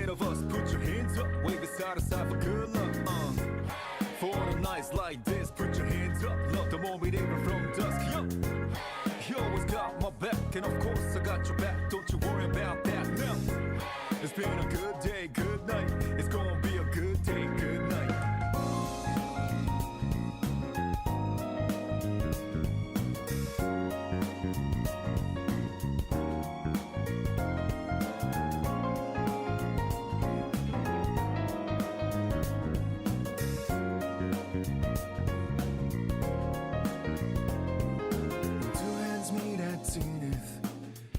ahead of us, put your hands up, wave it side to side for good luck. For the nights like this, put your hands up, love the moment even from dusk. Yo, you always got my back, and of course I got your back. Don't you worry about that now. It's been a good day, good night. It's gonna be a good day, good night.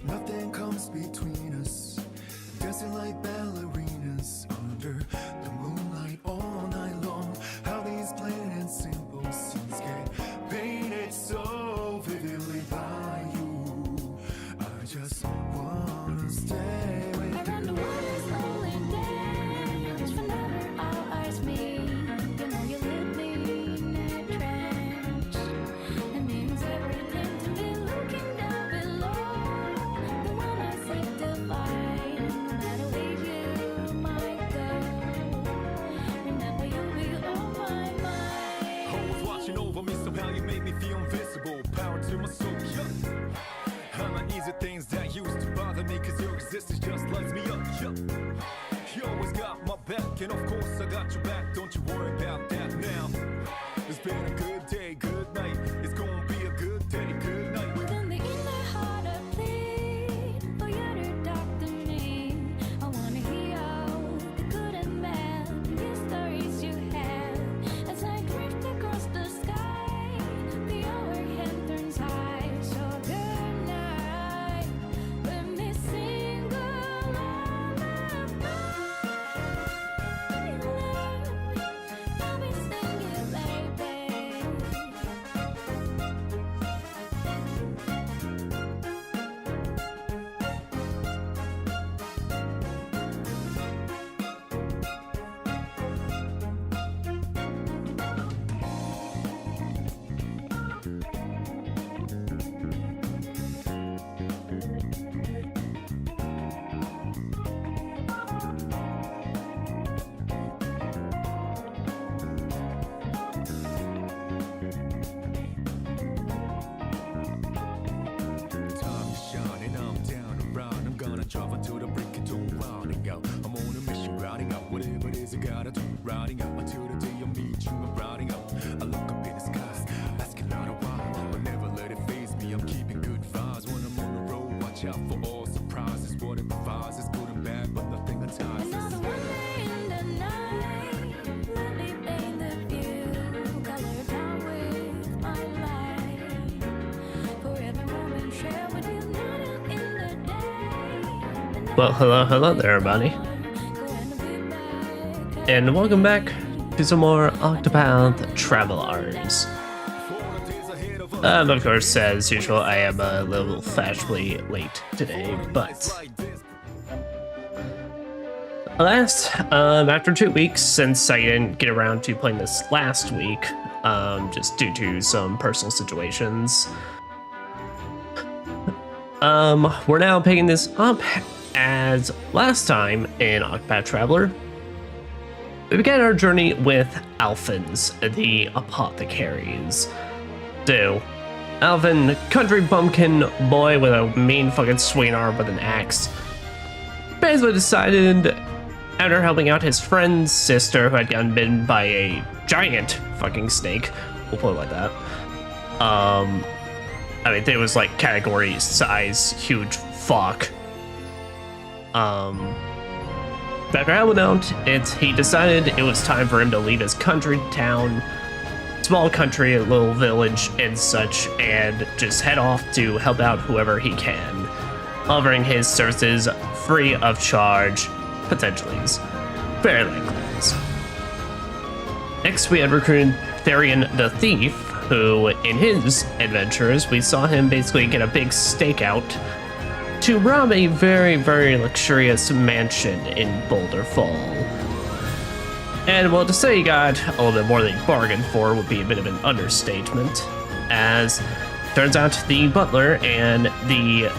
Nothing comes between us, dancing like ballerinas under the moonlight all night long. How these plain and simple scenes get painted so vividly by you. I just wanna stay with you. And the world is only dance whenever our eyes meet. You know you leave me in a trance. It means everything to me looking down below. The one I seek to find, no matter where you might go. Remember you'll be on my mind. Always watching over me, somehow you make me feel invisible. Power to my soul, yeah. I'm not easy things that used to bother me, cause your existence just lights me up, yeah. You always got my back, and of course I got your back. Don't you worry about that now. It's been a good day, good night. It's gonna be a good day, good night. Within the inner heart I plead for you to talk to me. I wanna hear all the good and bad, the stories you have. As I drift across the sky, the overhead turns high. So good night, let me sing a lullaby. I'll be singing, baby. Time is shining, I'm down around. I'm gonna drive until the break of dawn, rounding out. I'm on a mission, riding out. Whatever it is I gotta do, riding out until the day I meet you. I'm riding out. I look up in the skies, asking out a why, but never let it faze me. I'm keeping good vibes when I'm on the road. Watch out for all surprises. What it provides is good and bad, but nothing entices. Another one day in the night, let me paint the view, color down with my light. For every moment shared with you, not in the day. Well, hello there, everybody, and welcome back to some more Octopath Travelers. Of course, as usual, I am a little fashionably late today, but after 2 weeks, since I didn't get around to playing this last week, just due to some personal situations, we're now picking this up. As last time in Octopath Traveler, we began our journey with Alfyn's, the Apothecaries. So, Alfyn, country bumpkin boy with a mean fucking swinging arm with an axe, basically decided, after helping out his friend's sister who had gotten bitten by a giant fucking snake, we'll put it like that. I mean, it was like category size, huge fuck. After helping out, he decided it was time for him to leave his country town, small country, a little village and such, and just head off to help out whoever he can, offering his services free of charge, potentially. Very likely. Next, we had recruited Therian the Thief, who, in his adventures, we saw him basically get a big stakeout to rob a very, very luxurious mansion in Boulder Fall. And well, to say he got a little bit more than he bargained for would be a bit of an understatement, as turns out the butler and the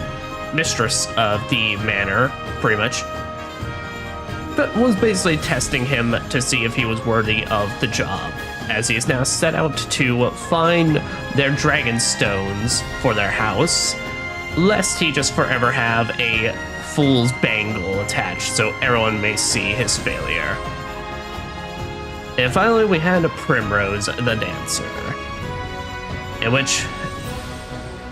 mistress of the manor, pretty much, was basically testing him to see if he was worthy of the job, as he is now set out to find their dragon stones for their house, lest he just forever have a fool's bangle attached so everyone may see his failure. And finally, we had Primrose the Dancer, in which,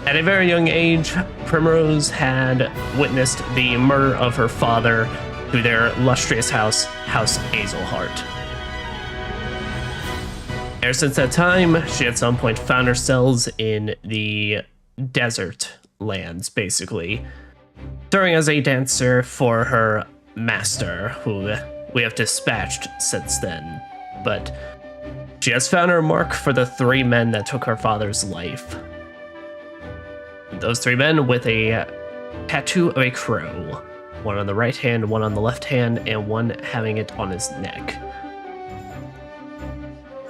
at a very young age, Primrose had witnessed the murder of her father through their illustrious house, House Azelhart. Ever since that time, she at some point found herself in the desert lands, basically, serving as a dancer for her master, who we have dispatched since then. But she has found her mark for the 3 men that took her father's life. Those 3 men with a tattoo of a crow. One on the right hand, one on the left hand, and one having it on his neck.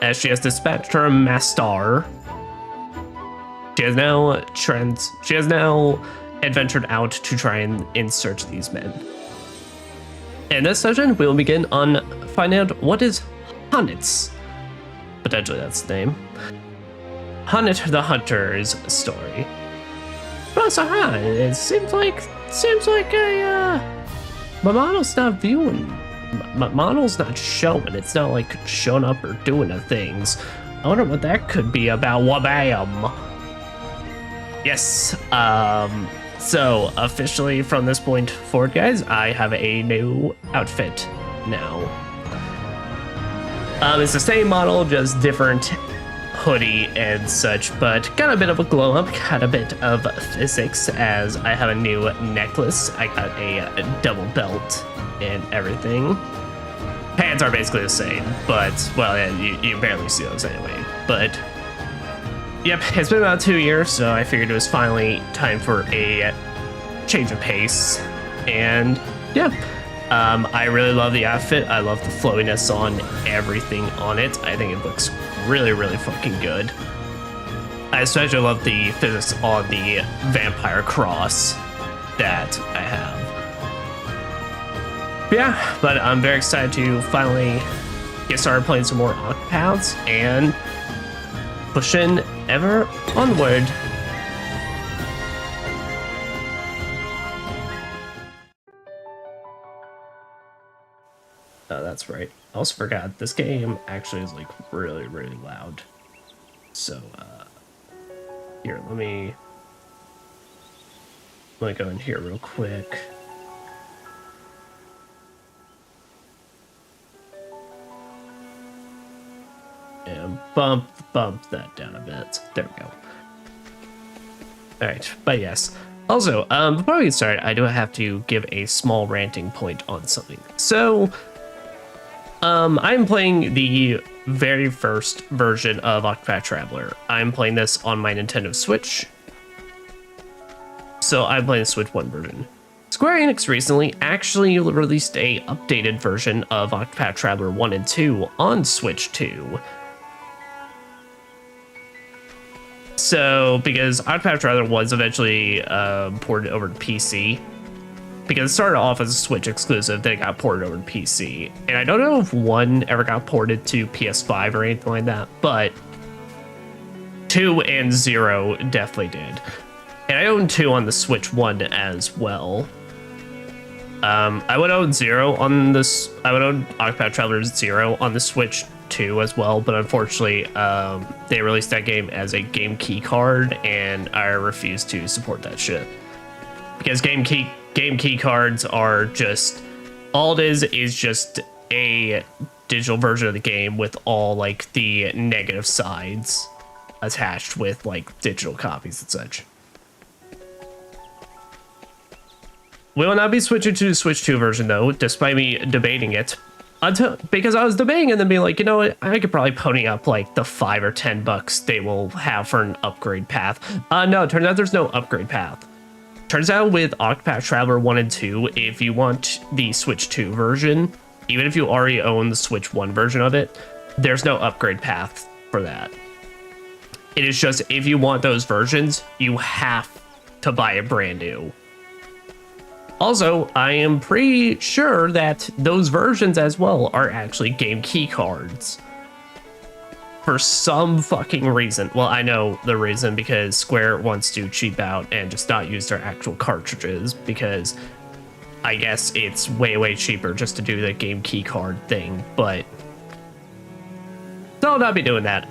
As she has dispatched her master, she has now adventured out to try and search these men. In this session, we will begin on finding out what is Hanit's, potentially that's the name, Hanit the Hunter's story. But so it seems like my model's not viewing, my model's not showing. It's not like showing up or doing the things. I wonder what that could be about. Wabam. Yes. So officially from this point forward, guys, I have a new outfit now. It's the same model, just different hoodie and such, but got a bit of a glow up, got a bit of physics as I have a new necklace. I got a double belt and everything. Pants are basically the same, but, well, yeah, you barely see those anyway. But, yep, it's been about 2 years, so I figured it was finally time for a change of pace. And, yeah, I really love the outfit. I love the flowiness on everything on it. I think it looks really, really fucking good. I especially love the physics on the vampire cross that I have. Yeah, but I'm very excited to finally get started playing some more Octopaths and pushing ever onward. Oh, that's right. I also forgot, this game actually is like really, really loud. So, here, let me go in here real quick. And bump that down a bit. There we go. Alright, but yes. Also, before we get started, I do have to give a small ranting point on something. So, I'm playing the very first version of Octopath Traveler. I'm playing this on my Nintendo Switch. So I'm playing the Switch 1 version. Square Enix recently actually released a updated version of Octopath Traveler 1 and 2 on Switch 2. So, because Octopath Traveler was eventually ported over to PC, because it started off as a Switch exclusive, then it got ported over to PC. And I don't know if 1 ever got ported to PS5 or anything like that, but 2 and 0 definitely did. And I own 2 on the Switch 1 as well. I would own 0 on this. I would own Octopath Traveler 0 on the Switch 2 as well, but unfortunately, they released that game as a game key card, and I refuse to support that shit. Because game key cards are just, all it is just a digital version of the game with all like the negative sides attached with like digital copies and such. We will not be switching to the Switch 2 version though, despite me debating it. Because I was debating and then being like, you know what, I could probably pony up like the $5 or $10 they will have for an upgrade path. No, it turns out there's no upgrade path. Turns out with Octopath Traveler 1 and 2, if you want the Switch 2 version, even if you already own the Switch 1 version of it, there's no upgrade path for that. It is just, if you want those versions, you have to buy it brand new. Also, I am pretty sure that those versions as well are actually game key cards. For some fucking reason. Well, I know the reason, because Square wants to cheap out and just not use their actual cartridges, because I guess it's way cheaper just to do the game key card thing, but so I'll not be doing that.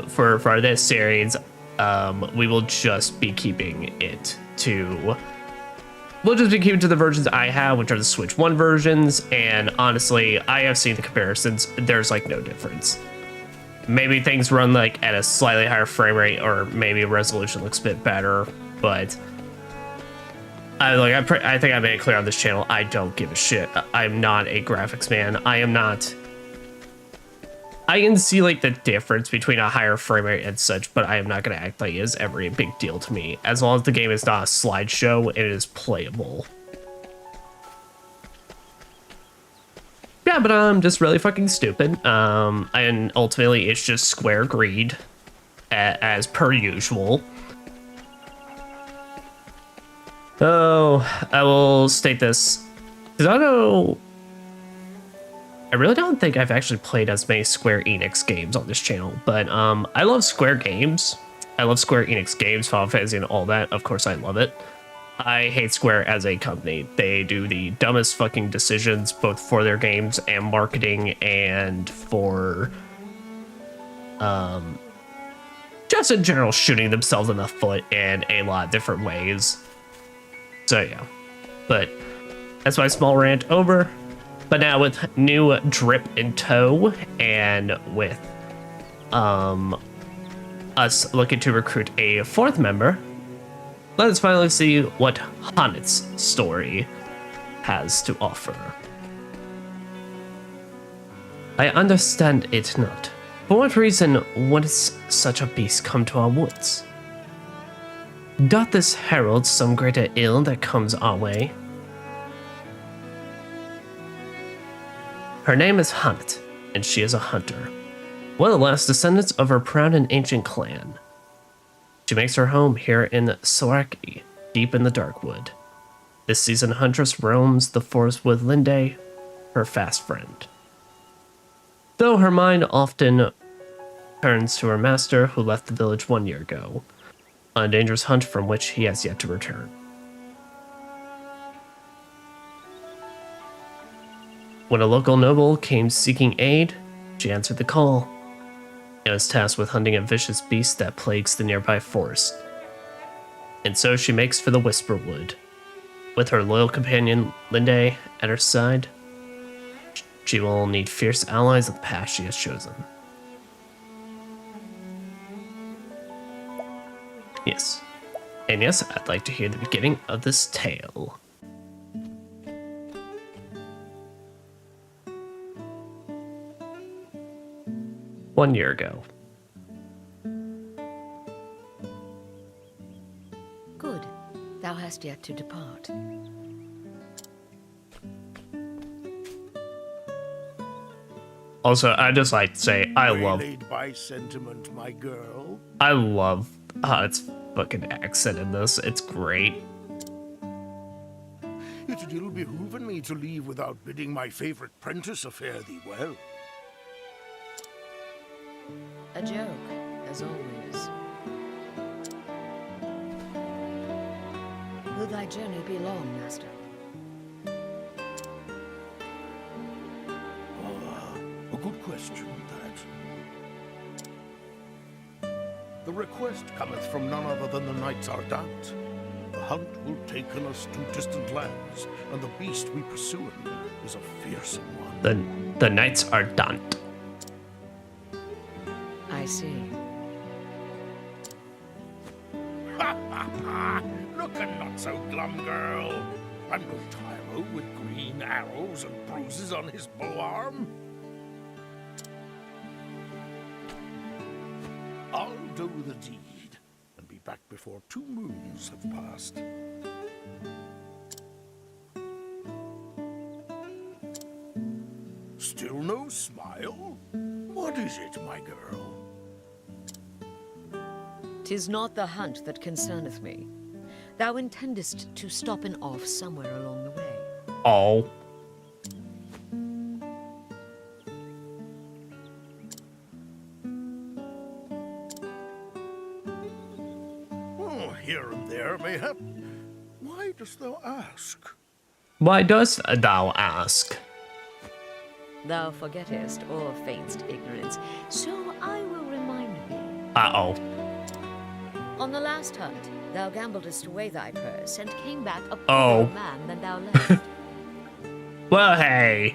For this series, we will just be keeping it to... We'll just be keeping to the versions I have, which are the Switch 1 versions, and honestly, I have seen the comparisons. There's like no difference. Maybe things run like at a slightly higher frame rate, or maybe resolution looks a bit better, but I think I made it clear on this channel, I don't give a shit. I'm not a graphics man. I am not... I can see like the difference between a higher frame rate and such, but I am not going to act like it is ever a big deal to me. As long as the game is not a slideshow, it is playable. Yeah, but I'm just really fucking stupid. And ultimately, it's just Square greed, as per usual. Oh, I will state this, because I really don't think I've actually played as many Square Enix games on this channel, but I love Square games. I love Square Enix games, Final Fantasy and all that. Of course, I love it. I hate Square as a company. They do the dumbest fucking decisions, both for their games and marketing, and for just in general shooting themselves in the foot in a lot of different ways. So yeah, but that's my small rant over. But now with new drip in tow, and with us looking to recruit a fourth member, let's finally see what Hanet's story has to offer. I understand it not. For what reason would such a beast come to our woods? Doth this herald some greater ill that comes our way? Her name is Hanet, and she is a hunter, one of the last descendants of her proud and ancient clan. She makes her home here in Soraki, deep in the Darkwood. This seasoned huntress roams the forest with Linde, her fast friend. Though her mind often turns to her master, who left the village 1 year ago, on a dangerous hunt from which he has yet to return. When a local noble came seeking aid, she answered the call, and was tasked with hunting a vicious beast that plagues the nearby forest. And so she makes for the Whisperwood. With her loyal companion, Linde, at her side, she will need fierce allies of the path she has chosen. Yes. And yes, I'd like to hear the beginning of this tale. One year ago. Good. Thou hast yet to depart. Also, I just like to say I love by sentiment, my girl. its fucking accent in this. It's great. It ill behooven me to leave without bidding my favorite prentice fare thee well. A joke, as always. Will thy journey be long, master? A good question, that. The request cometh from none other than the Knights Ardent. The hunt will taken us to distant lands, and the beast we pursuing is a fearsome one. The Knights Ardent. I see. Looking not so glum, girl. And no tyro with green arrows and bruises on his bow arm. I'll do the deed, and be back before 2 moons have passed. Still no smile? What is it, my girl? 'Tis not the hunt that concerneth me. Thou intendest to stop and off somewhere along the way. Oh. Oh, here and there, mayhap. Why dost thou ask? Why dost thou ask? Thou forgettest or feignst ignorance, so I will remind thee. Uh-oh. On the last hunt, thou gambledest away thy purse and came back a Oh. poorer man than thou left. Well, hey.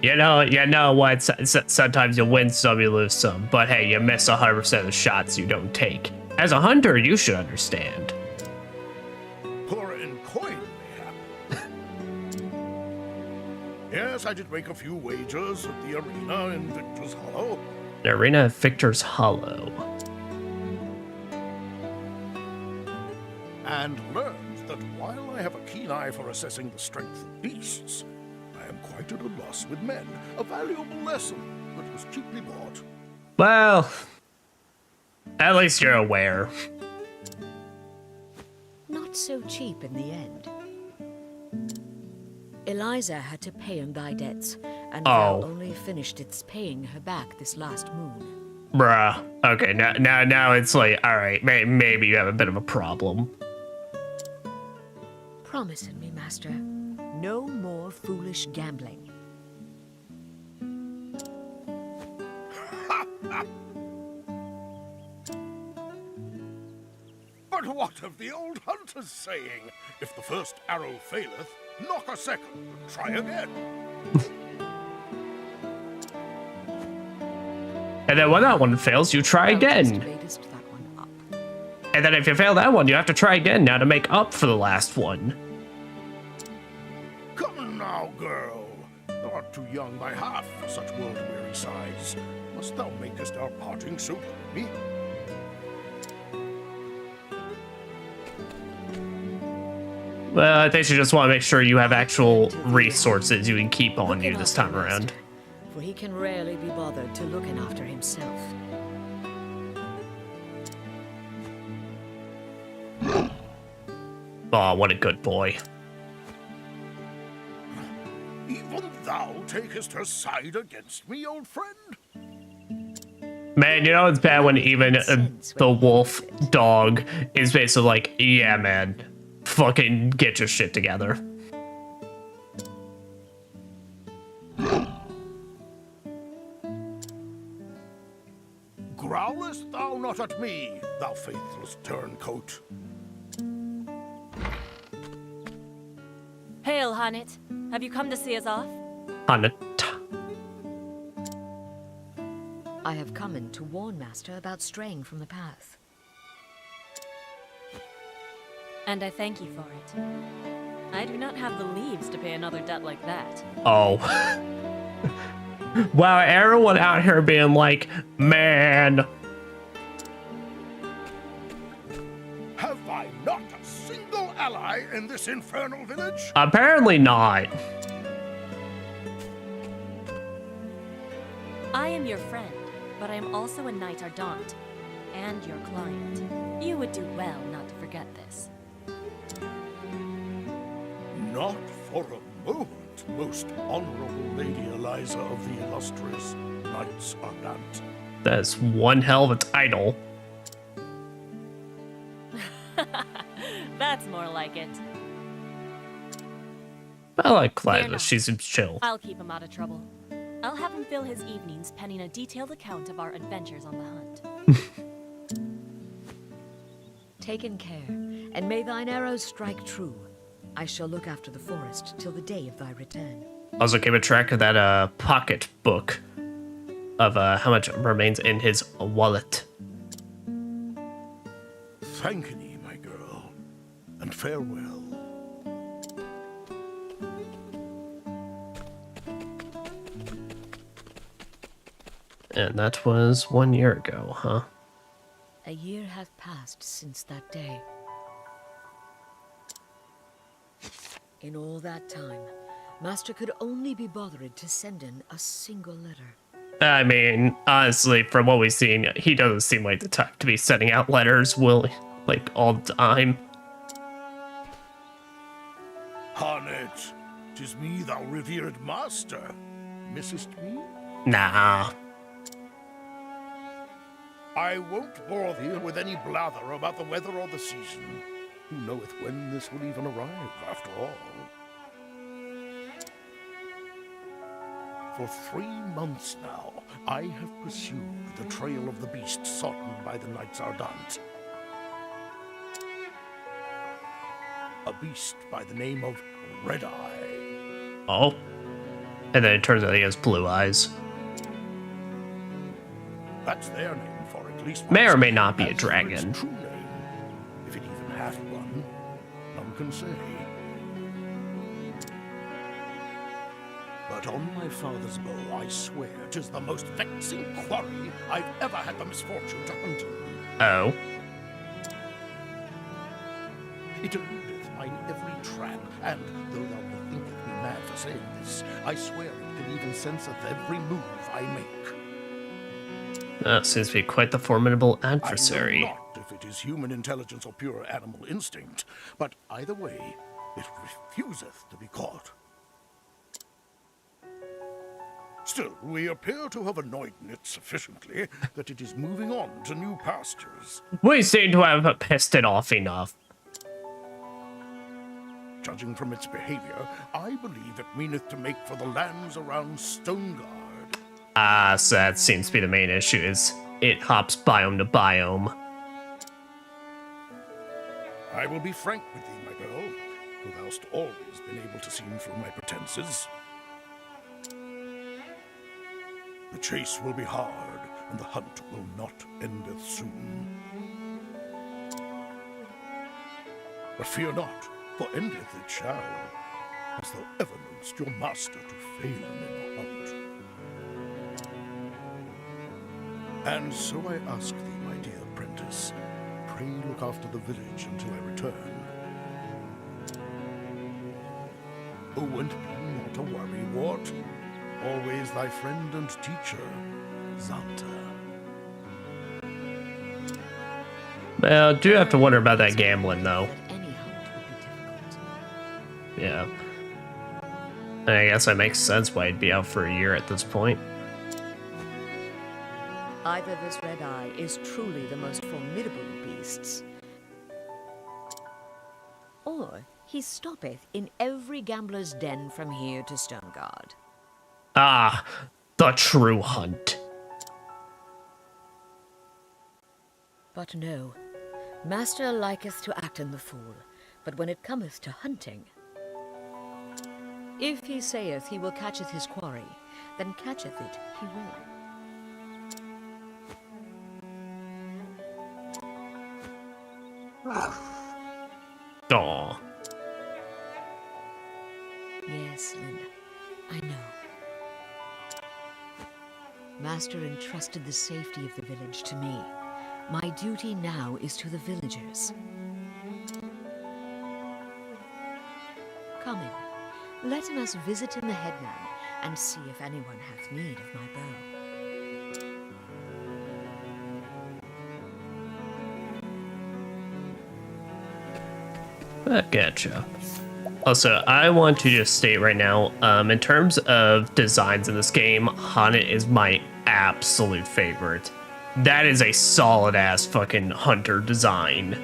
You know what? Sometimes you win some, you lose some. But hey, you miss 100% of the shots you don't take. As a hunter, you should understand. Poor in coin, mayhap. Yes, I did make a few wagers at the arena in Victor's Hollow. The arena of Victor's Hollow. And learned that while I have a keen eye for assessing the strength of beasts, I am quite at a loss with men. A valuable lesson that was cheaply bought. Well, at least you're aware. Not so cheap in the end. Eliza had to pay him thy debts, and thou only finished its paying her back this last moon. Bruh. Okay, now it's like, alright, maybe you have a bit of a problem. Promise me, master, no more foolish gambling. But what of the old hunter's saying? If the first arrow faileth, knock a second and try again. And then when that one fails, you try again. Latest that one up. And then if you fail that one, you have to try again now to make up for the last one. Come now, girl. Thou art too young by half for such world-weary sighs. Must thou makest our parting so gloomy? Well, I think you just want to make sure you have actual resources you can keep on you this time around. For he can rarely be bothered to looking after himself. Oh, what a good boy. Even thou takest her side against me, old friend? Man, you know it's bad when even the wolf dog is basically like, yeah, man, fucking get your shit together. Growlest thou not at me, thou faithless turncoat? Hail, Hanit. Have you come to see us off? On it. I have come in to warn Master about straying from the path. And I thank you for it. I do not have the leaves to pay another debt like that. Oh. Wow, everyone out here being like, man. Have I not a single ally in this infernal village? Apparently not. I am your friend, but I am also a knight ardent, and your client. You would do well not to forget this. Not for a moment, most honorable Lady Eliza of the illustrious Knights Ardent. That's one hell of a title. That's more like it. I like Fear Clyde, not. she seems chill. I'll keep him out of trouble. I'll have him fill his evenings penning a detailed account of our adventures on the hunt. Taken care, and may thine arrows strike true. I shall look after the forest till the day of thy return. Also keep a track of that pocket book of how much remains in his wallet. Thank ye, my girl, and farewell. And that was 1 year ago, huh? A year hath passed since that day. In all that time, Master could only be bothered to send in a single letter. I mean, honestly, from what we've seen, he doesn't seem like the type to be sending out letters, like all the time. 'Tis me, thou revered master. Missest me? Nah. I won't bore thee with any blather about the weather or the season. Who knoweth when this will even arrive, after all? For 3 months now, I have pursued the trail of the beast sought by the Knights Ardent. A beast by the name of Red Eye. Oh. And then it turns out he has blue eyes. That's their name for at least. May or may not be a As for dragon. its true name, if it even hath one, none can say. But on my father's bow, I swear 'tis the most vexing quarry I've ever had the misfortune to hunt in. Oh. It eludeth mine every trap, and though thou wilt think me mad for saying this, I swear it can even senseth every move I make. That seems to be quite the formidable I adversary. know not if it is human intelligence or pure animal instinct, but either way, it refuseth to be caught. Still, we appear to have annoyed it sufficiently that it is moving on to new pastures. We seem to have pissed it off enough. Judging from its behavior, I believe it meaneth to make for the lands around Stoneguard. Ah, so that seems to be the main issue, is it hops biome to biome. I will be frank with thee, my girl, who thou'st always been able to see through my pretenses. The chase will be hard, and the hunt will not endeth soon. But fear not, for endeth it shall, as thou ever knowst your master to fail in a hunt. And so I ask thee, my dear apprentice, pray look after the village until I return. Oh, and be not a worrywart. Always thy friend and teacher, Xanta. Well, I do have to wonder about that gambling, though. That any hunt would be difficult. Yeah. And I guess that makes sense why he'd be out for a year at this point. Either this Red Eye is truly the most formidable of beasts, or he stoppeth in every gambler's den from here to Stoneguard. Ah, the true hunt. But no, master liketh to act in the fool, but when it cometh to hunting, if he saith he will catcheth his quarry, then catcheth it he will. Aw. Yes, Linda, I know. Master entrusted the safety of the village to me. My duty now is to the villagers. Come in. Let us visit in the headland and see if anyone hath need of my bow. I gotcha. Also, I want to just state right now, in terms of designs in this game, Haunted is my absolute favorite. That is a solid ass fucking hunter design.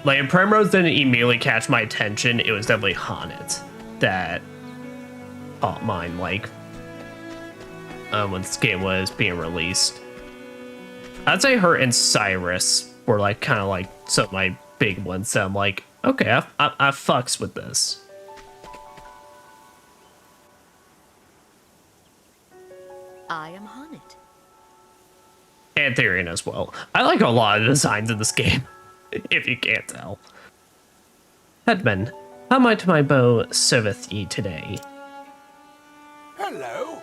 Like, if Primrose didn't immediately catch my attention, it was definitely Haunted that caught mine, like, when this game was being released. I'd say her and Cyrus were like kind of like some of my big ones that I'm like, okay, I fucks with this. I am Haunted. And Therian as well. I like a lot of designs in this game, if you can't tell. Headman, how might my bow serveth ye today? Hello.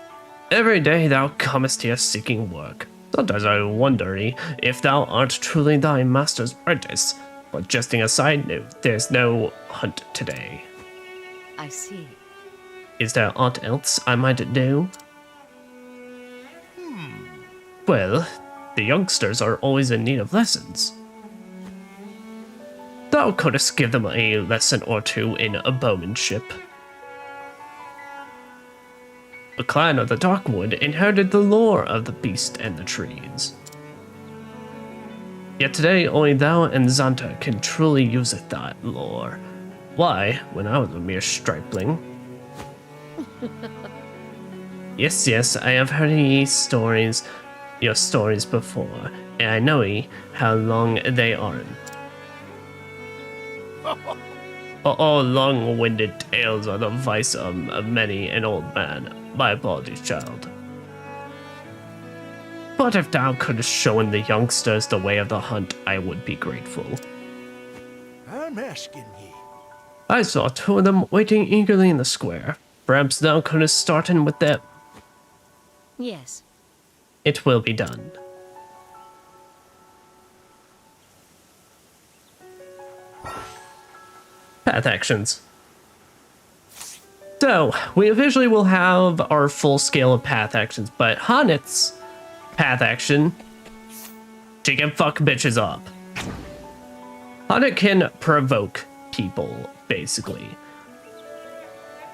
Every day thou comest here seeking work. Sometimes I wonder if thou art truly thy master's apprentice. But jesting aside, no, there's no hunt today. I see. Is there aught else I might do? Well, the youngsters are always in need of lessons. thou couldst give them a lesson or two in bowmanship. The clan of the Darkwood inherited the lore of the beast and the trees. Yet today, only thou and Xanta can truly use that lore. Why, when I was a mere stripling? Yes, I have heard your stories before, and I know how long they are. All long-winded tales are the vice of many an old man. My apologies, child. But if thou couldst show the youngsters the way of the hunt, I would be grateful. I'm asking ye. I saw two of them waiting eagerly in the square. Perhaps thou couldst start in with them. Yes. It will be done. Path actions. So, we officially will have our full scale of path actions, but Hanet's path action, she can fuck bitches up. Hanet can provoke people, basically.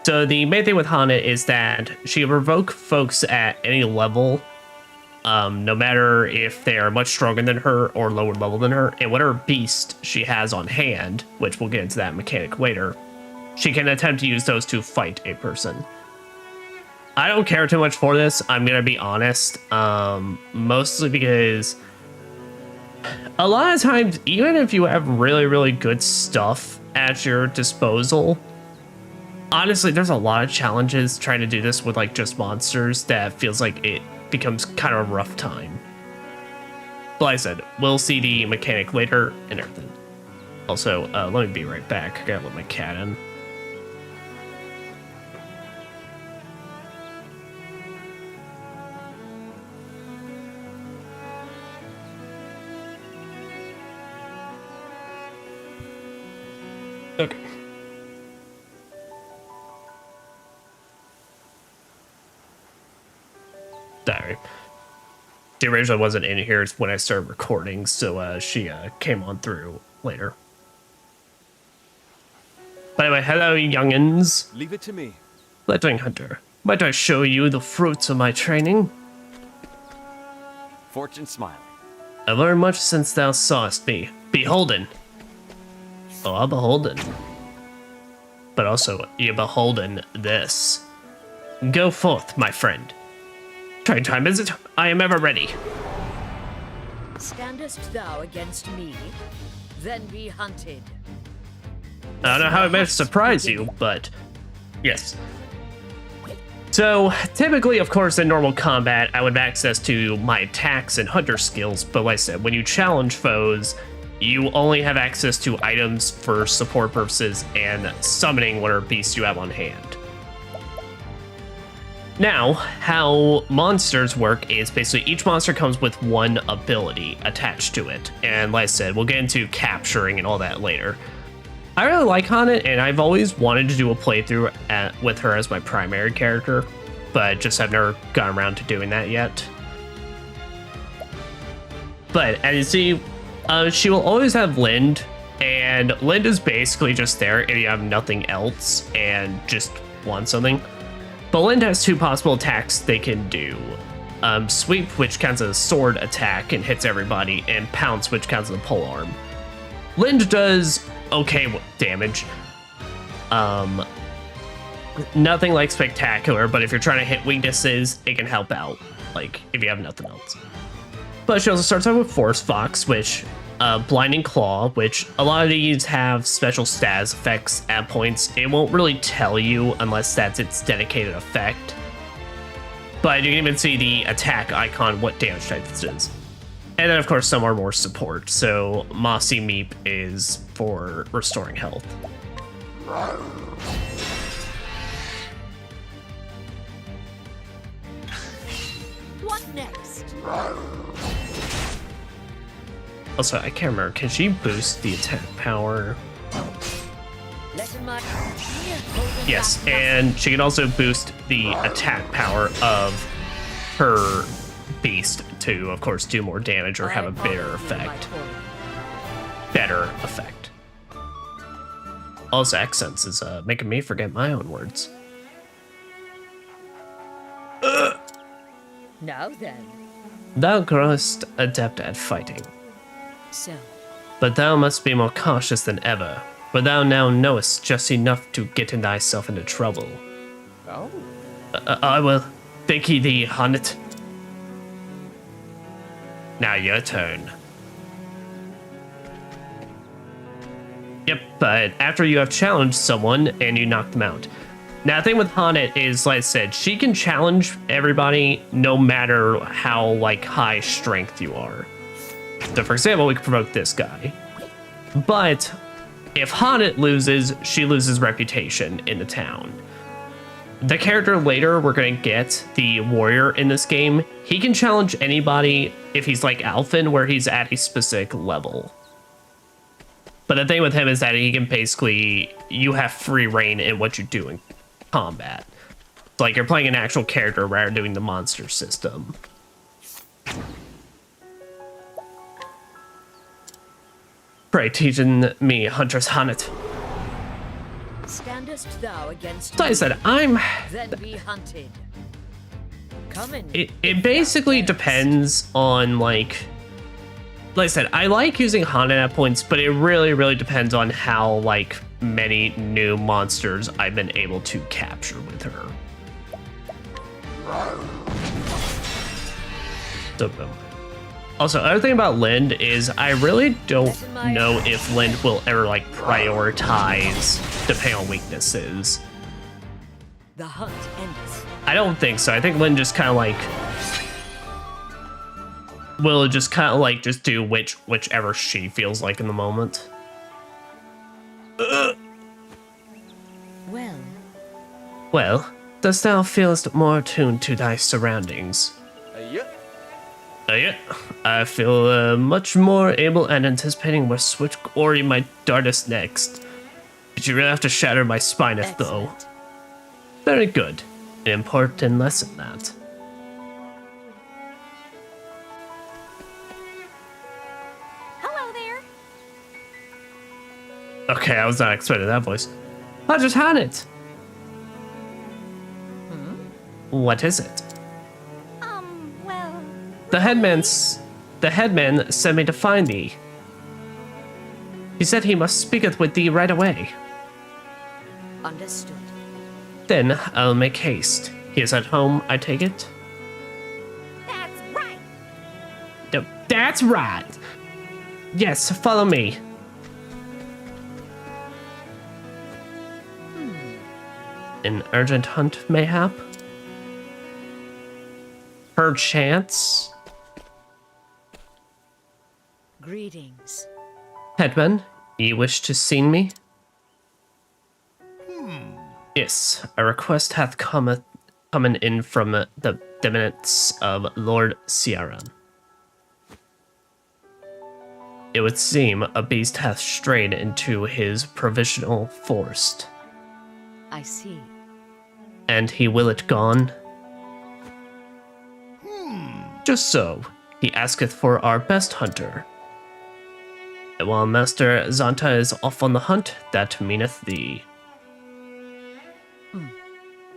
So the main thing with Hanet is that she can provoke folks at any level, no matter if they are much stronger than her or lower level than her, and whatever beast she has on hand, which we'll get into that mechanic later, she can attempt to use those to fight a person. I don't care too much for this, I'm gonna be honest, mostly because a lot of times, even if you have really, really good stuff at your disposal, honestly, there's a lot of challenges trying to do this with like just monsters that feels like it becomes kind of a rough time. But like I said, we'll see the mechanic later and everything. Also, let me be right back. I gotta let my cat in. Okay. Sorry. She originally wasn't in here when I started recording, so she came on through later. By the way, hello, youngins. Leave it to me. Fledgling Hunter, might I show you the fruits of my training? Fortune smiling. I've learned much since thou sawest me. Beholden. Oh, I'm beholden. But also, you're beholden this. Go forth, my friend. Train time is it? I am ever ready. Standest thou against me? Then be hunted. I don't know how it managed to surprise you, but yes. So, typically, of course, in normal combat, I would have access to my attacks and hunter skills, but like I said, when you challenge foes, you only have access to items for support purposes and summoning whatever beasts you have on hand. Now, how monsters work is basically each monster comes with one ability attached to it. And like I said, we'll get into capturing and all that later. I really like Hanet, and I've always wanted to do a playthrough with her as my primary character, but just have never gotten around to doing that yet. But as you see, she will always have Lind, and Lind is basically just there if you have nothing else and just want something. But Lind has two possible attacks they can do. Sweep, which counts as a sword attack and hits everybody, and Pounce, which counts as a polearm. Lind does okay damage. Nothing like spectacular, but if you're trying to hit weaknesses, it can help out, like if you have nothing else. But she also starts out with Force Fox, which Blinding Claw, which a lot of these have special status effects at points. It won't really tell you unless that's its dedicated effect. But you can even see the attack icon, what damage type this is. And then of course some are more support, so Mossy Meep is for restoring health. What next? Also, I can't remember, can she boost the attack power? Yes, and she can also boost the attack power of her beast to, of course, do more damage or have a better effect. Also, accents is making me forget my own words. Now then. Thou growest adept at fighting, So, but thou must be more cautious than ever, for thou now knowest just enough to get in thyself into trouble. Oh? I will thank thee, Honnet. Now your turn. Yep, but after you have challenged someone and you knock them out. Now, the thing with Honnet is, like I said, she can challenge everybody no matter how, like, high strength you are. So, for example, we could provoke this guy. But if Honnet loses, she loses reputation in the town. The character later we're going to get, the warrior in this game, he can challenge anybody if he's like Alfyn, where he's at a specific level. But the thing with him is that he can basically, you have free reign in what you do in combat. It's like you're playing an actual character rather than doing the monster system. Pray teaching me, Huntress Honnet. standest thou against So I me, said, I'm... then be hunted. Come in. It basically depends on, like I said, I like using Honnet at points, but it really, really depends on how, like, many new monsters I've been able to capture with her. So, boom. Also, other thing about Lind is I really don't know if Lind will ever, like, prioritize depending on weaknesses. The hunt ends. I don't think so. I think Lind just kind of, like... will just kind of, like, just do whichever she feels like in the moment. Well, Well, dost thou feelest more attuned to thy surroundings? Yeah. I feel much more able and anticipating where switch glory might dart us next. But you really have to shatter my spineth, though. excellent. Very good. An important lesson, that. Hello there. Okay, I was not expecting that voice. I just had it. What is it? Well, The headman sent me to find thee. He said he must speaketh with thee right away. Understood. Then I'll make haste. He is at home, I take it? that's right. Yep, that's right. Yes, follow me. An urgent hunt, mayhap? Perchance? Greetings. Headman, ye wish to see me? Yes, a request hath coming in from the eminence of Lord Ciaran. It would seem a beast hath strayed into his provisional forest, I see. and he will it gone. Just so, he asketh for our best hunter. And while Master Zanta is off on the hunt, that meaneth thee.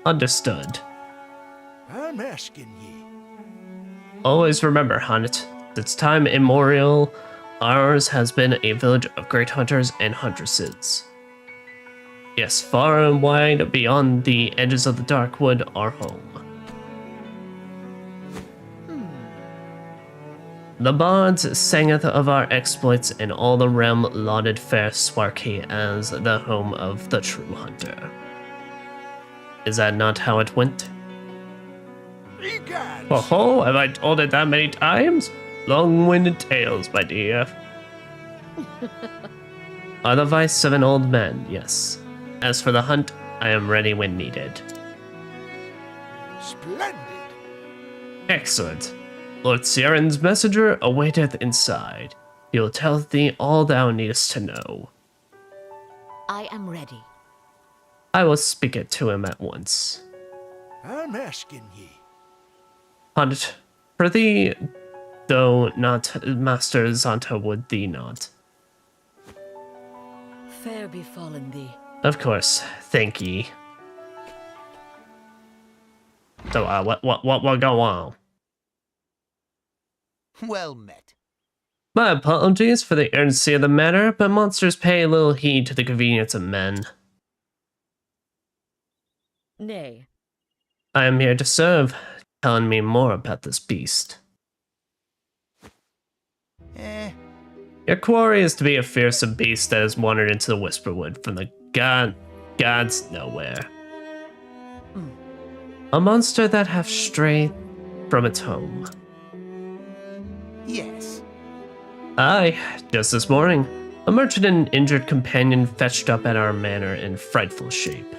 Understood. I'm asking ye. Always remember, Honnet, since time immemorial, ours has been a village of great hunters and huntresses. Yes, far and wide beyond the edges of the dark wood, our home. The bards sangeth of our exploits, and all the realm lauded fair Swarky as the home of the true hunter. Is that not how it went? Egad! Oh, have I told it that many times? Long-winded tales, my dear. Are the vice of an old man, yes. As for the hunt, I am ready when needed. Splendid! Excellent. Lord Ciaran's messenger awaiteth inside. He will tell thee all thou needest to know. I am ready. I will speak it to him at once. I'm asking ye. Hunt, for thee, though not Master Zanta would thee not. Fair befallen thee. Of course. Thank ye. So, what go on? Well met. My apologies for the urgency of the matter, but monsters pay little heed to the convenience of men. Nay. I am here to serve. Telling me more about this beast. Your quarry is to be a fearsome beast that has wandered into the Whisperwood from the gods nowhere. A monster that hath strayed from its home. Yes. Aye, just this morning, a merchant and an injured companion fetched up at our manor in frightful shape.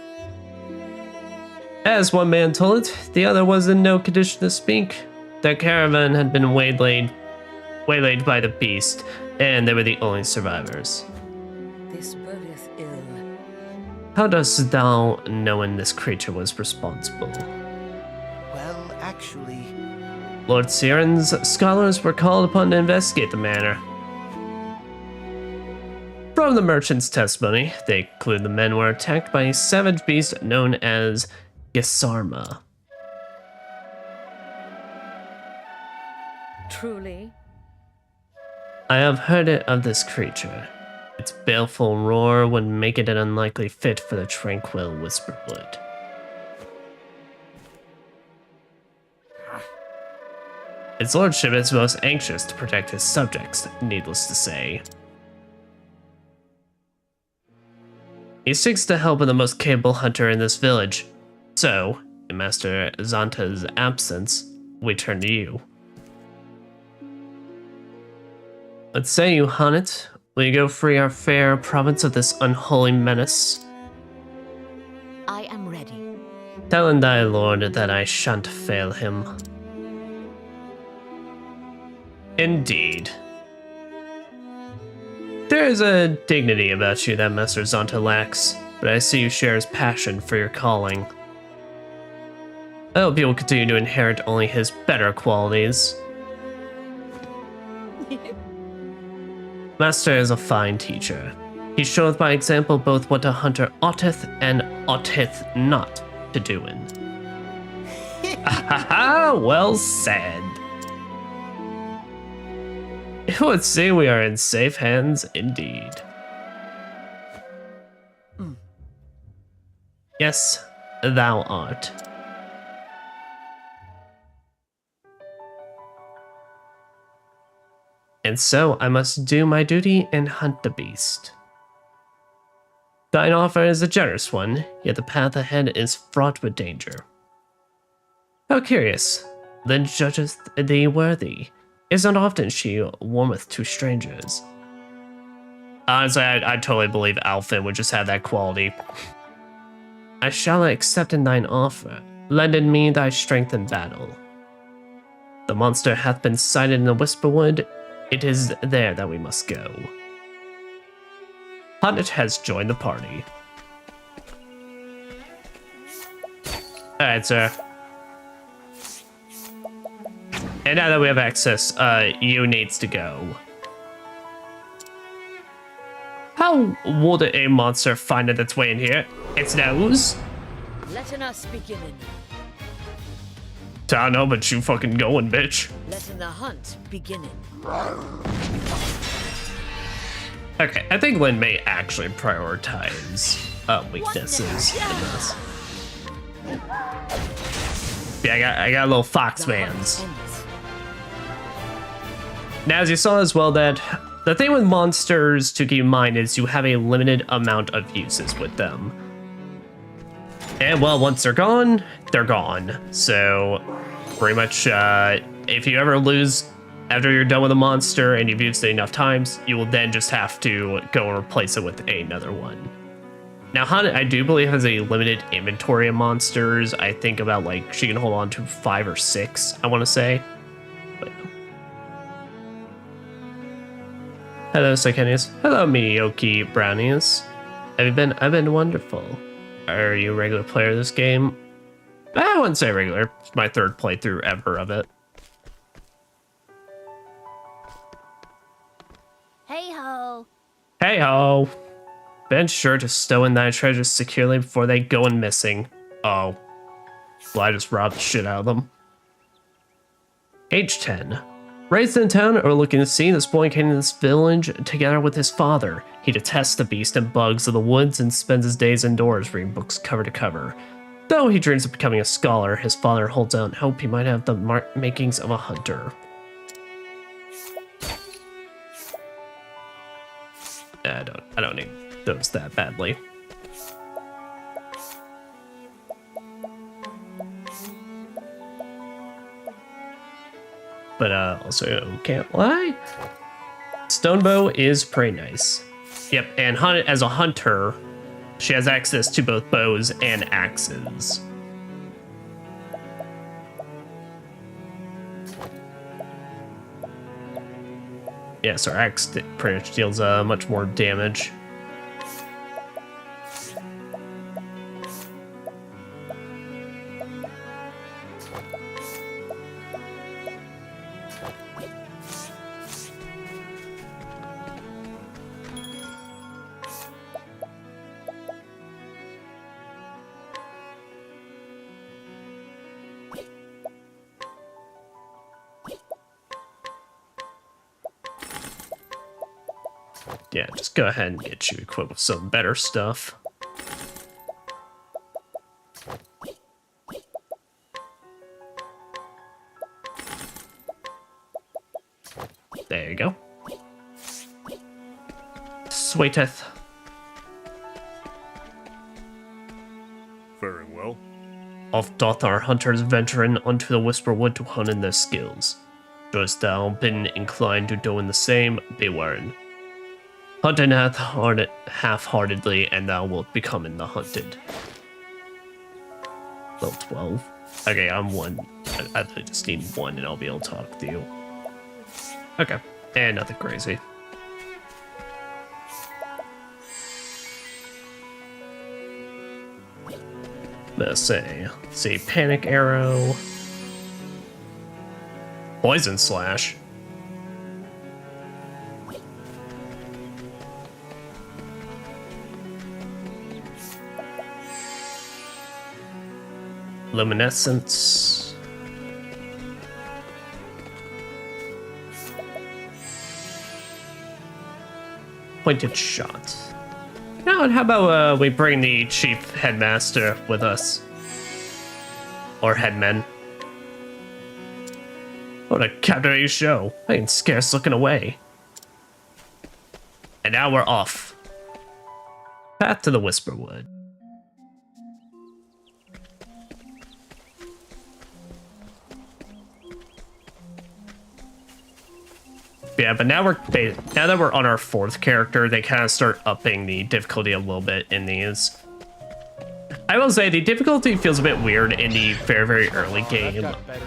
As one man told it, the other was in no condition to speak. Their caravan had been waylaid by the beast, and they were the only survivors. This bodeth ill. How dost thou know when this creature was responsible? Well, actually... Lord Siren's scholars were called upon to investigate the matter. From the merchant's testimony, they conclude the men were attacked by a savage beast known as Gisarma. Truly? I have heard it of this creature. Its baleful roar would make it an unlikely fit for the tranquil Whisperwood. Its lordship is most anxious to protect his subjects, needless to say. He seeks the help of the most capable hunter in this village. So, in Master Zanta's absence, we turn to you. Let's say you hunt it. Will you go free our fair province of this unholy menace? I am ready. Tell in thy lord that I shan't fail him. Indeed. There is a dignity about you that Master Zanta lacks, but I see you share his passion for your calling. I hope you will continue to inherit only his better qualities. Master is a fine teacher. He showeth by example both what a hunter oughteth and oughteth not to doing. Well said. It would seem we are in safe hands indeed. Yes, thou art. And so I must do my duty and hunt the beast. Thine offer is a generous one, yet the path ahead is fraught with danger. How curious, then judgeth thee worthy. Is not often she warmeth to strangers. Honestly, I totally believe Alfyn would just have that quality. I shall accept in thine offer. Lend in me thy strength in battle. The monster hath been sighted in the Whisperwood. It is there that we must go. Hunnit has joined the party. Alright, sir. And now that we have access, you needs to go. How would a monster find its way in here? Its nose? Letting us begin. I don't know, but you fucking going, bitch. Letting the hunt begin. Okay, I think Lynn may actually prioritize weaknesses in this. Yeah, I got a little fox mans. Now, as you saw as well, that the thing with monsters to keep in mind is you have a limited amount of uses with them. And well, once they're gone, they're gone. So pretty much, if you ever lose after you're done with a monster and you've used it enough times, you will then just have to go and replace it with another one. Now, Hana, I do believe, has a limited inventory of monsters. I think about, like, she can hold on to 5 or 6, I want to say. But... Hello, Sychonias. Hello, mediocre brownies. I've been wonderful. Are you a regular player of this game? I wouldn't say regular. It's my 3rd playthrough ever of it. Hey ho. Hey ho. Ben sure to stow in thy treasures securely before they go and missing. Oh. Well, I just robbed the shit out of them. Age 10. Raised in town overlooking the sea, this boy came to this village together with his father. He detests the beast and bugs of the woods and spends his days indoors reading books cover to cover. Though he dreams of becoming a scholar, his father holds out hope he might have the makings of a hunter. I don't need those that badly. But also can't lie. Stonebow is pretty nice. Yep, and as a hunter, she has access to both bows and axes. Yeah, so her axe pretty much deals much more damage. Yeah, just go ahead and get you equipped with some better stuff. There you go. Sweeteth. Very well. Oft doth our hunters venture in unto the Whisper Wood to hunt in their skills. Dost thou been inclined to doing the same, beware. Hunting half-heartedly, and thou wilt become in the hunted. Level 12. Okay, I'm 1. I just need 1 and I'll be able to talk to you. Okay, and nothing crazy. Let's see, Panic Arrow. Poison Slash. Luminescence. Pointed Shot. Now, and how about we bring the Chief Headmaster with us? Or Headman. What a captivating show. I can scarce looking away. And now we're off. Path to the Whisperwood. Yeah, but now that we're on our 4th character, they kind of start upping the difficulty a little bit in these. I will say the difficulty feels a bit weird in the very, very early game,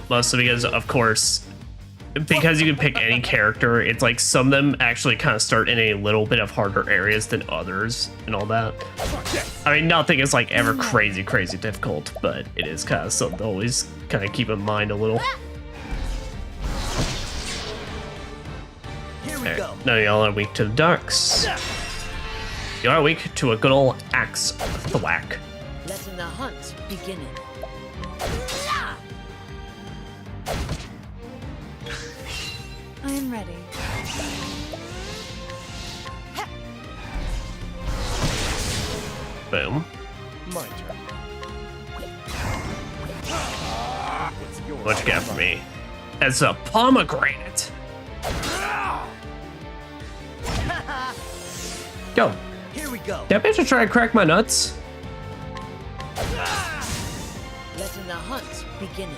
mostly because, of course, because you can pick any character, it's like some of them actually kind of start in a little bit of harder areas than others and all that. I mean, nothing is like ever crazy, crazy difficult, but it is kind of something to always kind of keep in mind a little. None of y'all are weak to the darks. You are weak to a good old axe thwack. Letting the hunt begin. I am ready. Boom. My turn. What you got for me? It's a pomegranate. Go. Here we go. That bitch will try to crack my nuts. Letting the hunt begin.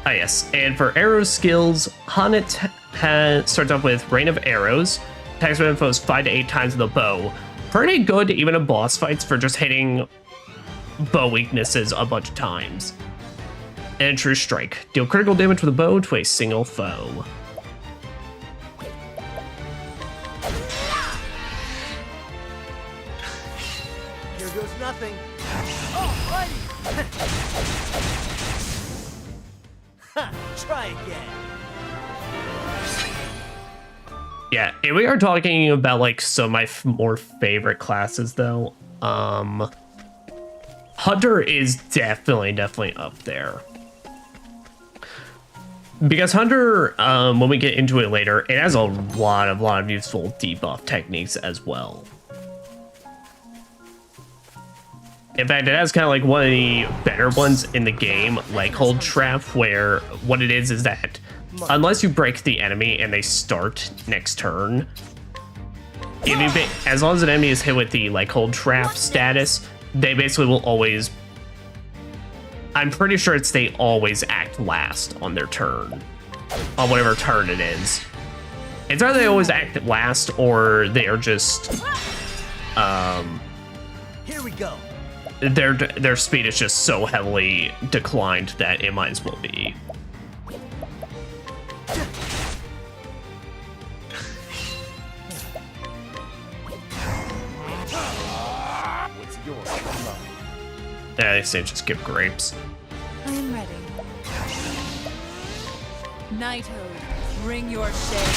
Ah, yes. And for arrow skills, Hanit starts off with Rain of Arrows. Attacks with foes 5 to 8 times with the bow. Pretty good even in boss fights for just hitting bow weaknesses a bunch of times. And True Strike. Deal critical damage with a bow to a single foe. Here goes nothing. Alrighty. Ha! Try again. Yeah, if we are talking about like some of my more favorite classes though, Hunter is definitely up there. Because Hunter, when we get into it later, it has a lot of useful debuff techniques as well. In fact, it has kind of like one of the better ones in the game, like Hold Trap, where what it is that unless you break the enemy and they start next turn, as long as an enemy is hit with the like Hold Trap status, they basically will always, I'm pretty sure they always act last on their turn, on whatever turn it is. It's either they always act last or they are just, Here we go. their speed is just so heavily declined that it might as well be. What's yours? Yeah, they say just give grapes. I am ready. Knighthood, bring your shade.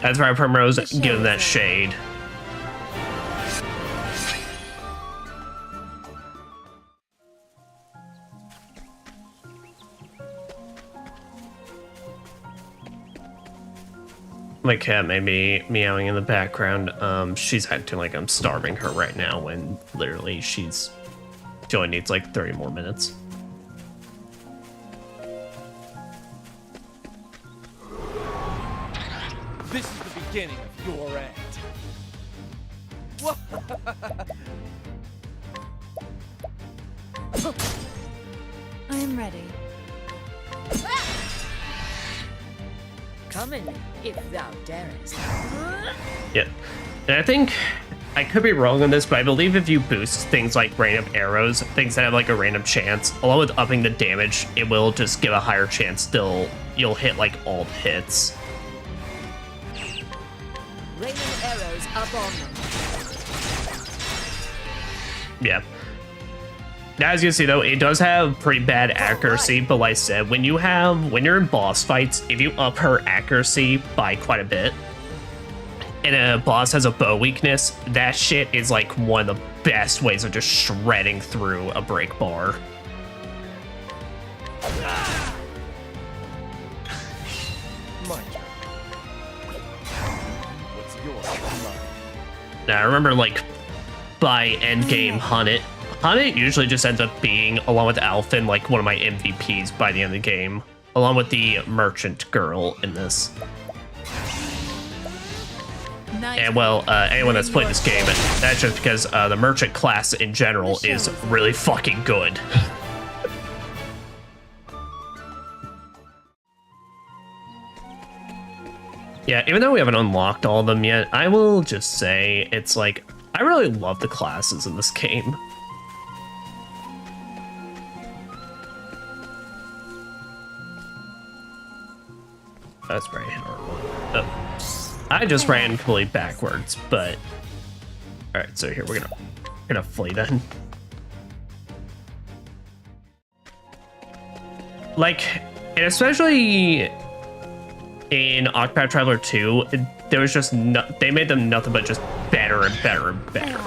That's right, Primrose, give them that shade. My cat may be meowing in the background. She's acting like I'm starving her right now when literally she only needs like 30 more minutes. This is the beginning of your end. I am ready. Come in, if thou darest. Yeah. And I think, I could be wrong on this, but I believe if you boost things like random arrows, things that have like a random chance, along with upping the damage, it will just give a higher chance you'll hit like all hits. Raining arrows up on them. Yeah. As you can see though, it does have pretty bad accuracy, but like I said, when you're in boss fights, if you up her accuracy by quite a bit, and a boss has a bow weakness, that shit is like one of the best ways of just shredding through a break bar. My turn. What's yours? Now I remember like by endgame Hunnit usually just ends up being, along with Alfyn, like one of my MVPs by the end of the game, along with the merchant girl in this. And well, anyone that's played this game, that's just because the merchant class in general is really fucking good. Yeah, even though we haven't unlocked all of them yet, I will just say it's like, I really love the classes in this game. That's very horrible. Oh. I just ran completely backwards, but alright, so here we're gonna flee then. Like, and especially in Octopath Traveler 2, there was just they made them nothing but just better and better and better.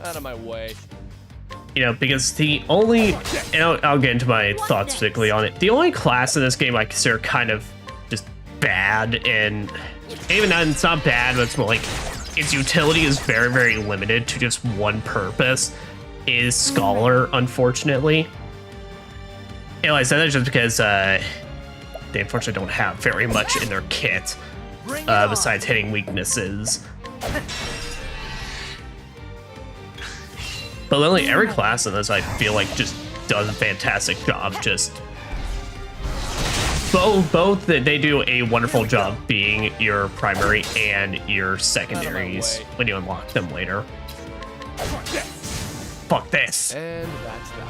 Out of my way. You know, because the only, and I'll get into my thoughts particularly on it, the only class in this game I consider kind of just bad, and even then it's not bad, but it's more like its utility is very, very limited to just one purpose, is Scholar, unfortunately. And like I said, that's just because they unfortunately don't have very much in their kit besides hitting weaknesses. But literally every class in this, I feel like, just does a fantastic job. Just both they do a wonderful job being your primary and your secondaries when you unlock them later. Fuck this. And that's that.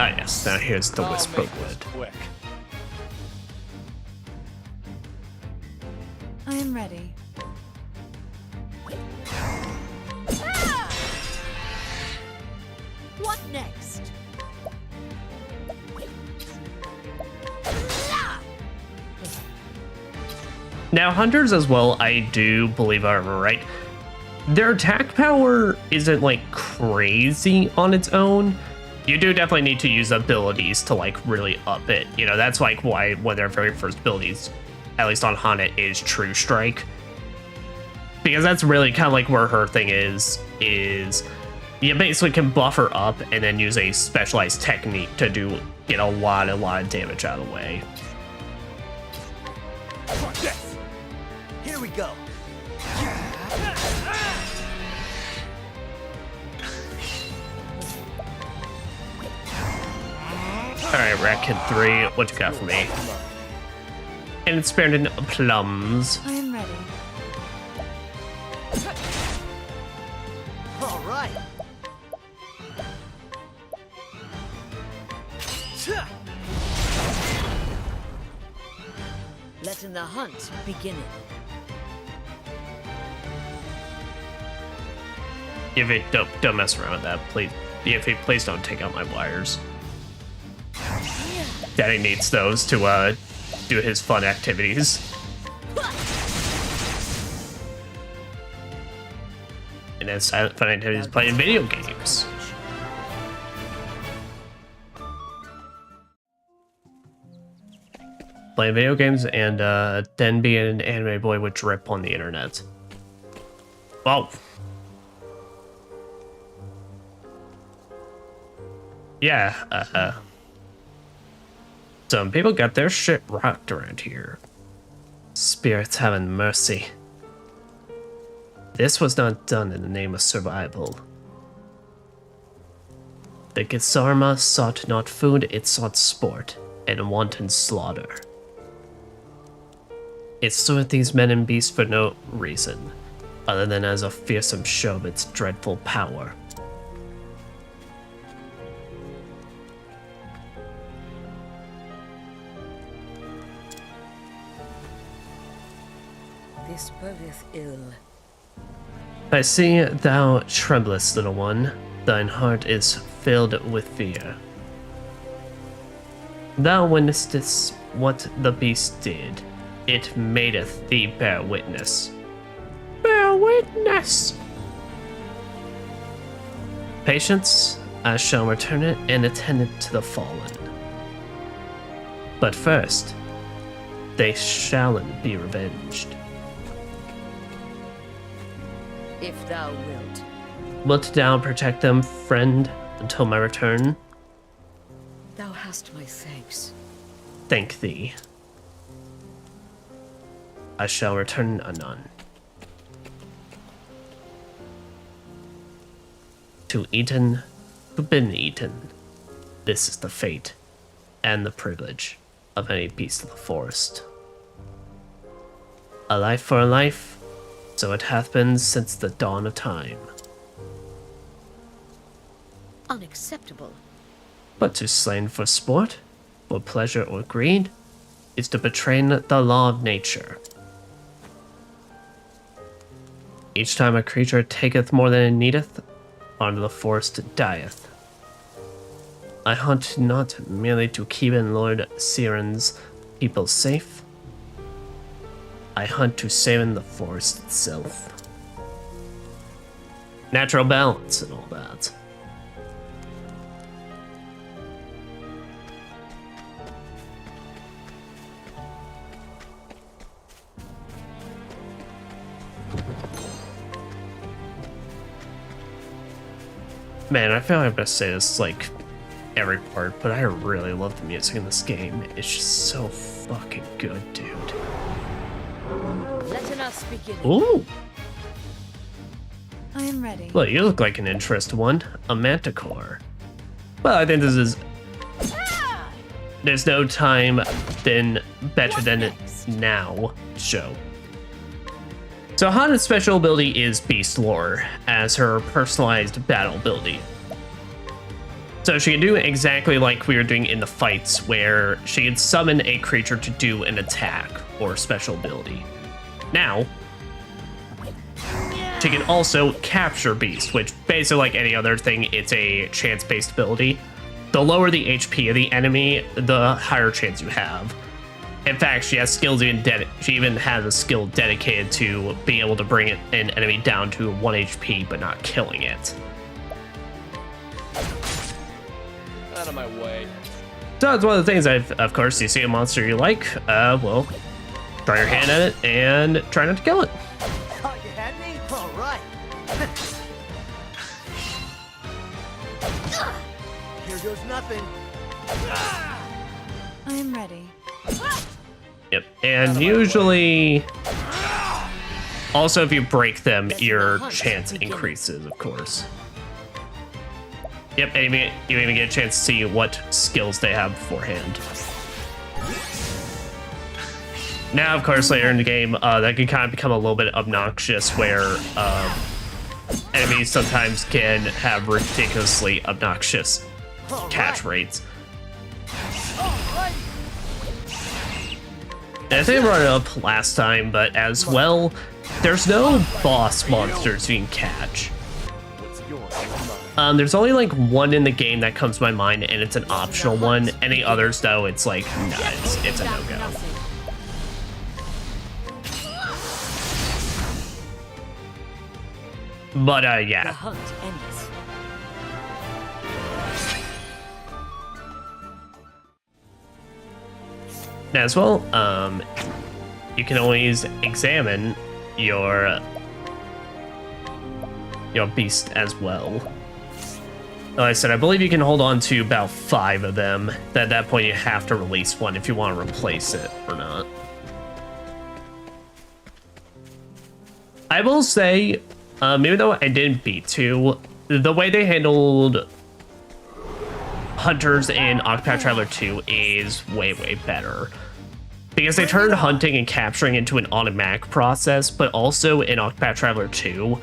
Ah, yes, now here's the I'll whisper make this wood. quick. I am ready. What next? Now, hunters as well, I do believe I remember right. Their attack power isn't like crazy on its own. You do definitely need to use abilities to like really up it. You know, that's like why one of their very first abilities, at least on Hana, is True Strike. Because that's really kind of like where her thing is you basically can buff her up and then use a specialized technique to get a lot of damage out of the way. Yes. Here we go. Alright, Rat Kid 3, what you got for me? And it's spared in plums. I am ready. All right. Letting the hunt begin. If it don't mess around with that, please. Please don't take out my wires. Daddy needs those to do his fun activities. And his silent fun activities playing video games. Playing video games and then being an anime boy with drip on the internet. Whoa. Yeah, some people got their shit rocked around here. Spirits having mercy. This was not done in the name of survival. The Gisarma sought not food, it sought sport, and wanton slaughter. It sought these men and beasts for no reason, other than as a fearsome show of its dreadful power. This bodeth ill. I see thou tremblest, little one. Thine heart is filled with fear. Thou witnessest what the beast did. It madeth thee bear witness. Bear witness! Patience, I shall return it and attend it to the fallen. But first, they shall be revenged. If thou wilt. Wilt thou protect them, friend, until my return? Thou hast my thanks. Thank thee. I shall return anon. To eaten, to been eaten. This is the fate and the privilege of any beast of the forest. A life for a life, so it hath been since the dawn of time. Unacceptable. But to slain for sport, for pleasure or greed, is to betray the law of nature. Each time a creature taketh more than it needeth, on the forest dieth. I hunt not merely to keep in Lord Siren's people safe. I hunt to save in the forest itself. Natural balance and all that. Man, I feel like I'm gonna say this like every part, but I really love the music in this game. It's just so fucking good, dude. Letting us begin. Ooh! I am ready. Well, you look like an interesting one. A manticore. Well, I think this is... There's no time been better than now show. So Hana's special ability is Beast Lore, as her personalized battle ability. So she can do exactly like we were doing in the fights, where she can summon a creature to do an attack or special ability. Now, she can also capture beasts, which basically like any other thing, it's a chance-based ability. The lower the HP of the enemy, the higher chance you have. In fact, she has skills she even has a skill dedicated to being able to bring an enemy down to 1 HP but not killing it. Out of my way. So it's one of the things. Of course, you see a monster you like, well, try your hand at it and try not to kill it. Thought you had me? All right. Here goes nothing. I'm ready. Yep, and usually, also if you break them, your chance increases, of course. Yep, and you even get a chance to see what skills they have beforehand. Now, of course, later in the game, that can kind of become a little bit obnoxious, where enemies sometimes can have ridiculously obnoxious catch rates. And I think I brought it up last time, but as well, there's no boss monsters you can catch. There's only like one in the game that comes to my mind, and it's an optional one. Any others, though, it's like, nah, it's a no-go. But, yeah. The hunt ends. As well, you can always examine your beast as well. Like I said, I believe you can hold on to about 5 of them. At that point, you have to release one if you want to replace it or not. I will say, even though I didn't beat 2, the way they handled hunters in Octopath Traveler 2 is way, way better. Because they turned hunting and capturing into an automatic process, but also in Octopath Traveler 2,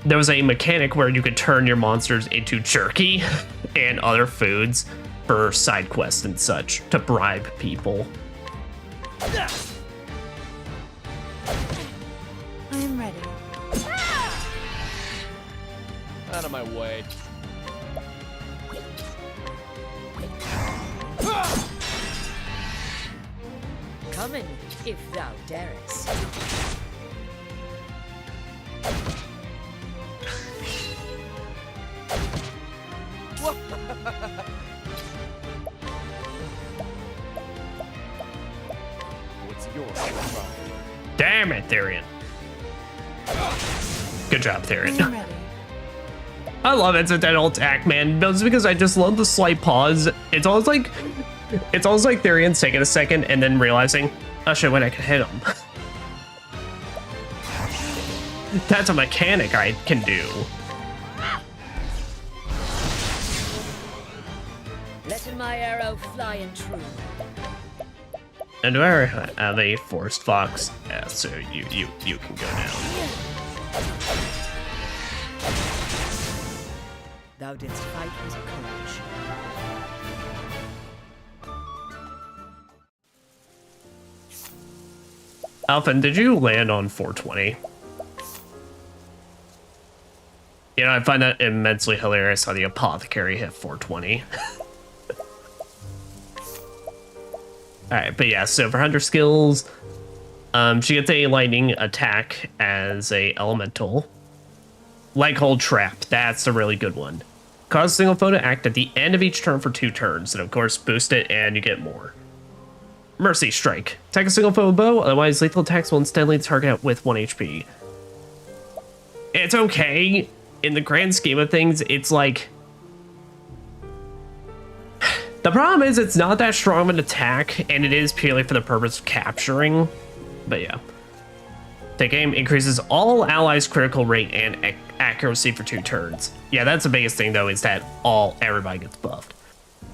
there was a mechanic where you could turn your monsters into jerky and other foods for side quests and such to bribe people. I'm ready. Out of my way. Come in, if thou darest. What's yours? Damn it, Therian. Good job, Therian. I'm ready. I love incidental attack, man. That's because I just love the slight pause. It's almost like Therian's taking a second and then realizing, oh shit, wait, I can hit him. That's a mechanic I can do. Letting my arrow fly and true. And do I have a forest fox? Yeah, so you can go down. Thou didst fight with courage. Alfyn, did you land on 420? You know, I find that immensely hilarious how the Apothecary hit 420. Alright, but yeah, so for Hunter skills, she gets a lightning attack as a elemental. Like Hold Trap, that's a really good one. Cause a single foe to act at the end of each turn for 2 turns, and of course boost it and you get more. Mercy Strike. Attack a single foe with bow, otherwise lethal attacks will instantly target with 1 HP. It's okay. In the grand scheme of things, it's like... The problem is it's not that strong of an attack, and it is purely for the purpose of capturing. But yeah. Take aim increases all allies' critical rate and accuracy for 2 turns. Yeah, that's the biggest thing though, is that everybody gets buffed.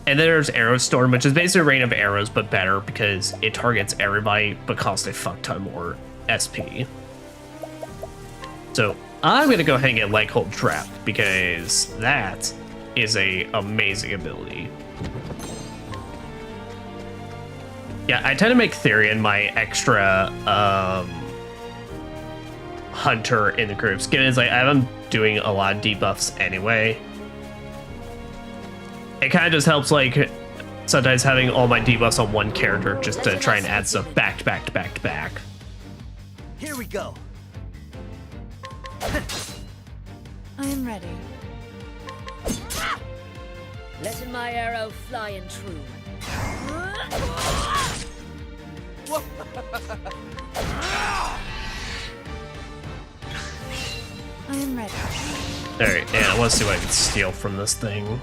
And then there's Arrow Storm, which is basically a rain of arrows, but better because it targets everybody but costs a fuck ton more SP. So I'm gonna go ahead and get Leg Hold Trap because that is a amazing ability. Yeah, I tend to make Therian my extra hunter in the groups. Given it's like I have him doing a lot of debuffs anyway. It kind of just helps, like, sometimes having all my debuffs on one character just to try and add stuff back to back to back to back. Here we go. I am ready. Letting my arrow fly and true. I am ready. Alright, yeah, let's see what I can steal from this thing.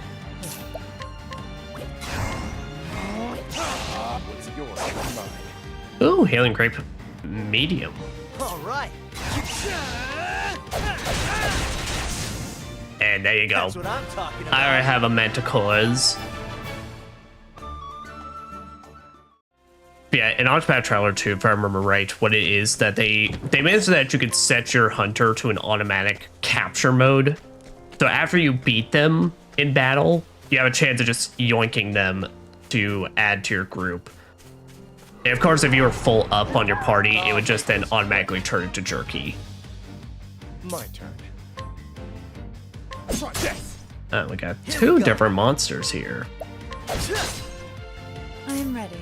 What's yours is mine. Ooh, Healing Grape Medium. All right. And there you go. That's what I'm talking about. I already have a Manticores. Yeah, in Octopath Traveler 2, if I remember right, what it is that they made it so that you could set your hunter to an automatic capture mode. So after you beat them in battle, you have a chance of just yoinking them to add to your group. And of course, if you were full up on your party, it would just then automatically turn into jerky. My turn. Try this. Oh, we got two different monsters here. I am ready.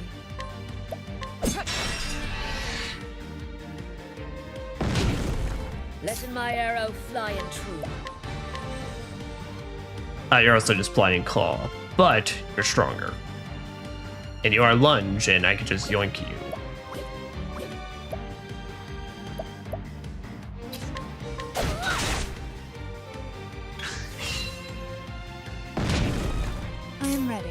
Letting my arrow fly and true. You're also just Blinding Claw, but you're stronger. And you are Lunge, and I can just yoink you. I am ready.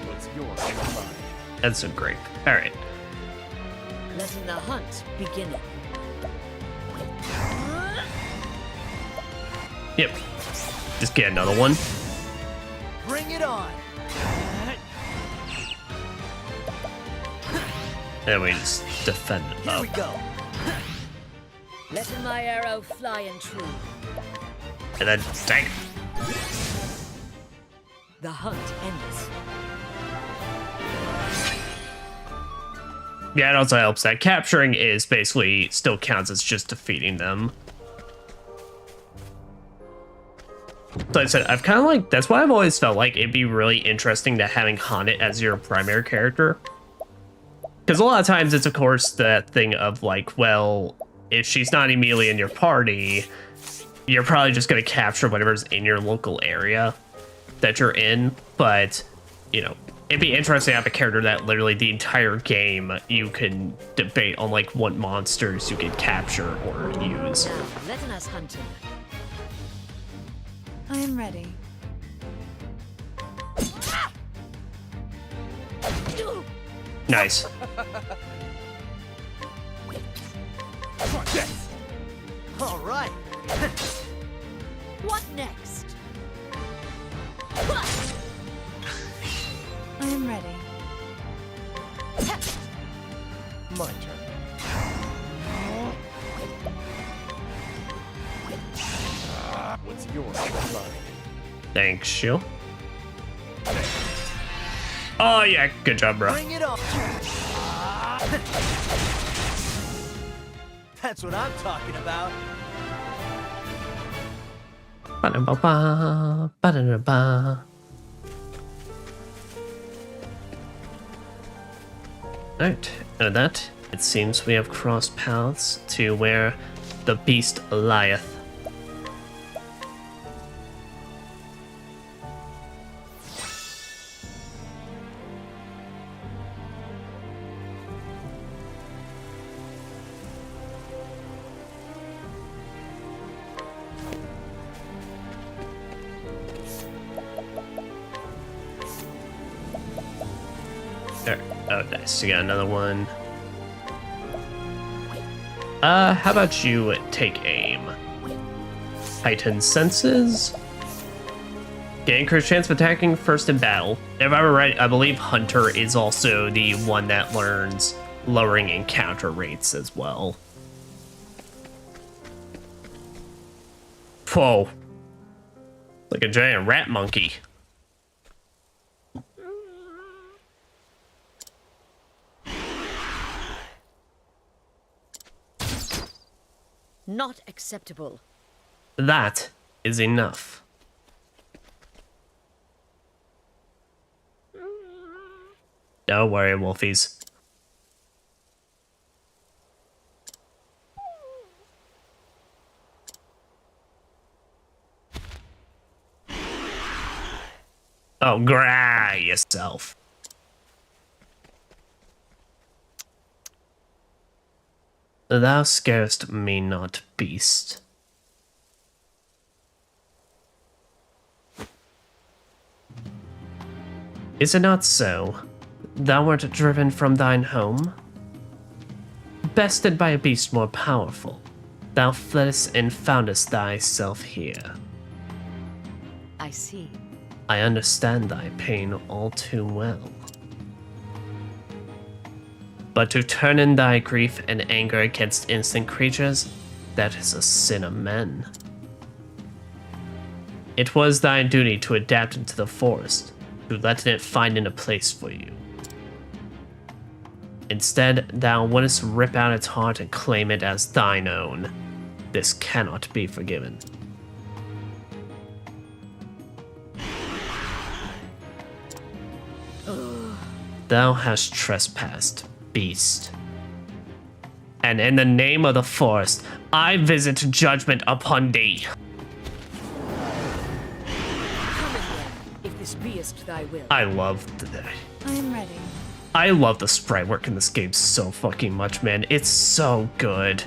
What's yours is mine. That's a grape. All right. Letting the hunt begin. Yep. Just get another one. Bring it on. And we just defend it Here up. we go. Letting my arrow fly and true. And then, dang. The hunt ends. Yeah, it also helps that capturing is basically still counts as just defeating them. So I said, I've kind of like, that's why I've always felt like it'd be really interesting to having Haunted as your primary character. Because a lot of times it's, of course, that thing of like, well, if she's not immediately in your party, you're probably just going to capture whatever's in your local area that you're in. But, you know, it'd be interesting to have a character that literally the entire game you can debate on like what monsters you can capture or use. Now, letting us hunt him. I am ready. Nice. Try this. All right. What next? I am ready. My turn. What's yours is mine. Thanks, you. Oh yeah, good job, bro. Bring it on. That's what I'm talking about. Ba-da-ba-ba, ba-da-da-ba. Alright, and that, it seems we have crossed paths to where the beast lieth. Oh, nice. You got another one. How about you take aim? Heightened senses. Get increased chance of attacking first in battle. If I were right, I believe Hunter is also the one that learns lowering encounter rates as well. Whoa. Like a giant rat monkey. Not acceptable. That is enough. Don't worry, Wolfies. Oh, gra yourself. Thou scarest me not, beast. Is it not so? Thou wert driven from thine home? Bested by a beast more powerful, thou fleddest and foundest thyself here. I see. I understand thy pain all too well. But to turn in thy grief and anger against innocent creatures, that is a sin of men. It was thy duty to adapt into the forest, to let it find in a place for you. Instead, thou wouldst rip out its heart and claim it as thine own. This cannot be forgiven. Thou hast trespassed, beast. And in the name of the forest, I visit judgment upon thee. Come again, if this beest thy will. I love I am ready. I love the sprite work in this game so fucking much, man. It's so good.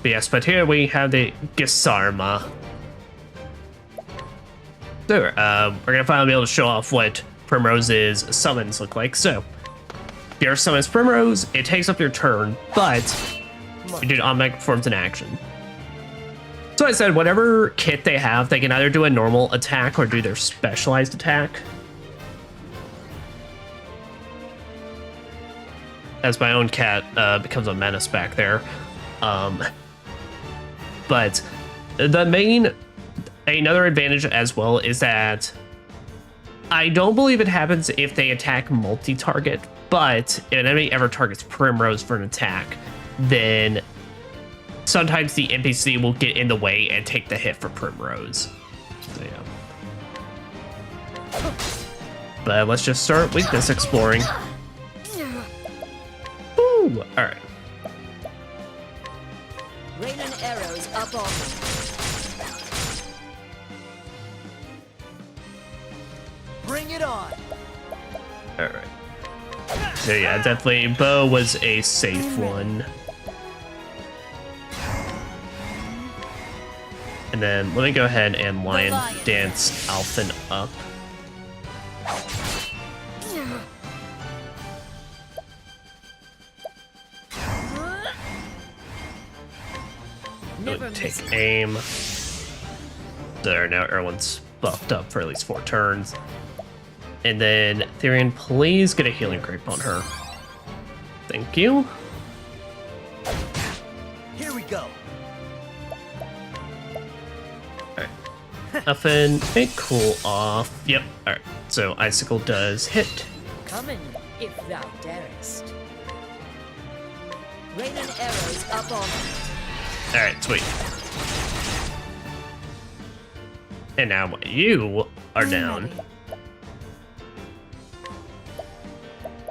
But yes, but here we have the Gisarma. So, we're gonna finally be able to show off what Primrose's summons look like. So, your summons Primrose, it takes up your turn, but you do automatic performs an action. So I said, whatever kit they have, they can either do a normal attack or do their specialized attack. As my own cat becomes a menace back there. But the another advantage as well is that I don't believe it happens if they attack multi-target, but if an enemy ever targets Primrose for an attack, then sometimes the NPC will get in the way and take the hit for Primrose. So yeah. But let's just start weakness exploring. Ooh, alright. Rain and arrows up on me. Bring it on. Alright. So yeah, definitely bow was a safe one. And then let me go ahead and lion dance Alfyn up. Take aim. There, now everyone's buffed up for at least 4 turns. And then, Therian, please get a healing grape on her. Thank you. Here we go. Alright. Alfyn, make cool off. Yep, alright. So, Icicle does hit. Come in, if thou darest. Rain and arrows up on me. Alright, sweet. And now you are down.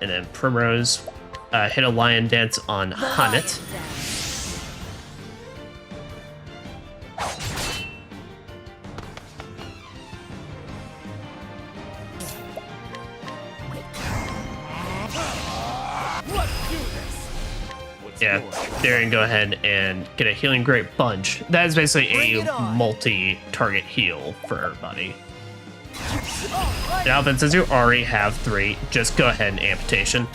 And then Primrose hit a lion dance on Hunnet. Yeah, there and go ahead and get a healing grape bunch. That is basically a multi-target heal for everybody. And Alfyn, since you already have 3, just go ahead and amputation.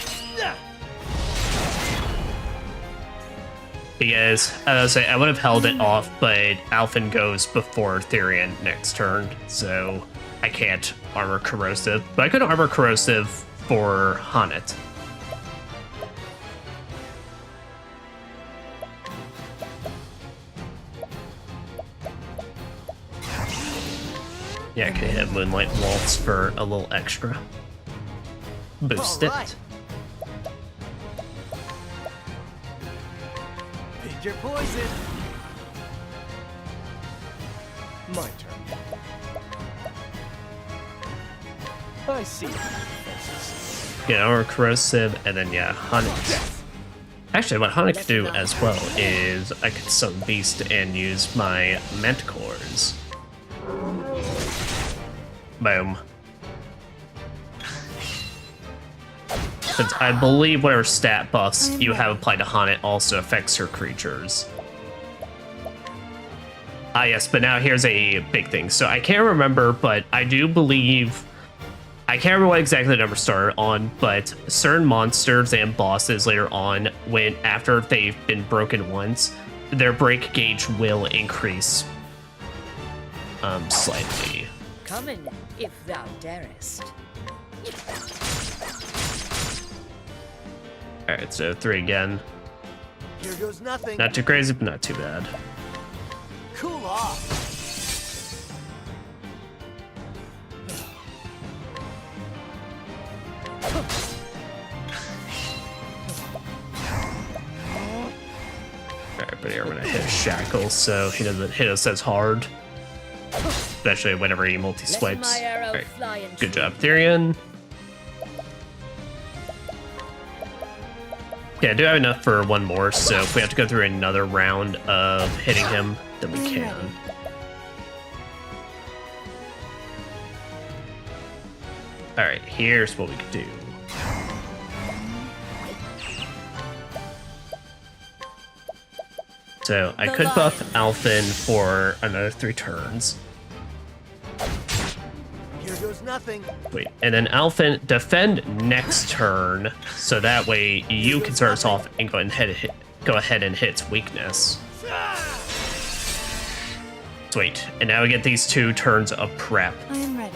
Because, as I say, I would have held it off, but Alfyn goes before Therian next turn, so I can't armor corrosive. But I could armor corrosive for Haunted. Yeah, I could hit Moonlight Waltz for a little extra. Boost All right. it. Pick your poison. My turn. I see. Yeah, armor corrosive, and then yeah, Haunted. Actually, what Haunted could do as well is I could summon Beast and use my Manticores. Boom. Since I believe whatever stat buffs you have applied to Haunted also affects her creatures. Ah, yes, but now here's a big thing. So I can't remember, but I do believe... I can't remember what exactly the number started on, but certain monsters and bosses later on, when after they've been broken once, their break gauge will increase slightly. Come in, if thou darest. Alright, so 3 again. Here goes nothing. Not too crazy, but not too bad. Cool off. Alright, but here I'm gonna hit Shackle so he doesn't hit us as hard. Especially whenever he multi-swipes. Let my arrow Alright, fly and good true. job, Therian. Yeah, I do have enough for one more, so if we have to go through another round of hitting him, then we can. Alright, here's what we could do. So I could buff Alfyn for another 3 turns. Here goes nothing. Wait, and then Alfyn defend next turn, so that way you can start us off and go ahead and hit its weakness. Sweet, and now we get these 2 turns of prep. I am ready.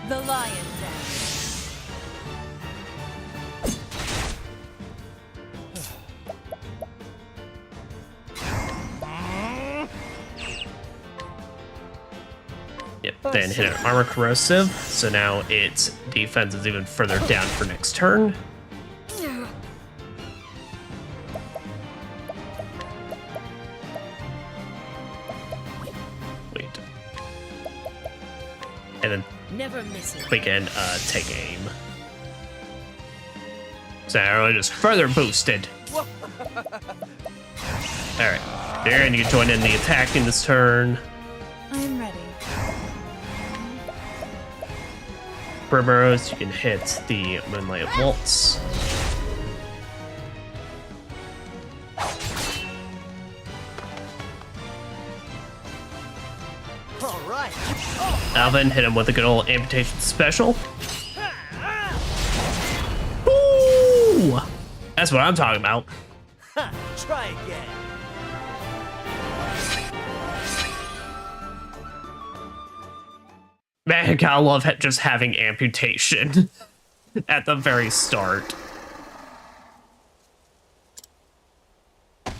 The lion dance. Yep, then hit an armor corrosive, so now its defense is even further down for next turn. Wait. And then Never miss it. we can take aim. So now we're just further boosted. Alright, Darren, you can join in the attack in this turn. I am ready. Burrows, you can hit the Moonlight Waltz. All right. Alvin hit him with a good old amputation special. Ooh! That's what I'm talking about. Ha, try again. Man, gotta love just having amputation at the very start. Thy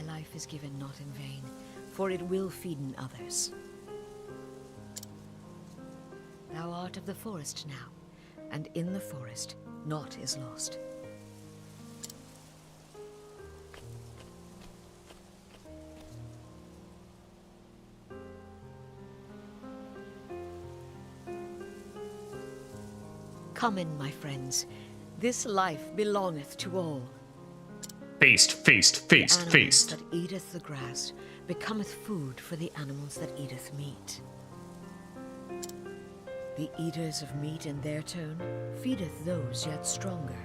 life is given not in vain, for it will feed in others. Thou art of the forest now, and in the forest naught is lost. Come in, my friends. This life belongeth to all. Feast, feast, feast, Animals feast. that eateth the grass becometh food for the animals that eateth meat. The eaters of meat in their turn feedeth those yet stronger.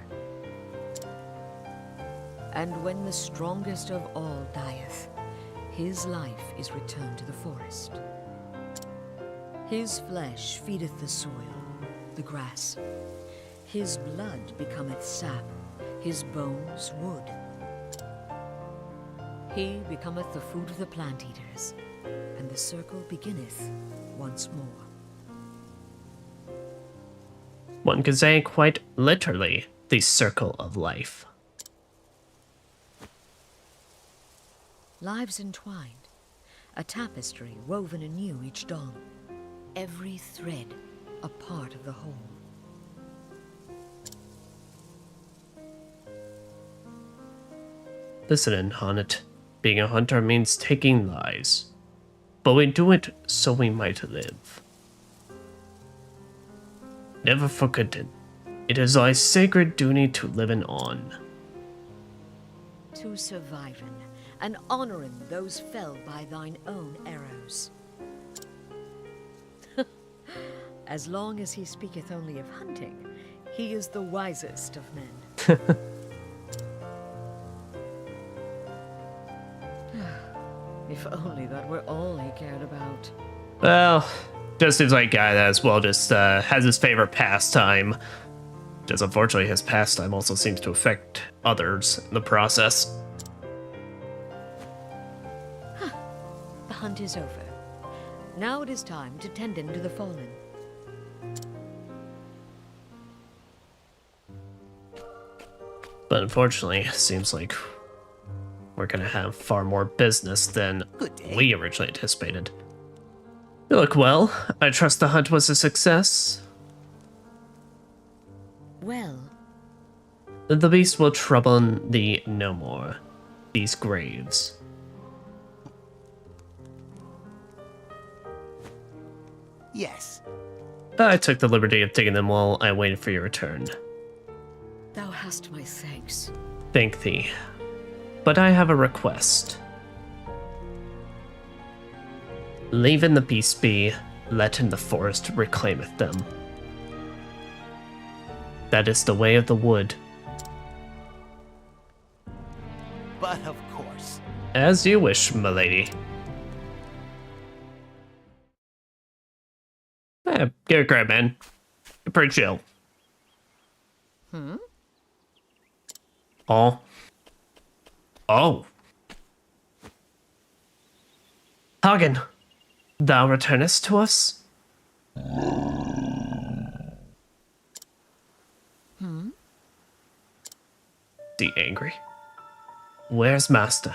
And when the strongest of all dieth, his life is returned to the forest. His flesh feedeth the soil, the grass. His blood becometh sap, his bones wood. He becometh the food of the plant eaters, and the circle beginneth once more. One could say quite literally, the circle of life. Lives entwined, a tapestry woven anew each dawn, every thread a part of the whole. Listen in, Honnet. Being a hunter means taking lives, but we do it so we might live. Never forget it. It is thy sacred duty to live on. To surviving and honoring those fell by thine own arrows. As long as he speaketh only of hunting, he is the wisest of men. If only that were all he cared about. Well, just seems like a guy that as well just has his favorite pastime. Just unfortunately his pastime also seems to affect others in the process. The hunt is over. Now it is time to tend in to the fallen. But unfortunately, it seems like we're gonna have far more business than we originally anticipated. You look well. I trust the hunt was a success. Well, The beast will trouble thee no more. These graves. Yes. I took the liberty of digging them while I waited for your return. thou hast my thanks. Thank thee. But I have a request. Leaving the beast be, let in the forest reclaimeth them. That is the way of the wood. But of course. As you wish, milady. Give it a grab, man. You're pretty chill. Oh. Oh. Hagen, thou returnest to us? Is he angry? Where's Master?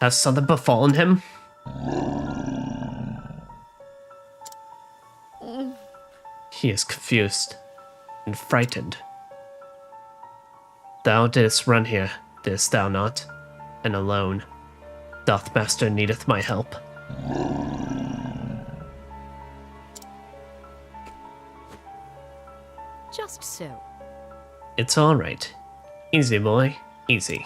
Has something befallen him? He is confused and frightened. Thou didst run here, didst thou not? And alone. Doth Master needeth my help? Just so. It's all right. Easy, boy. Easy.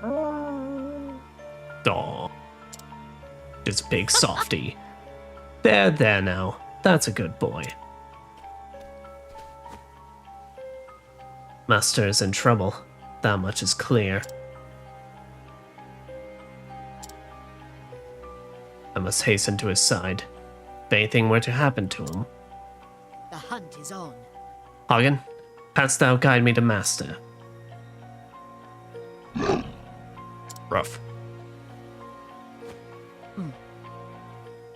Aw. This big softy. There now. That's a good boy. Master is in trouble. That much is clear. I must hasten to his side. If anything were to happen to him. The hunt is on. Hagen, canst thou guide me to Master? Rough.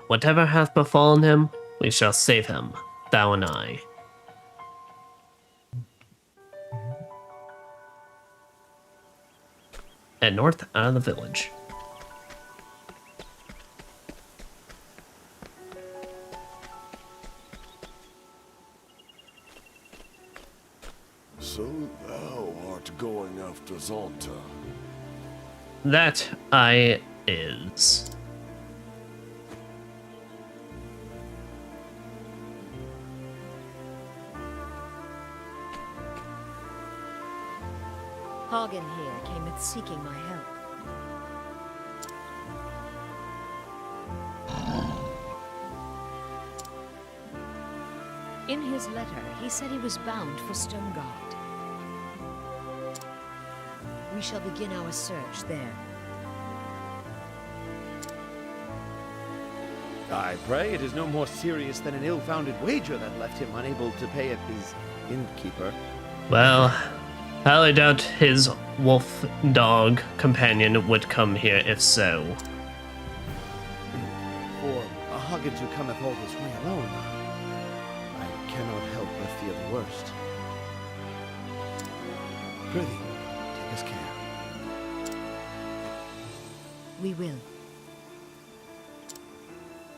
Whatever hath befallen him, we shall save him, thou and I. And north out of the village. So thou art going after Zonta. That I is. Hagen here cameth seeking my help. In his letter, he said he was bound for Stonegard. We shall begin our search there. I pray it is no more serious than an ill-founded wager that left him unable to pay his innkeeper. Well, I highly doubt his wolf dog companion would come here if so. For a Huggins who cometh all this way alone, I cannot help but fear the worst. Prithee, take us care. We will.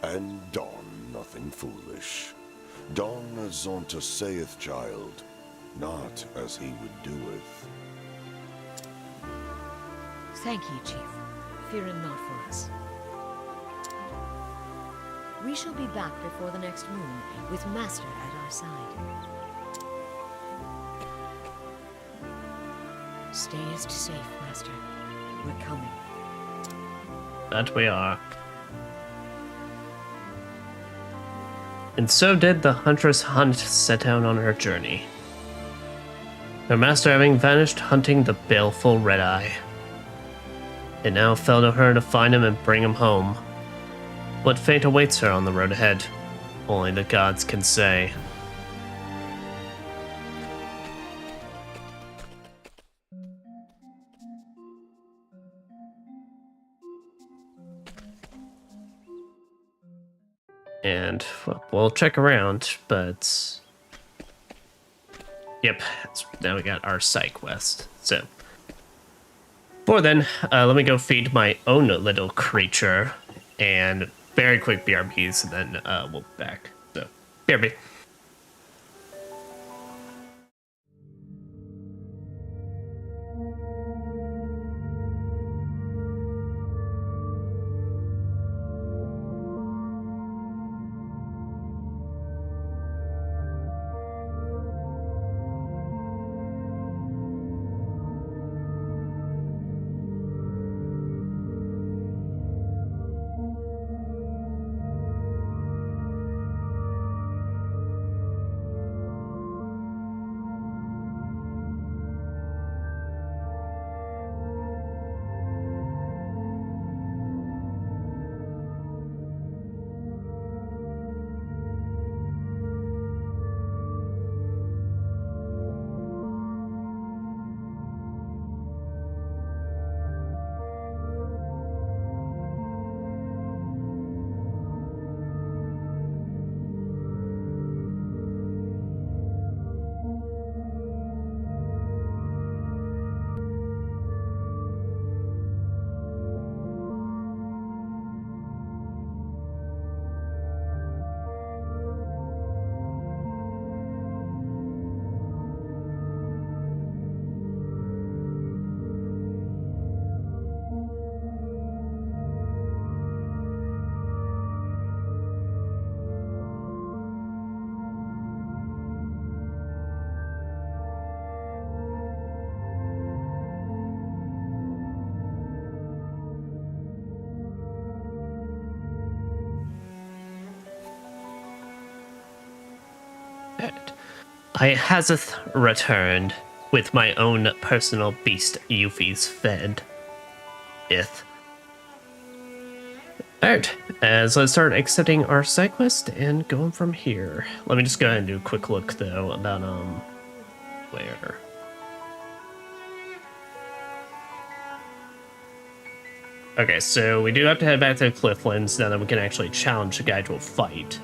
And don nothing foolish. Don as Zonta saith, child, not as he would doeth. Thank ye, Chief. Fear him not for us. We shall be back before the next moon, with Master at our side. Stay safe, Master. We're coming. That we are. And so did the Huntress Hunt set out on her journey. Her master having vanished hunting the baleful Red-Eye. It now fell to her to find him and bring him home. What fate awaits her on the road ahead, only the gods can say. And well, we'll check around, but yep, now we got our side quest. So, before then, let me go feed my own little creature, and very quick BRBs, and then we'll be back. So, BRB. I haseth returned with my own personal beast Euphies fed. Alright, as let's start accepting our side quest and going from here. Let me just go ahead and do a quick look though about where. Okay, so we do have to head back to the Clifflands now that we can actually challenge the guy to a fight.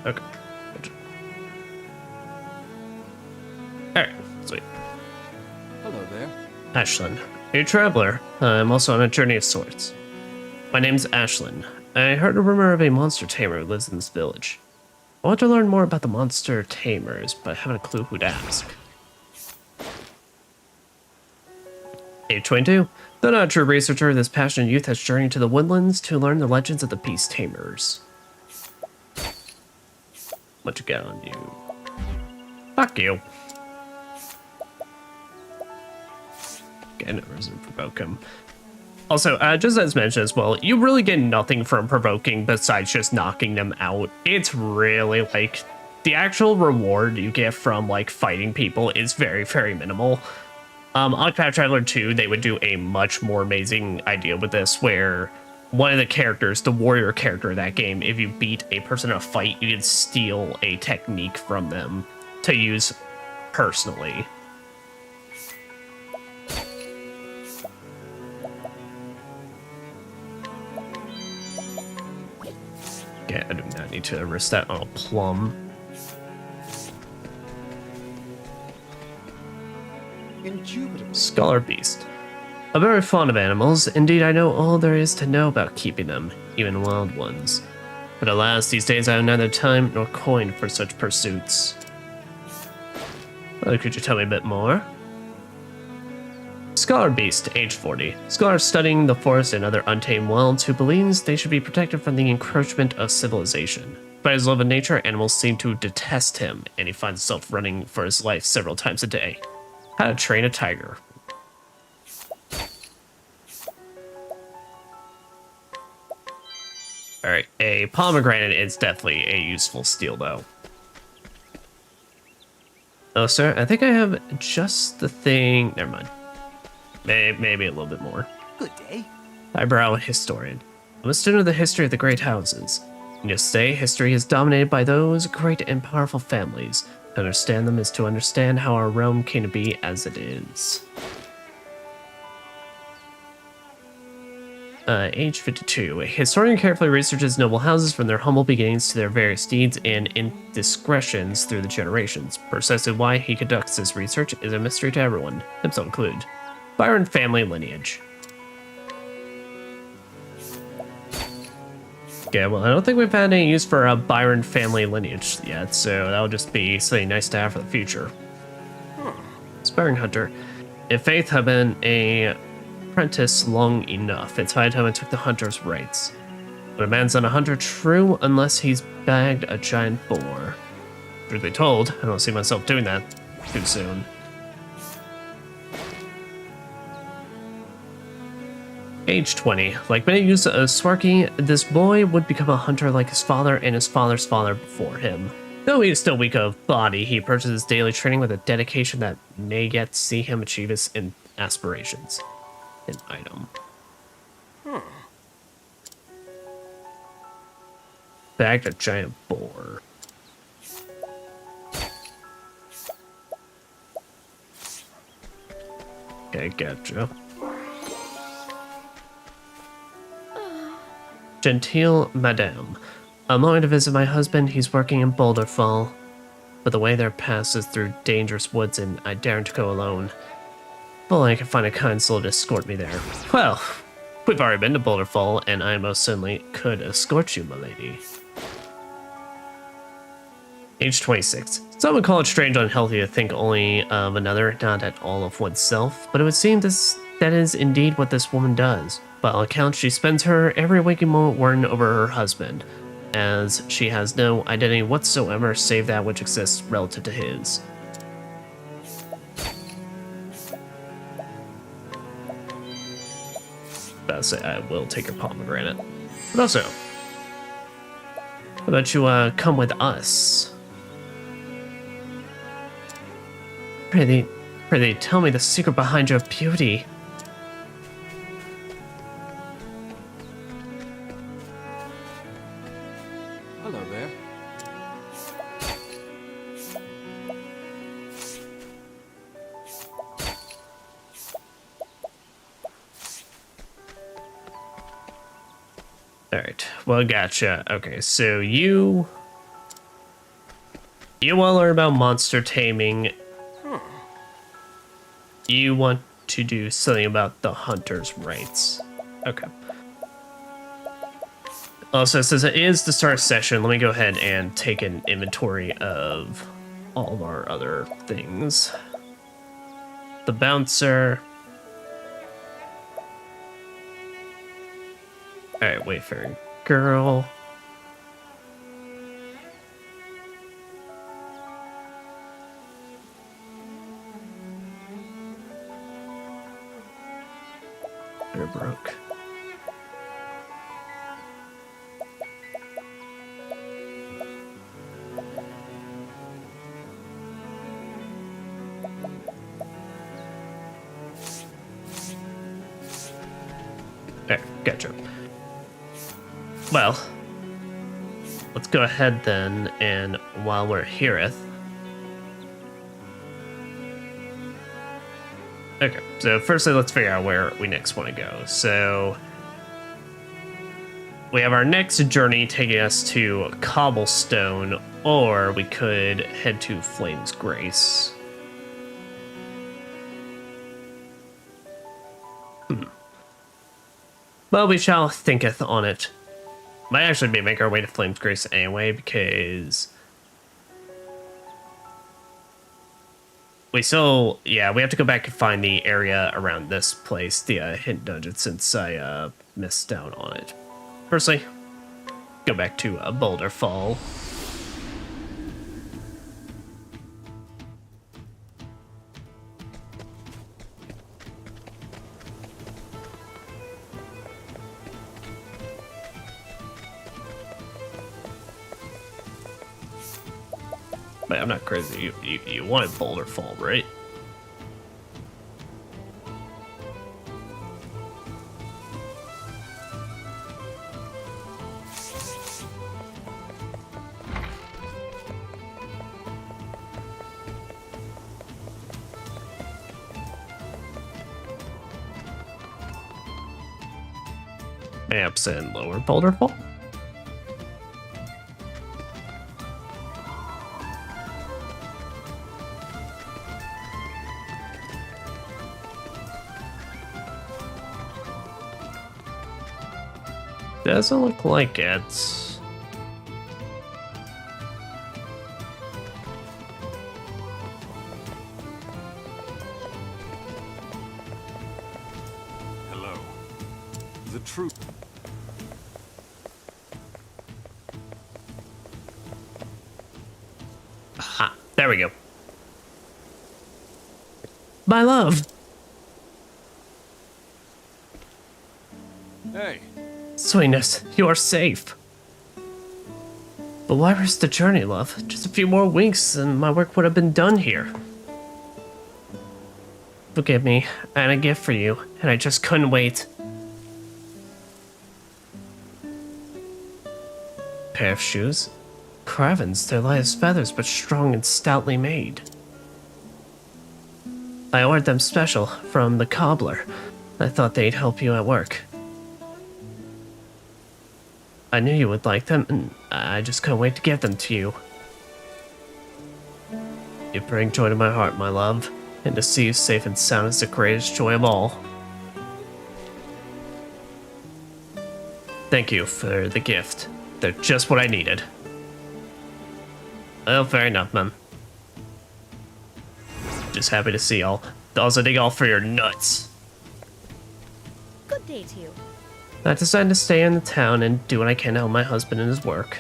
Okay. Alright, sweet. Hello there. Ashlyn, a traveler. I'm also on a journey of sorts. My name's Ashlyn. I heard a rumor of a monster tamer who lives in this village. I want to learn more about the monster tamers, but I haven't a clue who to ask. Age 22. Though not a true researcher, this passionate youth has journeyed to the woodlands to learn the legends of the beast tamers. What you got on you? Fuck you. Okay, no reason to provoke him. Also, just as mentioned as well, you really get nothing from provoking besides just knocking them out. It's really, like, the actual reward you get from, like, fighting people is very, very minimal. Octopath Traveler 2, they would do a much more amazing idea with this, where one of the characters, the warrior character of that game, if you beat a person in a fight, you can steal a technique from them to use personally. Yeah, I do not need to risk that on a plum. Scholar Beast. I'm very fond of animals. Indeed, I know all there is to know about keeping them, even wild ones. But alas, these days I have neither time nor coin for such pursuits. Well, could you tell me a bit more? Scholar Beast, age 40. Scholar studying the forest and other untamed wilds who believes they should be protected from the encroachment of civilization. By his love of nature, animals seem to detest him, and he finds himself running for his life several times a day. How to train a tiger. Alright, a pomegranate is definitely a useful steal, though. Oh, sir, I think I have just the thing. Never mind. Maybe a little bit more. Good day. Eyebrow historian. I'm a student of the history of the great houses. And you'll say history is dominated by those great and powerful families. To understand them is to understand how our realm came to be as it is. Age 52. A historian carefully researches noble houses from their humble beginnings to their various deeds and indiscretions through the generations. Precisely why he conducts this research is a mystery to everyone, himself included. Byron family lineage. Okay, well, I don't think we've had any use for a Byron family lineage yet, so that'll just be something nice to have for the future. Aspiring hunter. If Faith had been a apprentice long enough, it's high time I took the hunter's rights. But a man's not a hunter true unless he's bagged a giant boar. Truthfully told, I don't see myself doing that too soon. Age 20. Like many youths of Swarky, this boy would become a hunter like his father and his father's father before him. Though he is still weak of body, he approaches his daily training with a dedication that may yet see him achieve his aspirations. An item. Bagged a giant boar. Okay, gotcha. Gentile Madame. I'm going to visit my husband. He's working in Boulderfall. But the way there passes through dangerous woods and I daren't go alone. If only I could find a kind soul to escort me there. Well, we've already been to Boulderfall, and I most certainly could escort you, my lady. Age 26. Some would call it strange or unhealthy to think only of another, not at all of oneself, but it would seem that is indeed what this woman does. By all accounts, she spends her every waking moment worrying over her husband, as she has no identity whatsoever save that which exists relative to his. I'll say I will take your pomegranate. But also, how about you come with us? Prithee, tell me the secret behind your beauty. Hello there. Alright, well, gotcha. Okay, so you want to learn about monster taming. You want to do something about the hunter's rights. Okay. Also, since it is the start session, let me go ahead and take an inventory of all of our other things. The bouncer. Alright, Wayfaring Girl. elevator broke. There, gotcha. Well, let's go ahead then, and while we're hereth. Okay, so firstly, let's figure out where we next want to go. So, we have our next journey taking us to Cobblestone, or we could head to Flame's Grace. Well, we shall thinketh on it. Might actually be make our way to Flame's Grace anyway, because we still, yeah, we have to go back and find the area around this place, the hidden dungeon, since I missed out on it. Firstly, go back to Boulder Fall. But I'm not crazy. You wanted Boulder Fall, right? Amps and lower Boulder Fall? Doesn't look like it. Hello. The truth. Aha, there we go. My love. Hey. Sychonias, you are safe. But why risk the journey, love? Just a few more weeks and my work would have been done here. Forgive me, I had a gift for you, and I just couldn't wait. Pair of shoes? Cravens, they're light as feathers, but strong and stoutly made. I ordered them special from the cobbler. I thought they'd help you at work. I knew you would like them, and I just couldn't wait to give them to you. You bring joy to my heart, my love, and to see you safe and sound is the greatest joy of all. Thank you for the gift. They're just what I needed. Well, fair enough, man. Just happy to see y'all. Also, dig all for your nuts. Good day to you. I decided to stay in the town and do what I can to help my husband in his work.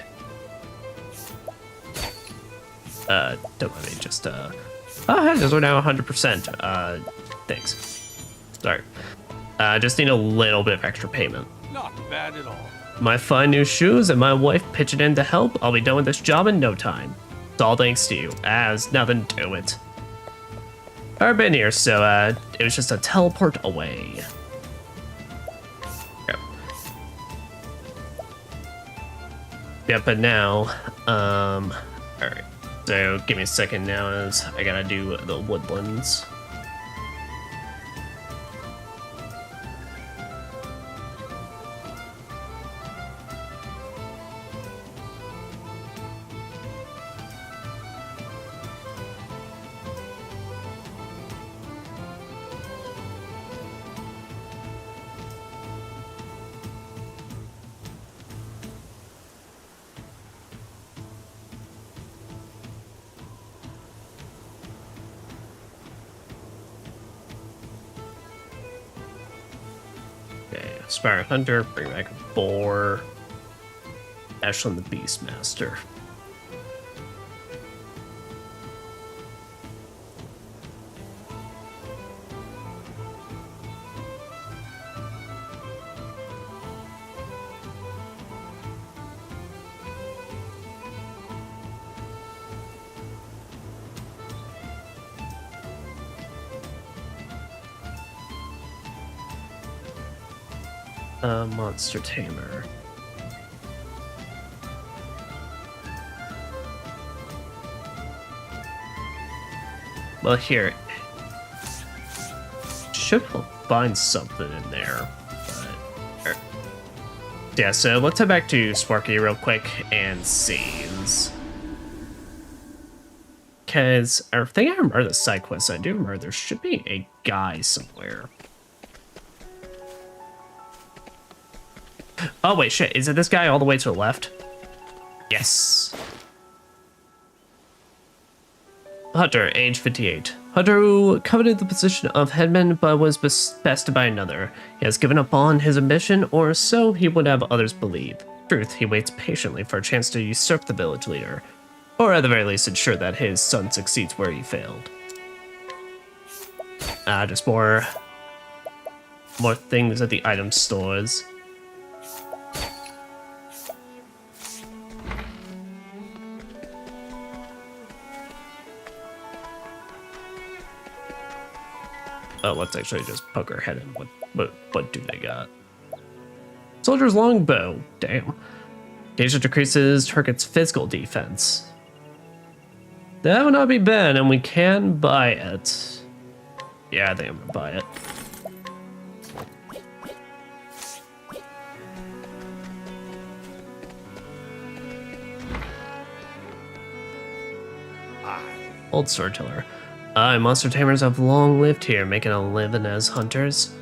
Don't mind me, just, oh, heck, we're now 100%. Thanks. Sorry. Just need a little bit of extra payment. Not bad at all. My fine new shoes and my wife pitching in to help, I'll be done with this job in no time. It's all thanks to you, as nothing to it. I've been here, so, it was just a teleport away. Yeah, but now, alright. So, give me a second now as I gotta do the woodlands. Aspire Hunter, bring back a boar. Ashlyn the Beastmaster. Monster tamer. Well, here. Should find something in there. But, yeah, so let's head back to Sparky real quick and scenes. Because I think I remember the side quest. I do remember there should be a guy somewhere. Oh, wait, shit. Is it this guy all the way to the left? Yes. Hunter, age 58. Hunter who coveted the position of headman but was bested by another. He has given up on his ambition, or so he would have others believe. Truth, he waits patiently for a chance to usurp the village leader, or at the very least ensure that his son succeeds where he failed. Just more things at the item stores. Oh, let's actually just poke our head in. What do they got? Soldier's longbow. Damn. Danger decreases target's physical defense. That would not be bad, and we can buy it. Yeah, I think I'm gonna buy it. Old storyteller. Monster tamers have long lived here, making a living as hunters.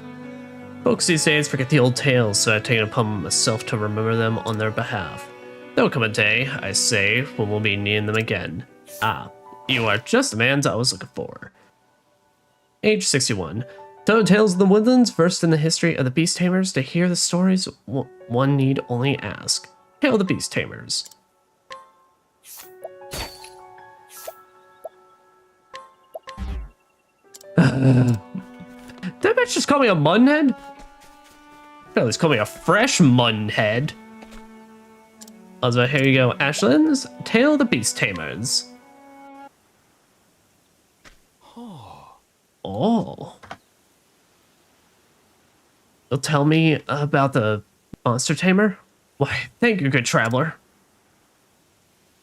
Folks these days forget the old tales, so I've taken it upon myself to remember them on their behalf. There'll come a day, I say, when we'll be needing them again. Ah, you are just the man I was looking for. Age 61. Told tales of the woodlands, versed in the history of the beast tamers. To hear the stories, one need only ask. Hail the beast tamers. Did that bitch just call me a munhead? At least call me a fresh munhead. Also, here you go, Ashlands, Tale of the Beast Tamers. Oh. You'll tell me about the monster tamer? Why, thank you, good traveler.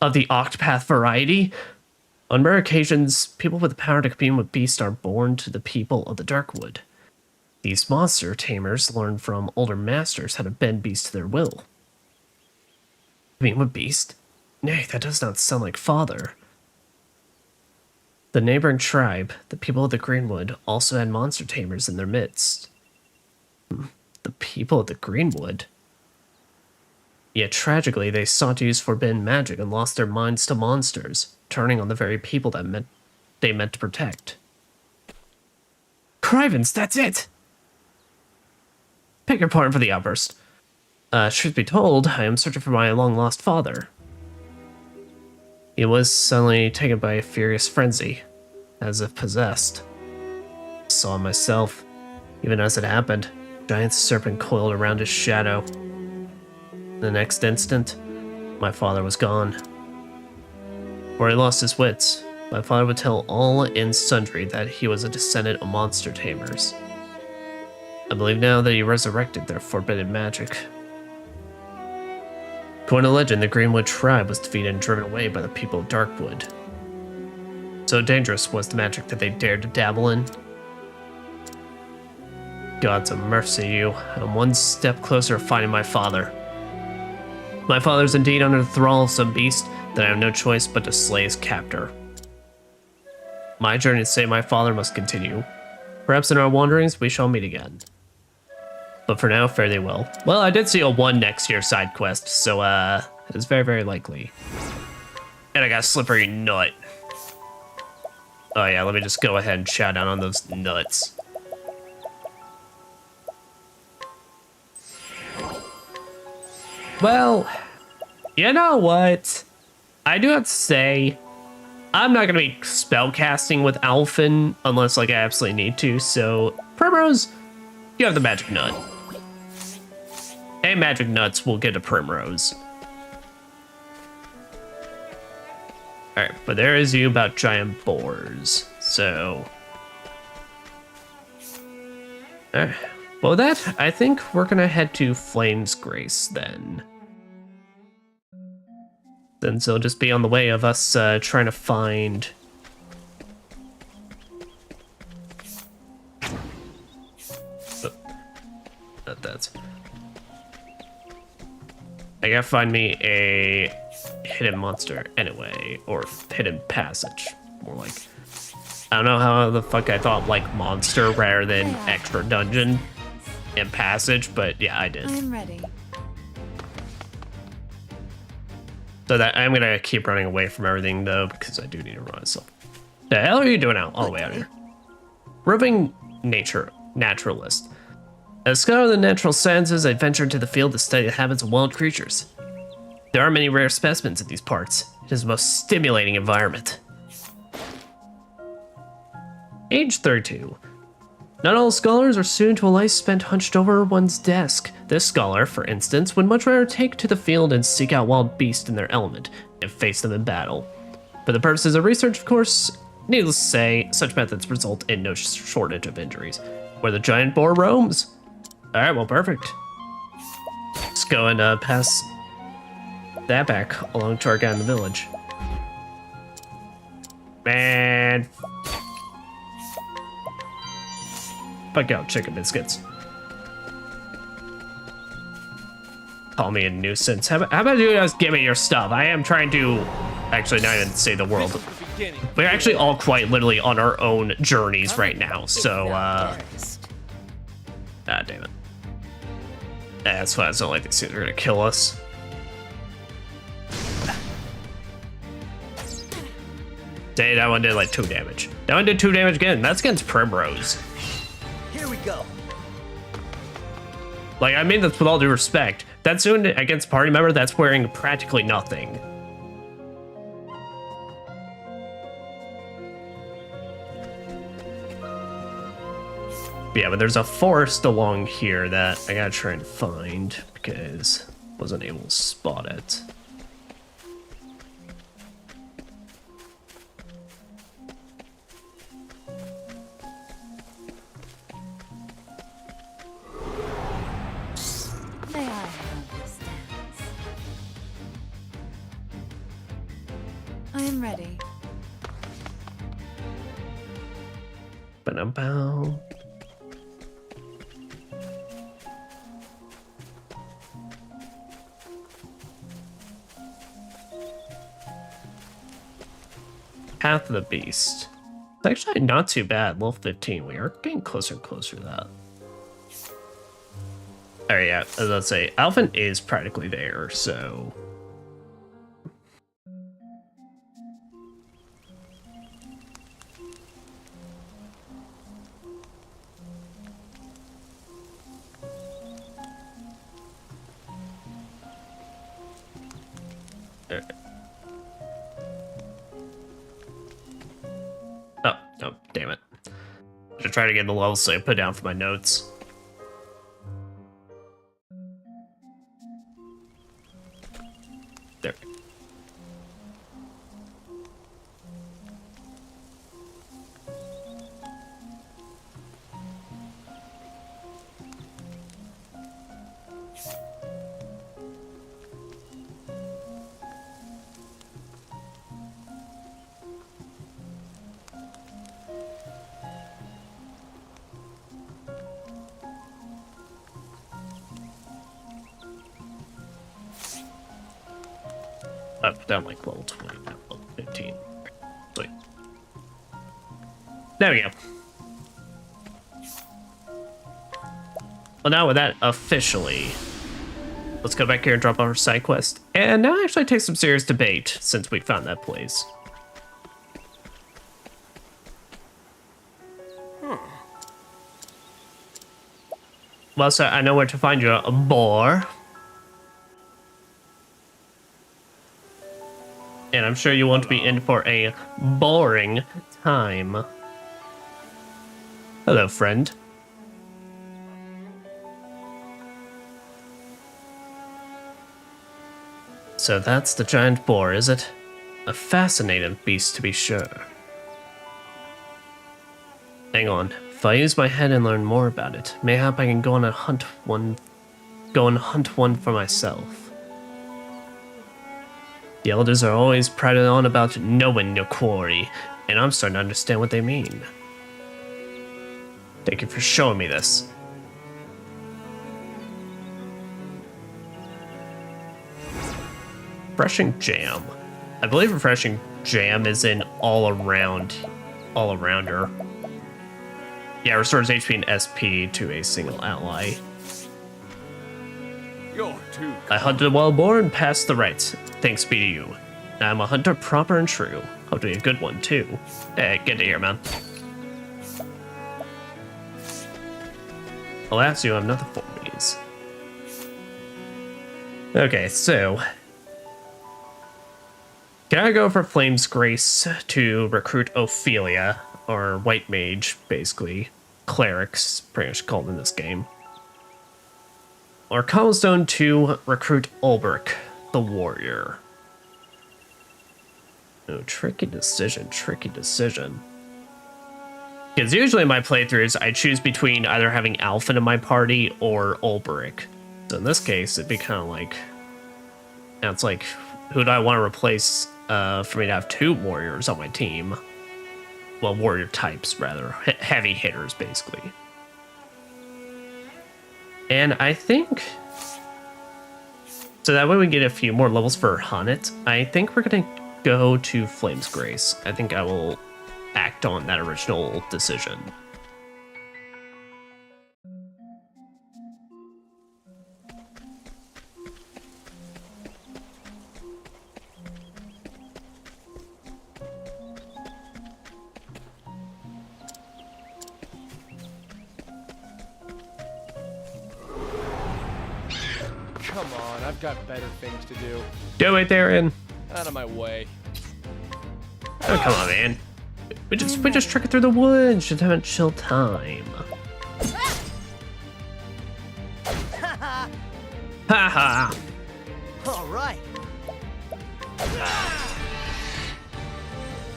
Of the Octopath variety. On rare occasions, people with the power to commune with beasts are born to the people of the Darkwood. These monster tamers learn from older masters how to bend beasts to their will. Commune with beast? Nay, that does not sound like father. The neighboring tribe, the people of the Greenwood, also had monster tamers in their midst. The people of the Greenwood? Yet tragically, they sought to use forbidden magic and lost their minds to monsters, turning on the very people that they meant to protect. Crivens, that's it! Beg your pardon for the outburst. Truth be told, I am searching for my long-lost father. He was suddenly taken by a furious frenzy, as if possessed. I saw him myself. Even as it happened, a giant serpent coiled around his shadow. The next instant, my father was gone. Before he lost his wits, my father would tell all and sundry that he was a descendant of monster tamers. I believe now that he resurrected their forbidden magic. According to legend, the Greenwood tribe was defeated and driven away by the people of Darkwood. So dangerous was the magic that they dared to dabble in. Gods have mercy you. I'm one step closer to finding my father. My father is indeed under the thrall of some beast that I have no choice but to slay his captor. My journey to save my father must continue. Perhaps in our wanderings we shall meet again. But for now, fare thee well. Well, I did see a 1 next year side quest, so it's very, very likely. And I got a slippery nut. Oh yeah, let me just go ahead and chow down on those nuts. Well, you know what? I do have to say, I'm not going to be spellcasting with Alfyn unless like I absolutely need to, so Primrose, you have the magic nut. And magic nuts will get a Primrose. Alright, but there is you about giant boars, so... Well, with that, I think we're gonna head to Flame's Grace then. Since it'll just be on the way of us trying to find... That's... I gotta find me a hidden monster anyway, or hidden passage, more like. I don't know how the fuck I thought like monster rather than extra dungeon and passage, but yeah, I did. I'm ready. So that I'm gonna keep running away from everything though, because I do need to run myself. The hell are you doing out all the way out here? Roving naturalist. As a scholar of the natural sciences, I venture into the field to study the habits of wild creatures. There are many rare specimens in these parts. It is the most stimulating environment. Age 32. Not all scholars are suited to a life spent hunched over one's desk. This scholar, for instance, would much rather take to the field and seek out wild beasts in their element and face them in battle. For the purposes of research, of course, needless to say, such methods result in no shortage of injuries. Where the giant boar roams. Alright, well, perfect. Let's go and pass that back along to our guy in the village. Man. Fuck out, chicken biscuits. Call me a nuisance. How about you just give me your stuff? I am trying to... Actually, not even save the world. We're actually all quite literally on our own journeys right now, so, Ah, damn it. That's why I don't like these things are gonna kill us. Dang, that one did like 2 damage. That one did 2 damage again. That's against Primrose. Here we go. Like, I mean this with all due respect. That's doing it against a party member that's wearing practically nothing. Yeah, but there's a forest along here that I gotta try and find because I wasn't able to spot it. May I have this dance? I am ready. Ba-dum-bow. Path of the Beast. It's actually not too bad. Level 15. We are getting closer and closer to that. Alright, yeah, as I say, Alfyn is practically there, so... Oh, damn it. I should try to get the levels so I put down for my notes. There. Up down like level 20, not level 15. Sweet. There we go. Well, now with that officially, let's go back here and drop off our side quest. And now actually take some serious debate since we found that place. Well, sir, I know where to find you, a boar. And I'm sure you won't be in for a boring time. Hello, friend. So that's the giant boar, is it? A fascinating beast to be sure. Hang on. If I use my head and learn more about it, mayhap I can go and hunt one for myself. The elders are always prattling on about knowing your quarry, and I'm starting to understand what they mean. Thank you for showing me this. Refreshing Jam. I believe Refreshing Jam is in all-arounder. Yeah, restores HP and SP to a single ally. You're too. I hunted while born, past the rites. Thanks be to you. I'm a hunter proper and true. Hope to be a good one, too. Get to here, man. Alas, you have nothing for me. Okay, so... can I go for Flame's Grace to recruit Ophelia, or White Mage, basically. Clerics, pretty much called in this game. Or Cobblestone to recruit Ulbrich, the Warrior. Oh, tricky decision, tricky decision. Because usually in my playthroughs, I choose between either having Alfyn in my party or Ulbrich. So in this case, it'd be kind of like... now it's like, who do I want to replace for me to have two warriors on my team? Well, warrior types, rather. Heavy hitters, basically. And I think... so that way we get a few more levels for Hunnet. I think we're going to go to Flame's Grace. I think I will act on that original decision. Come on, I've got better things to do. Do it, Darren. Out of my way. Oh, come on, man. We just trek it through the woods. Just have a chill time. Haha. All right.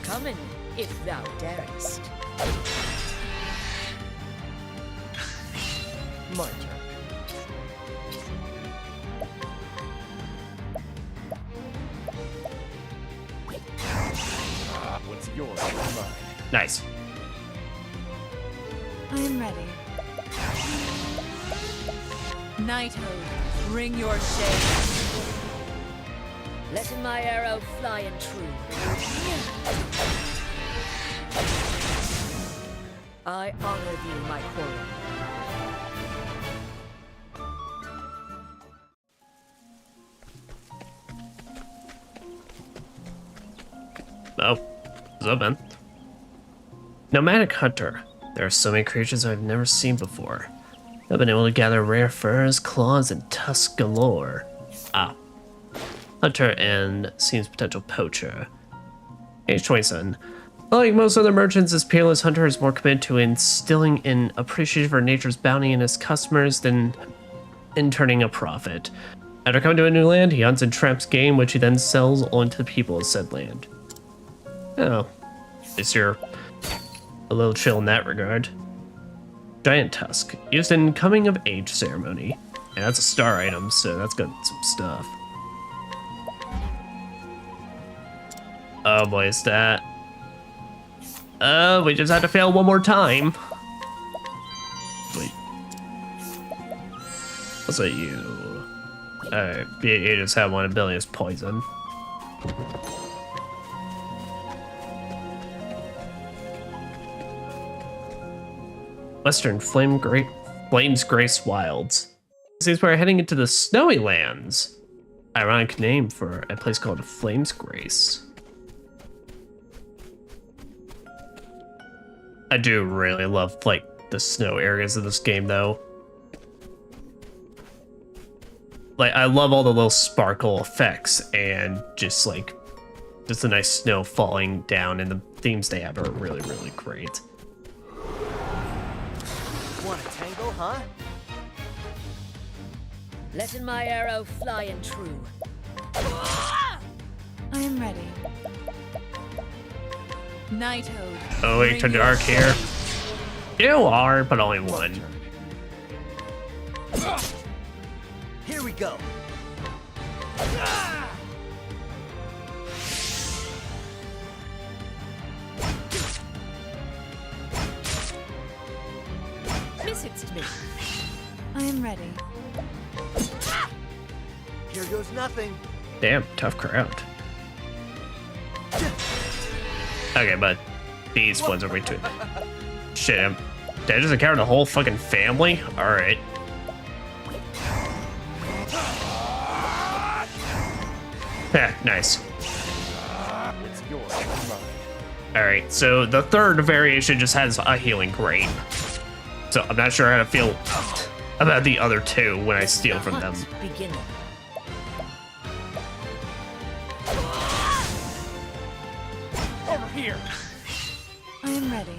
Come in, if thou darest. My turn. What's yours is mine. Nice. I am ready. Knighthood, bring your shade. Letting my arrow fly and true. I honor thee, my quarry. Oh, what's up, man? Nomadic Hunter. There are so many creatures I've never seen before. I've been able to gather rare furs, claws, and tusks galore. Ah. Hunter and seems potential poacher. Age 27. Like most other merchants, this peerless hunter is more committed to instilling an appreciation for nature's bounty in his customers than in turning a profit. After coming to a new land, he hunts and traps game, which he then sells on to the people of said land. Oh, at least you're a little chill in that regard. Giant Tusk, used in coming of age ceremony. And that's a star item, so that's got some stuff. Oh boy, is that... we just had to fail one more time. Wait. What's that you? Alright, you just have one ability as poison. Western Flame's Grace Wilds. This is where we're heading into the Snowy Lands. Ironic name for a place called Flame's Grace. I do really love, like, the snow areas of this game, though. Like, I love all the little sparkle effects and just, like, just the nice snow falling down, and the themes they have are really, really great. Want a tango, huh? Letting my arrow fly and true. I am ready. Knighthood. Oh, wait, bring turned your dark here. You are, but only one. Here we go. Visits me. I am ready. Here goes nothing. Damn, tough crowd. Okay, but these ones are way too. Shit, did I just encounter the whole fucking family? Alright. Yeah, nice. It's yours, not mine. Alright, so the third variation just has a healing grape. So I'm not sure how to feel about the other two when I steal from them. Beginning. Over here. I am ready.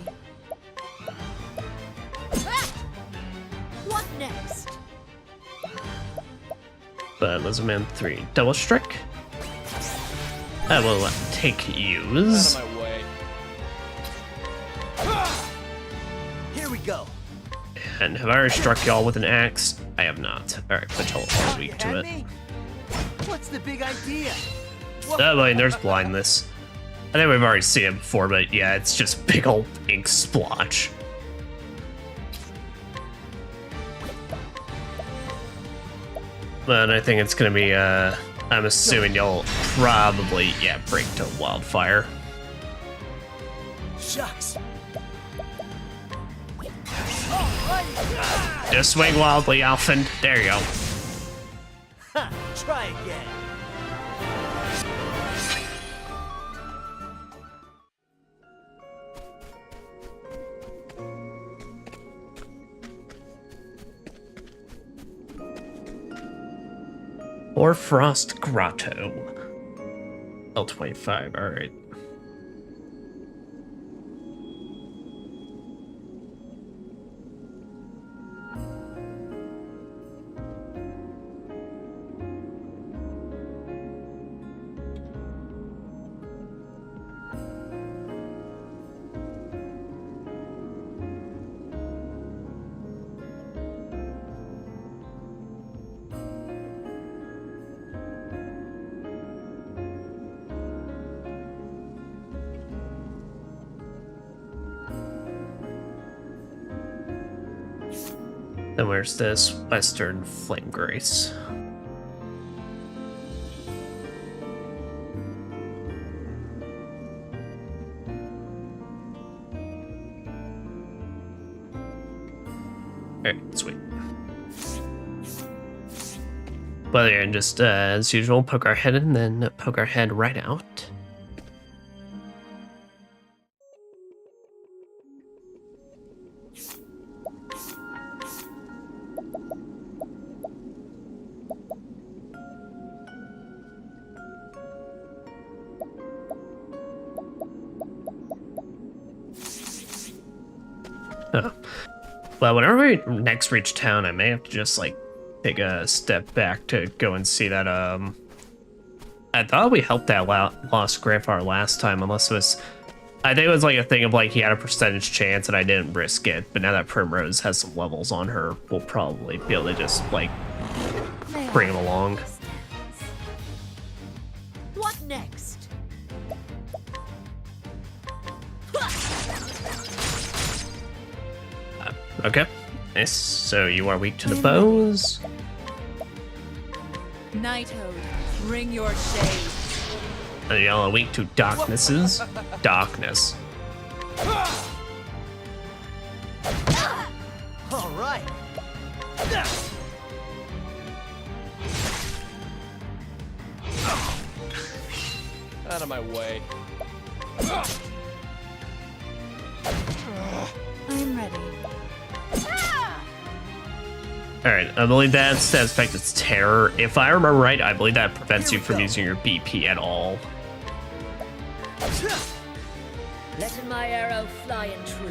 What next? But Lizardman 3 double strike. I will take use. Out of my way. Here we go. And have I already struck y'all with an axe? I have not. Alright, but y'all are weak to Had it. me? What's the big idea? Oh, wait, there's blindness. I think we've already seen it before, but yeah, it's just big old ink splotch. But I think it's gonna be, I'm assuming you'll probably, yeah, break to wildfire. Shucks. Just swing wildly, Alfyn. There you go. Ha, try again. Or Frost Grotto. L25, alright. Then where's this Western Flame Grace? Alright, sweet. But yeah, and just as usual, poke our head in, then poke our head right out. Well, whenever we next reach town, I may have to just, like, take a step back to go and see that, I thought we helped that lost grandfather last time, unless it was... I think it was, like, a thing of, like, he had a percentage chance and I didn't risk it, but now that Primrose has some levels on her, we'll probably be able to just, like, bring him along. What next? Okay. Nice. So you are weak to the bows. Knighthood, bring your shade. And y'all are weak to darknesses. Darkness. All right. Out of my way. I am ready. Alright, I believe that stat effect is terror. If I remember right, I believe that prevents you from using your BP at all. Letting my arrow fly and true.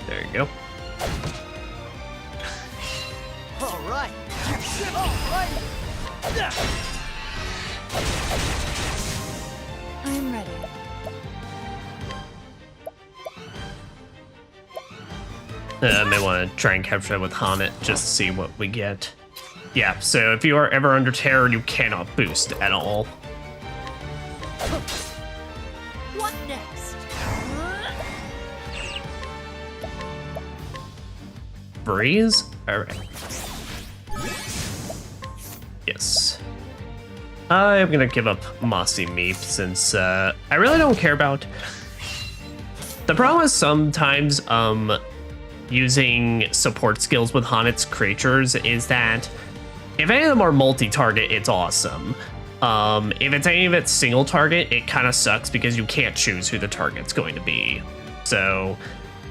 There you go. All right. All right. I am ready. I may want to try and capture that with Haunted just to see what we get. Yeah, so if you are ever under terror, you cannot boost at all. What next? Breeze? Alright. Yes. I'm gonna give up Mossy Meep since I really don't care about... The problem is sometimes using support skills with Haunted's creatures is that if any of them are multi-target, it's awesome. If it's any of it's single target, it kind of sucks because you can't choose who the target's going to be. So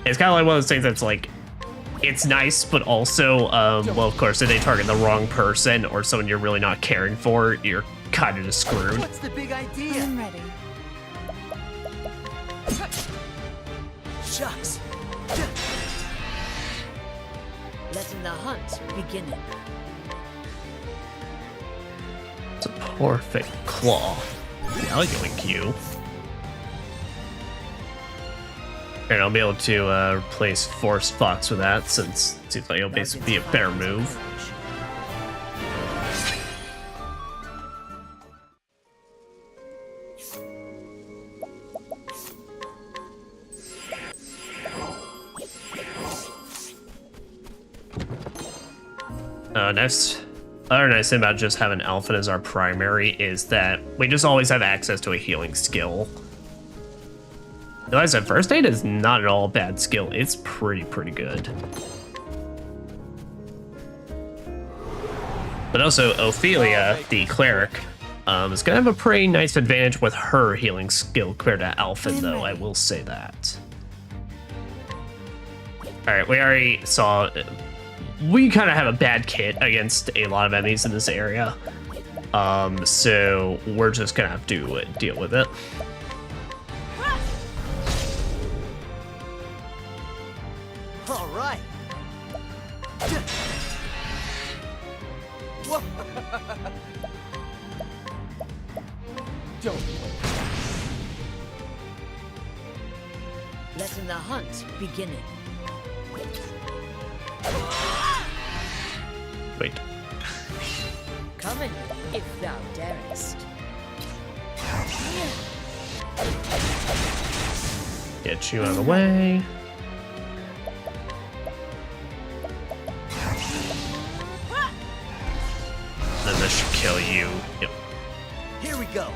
it's kind of like one of those things that's like, it's nice, but also, well, of course, if they target the wrong person or someone you're really not caring for, you're kind of just screwed. What's the big idea? I'm ready. Shucks. Letting the hunt begin. It's a perfect claw. I'll yoink you. And I'll be able to replace Force Fox with that, since it seems like it'll basically be a better move. Other nice thing about just having Alfyn as our primary is that we just always have access to a healing skill. Like I said, First Aid is not at all a bad skill. It's pretty good. But also, Ophelia, the cleric, is gonna have a pretty nice advantage with her healing skill compared to Alfyn, though, I will say that. Alright, we already saw... We kind of have a bad kit against a lot of enemies in this area. So we're just gonna have to deal with it. All right. Don't Letting the hunt begin. Wait. Coming, if thou darest. Get you out of the way. Then this should kill you. Yep. Here we go.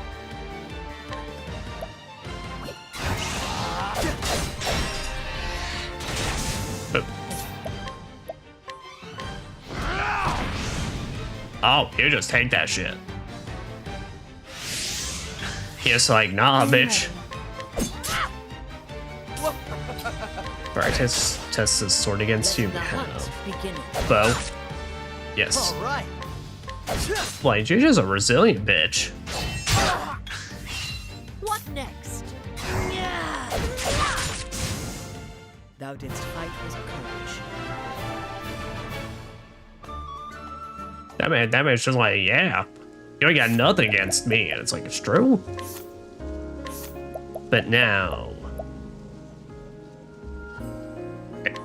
Oh, you just take that shit. He's like, nah, bitch. Alright, test this sword against you. Bow. Yes. Like, you're just a resilient bitch. What next? Thou didst fight with courage. That man's just like, yeah, you ain't got nothing against me. And it's like, it's true. But now,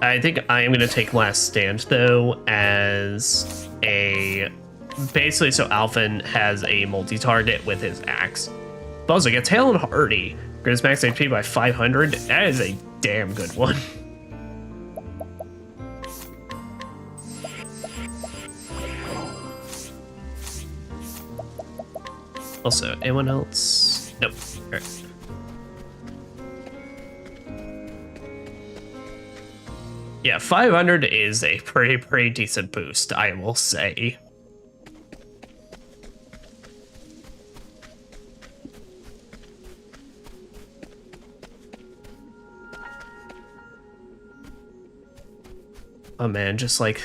I think I am going to take Last Stand, though, as a... Basically, so Alfyn has a multi-target with his axe. But also gets Hale and Hardy. Grows max HP by 500. That is a damn good one. Also, anyone else? Nope. All right. Yeah, 500 is a pretty decent boost, I will say. Oh man, just like...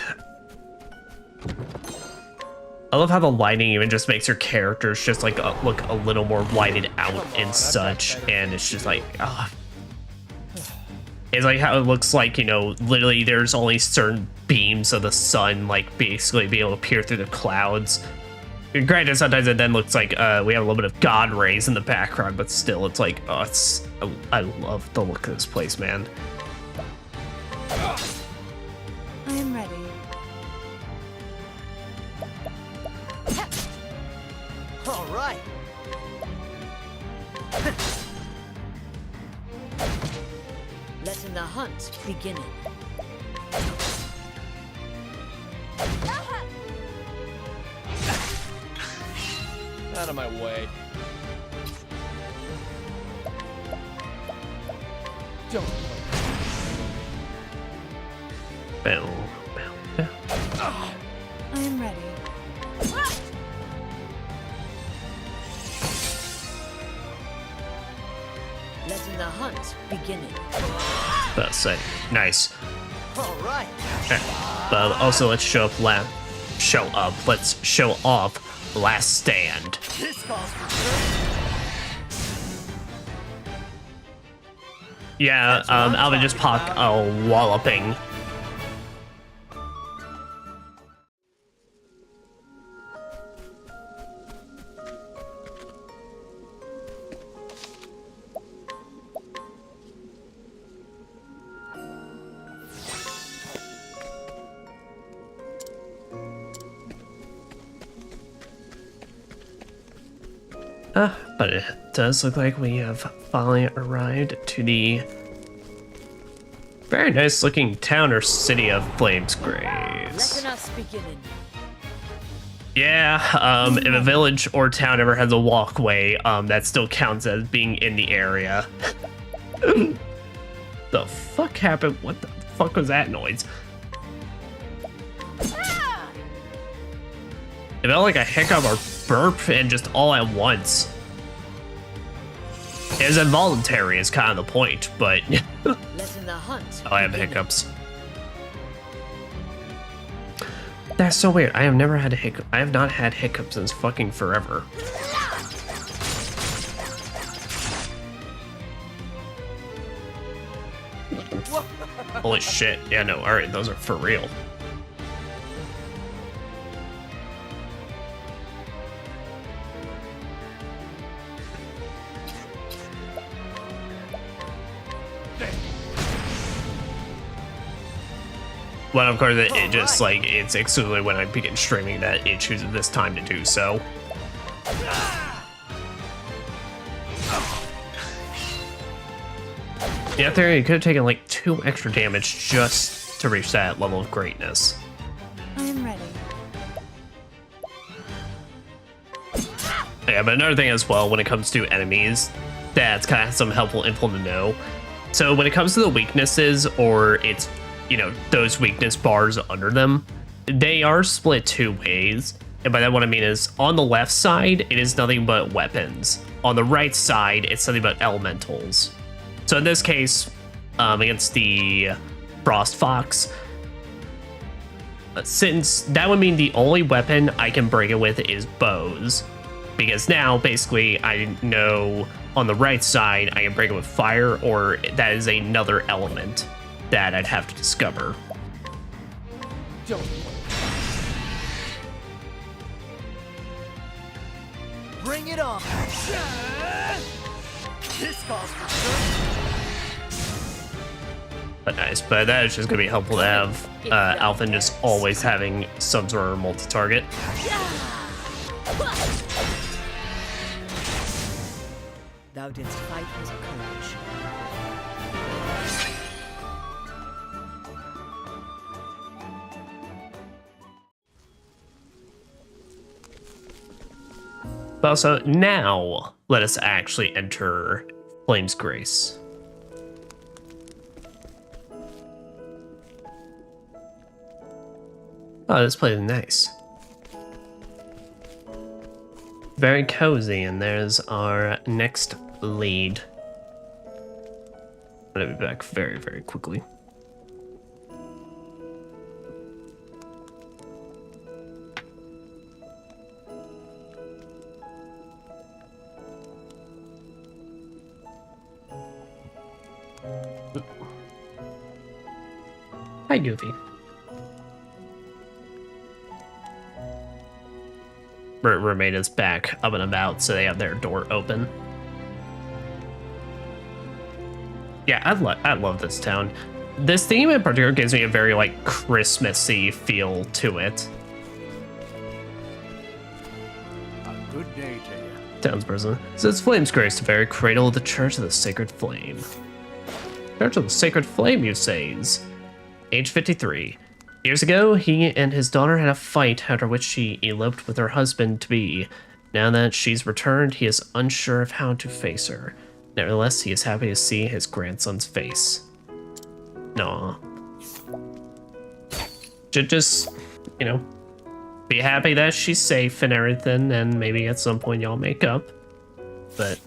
I love how the lighting even just makes your characters just like look a little more whited out and such, and it's just like, it's like how it looks like, you know, literally there's only certain beams of the sun like basically being able to peer through the clouds. Granted, sometimes it then looks like we have a little bit of God rays in the background, but still, it's like, oh, I love the look of this place, man. right. Letting the hunt begin. Out of my way. Don't. Bow, bow, bow. I am ready. Letting the hunt begin. That's say nice. All right. But also let's show off Last Stand. This calls for Yeah, Alfyn just popped a walloping. But it does look like we have finally arrived to the very nice looking town or city of Flames Graves. letting us begin. Yeah, if a village or town ever has a walkway, that still counts as being in the area. The fuck happened? What the fuck was that noise? It felt like a hiccup or burp and just all at once. It was involuntary is kind of the point, but Letting the hunt I have begin. hiccups. That's so weird. I have never had a hiccup. I have not had hiccups since fucking forever. Holy shit. Yeah, no, alright, those are for real. Well, of course, it just, like, it's exclusively when I begin streaming that it chooses this time to do so. Yeah, there, you could have taken, like, 2 extra damage just to reach that level of greatness. I am ready. Yeah, but another thing as well, when it comes to enemies, that's kind of some helpful info to know. So when it comes to the weaknesses, or it's, you know, those weakness bars under them, they are split 2 ways. And by that what I mean is, on the left side, it is nothing but weapons. On the right side, it's nothing but elementals. So in this case, against the Frost Fox, since that would mean the only weapon I can break it with is bows. Because now, basically, I know on the right side, I can break it with fire, or that is another element that I'd have to discover. Don't. Bring it on. This calls for But nice, but that is just going to be helpful to have Alfyn just always having some sort of multi-target. Thou didst fight with courage. But also, now, let us actually enter Flame's Grace. Oh, this place is nice. Very cozy, and there's our next lead. I'm gonna be back very, very quickly. Hi, Goofy. Remain is back up and about, so they have their door open. Yeah, I love this town. This theme in particular gives me a very, like, Christmassy feel to it. A good day to you. Townsperson says flames grace the very cradle of the Church of the Sacred Flame. Church of the Sacred Flame, you says. Age 53. Years ago, he and his daughter had a fight, after which she eloped with her husband-to-be. Now that she's returned, he is unsure of how to face her. Nevertheless, he is happy to see his grandson's face. Nah. Just, you know, be happy that she's safe and everything, and maybe at some point y'all make up. But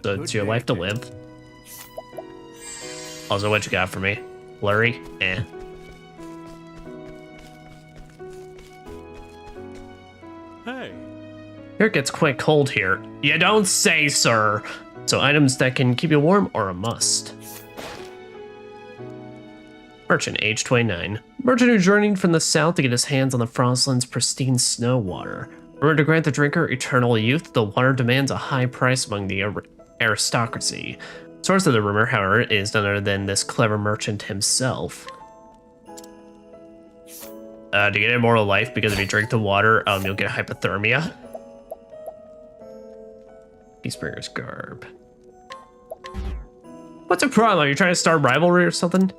so it's your life to live. Also, what you got for me? Blurry? Eh. Hey. Here it gets quite cold here. You don't say, sir. So items that can keep you warm are a must. Merchant, age 29. Merchant who journeyed from the south to get his hands on the Frostland's pristine snow water. In order to grant the drinker eternal youth, the water demands a high price among the aristocracy. Source of the rumor, however, is none other than this clever merchant himself. To get immortal life, because if you drink the water, you'll get hypothermia. Peacebreaker's garb. What's the problem? Are you trying to start rivalry or something?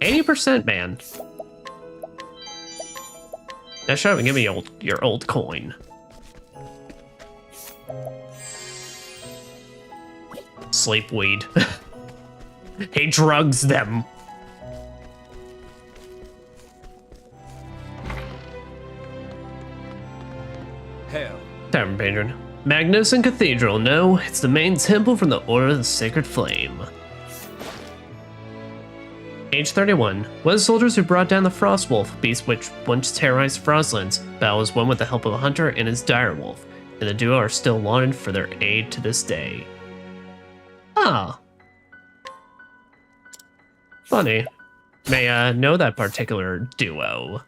80%, man. Now shut up and give me your old coin. Sleep weed. He drugs them. Hell. Tavern patron. Magnificent Cathedral. No, it's the main temple from the Order of the Sacred Flame. Age 31. One of the soldiers who brought down the Frostwolf, beast which once terrorized Frostlands. Battle was won with the help of a hunter and his direwolf, and the duo are still lauded for their aid to this day. Ah. Funny. May I know that particular duo.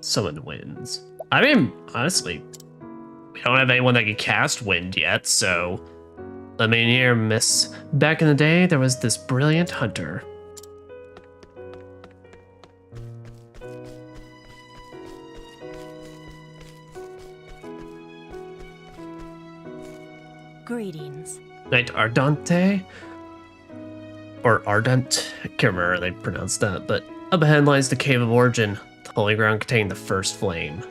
Summon winds. I mean, honestly, we don't have anyone that can cast wind yet, so let me hear, miss. Back in the day, there was this brilliant hunter. Greetings. Knight Ardente? Or Ardent? I can't remember how they pronounce that, but up ahead lies the Cave of Origin, the holy ground containing the first flame.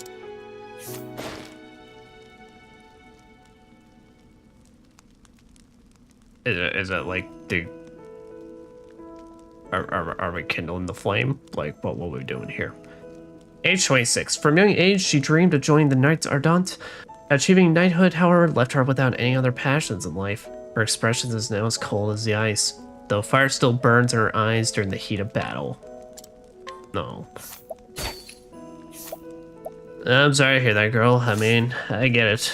Is it like the... Are we kindling the flame? Like, what are we doing here? Age 26. From young age, she dreamed of joining the Knights Ardent. Achieving knighthood, however, left her without any other passions in life. Her expression is now as cold as the ice, though fire still burns in her eyes during the heat of battle. No. I'm sorry to hear that, girl. I mean, I get it.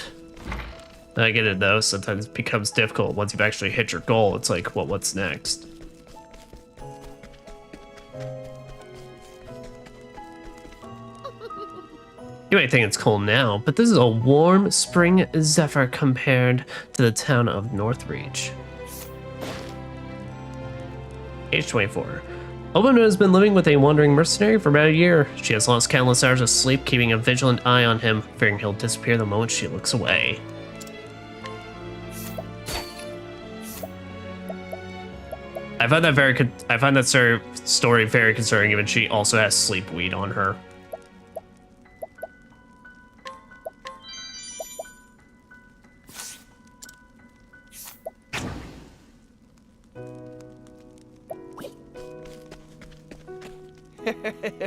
I get it, though. Sometimes it becomes difficult once you've actually hit your goal. It's like, well, what's next? You might think it's cold now, but this is a warm spring zephyr compared to the town of Northreach. Age 24. A woman has been living with a wandering mercenary for about a year. She has lost countless hours of sleep, keeping a vigilant eye on him, fearing he'll disappear the moment she looks away. I find that story very concerning, given she also has sleep weed on her.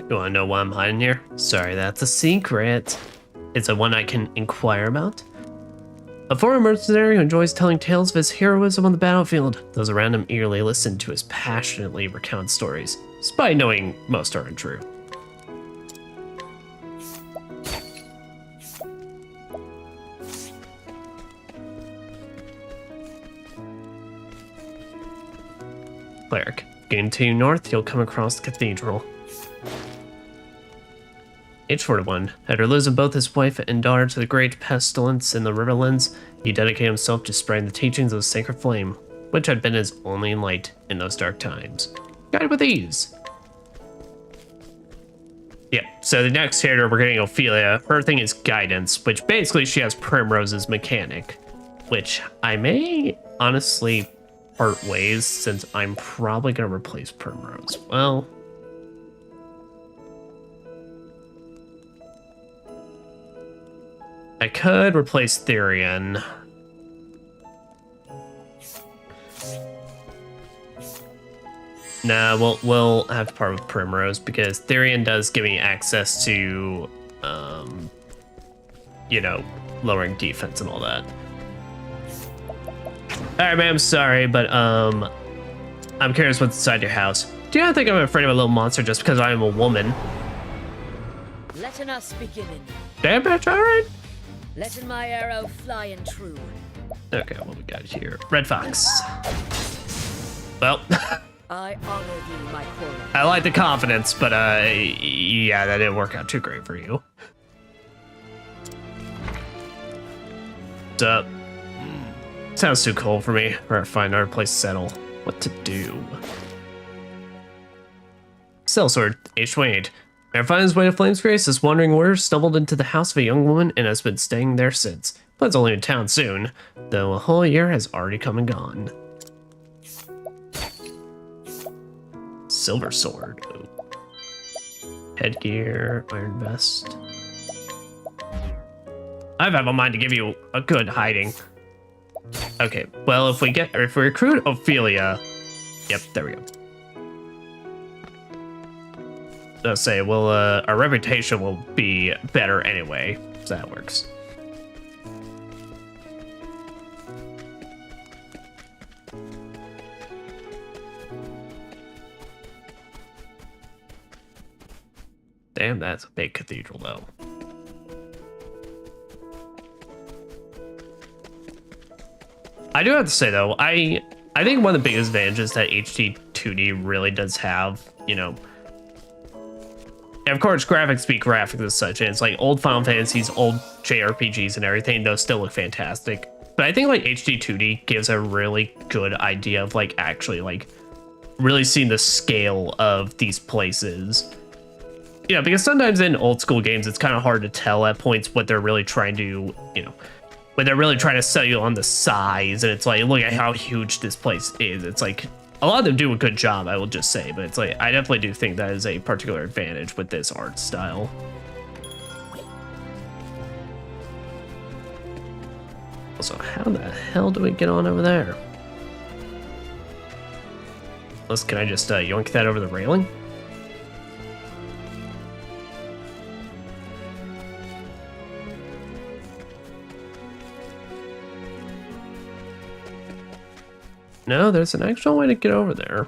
You wanna know why I'm hiding here? Sorry, that's a secret. It's a one I can inquire about. A former mercenary who enjoys telling tales of his heroism on the battlefield. Those around him eagerly listen to his passionately recount stories, despite knowing most are untrue. Cleric. Continue north, you'll come across the cathedral. Age 41. After losing both his wife and daughter to the great pestilence in the Riverlands, he dedicated himself to spreading the teachings of the Sacred Flame, which had been his only light in those dark times. Guided with ease. Yeah, so the next character we're getting Ophelia. Her thing is guidance, which basically she has Primrose's mechanic, which I may honestly part ways since I'm probably going to replace Primrose. Well, I could replace Therian. Nah, we'll have to part with Primrose because Therian does give me access to, you know, lowering defense and all that. Alright, man, I'm sorry, but, I'm curious what's inside your house. Do you not think I'm afraid of a little monster just because I am a woman? Letting us begin. Damn bitch, alright. Letting my arrow fly and true. Okay, what we got here? Red Fox. Well, I honor thee, my quarry. I like the confidence, but, yeah, that didn't work out too great for you. What's up? Sounds too cold for me. Alright, find another place to settle. What to do? Sellsword, age 28. After finding his way to Flame's Grace, this wandering warrior stumbled into the house of a young woman and has been staying there since. But only in town soon, though a whole year has already come and gone. Silver sword. Ooh. Headgear, iron vest. I have a mind to give you a good hiding. Okay, well, if we recruit Ophelia, yep, there we go. I'll say, well, our reputation will be better anyway, so that works. Damn, that's a big cathedral, though. I do have to say, though, I think one of the biggest advantages that HD 2D really does have, you know, and of course, graphics be graphics and such, and it's like old Final Fantasies, old JRPGs and everything, those still look fantastic. But I think like HD 2D gives a really good idea of like actually like really seeing the scale of these places. You know, because sometimes in old school games, it's kind of hard to tell at points what they're really trying to, you know, when they're really trying to sell you on the size, and it's like, look at how huge this place is. It's like, a lot of them do a good job, I will just say, but it's like, I definitely do think that is a particular advantage with this art style. Also, how the hell do we get on over there? Can I just yoink that over the railing? No, there's an actual way to get over there.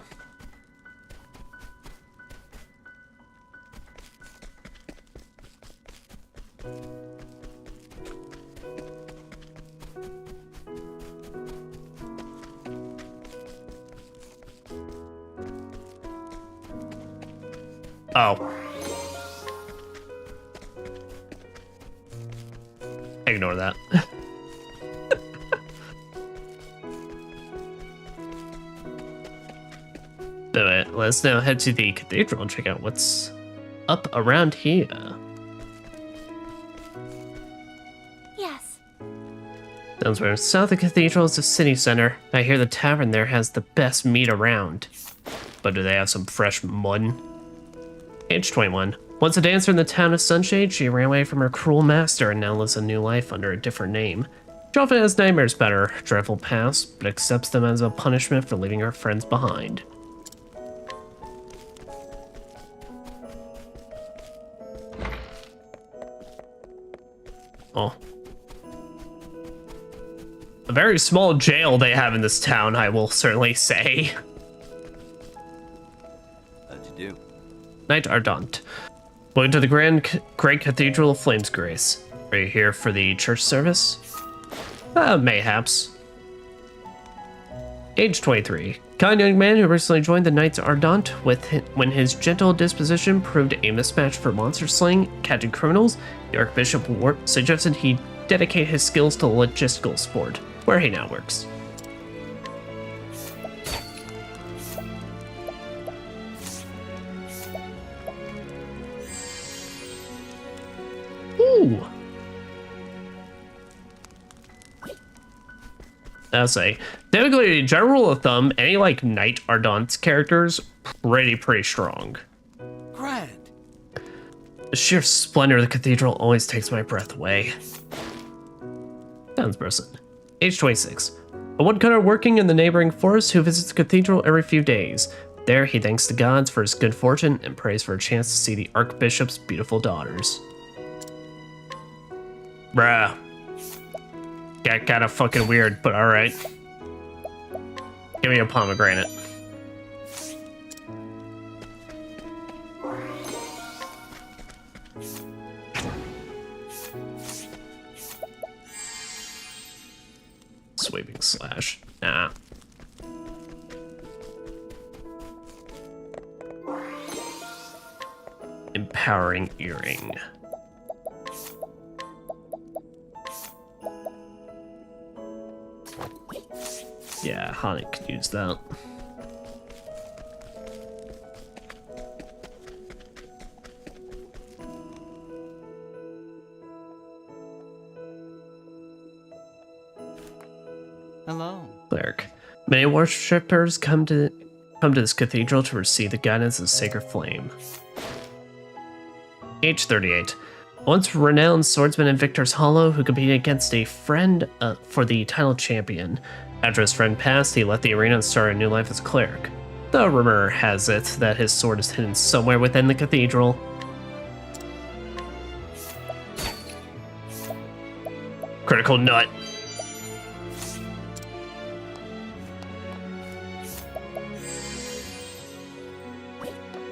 Oh. Ignore that. Alright, let's now head to the cathedral and check out what's up around here. Yes. Sounds weird. South of the cathedral is the city center. I hear the tavern there has the best meat around. But do they have some fresh mutton? Age 21. Once a dancer in the town of Sunshade, she ran away from her cruel master and now lives a new life under a different name. She often has nightmares about her dreadful past, but accepts them as a punishment for leaving her friends behind. Oh. A very small jail they have in this town, I will certainly say. How'd you do? Knight Ardent. Going to the Great Cathedral of Flame's Grace. Are you here for the church service? Mayhaps. Age 23. Kind young man who recently joined the Knights Ardent when his gentle disposition proved a mismatch for monster slaying, catching criminals. The Archbishop suggested he dedicate his skills to logistical sport, where he now works. I'll say. Typically, general rule of thumb, any like Knight Ardent characters, pretty strong. Grand. The sheer splendor of the cathedral always takes my breath away. Townsperson, age 26. A woodcutter working in the neighboring forest who visits the cathedral every few days. There, he thanks the gods for his good fortune and prays for a chance to see the Archbishop's beautiful daughters. Bruh. Got kinda fucking weird, but alright. Give me a pomegranate. Sweeping slash. Nah. Empowering earring. Yeah, Hanik could use that. Hello. Cleric. Many worshippers come to this cathedral to receive the guidance of the sacred flame. Age 38. Once renowned swordsman in Victor's Hollow who competed against a friend for the title champion. After his friend passed, he left the arena and started a new life as a cleric. The rumor has it that his sword is hidden somewhere within the cathedral. Critical nut.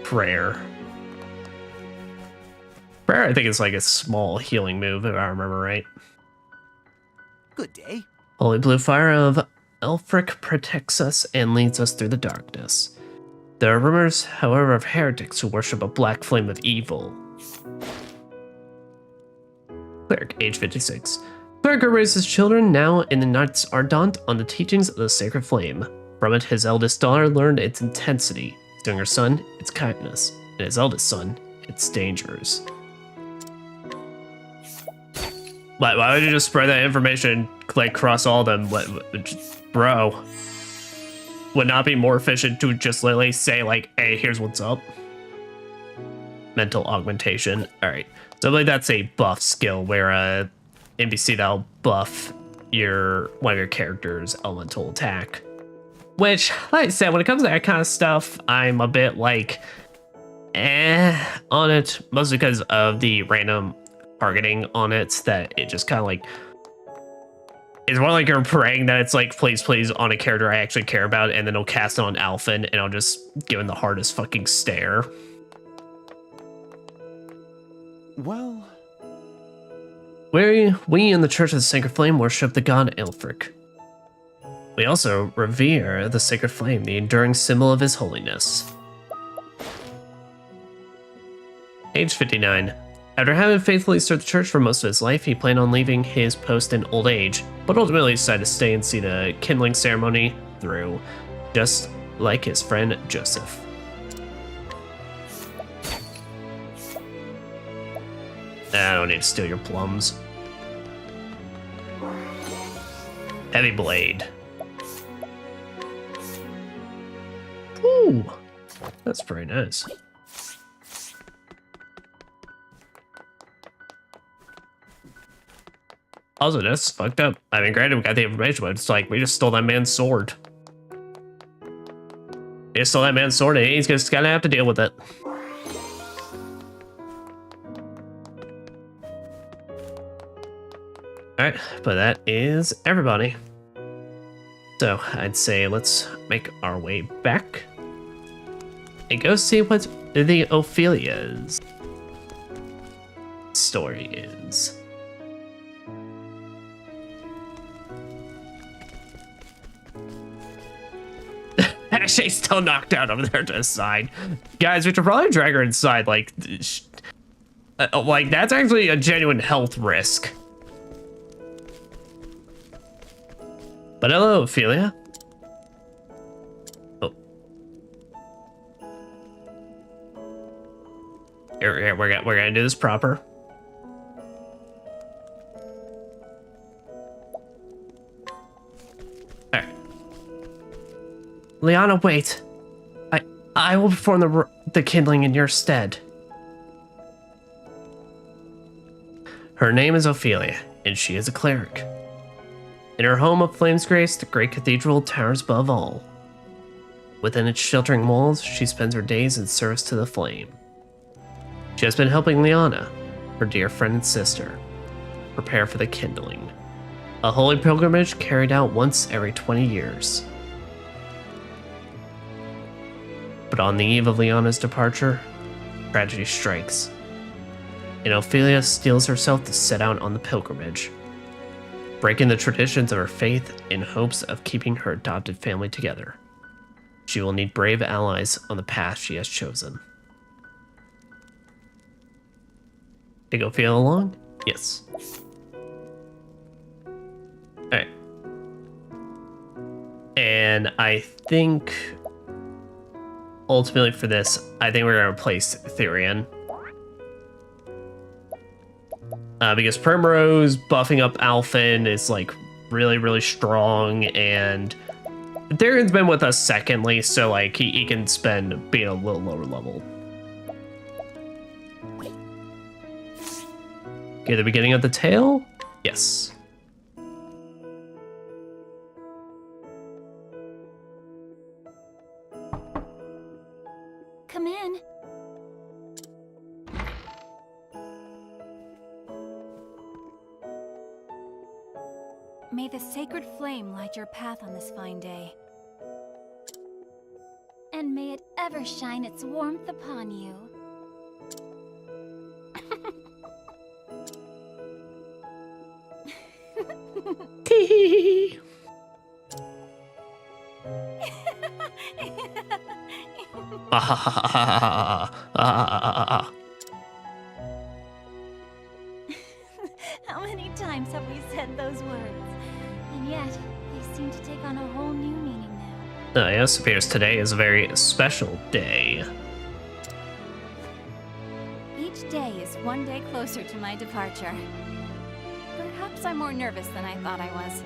Prayer. Prayer, I think it's like a small healing move, if I remember right. Good day. Holy blue fire of Elfric protects us and leads us through the darkness. There are rumors, however, of heretics who worship a black flame of evil. Cleric, age 56. Cleric raises children now in the Knights Ardent on the teachings of the sacred flame. From it, his eldest daughter learned its intensity, his younger son, its kindness, and his eldest son, its dangers. Why would you just spread that information like across all of them? Bro. Would not be more efficient to just literally say like, hey, here's what's up. Mental augmentation. Alright. So I believe that's a buff skill where NPC that'll buff one of your character's elemental attack. Which, like I said, when it comes to that kind of stuff, I'm a bit like on it, mostly because of the random targeting on it, that it just kind of like it's more like you're praying that it's like please on a character I actually care about, and then I'll cast it on Alfyn and I'll just give him the hardest fucking stare. Well, we in the Church of the Sacred Flame worship the god Elfric. We also revere the Sacred Flame, the enduring symbol of his holiness. Age 59. After having faithfully served the church for most of his life, he planned on leaving his post in old age, but ultimately decided to stay and see the kindling ceremony through, just like his friend Joseph. I don't need to steal your plums. Heavy blade. Ooh, that's pretty nice. Also, that's fucked up. I mean, granted, we got the information, but it's like, we just stole that man's sword. We just stole that man's sword, and he's just gonna have to deal with it. Alright, but that is everybody. So, I'd say let's make our way back and go see what the Ophelia's story is. She's still knocked out over there to the side. Guys, we should probably drag her inside. Like that's actually a genuine health risk. But hello, Ophelia. Oh. Here, we're gonna do this proper. Liana, wait. I will perform the kindling in your stead. Her name is Ophelia, and she is a cleric. In her home of Flames Grace, the great cathedral towers above all. Within its sheltering walls, she spends her days in service to the flame. She has been helping Liana, her dear friend and sister, prepare for the kindling, a holy pilgrimage carried out once every 20 years. But on the eve of Liana's departure, tragedy strikes, and Ophelia steels herself to set out on the pilgrimage, breaking the traditions of her faith in hopes of keeping her adopted family together. She will need brave allies on the path she has chosen. Take Ophelia along? Yes. Alright. And I think ultimately for this, I think we're going to replace Therian. Because Primrose buffing up Alfyn is like really, really strong, and Therian's been with us secondly, so like he can spend being a little lower level. Okay, the beginning of the tale? Yes. Come in. May the sacred flame light your path on this fine day. And may it ever shine its warmth upon you. How many times have we said those words? And yet, they seem to take on a whole new meaning now. Yes, it appears today is a very special day. Each day is one day closer to my departure. Perhaps I'm more nervous than I thought I was.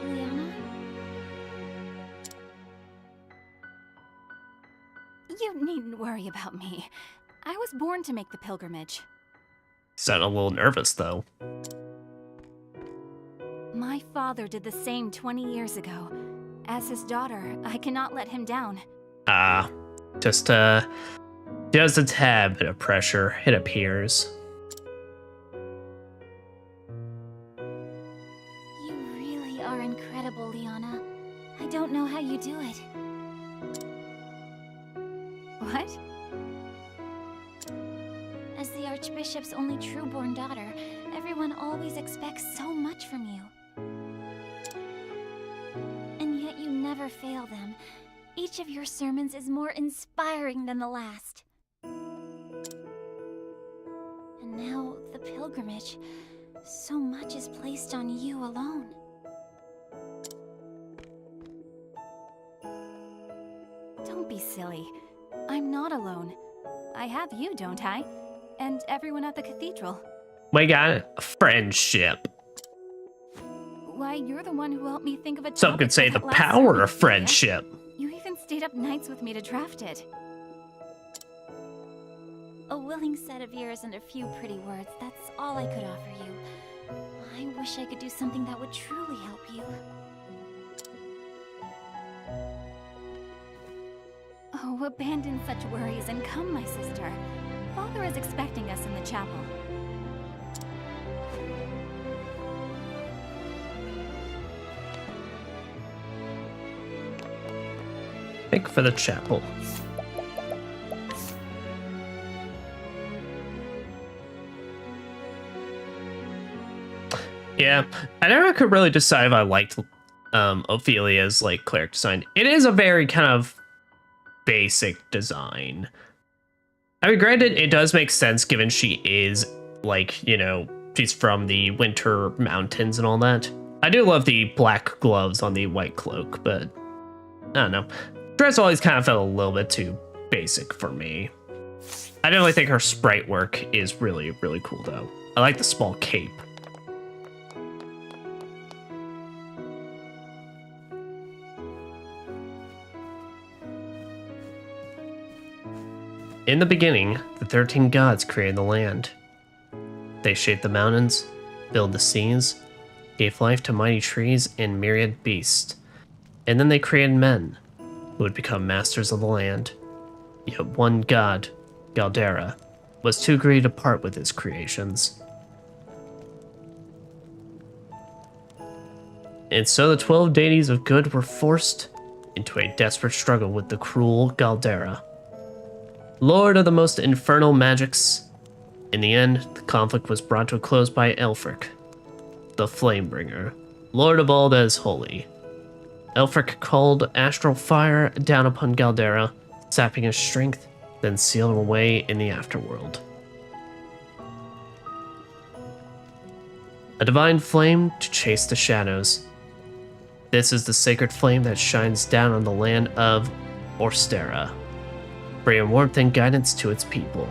Liana? You needn't worry about me. I was born to make the pilgrimage. Sound a little nervous, though. My father did the same 20 years ago. As his daughter, I cannot let him down. Just a tad bit of pressure, it appears. You really are incredible, Liana. I don't know how you do it. What? As the Archbishop's only true-born daughter, everyone always expects so much from you. And yet you never fail them. Each of your sermons is more inspiring than the last. And now, the pilgrimage. So much is placed on you alone. Don't be silly. I'm not alone. I have you, don't I? And everyone at the cathedral. We got a friendship. Why, you're the one who helped me think of a Some topic could say for the that last power sermon, of friendship. You even stayed up nights with me to draft it. A willing set of ears and a few pretty words, that's all I could offer you. I wish I could do something that would truly help you. Oh, abandon such worries and come, my sister. Father is expecting us in the chapel. Make for the chapel. Yeah, I never could really decide if I liked Ophelia's like cleric design. It is a very kind of basic design. I mean, granted, it does make sense given she is like, you know, she's from the Winter Mountains and all that. I do love the black gloves on the white cloak, but I don't know. Dress always kind of felt a little bit too basic for me. I definitely think her sprite work is really, really cool though. I like the small cape. In the beginning, the 13 gods created the land. They shaped the mountains, filled the seas, gave life to mighty trees and myriad beasts. And then they created men, who would become masters of the land. Yet one god, Galdera, was too greedy to part with his creations. And so the 12 deities of good were forced into a desperate struggle with the cruel Galdera, lord of the most infernal magics. In the end, the conflict was brought to a close by Aelfric, the Flamebringer, lord of all that is holy. Aelfric called astral fire down upon Galdera, sapping his strength, then sealed him away in the afterworld. A divine flame to chase the shadows. This is the sacred flame that shines down on the land of Orstera, bringing warmth and guidance to its people.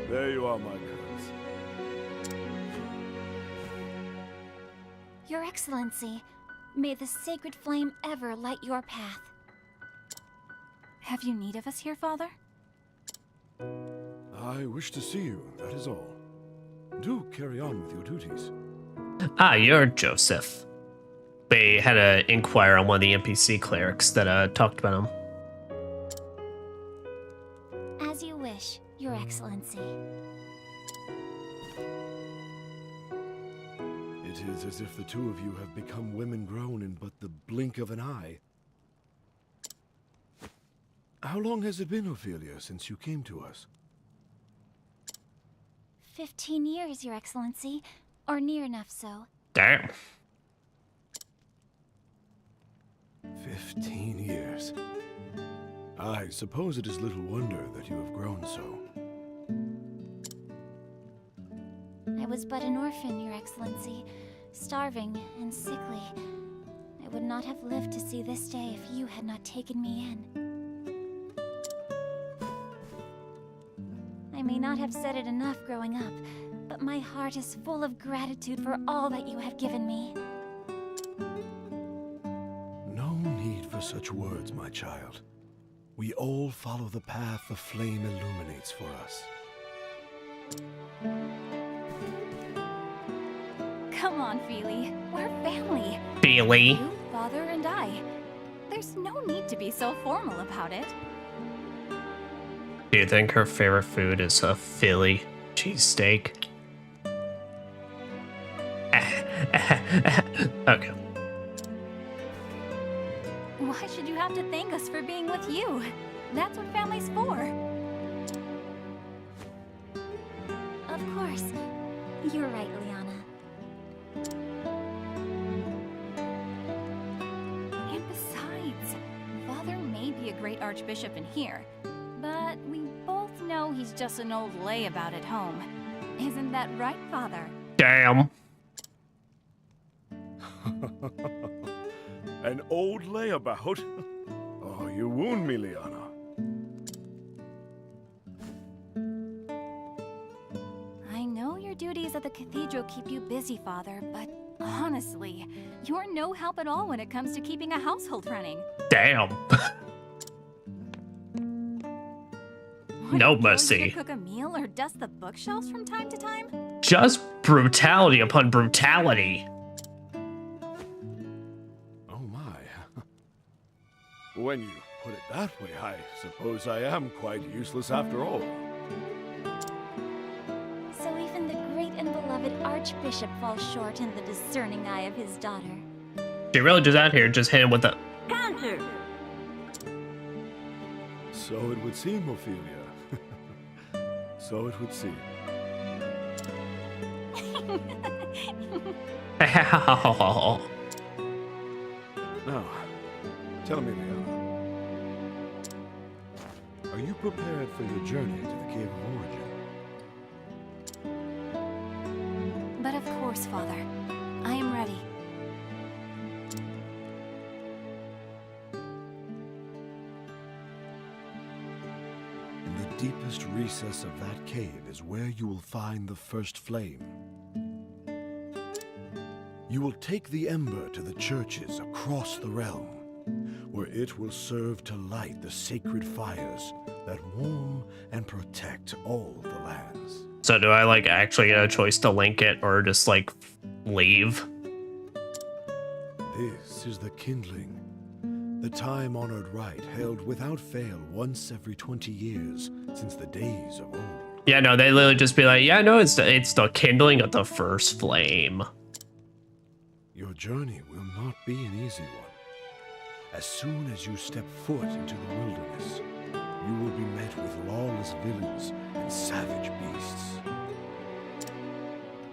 There you are, my girls. Your Excellency, may the sacred flame ever light your path. Have you need of us here, Father? I wish to see you, that is all. Do carry on with your duties. Ah, you're Joseph. We had to inquire on one of the NPC clerics that talked about him. As you wish, Your Excellency. It is as if the two of you have become women grown in but the blink of an eye. How long has it been, Ophelia, since you came to us? 15 years, Your Excellency, or near enough so. Damn. 15 years. I suppose it is little wonder that you have grown so. I was but an orphan, Your Excellency, starving and sickly. I would not have lived to see this day if you had not taken me in. I may not have said it enough growing up, but my heart is full of gratitude for all that you have given me. No need for such words, my child. We all follow the path the flame illuminates for us. Come on, Feely. We're family. Feely. You, Father, and I. There's no need to be so formal about it. Do you think her favorite food is a Philly cheesesteak? Okay. Why should you have to thank us for being with you? That's what family's for. Of course. You're right, Liana. And besides, Father may be a great archbishop in here, but we both know he's just an old layabout at home. Isn't that right, Father? Damn. An old layabout? Oh, you wound me, Liana. I know your duties at the cathedral keep you busy, Father, but honestly, you're no help at all when it comes to keeping a household running. Damn. No mercy. To cook a meal or dust the bookshelves from time to time? Just brutality upon brutality. Oh my. When you put it that way, I suppose I am quite useless after all. So even the great and beloved Archbishop falls short in the discerning eye of his daughter. She really just out here just hit him with a Counter! So it would seem, Ophelia. So it would seem. Now, tell me, Liana. Are you prepared for your journey to the Cave of Origin? But of course, Father. I am ready. In the deepest recess of that cave is where you will find the first flame. You will take the ember to the churches across the realm, where it will serve to light the sacred fires that warm and protect all the lands. So do I like actually get a choice to link it or just like leave? This is the kindling, the time-honored rite held without fail once every 20 years since the days of old. Yeah, no, they literally just be like, yeah, no, it's the kindling of the first flame. Your journey will not be an easy one. As soon as you step foot into the wilderness, you will be met with lawless villains and savage beasts.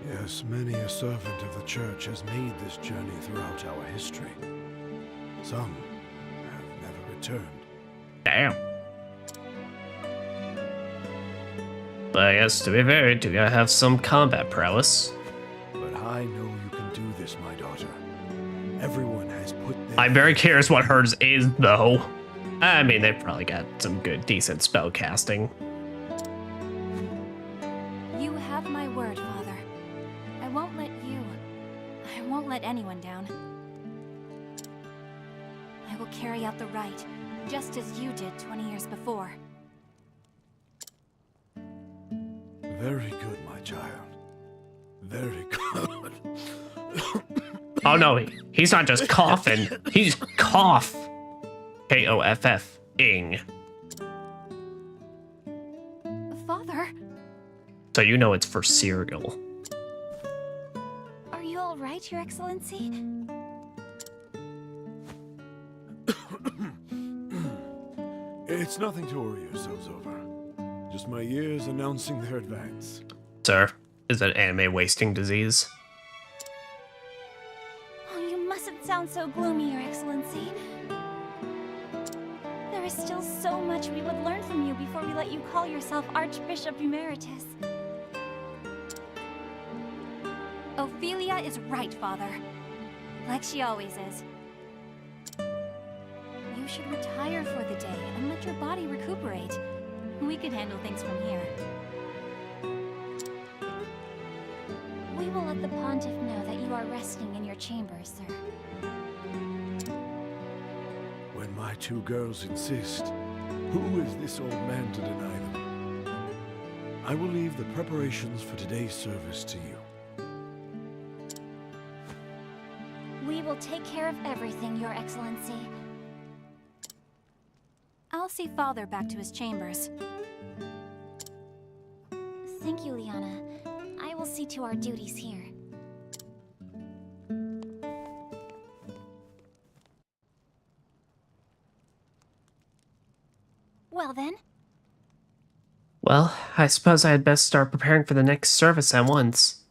Yes, many a servant of the church has made this journey throughout our history. Some have never returned. Damn. But I guess, to be fair, you gotta have some combat prowess. But I know you can do this, my daughter. Everyone has put their... I'm very curious what hers is, though. I mean, they've probably got some good, decent spell casting. You have my word, Father. I won't let anyone down. I will carry out the rite, just as you did 20 years before. Very good, my child. Very good. Oh no, he's not just coughing. He's cough. K-O-F-F-ing. Father? So you know it's for cereal. Are you all right, Your Excellency? It's nothing to worry yourselves over. Just my years announcing their advance. Sir, is it anime wasting disease? Oh, you mustn't sound so gloomy, Your Excellency. There is still so much we would learn from you before we let you call yourself Archbishop Emeritus. Ophelia is right, Father. Like she always is. You should retire for the day and let your body recuperate. We can handle things from here. We will let the Pontiff know that you are resting in your chambers, sir. When my two girls insist, who is this old man to deny them? I will leave the preparations for today's service to you. We will take care of everything, Your Excellency. I'll see Father back to his chambers. Thank you, Liana. I will see to our duties here. Well then. Well, I suppose I had best start preparing for the next service at once.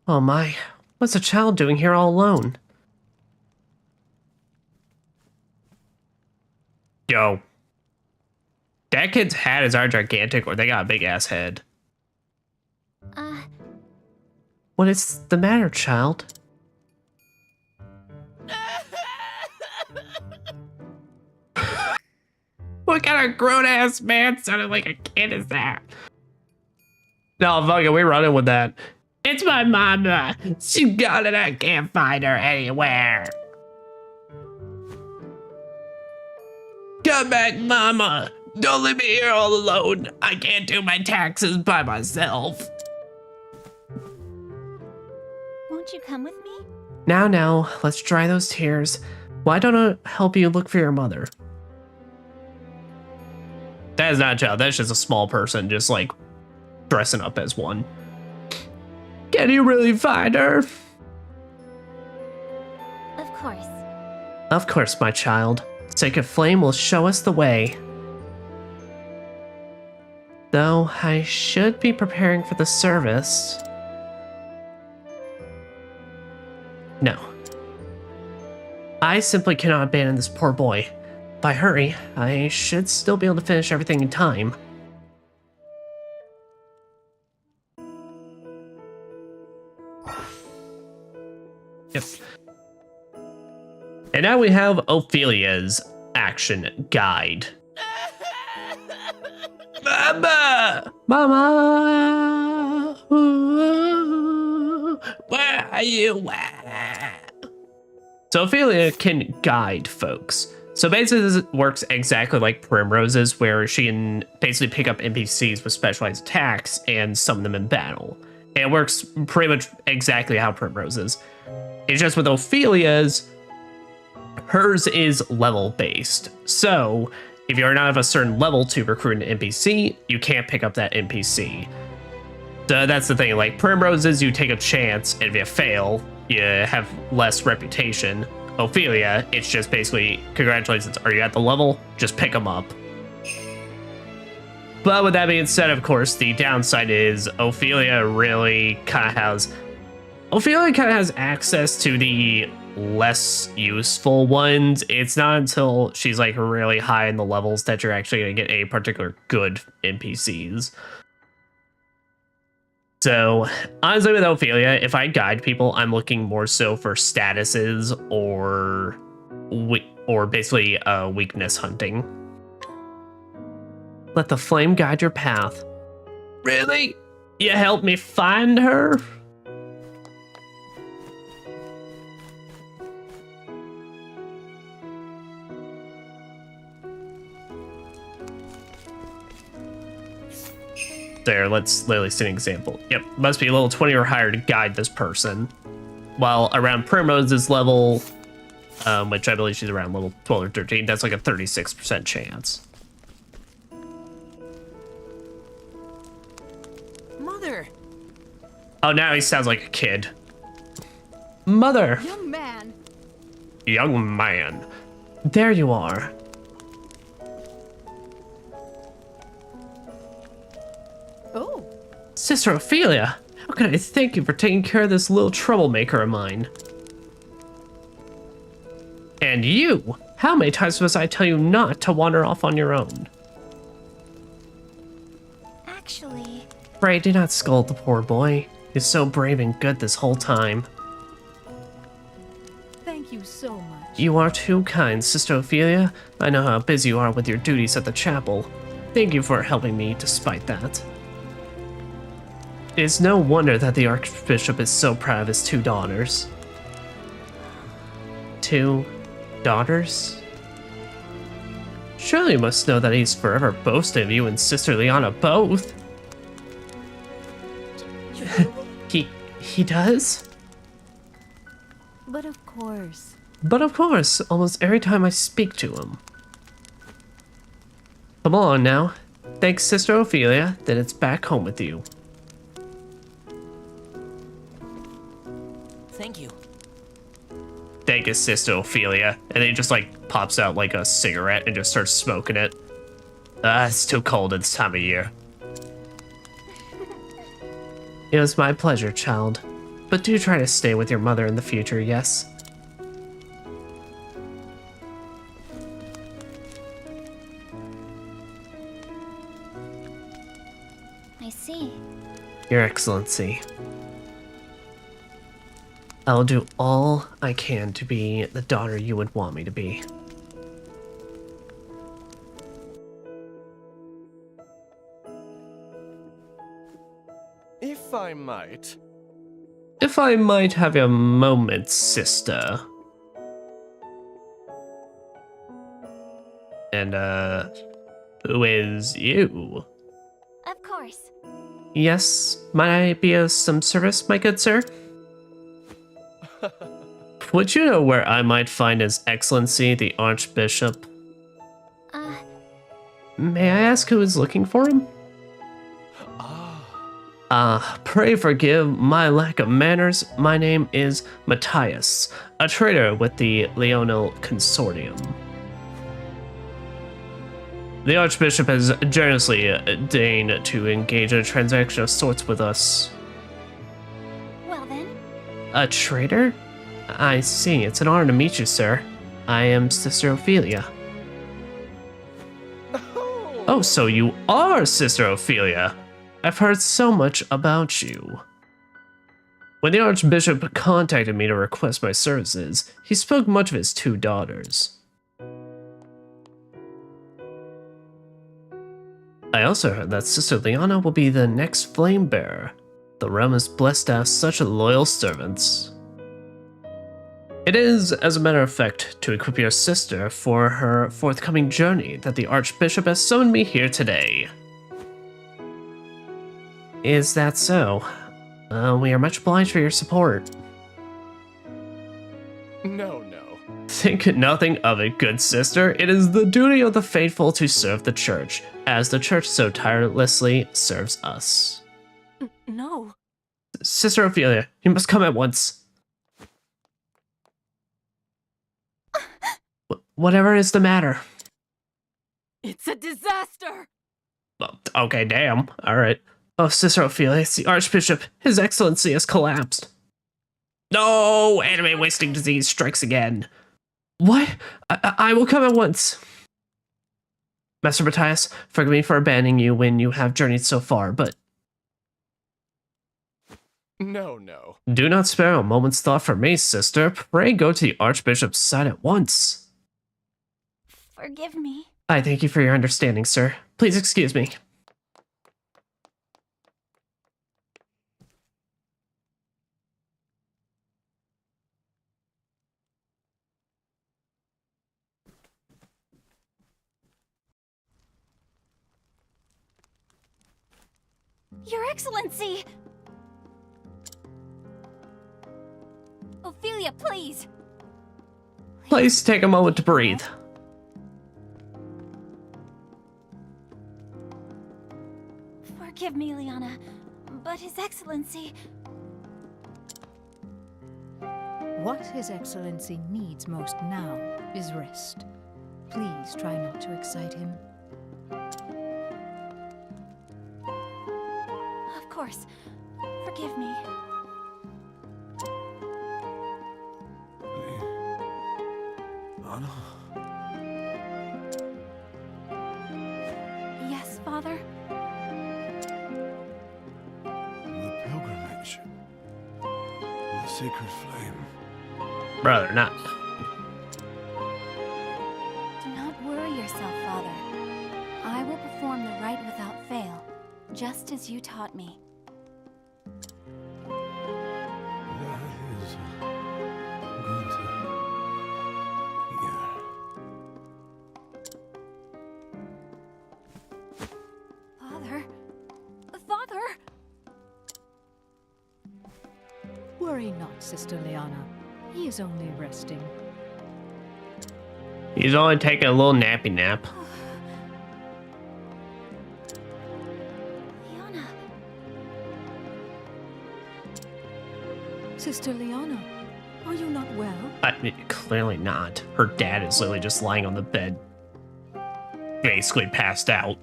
Oh my, what's a child doing here all alone? Yo. That kid's hat is either gigantic or they got a big ass head. What is the matter, child? What kind of grown ass man sounded like a kid is that? No, fuck it, we're running with that. It's my mama. She got it, I can't find her anywhere. Come back, mama. Don't leave me here all alone. I can't do my taxes by myself. Won't you come with me? Now, let's dry those tears. Why don't I help you look for your mother? That is not a child, that's just a small person, just like dressing up as one. Can you really find her? Of course. Of course, my child. Sacred Flame will show us the way. Though I should be preparing for the service. No. I simply cannot abandon this poor boy. If I hurry, I should still be able to finish everything in time. Yep. And now we have Ophelia's action guide. Mama! Mama! Ooh, where are you at? So Ophelia can guide folks. So basically this works exactly like Primrose's, where she can basically pick up NPCs with specialized attacks and summon them in battle. And it works pretty much exactly how Primrose's. It's just with Ophelia's, hers is level based. So if you're not of a certain level to recruit an NPC, you can't pick up that NPC. So that's the thing, like Primrose's, you take a chance, and if you fail, you have less reputation. Ophelia, it's just basically, congratulations, are you at the level? Just pick them up. But with that being said, of course, the downside is Ophelia kind of has access to the less useful ones. It's not until she's like really high in the levels that you're actually going to get a particular good NPCs. So honestly with Ophelia, if I guide people, I'm looking more so for statuses or basically weakness hunting. Let the flame guide your path. Really? You helped me find her? There, let's literally see an example. Yep, must be a level 20 or higher to guide this person. While around Primrose's level, which I believe she's around level 12 or 13, that's like a 36% chance. Mother! Oh, now he sounds like a kid. Mother! Young man! Young man. There you are. Oh! Sister Ophelia, how can I thank you for taking care of this little troublemaker of mine? And you! How many times must I tell you not to wander off on your own? Actually... Pray, do not scold the poor boy. He's so brave and good this whole time. Thank you so much. You are too kind, Sister Ophelia. I know how busy you are with your duties at the chapel. Thank you for helping me despite that. It is no wonder that the Archbishop is so proud of his 2 daughters. 2 daughters? Surely you must know that he's forever boasting of you and Sister Liana both. He does? But of course. But of course, almost every time I speak to him. Come on now. Thanks, Sister Ophelia, then it's back home with you. Thank you. Thank you, Sister Ophelia. And then he just like pops out like a cigarette and just starts smoking it. It's too cold at this time of year. It was my pleasure, child. But do try to stay with your mother in the future, yes? I see. Your Excellency. I'll do all I can to be the daughter you would want me to be. If I might. If I might have a moment, sister. And, who is you? Of course. Yes, might I be of some service, my good sir? Would you know where I might find His Excellency, the Archbishop? May I ask who is looking for him? Pray forgive my lack of manners. My name is Matthias, a trader with the Leonel Consortium. The Archbishop has generously deigned to engage in a transaction of sorts with us. Well then. A trader? I see. It's an honor to meet you, sir. I am Sister Ophelia. Oh, so you are Sister Ophelia. I've heard so much about you. When the Archbishop contacted me to request my services, he spoke much of his 2 daughters. I also heard that Sister Liana will be the next flame bearer. The realm is blessed to have such loyal servants. It is, as a matter of fact, to equip your sister for her forthcoming journey that the Archbishop has summoned me here today. Is that so? We are much obliged for your support. No. Think nothing of it, good sister. It is the duty of the faithful to serve the Church, as the Church so tirelessly serves us. No. Sister Ophelia, you must come at once. Whatever is the matter? It's a disaster! Oh, okay, damn. Alright. Oh, Sister Ophelia, it's the Archbishop. His Excellency has collapsed. No! Anime wasting disease strikes again. What? I will come at once. Master Matthias, forgive me for abandoning you when you have journeyed so far, but... No. Do not spare a moment's thought for me, sister. Pray go to the Archbishop's side at once. Forgive me. I thank you for your understanding, sir. Please excuse me. Your Excellency! Ophelia, please! Please take a moment to breathe. Forgive me, Liana, but His Excellency... What His Excellency needs most now is rest. Please try not to excite him. Of course. Forgive me. Anna? Yes, Father? The pilgrimage. The sacred flame. Brother, not. Do not worry yourself, Father. I will perform the rite without fail, just as you taught me. That is going to... Father? Father? Worry not, Sister Liana. He is only resting. He's only taking a little nappy nap. Liana. Sister Liana, are you not well? Clearly not. Her dad is literally just lying on the bed, basically passed out.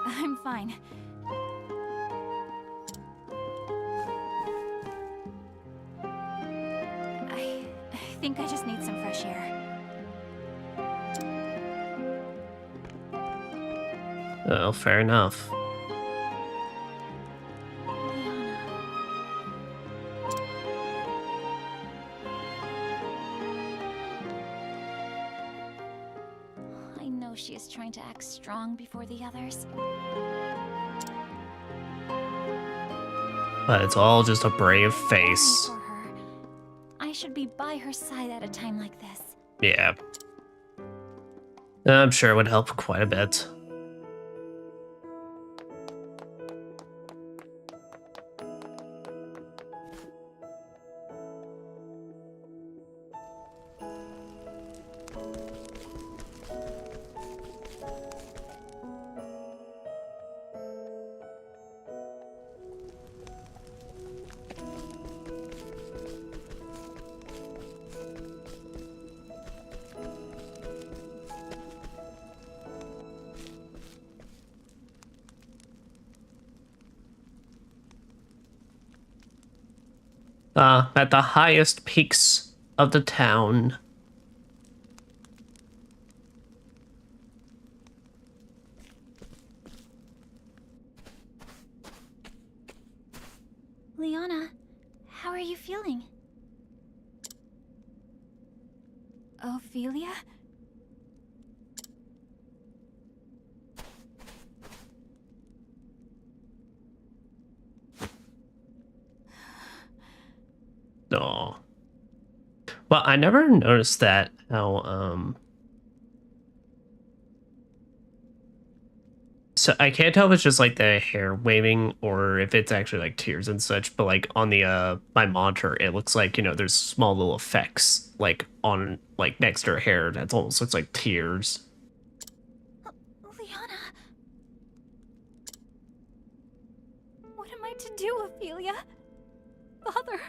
I'm fine. I think I just need some fresh air. Oh, fair enough. Liana. I know she is trying to act strong before the others. But it's all just a brave I'm face. sorry for her. I should be by her side at a time like this. Yeah. I'm sure it would help quite a bit. At the highest peaks of the town. Liana, how are you feeling? Ophelia? No. Well, I never noticed that how so I can't tell if it's just like the hair waving or if it's actually like tears and such, but like on the my monitor it looks like, you know, there's small little effects like on like next to her hair that almost looks like tears. Liana. What am I to do, Ophelia? Father.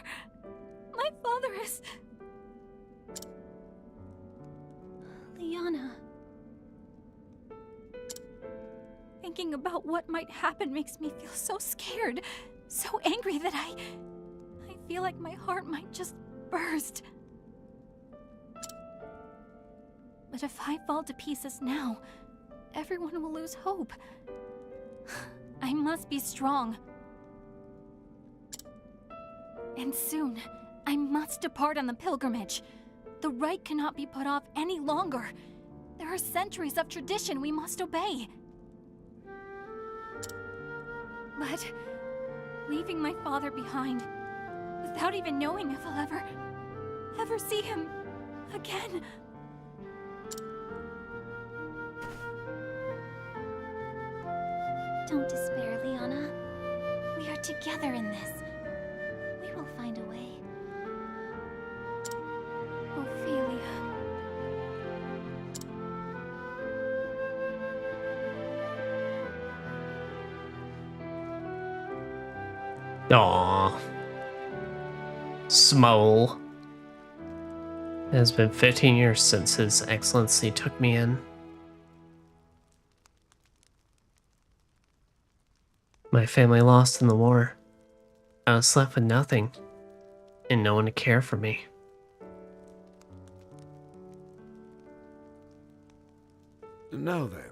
My father is... Liana. Thinking about what might happen makes me feel so scared, so angry that I feel like my heart might just burst. But if I fall to pieces now, everyone will lose hope. I must be strong. And soon, I must depart on the pilgrimage. The rite cannot be put off any longer. There are centuries of tradition we must obey. But leaving my father behind, without even knowing if I'll ever see him again. Don't despair, Liana. We are together in this. We will find a way. Ophelia. Aww. Smole. It has been 15 years since His Excellency took me in. My family lost in the war. I was left with nothing, and no one to care for me. Now then.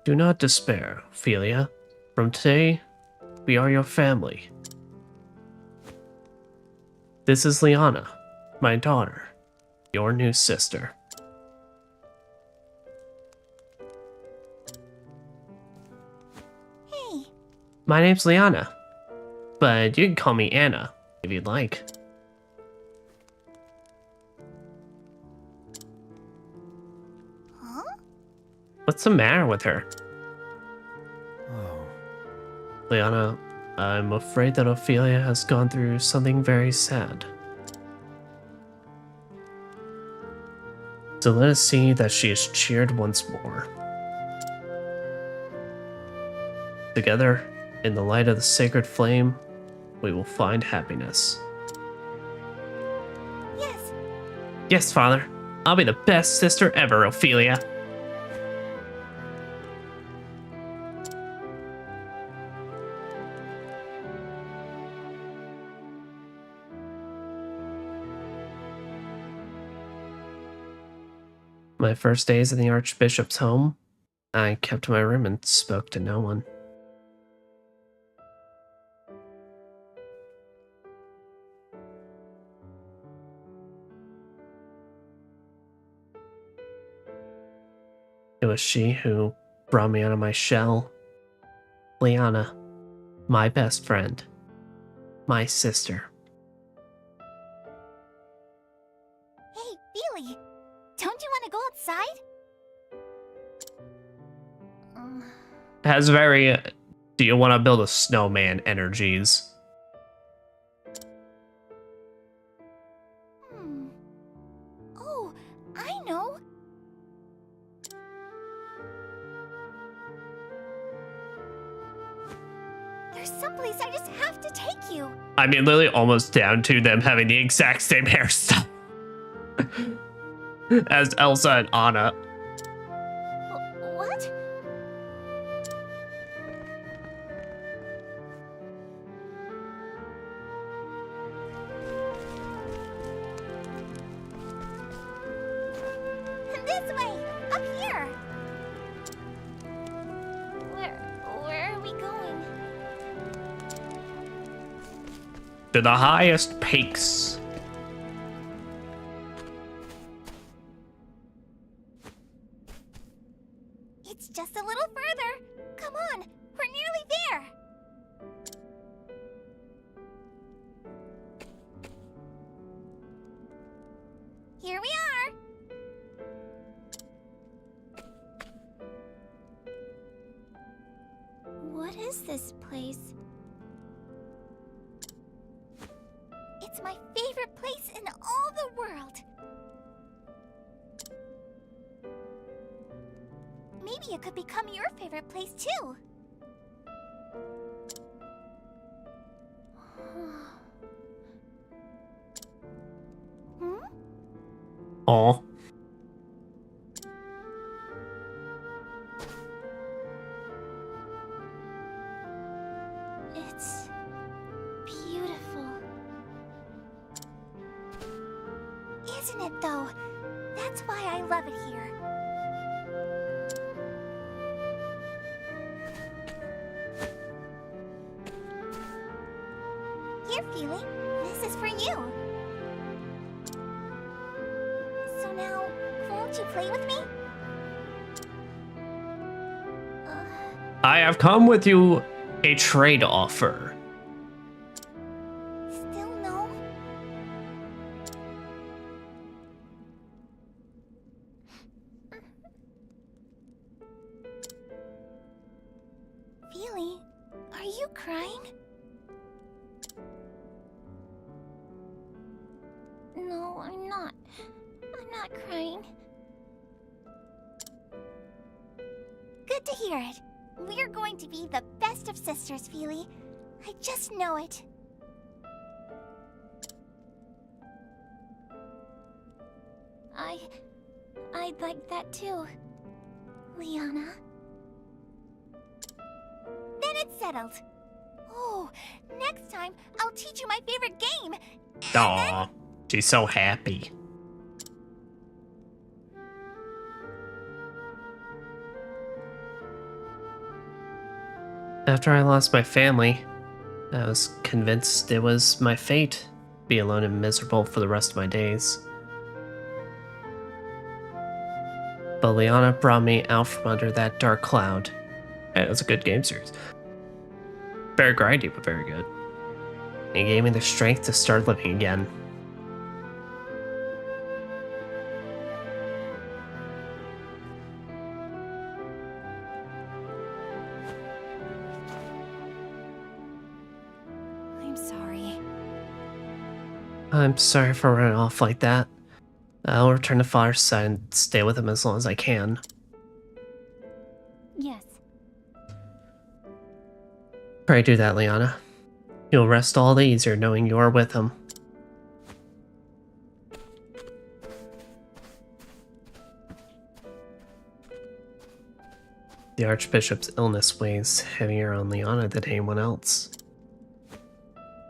Do not despair, Ophelia. From today, we are your family. This is Liana, my daughter, your new sister. Hey. My name's Liana, but you can call me Anna if you'd like. Huh? What's the matter with her? Oh. Liana, I'm afraid that Ophelia has gone through something very sad. So let us see that she is cheered once more. Together, in the light of the sacred flame, we will find happiness. Yes. Yes, Father. I'll be the best sister ever, Ophelia. My first days in the Archbishop's home, I kept to my room and spoke to no one. It was she who brought me out of my shell. Liana, my best friend, my sister. Hey, Billy. Don't you want to go outside? Has very, do you want to build a snowman energies. Oh, I know. There's someplace I just have to take you. I mean, literally almost down to them having the exact same hairstyle as Elsa and Anna. What? This way! Up here! Where are we going? To the highest peaks. Here we are. What is this place? It's my favorite place in all the world. Maybe it could become your favorite place too. Aw. It's beautiful. Isn't it though? That's why I love it here. Here, Feely. This is for you. So now, won't you play with me? I have come with you a trade offer. Still no? Feely, are you crying? No, I'm not. I'm not crying. Good to hear it. We're going to be the best of sisters, Feely. I just know it. I'd like that too, Liana. Then it's settled. Oh, next time I'll teach you my favorite game. Aw, she's so happy. After I lost my family, I was convinced it was my fate to be alone and miserable for the rest of my days. But Liana brought me out from under that dark cloud. And it was a good game series. Very grindy, but very good. It gave me the strength to start living again. I'm sorry. I'm sorry for running off like that. I'll return to Father's side and stay with him as long as I can. Yes. Pray do that, Liana. You'll rest all the easier knowing you are with him. The Archbishop's illness weighs heavier on Liana than anyone else.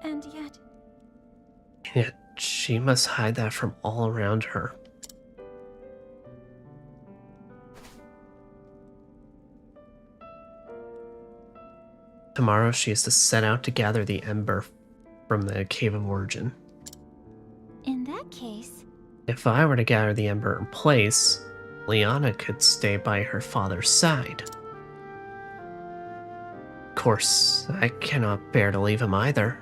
And yet... Yet she must hide that from all around her. Tomorrow she is to set out to gather the ember from the Cave of Origin. In that case... If I were to gather the ember in place, Liana could stay by her father's side. Of course, I cannot bear to leave him either.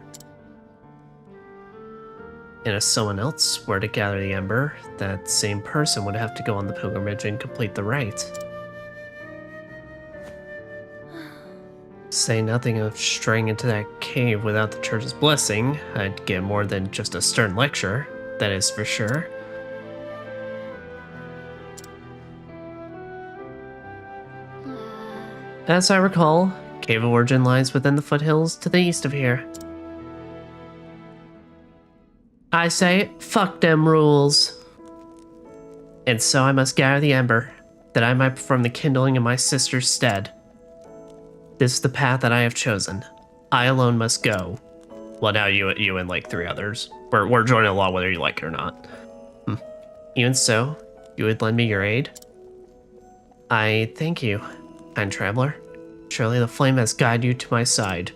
And if someone else were to gather the ember, that same person would have to go on the pilgrimage and complete the rite. Say nothing of straying into that cave without the church's blessing. I'd get more than just a stern lecture, that is for sure. As I recall, Cave of Origin lies within the foothills to the east of here. I say, fuck them rules. And so I must gather the ember, that I might perform the kindling in my sister's stead. This is the path that I have chosen. I alone must go. Well, now you and like 3 others. We're joining along whether you like it or not. Even so, you would lend me your aid? I thank you, kind traveler. Surely the flame has guided you to my side.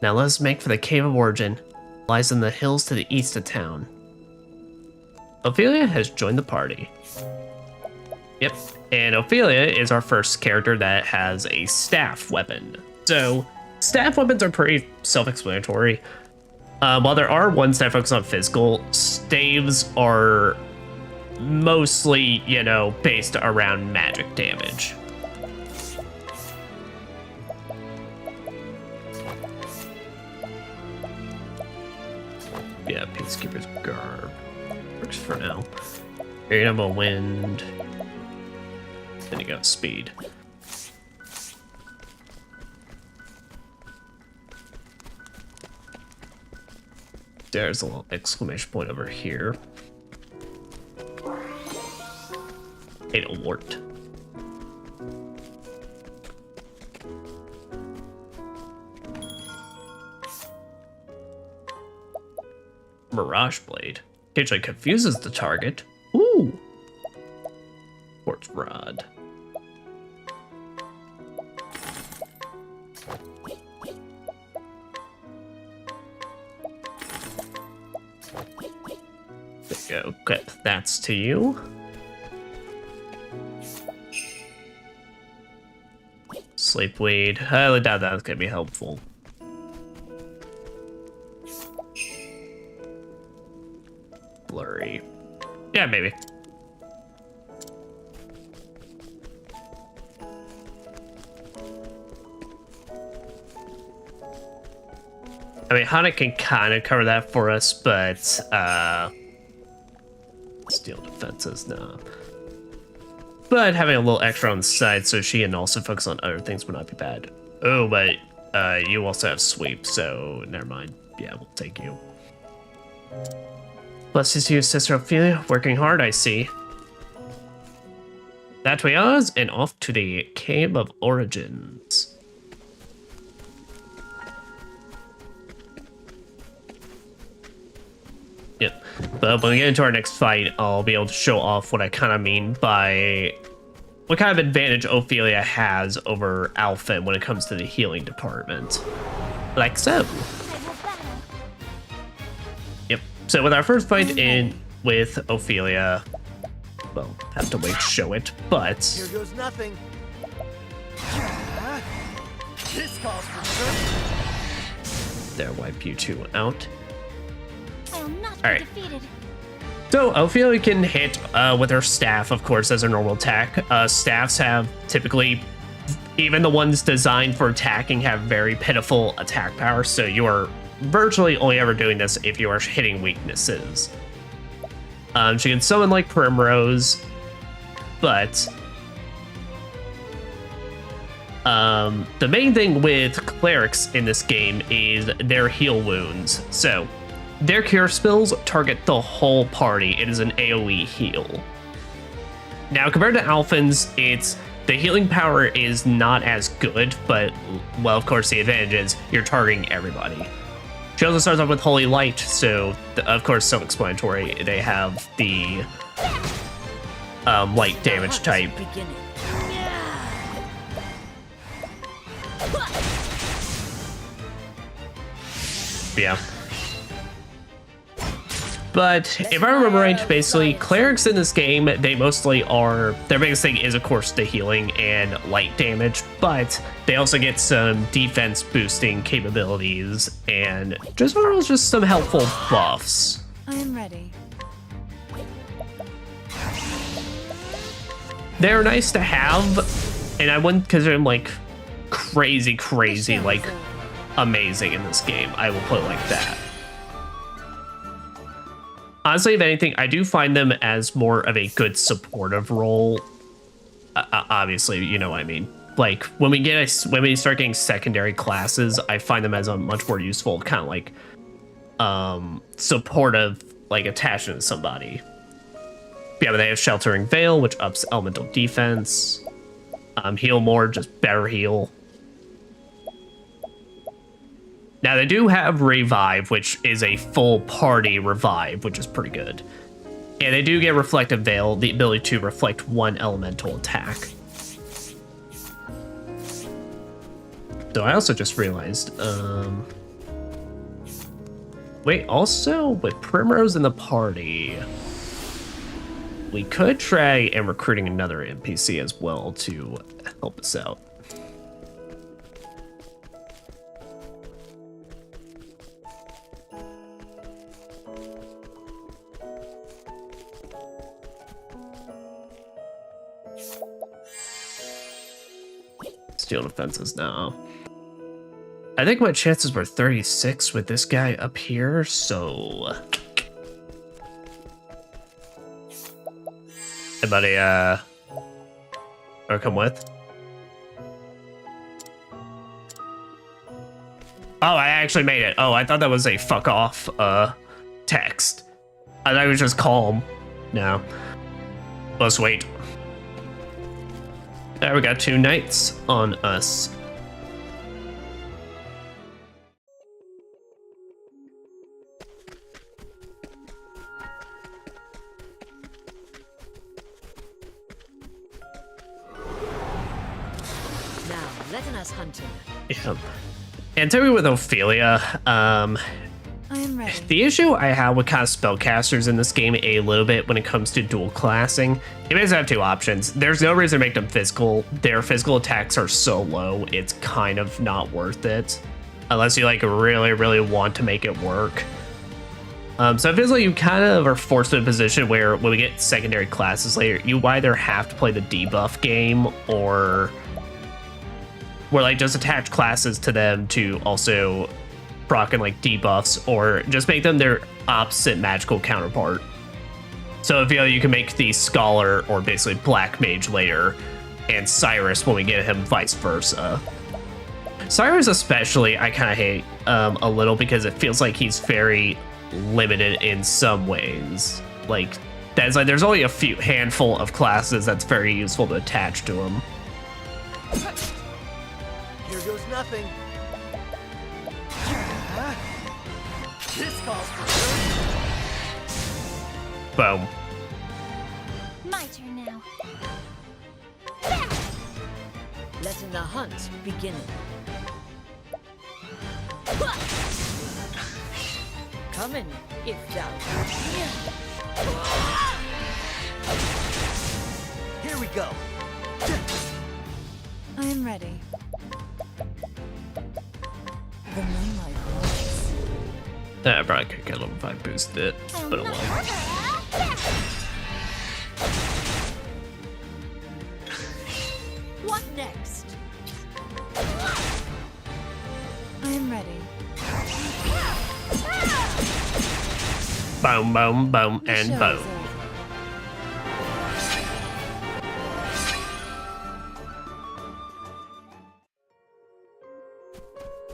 Now let us make for the Cave of Origin. It lies in the hills to the east of town. Ophelia has joined the party. Yep, and Ophelia is our first character that has a staff weapon. So, staff weapons are pretty self-explanatory. While there are ones that focus on physical, staves are mostly, you know, based around magic damage. Yeah, Peacekeeper's Garb. Works for now. Animal Wind. Then you got Speed. There's a little exclamation point over here. Fatal Wart. Mirage Blade. Occasionally confuses the target. Ooh. Quartz Rod. There you go. Equip. That's to you. Sleepweed. I highly doubt that's gonna be helpful. Blurry. Yeah, maybe. I mean, Hana can kind of cover that for us, but Steel Defenses, nah. But having a little extra on the side so she can also focus on other things would not be bad. Oh, but you also have Sweep, so never mind. Yeah, we'll take you. Blessings to you, Sister Ophelia. Working hard, I see. That we are, and off to the Cave of Origins. Yep. But when we get into our next fight, I'll be able to show off what I kind of mean by what kind of advantage Ophelia has over Alfyn when it comes to the healing department. Like so. Yep. So with our first fight in with Ophelia, well, have to wait to show it, but Here goes nothing. This calls for there, wipe you two out. I'll not All be right. defeated. So Ophelia can hit with her staff, of course, as a normal attack. Staffs have typically, even the ones designed for attacking, have very pitiful attack power. So you are virtually only ever doing this if you are hitting weaknesses. She can summon like Primrose, but the main thing with clerics in this game is their heal wounds. So their cure spells target the whole party. It is an AoE heal. Now, compared to Alfyn's, the healing power is not as good, but, well, of course, the advantage is you're targeting everybody. She also starts off with Holy Light, so, of course, self-explanatory. They have the light damage type. Yeah. But if I remember right, basically, clerics in this game, they mostly are, their biggest thing is, of course, the healing and light damage, but they also get some defense boosting capabilities and just overall just some helpful buffs. I am ready. They're nice to have, and I wouldn't consider them like crazy, like amazing in this game. I will put it like that. Honestly, if anything, I do find them as more of a good supportive role. Obviously, you know what I mean. Like when we start getting secondary classes, I find them as a much more useful kind of like supportive, like attachment to somebody. Yeah, but they have Sheltering Veil, which ups elemental defense. Heal more, just better heal. Now, they do have Revive, which is a full party revive, which is pretty good. And they do get Reflective Veil, the ability to reflect one elemental attack. So I also just realized, wait, also with Primrose in the party, we could try and recruiting another NPC as well to help us out. Steel defenses now. I think my chances were 36 with this guy up here, so... Anybody, or come with? Oh, I actually made it. Oh, I thought that was a fuck off, text. I thought it was just calm. No. Let's wait. There, we got 2 knights on us. Now, letting us hunt him. Yeah. And to me with Ophelia, I am ready. the issue I have with kind of spellcasters in this game a little bit when it comes to dual classing, you basically have 2 options. There's no reason to make them physical. Their physical attacks are so low, it's kind of not worth it. Unless you like really, really want to make it work. So it feels like you kind of are forced in a position where when we get secondary classes later, you either have to play the debuff game or where like just attach classes to them to also proc and like debuffs, or just make them their opposite magical counterpart. So if you can make the Scholar or basically Black Mage later, and Cyrus when we get him vice versa. Cyrus especially I kind of hate a little because it feels like he's very limited in some ways. Like that's like there's only a few handful of classes that's very useful to attach to him. Here goes nothing. This calls for Boom. My turn now. Letting the hunt begin. Coming, if thou. Here we go. I am ready. The moonlight glows. I probably could get a little vibe boost it, but oh well. What next? I am ready. Boom, boom, boom, and Show boom. is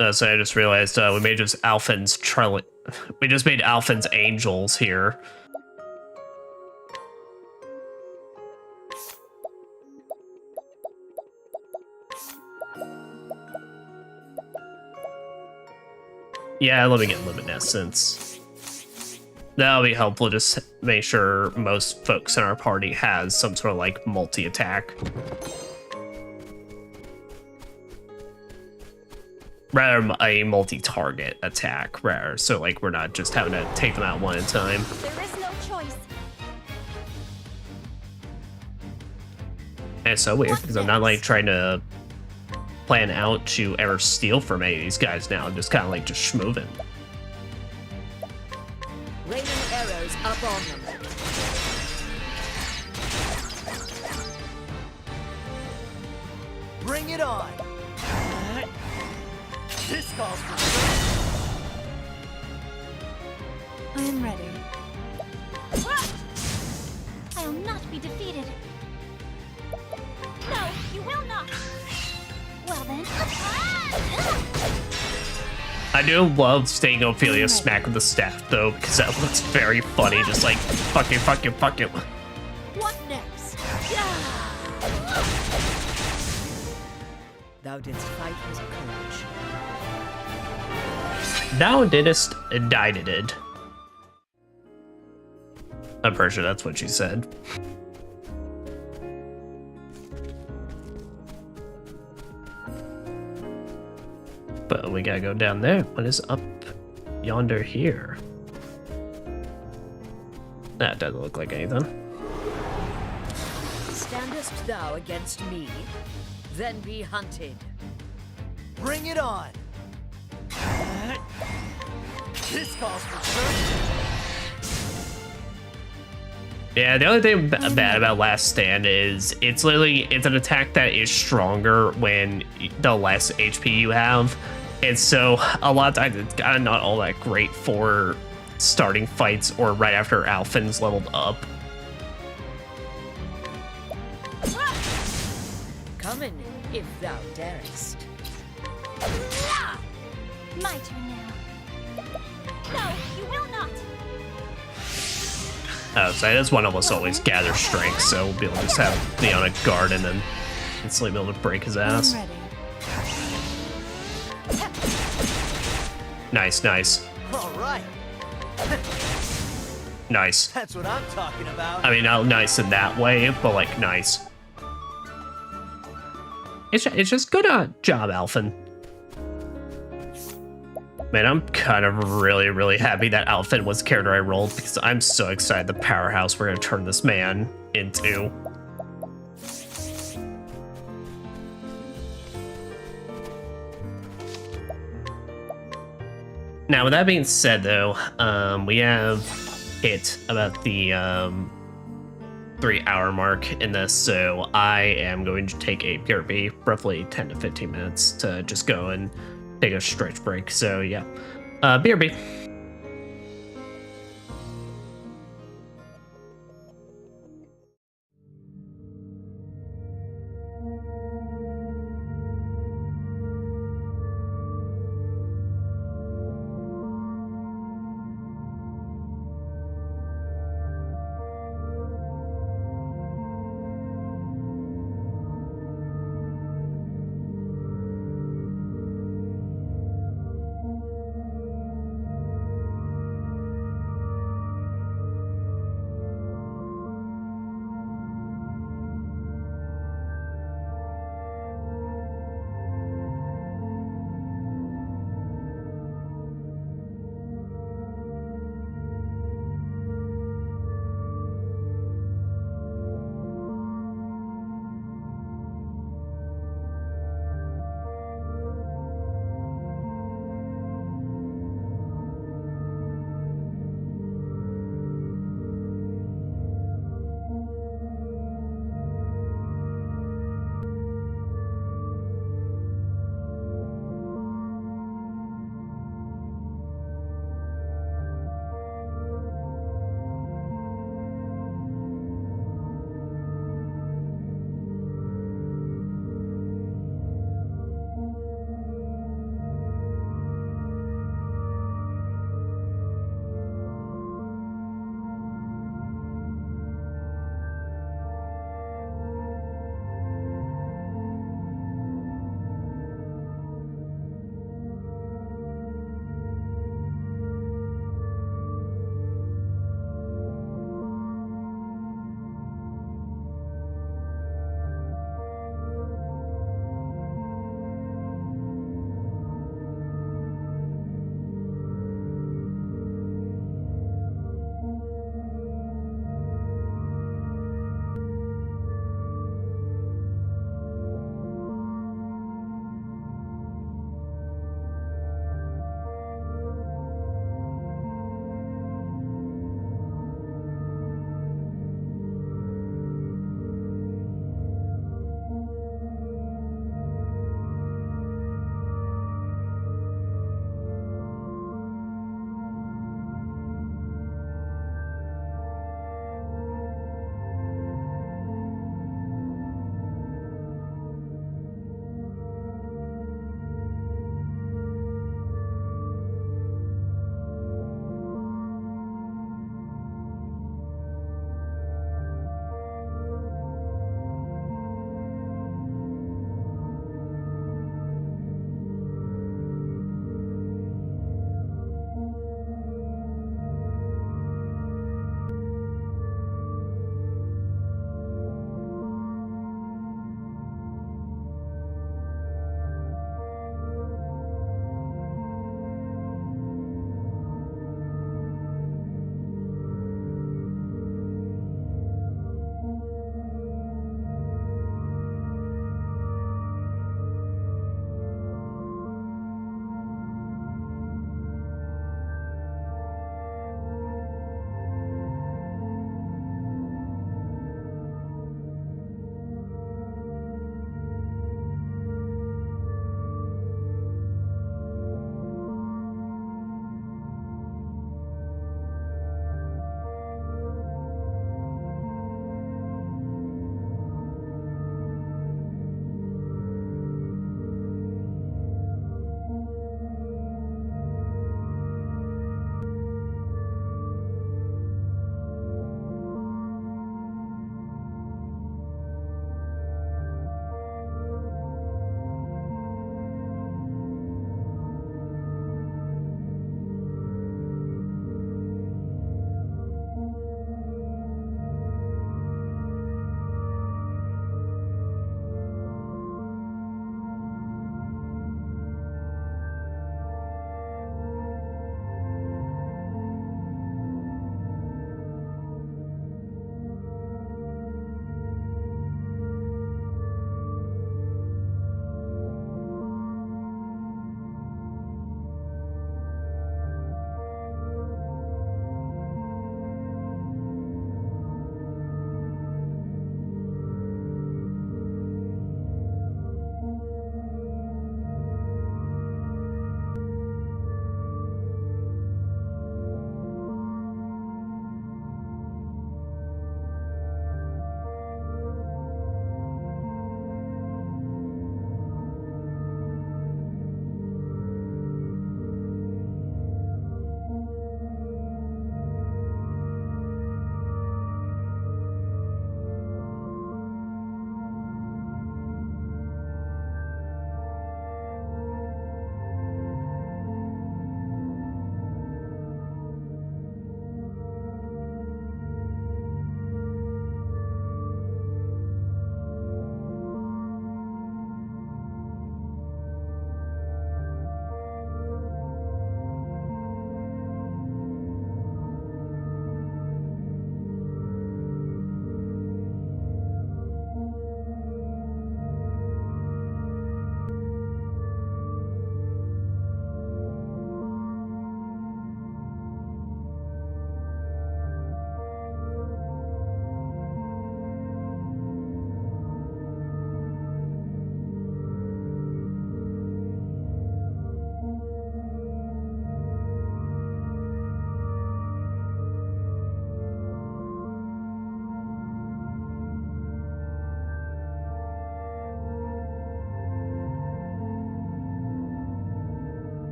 over. So I just realized we made just Alfyn's we just made Alfyn's angels here. Yeah, let me get luminescence. That'll be helpful. Just make sure most folks in our party has some sort of like multi-attack. Rather a multi-target attack, rather, so like we're not just having to take them out one at a time. There is no choice. And it's so weird because I'm not like trying to plan out to ever steal from any of these guys now. I'm just kind of like just schmoving. Raining arrows up on them. Bring it on. This calls for I am ready. I'll not be defeated. No, you will not. Well then. I do love staying Ophelia smack with the staff though, because that looks very funny. Just like fuck it. What next? Thou didst fight with courage. Thou didst die did. I'm pretty sure that's what she said. But we gotta go down there. What is up yonder here? That doesn't look like anything. Standest thou against me? Then be hunted. Bring it on. This calls for Yeah, the only thing bad about Last Stand is it's an attack that is stronger when the less HP you have. And so a lot of times it's kind of not all that great for starting fights or right after Alfyn's leveled up. Come in, if thou darest. My turn now. No, you will not. Oh, so this one almost always gathers strength, so we'll be able to just have me on a guard and then instantly be able to break his ass. I'm ready. Nice, nice. All right. Nice. That's what I'm talking about. I mean, not nice in that way, but like nice. It's just good job, Alfyn. Man, I'm kind of really happy that Alfyn was the character I rolled because I'm so excited the powerhouse we're gonna turn this man into. Now, with that being said, though, we have hit about the 3-hour mark in this, so I am going to take a PRP, roughly 10 to 15 minutes, to just go and take a stretch break. So yeah, BRB.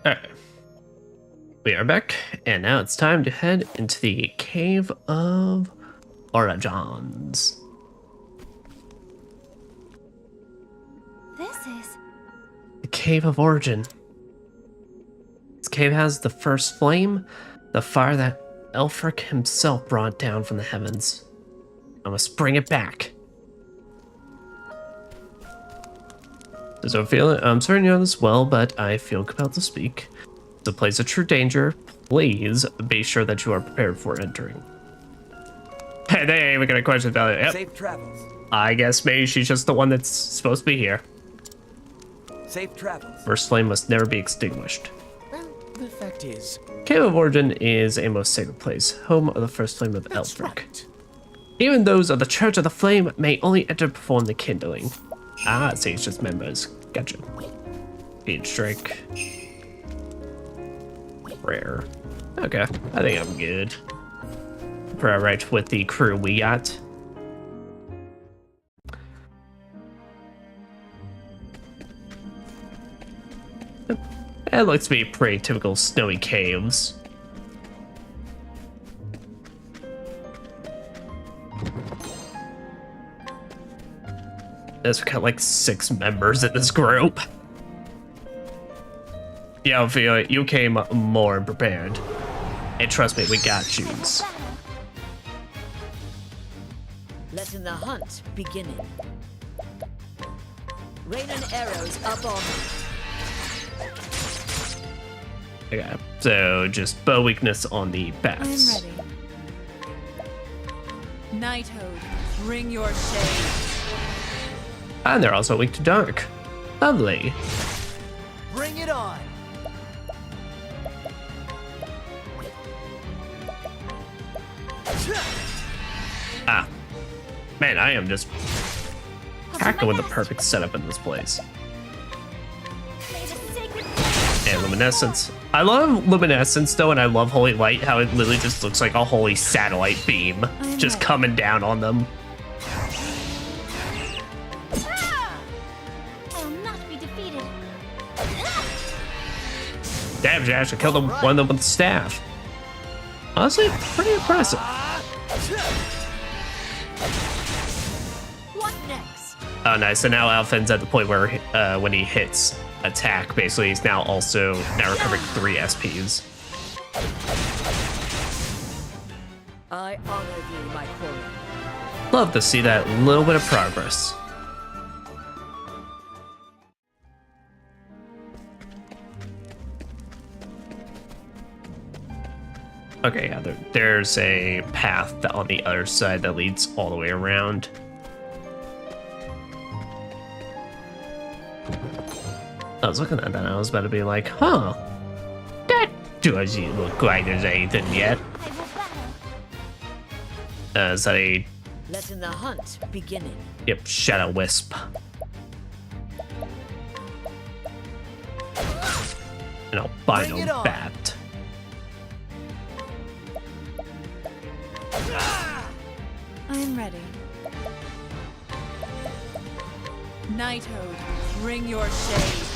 Alright. We are back, and now it's time to head into the Cave of Origins. This is... The Cave of Origin. This cave has the first flame, the fire that Elfric himself brought down from the heavens. I must bring it back. Does it feel it? I'm sorry you know this well, but I feel compelled to speak. It's a place of true danger. Please be sure that you are prepared for entering. Hey, they ain't even gonna question about it. Yep. Safe travels. I guess maybe she's just the one that's supposed to be here. Safe travels. First flame must never be extinguished. Well, the fact is... Cave of Origin is a most sacred place, home of the first flame of That's Elfric. right. Even those of the Church of the Flame may only enter to perform the kindling. Ah, so it's just members. Gotcha. Each drink. Rare. Okay, I think I'm good. We're right with the crew we got. It looks to be pretty typical snowy caves. There's got like 6 members in this group. Yeah, I feel like you came more prepared. And trust me, we got yous. Letting the hunt begin. Rain and arrows up on me. Okay, so just bow weakness on the I'm bats. ready. Nighthode, bring your shade. And they're also weak to dark. Lovely. Bring it on. Ah. Man, I am just packing with the perfect setup in this place. And luminescence. I love luminescence though, and I love holy light, how it literally just looks like a holy satellite beam just coming down on them. I'll not be defeated. Damn, she actually killed them, one of them with the staff. Honestly, pretty impressive. What next? Oh, nice. So now Alfyn's at the point where when he hits attack, basically, he's now recovering 3 SPs. I honor thee, my queen. Love to see that little bit of progress. Okay, yeah, there's a path on the other side that leads all the way around. I was looking at that and I was about to be like, huh, that doesn't look like there's anything yet. Is that a... Letting the hunt begin. Yep, Shadow Wisp. An albino bat. I'm ready. Nighthode, bring your shade.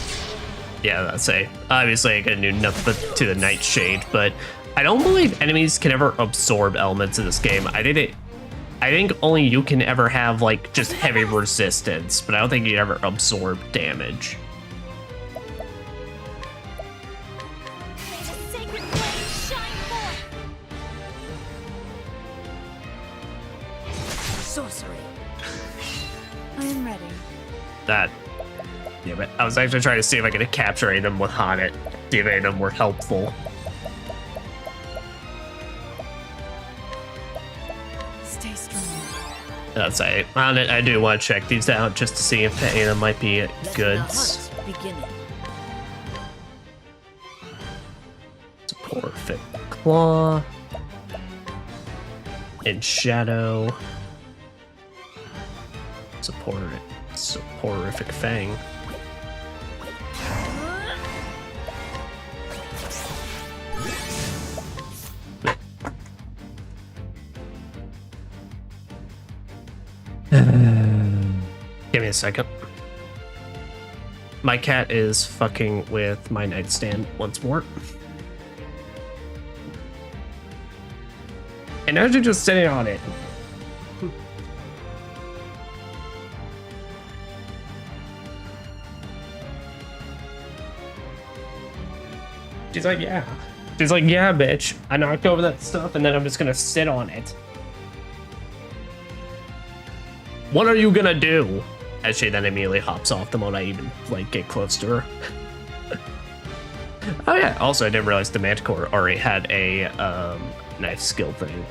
Yeah, that's obviously I can do nothing but to the Nightshade, but I don't believe enemies can ever absorb elements in this game. I think only you can ever have like just heavy resistance, but I don't think you ever absorb damage. May the sacred flame shine forth. Sorcery. I'm ready. That. Yeah, but I was actually trying to see if I could capture any of them with Haunted, see if any of them were helpful. Stay strong. That's it. I do want to check these out just to see if any of them might be goods. Soporific Claw. In Shadow. Soporific Fang. Give me a second. My cat is fucking with my nightstand once more. And now she's just sitting on it. She's like, yeah. She's like, yeah, bitch. I knocked over that stuff and then I'm just gonna sit on it. What are you gonna do? As she then immediately hops off the moment I even like get close to her. Oh yeah, also I didn't realize the Manticore already had a knife skill thing.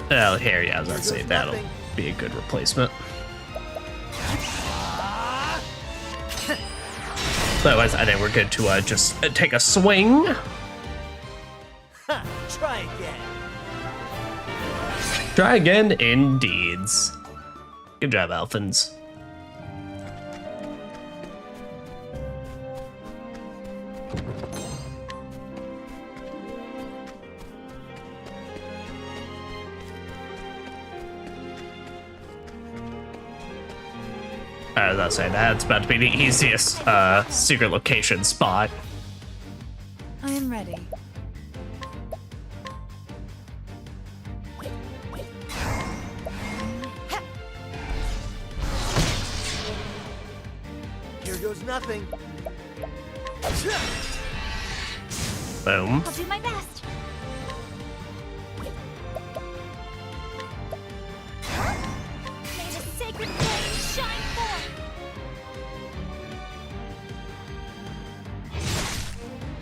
Oh, here, yeah, I was about to say that'll be a good replacement. Otherwise, I think we're good to just take a swing. Ha! Try again. Try again, indeeds. Good job, Alphins. I was about to say, that's about to be the easiest secret location spot. I am ready. Here goes nothing. Boom. I'll do my best. May the sacred flame shine forth.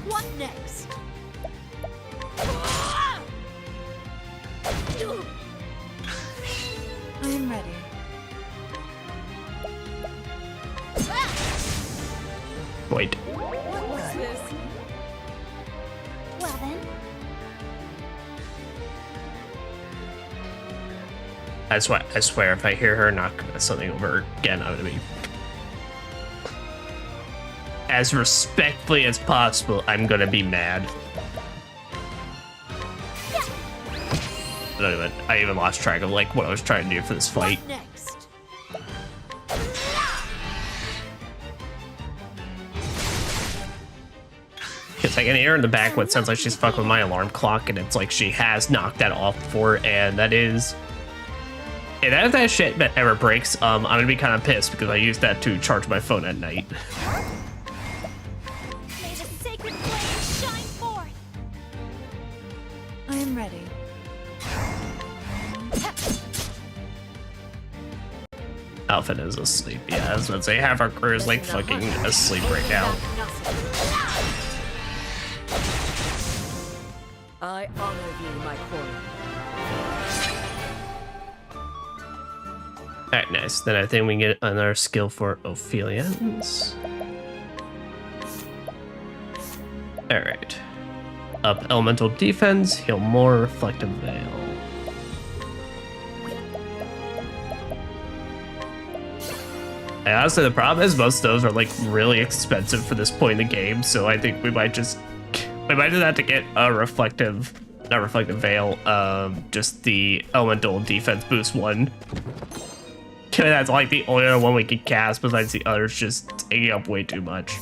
What next? I am ready. Wait. What was this? Well then. I swear, if I hear her knock something over again, I'm gonna be as respectfully as possible. I'm gonna be mad. I even lost track of like what I was trying to do for this fight. What next? Because I can hear her in the back what sounds like she's fucking with my alarm clock, and it's like she has knocked that off before, and that is. If that shit ever breaks, I'm gonna be kind of pissed because I use that to charge my phone at night. May the sacred flame shine forth. I am ready. Alfyn is asleep. Yeah, I was about to say half our crew is like fucking asleep right now. I honor thee, my queen. Alright, nice. Then I think we can get another skill for Ophelians. Alright. Up elemental defense, heal more, reflective veil. And honestly, the problem is most of those are like really expensive for this point in the game, so I think we might just have to get a not reflective veil, just the elemental defense boost one. That's like the only other one we can cast besides the others just taking up way too much.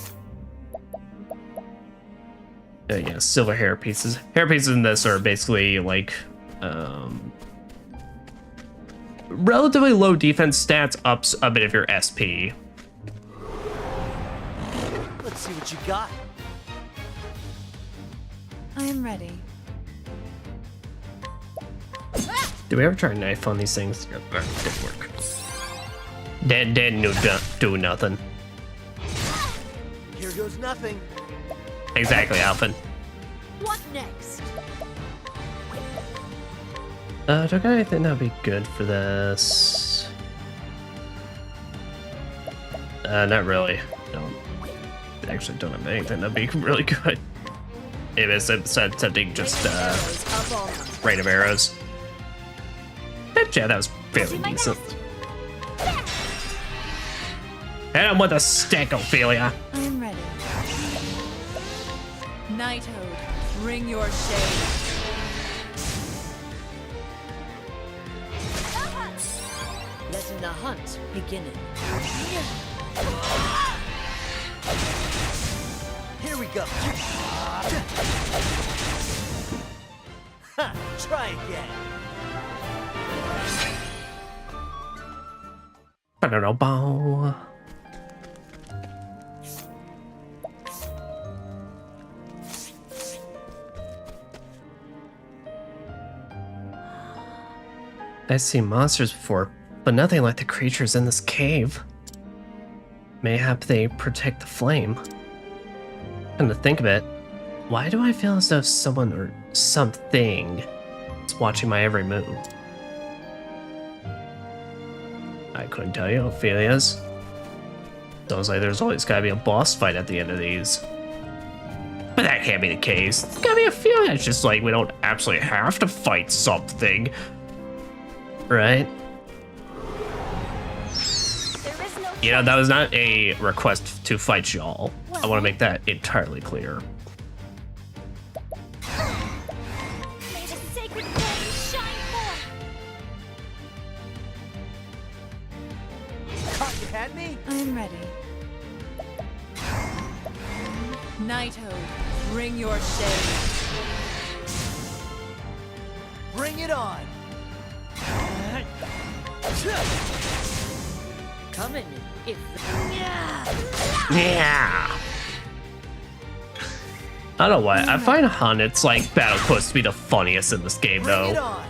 Yeah, silver hair pieces. Hair pieces in this are basically like relatively low defense stats, ups a bit of your SP. Let's see what you got. I am ready. Did we ever try a knife on these things? Yep, didn't work. Didn't do nothing. Here goes nothing. Exactly, Alfyn. What next? Do I got anything that'd be good for this? Not really. No. Actually don't have anything that'd be really good. Maybe it's something just rain of arrows. Yeah, that was fairly decent. Hit him with a stick, Ophelia. I am ready. Knighthood, bring your shade. and the hunt beginning. Here we go. Ha! Try again. I don't know, bow. I've seen monsters before, but nothing like the creatures in this cave. Mayhap they protect the flame. And to think of it, why do I feel as though someone or something is watching my every move? I couldn't tell you, Ophelia's. Sounds like there's always gotta be a boss fight at the end of these. But that can't be the case. It's gotta be a feeling. It's just like we don't absolutely have to fight something. Right? You know, that was not a request to fight y'all. I want to make that entirely clear. May the sacred flame shine forth. Thought you had me? I'm ready. Nighthode, bring your shade. Bring it on. Coming if Yeah. I don't know why. I find Hanet's like battle quest to be the funniest in this game Bring it though. on.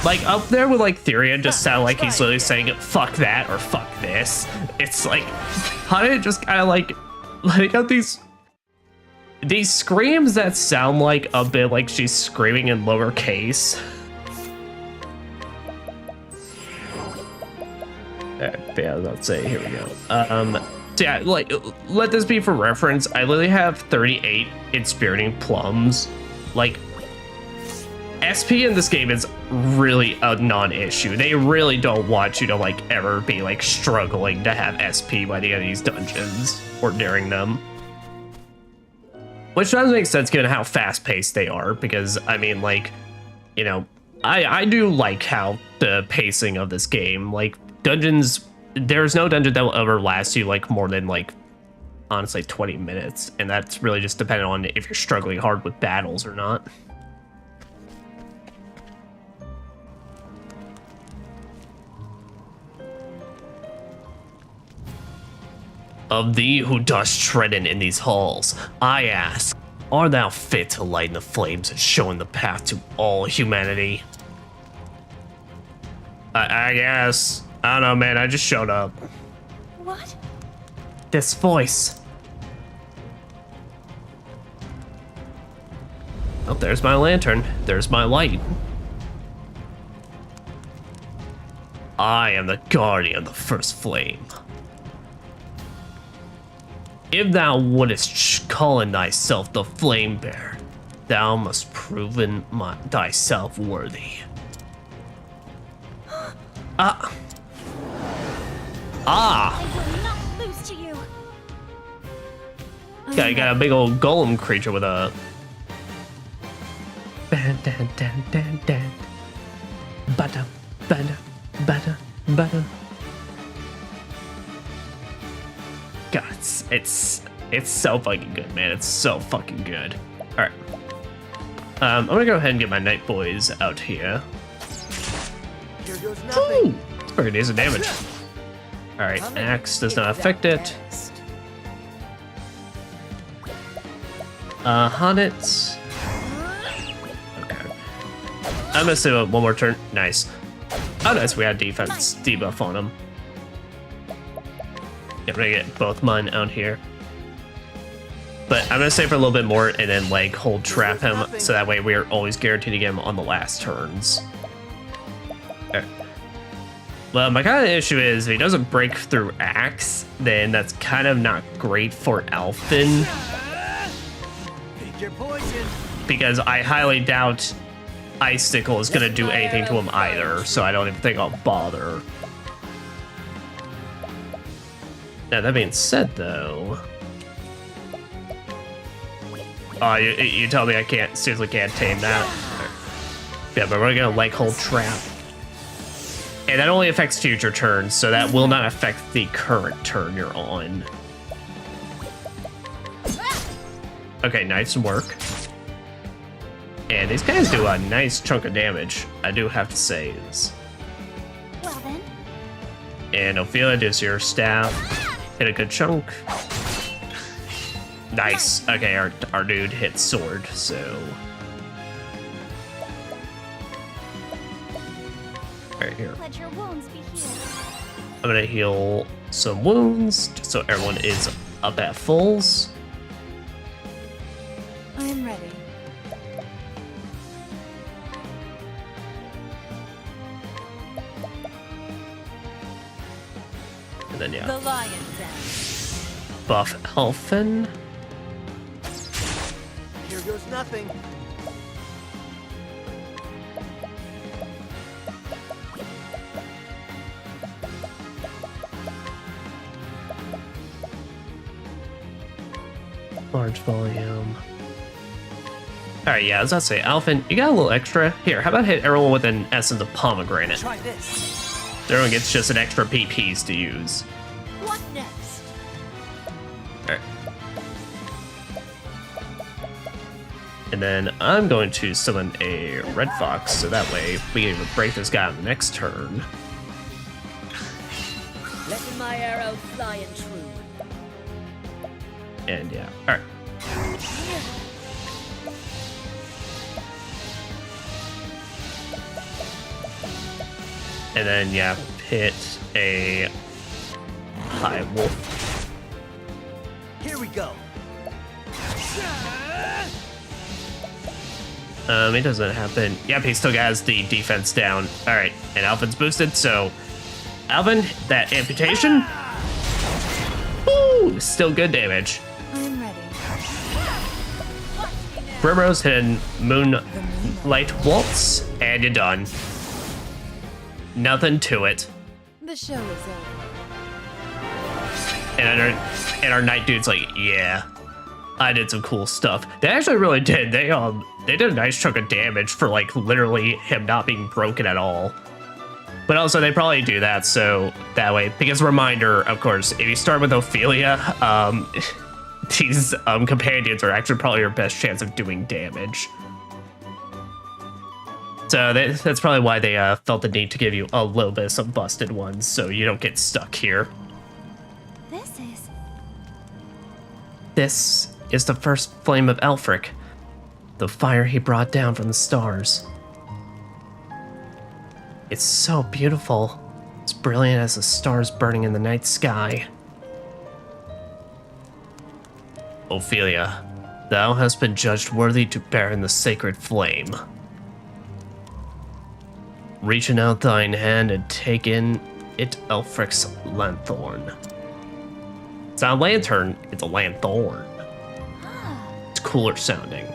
Like up there with like Therian just sound like he's literally saying fuck that or fuck this. It's like Hanet just kinda like out these screams that sound like a bit like she's screaming in lowercase. Yeah, let's say here we go. So yeah, like let this be for reference. I literally have 38 inspiriting plums. Like SP in this game is really a non-issue. They really don't want you to like ever be like struggling to have SP by the end of these dungeons or during them. Which does make sense given how fast-paced they are, because I mean, like, you know, I do like how the pacing of this game, like dungeons, there's no dungeon that will ever last you like more than like honestly 20 minutes, and that's really just dependent on if you're struggling hard with battles or not. Of thee who dost treading in these halls, I ask, art thou fit to lighten the flames and showing the path to all humanity? I guess. I don't know, man, I just showed up. What? This voice. Oh, there's my lantern. There's my light. I am the guardian of the first flame. If thou wouldest call in thyself the flame bearer, thou must proven thyself worthy. I will not lose to you. Yeah, you got a big old golem creature with a. Butter, butter, butter, butter. God, it's so fucking good, man. It's so fucking good. All right, I'm gonna go ahead and get my night boys out here. Here goes nothing. Ooh, it's pretty decent damage. All right, axe does not affect it. Haunted. Okay. I'm gonna say one more turn. Nice. Oh, nice. We had defense debuff on him. Yeah, I'm gonna get both mine out here. But I'm gonna save for a little bit more and then like hold trap him so that way we're always guaranteed to get him on the last turns. Alright. Well, my kind of issue is if he doesn't break through axe, then that's kind of not great for Alfyn. Pick your poison. Because I highly doubt Icicle is gonna do anything to him either, so I don't even think I'll bother. Now, that being said, though... Oh, you tell me I can't, seriously can't tame that. Yeah, but we're gonna like hold trap. And that only affects future turns, so that will not affect the current turn you're on. Okay, nice work. And these guys do a nice chunk of damage, I do have to say. Well then. And Ophelia does your staff. Hit a good chunk. Nice. Okay, our dude hit sword, so... Right here. Let your wounds be healed. I'm gonna heal some wounds, just so everyone is up at fulls. I am ready. And then, yeah. The lion's den. Buff Alfyn. Here goes nothing. Large volume. Alright, yeah, as I say, Alfyn, you got a little extra. Here, how about hit everyone with an essence of pomegranate? Try this. Everyone gets just an extra PPs to use. What next? Alright. And then I'm going to summon a red fox, so that way we can break this guy on the next turn. Letting my arrow fly and true. And yeah, alright. And then, yeah, hit a high wolf. Here we go. It doesn't happen. Yep, he still has the defense down. Alright, and Alfyn's boosted, so... Alfyn, that amputation? Woo! Still good damage. I am ready. Primrose hitting Moonlight Waltz, and you're done. Nothing to it. The show is over. And our night dude's like, yeah, I did some cool stuff. They actually really did. They did a nice chunk of damage for like literally him not being broken at all. But also they probably do that so that way, because reminder, of course, if you start with Ophelia, these companions are actually probably your best chance of doing damage. So that's probably why they felt the need to give you a little bit of some busted ones, so you don't get stuck here. This is the first flame of Elfric, the fire he brought down from the stars. It's so beautiful, as brilliant as the stars burning in the night sky. Ophelia, thou hast been judged worthy to bear in the sacred flame. Reaching out thine hand and take in it Elfric's lanthorn. It's not a lantern, it's a lanthorn. It's cooler sounding.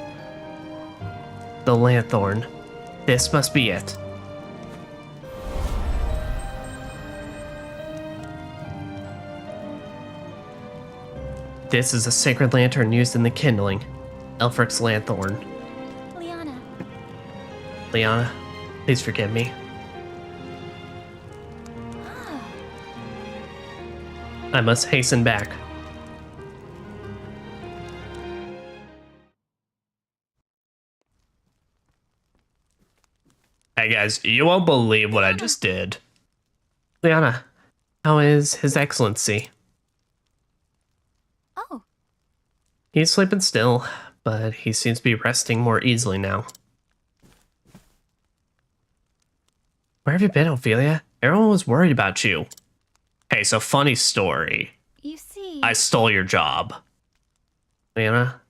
The lanthorn. This must be it. This is a sacred lantern used in the kindling. Elfric's lanthorn. Liana. Liana, please forgive me. I must hasten back. Hey guys, you won't believe what I just did. Liana, how is His Excellency? Oh. He's sleeping still, but he seems to be resting more easily now. Where have you been, Ophelia? Everyone was worried about you. Hey, so funny story. You see... I stole your job. Liana,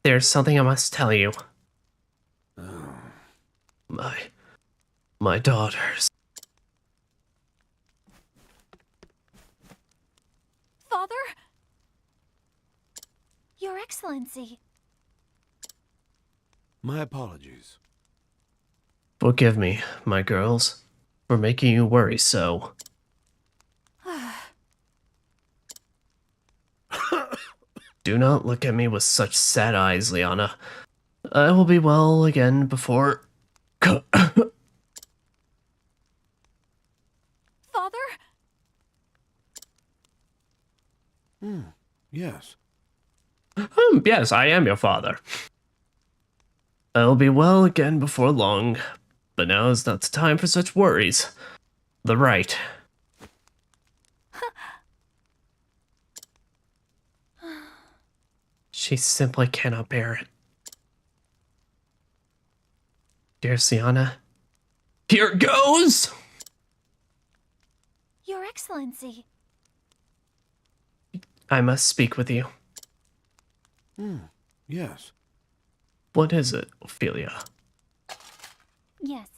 there's something I must tell you. My daughters. Father? Your Excellency. My apologies. Forgive me, my girls, for making you worry so. Do not look at me with such sad eyes, Liana. I will be well again before... Yes. Yes, I am your father. I'll be well again before long, but now is not the time for such worries. The right. She simply cannot bear it. Dear Sienna, here goes! Your Excellency. I must speak with you. Yes. What is it, Ophelia? Yes.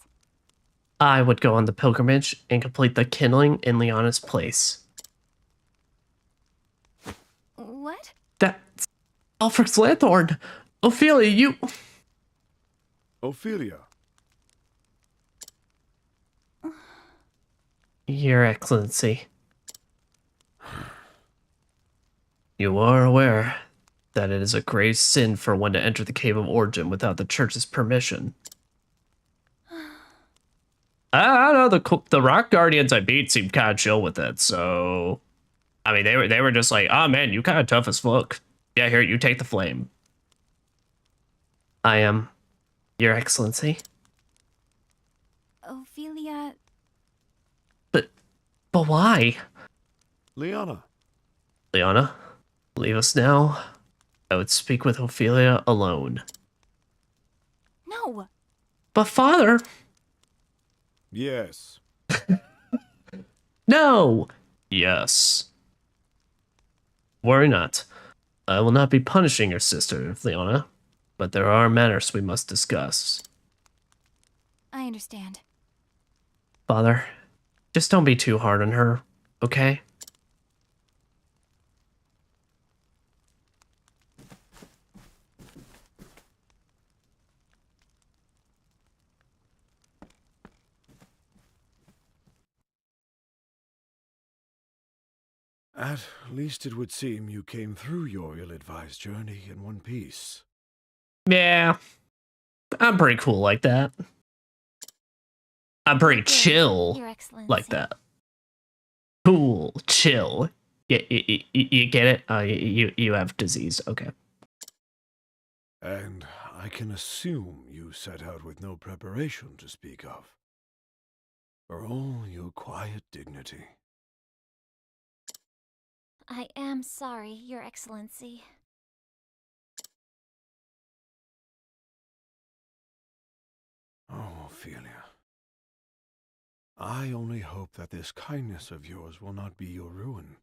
I would go on the pilgrimage and complete the kindling in Liana's place. What? That's Alfred's lanthorn! Ophelia, you... Ophelia. Your Excellency. You are aware that it is a grave sin for one to enter the Cave of Origin without the Church's permission. I don't know, the Rock Guardians I beat seemed kind of chill with it, so... I mean, they were just like, oh man, you kind of tough as fuck. Yeah, here, you take the flame. I am, Your Excellency. Ophelia. But why? Liana. Liana, leave us now. I would speak with Ophelia alone. No. But father... Yes. No! Yes. Worry not. I will not be punishing your sister, Liana, but there are matters we must discuss. I understand. Father, just don't be too hard on her, okay? At least it would seem you came through your ill-advised journey in one piece. Yeah, I'm pretty cool like that. I'm pretty chill Your Excellency. like that. Cool, chill. You get it? You have disease. Okay. And I can assume you set out with no preparation to speak of. For all your quiet dignity. I am sorry, Your Excellency. Oh, Ophelia. I only hope that this kindness of yours will not be your ruin.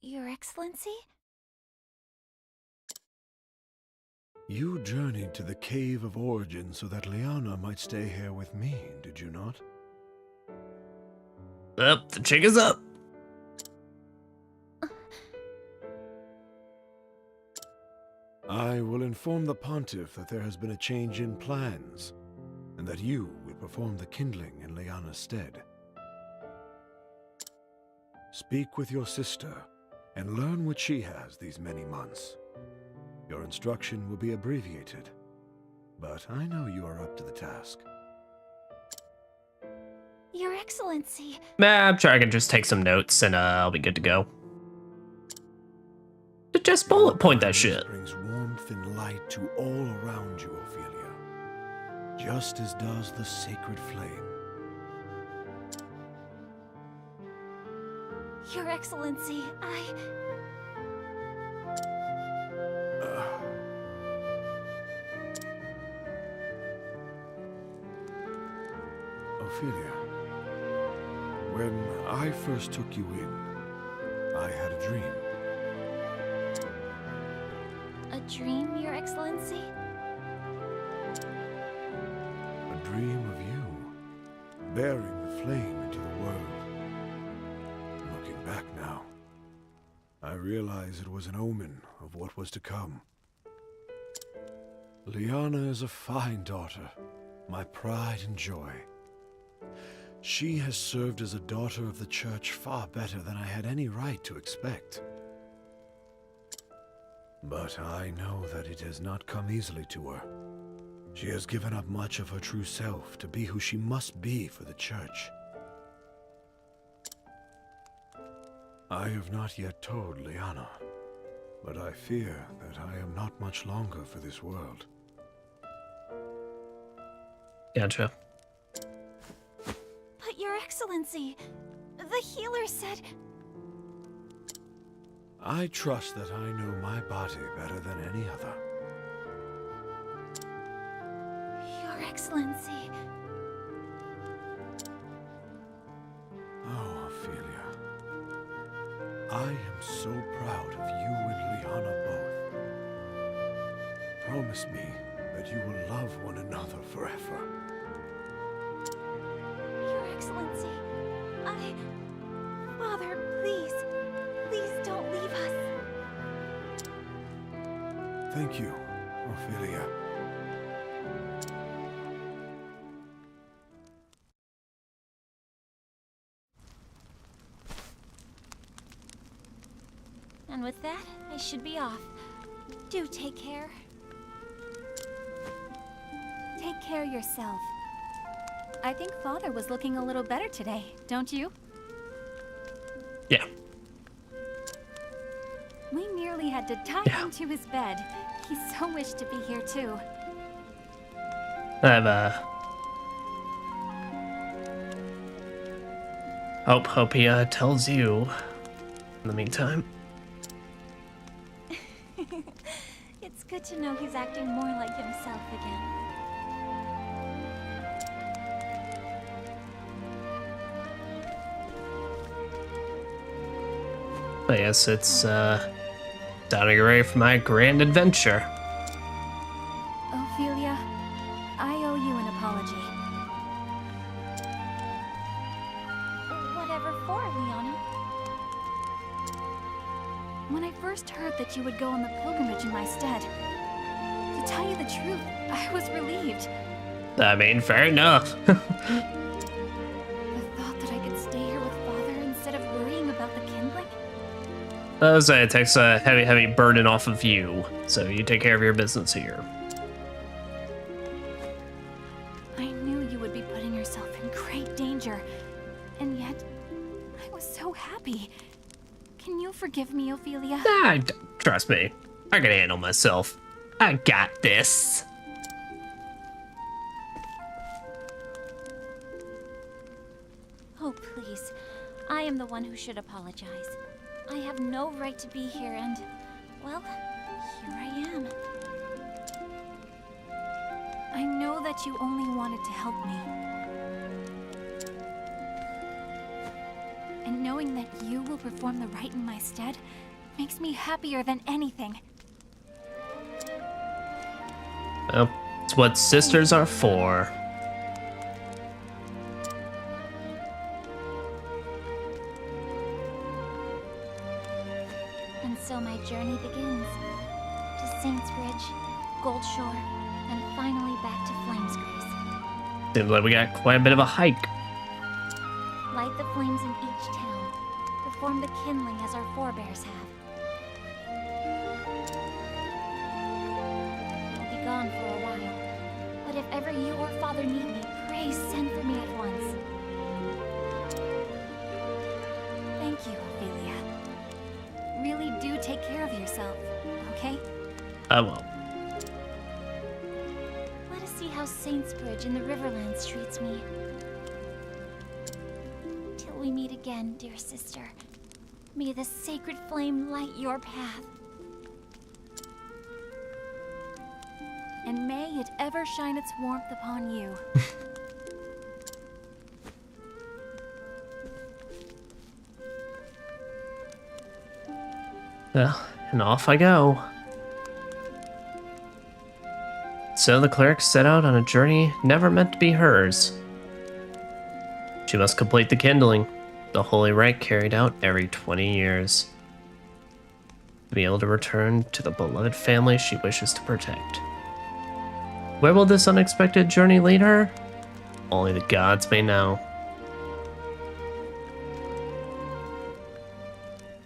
Your Excellency? You journeyed to the Cave of Origin so that Liana might stay here with me, did you not? Up, the chick is up. I will inform the Pontiff that there has been a change in plans, and that you will perform the kindling in Liana's stead. Speak with your sister, and learn what she has these many months. Your instruction will be abbreviated, but I know you are up to the task. Your Excellency. I'm sure I can just take some notes and I'll be good to go. Just bullet point that shit. Brings warmth and light to all around you, Ophelia, just as does the sacred flame. Your Excellency, Ophelia, when I first took you in, I had a dream. A dream, Your Excellency? A dream of you, bearing the flame into the world. Looking back now, I realize it was an omen of what was to come. Liana is a fine daughter, my pride and joy. She has served as a daughter of the Church far better than I had any right to expect. But I know that it has not come easily to her. She has given up much of her true self to be who she must be for the Church. I have not yet told Liana, but I fear that I am not much longer for this world. Gotcha. But Your Excellency, the healer said... I trust that I know my body better than any other. Your Excellency... Oh, Ophelia. I am so proud of you and Liana both. Promise me that you will love one another forever. Your Excellency, Father, please. Please don't leave us. Thank you, Ophelia. And with that, I should be off. Do take care. Take care of yourself. I think Father was looking a little better today, don't you? Yeah. We nearly had to tie him to his bed. He so wished to be here too. I have Hope he tells you in the meantime. It's good to know he's acting more like himself again. I guess it's time to get ready for my grand adventure. Ophelia, I owe you an apology. Whatever for, Liana? When I first heard that you would go on the pilgrimage in my stead, to tell you the truth, I was relieved. I mean, fair enough. The thought that I could stay here with Father instead of worrying about the kindling? I was saying, it takes a heavy burden off of you, so you take care of your business here. I knew you would be putting yourself in great danger, and yet I was so happy. Can you forgive me, Ophelia? Trust me, I can handle myself. I got this. Oh, please. I am the one who should apologize. I have no right to be here and, well, here I am. I know that you only wanted to help me. And knowing that you will perform the rite in my stead makes me happier than anything. Well, it's what sisters are for. And so my journey begins. To Saints Bridge, Gold Shore, and finally back to Flamesgrace. Seems like we got quite a bit of a hike. Light the flames in each town. Perform the kindling as our forebears have. I'll be gone for a while, but if ever you or Father need me, pray send for me at once. Thank you, Ophelia. Really do take care of yourself, okay? I will. Let us see how Saints Bridge in the Riverlands treats me. Till we meet again, dear sister. May the sacred flame light your path. And may it ever shine its warmth upon you. Well, and off I go. So the cleric set out on a journey never meant to be hers. She must complete the kindling, the holy rite carried out every 20 years, to be able to return to the beloved family she wishes to protect. Where will this unexpected journey lead her? Only the gods may know.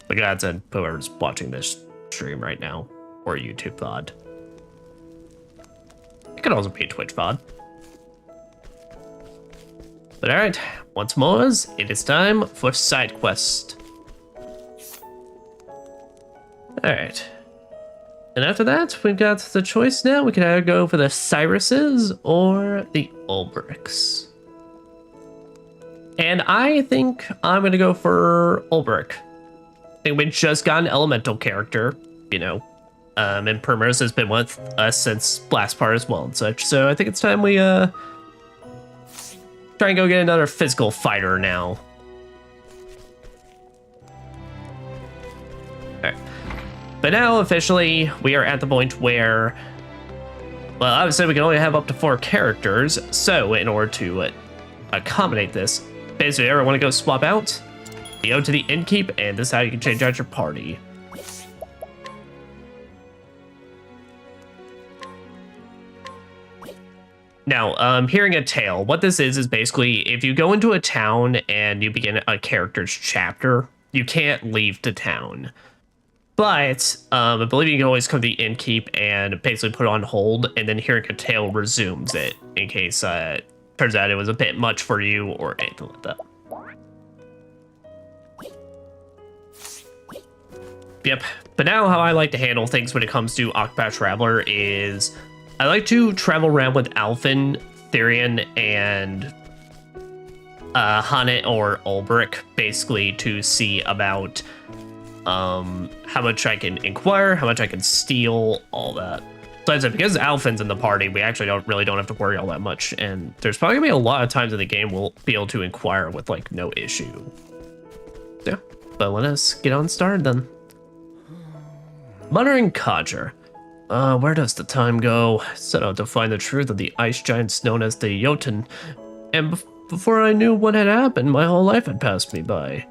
The gods and whoever's watching this stream right now, or YouTube VOD. It could also be a Twitch VOD. But alright, once more, it is time for side quest. Alright. And after that, we've got the choice now. We can either go for the Cyruses or the Ulbrichs. And I think I'm going to go for Ulbrich. I think we just got an elemental character, you know. And Primrose has been with us since last part as well and such. So I think it's time we try and go get another physical fighter now. Alright. But now, officially, we are at the point where, well, obviously we can only have up to 4 characters, so in order to accommodate this, basically everyone to go swap out, you go to the Innkeep, and this is how you can change out your party. Now, hearing a tale, what this is basically, if you go into a town and you begin a character's chapter, you can't leave the town. But I believe you can always come to the Innkeep and basically put it on hold, and then Hearing a Tale resumes it in case turns out it was a bit much for you or anything like that. Yep. But now how I like to handle things when it comes to Octopath Traveler is I like to travel around with Alfyn, Therian, and Hannet or Ulbrich basically to see about how much I can inquire, how much I can steal, all that. So I said, because Alfyn's in the party, we actually don't have to worry all that much, and there's probably gonna be a lot of times in the game we'll be able to inquire with like no issue. Yeah, but let us get on started then. Muttering Codger. Where does the time go? Set out to find the truth of the ice giants known as the Jotun, and before I knew what had happened, my whole life had passed me by.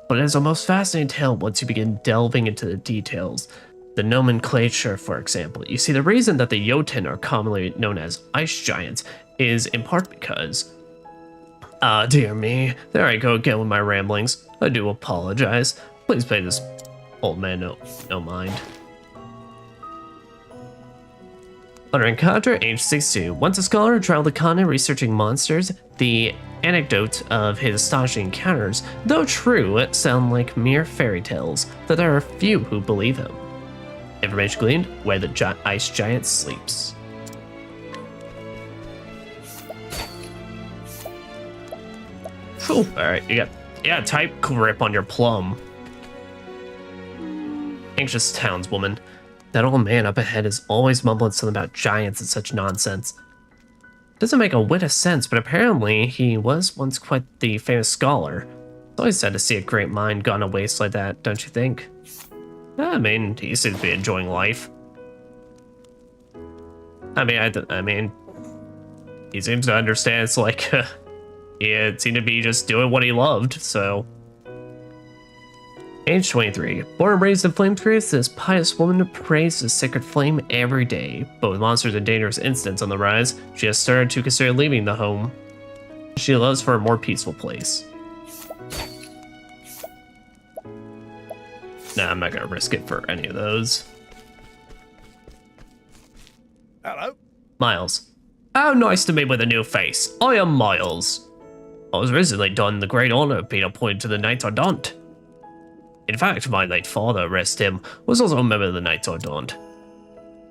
But it is a most fascinating tale once you begin delving into the details. The nomenclature, for example. You see, the reason that the Jotun are commonly known as ice giants is in part because... dear me, there I go again with my ramblings. I do apologize. Please pay this old man no mind. Muttering Codger, age 62. Once a scholar, traveled the continent researching monsters. The anecdotes of his astonishing encounters, though true, sound like mere fairy tales, though there are few who believe him. Information gleaned, where the ice giant sleeps. Whew, alright, you got tight grip on your plum. Anxious townswoman. That old man up ahead is always mumbling something about giants and such nonsense. Doesn't make a whit of sense, but apparently he was once quite the famous scholar. It's always sad to see a great mind gone to waste like that, don't you think? I mean, he seems to be enjoying life. I mean, he seems to understand. It's like he seemed to be just doing what he loved. So, age 23, born and raised in Flamesgrave, this pious woman prays the sacred flame every day. But with monsters and dangerous incidents on the rise, she has started to consider leaving the home she loves for a more peaceful place. Nah, I'm not gonna risk it for any of those. Hello? Miles. How nice to meet with a new face. I am Miles. I was recently done the great honor of being appointed to the Knights Ardent. In fact, my late father, rest him, was also a member of the Knights Ardent.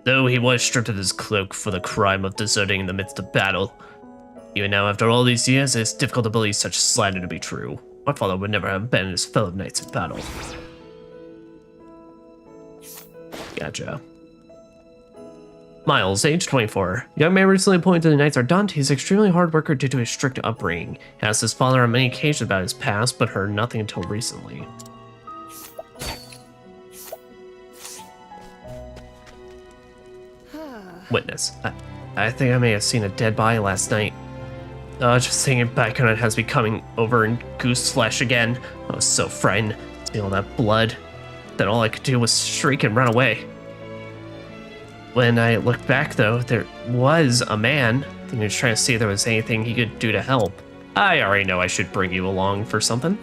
Though he was stripped of his cloak for the crime of deserting in the midst of battle. Even now, after all these years, it's difficult to believe such slander to be true. My father would never have abandoned his fellow knights in battle. Gotcha. Miles, age 24. Young man recently appointed to the Knights Ardent. He's an extremely hard worker due to his strict upbringing. He asked his father on many occasions about his past, but heard nothing until recently. Witness. I think I may have seen a dead body last night. Just thinking back on it has me coming over in goose flesh again. I was so frightened, seeing all that blood. Then all I could do was shriek and run away. When I looked back though, there was a man. I think he was trying to see if there was anything he could do to help. I already know I should bring you along for something.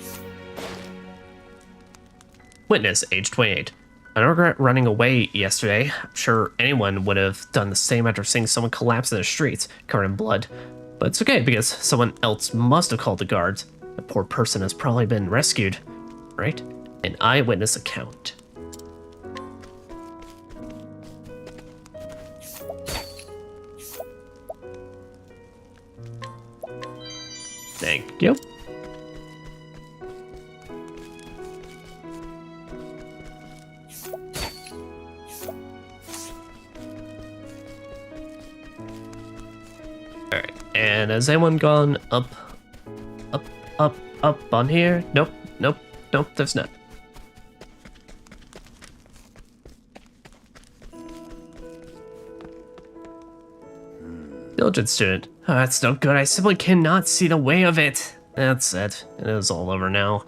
Witness, age 28. I don't regret running away yesterday. I'm sure anyone would have done the same after seeing someone collapse in the streets, covered in blood. But it's okay, because someone else must have called the guards. The poor person has probably been rescued, right? An eyewitness account. Thank you. Alright, and has anyone gone up on here? Nope, nope, nope, there's not. Diligent student. Oh, that's no good. I simply cannot see the way of it. That's it. It is all over now.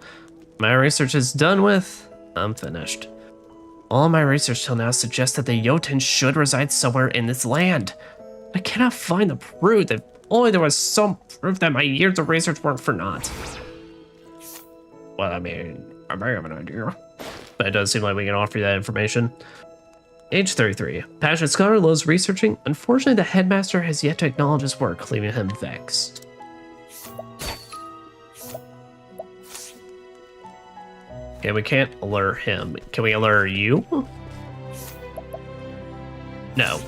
My research is done with. I'm finished. All my research till now suggests that the Jotun should reside somewhere in this land. I cannot find the proof. If only there was some proof that my years of research weren't for naught. Well, I mean, I may have an idea. But it does seem like we can offer you that information. Age 33. Passionate scholar, loves researching. Unfortunately, the headmaster has yet to acknowledge his work, leaving him vexed. Okay, we can't lure him. Can we lure you? No.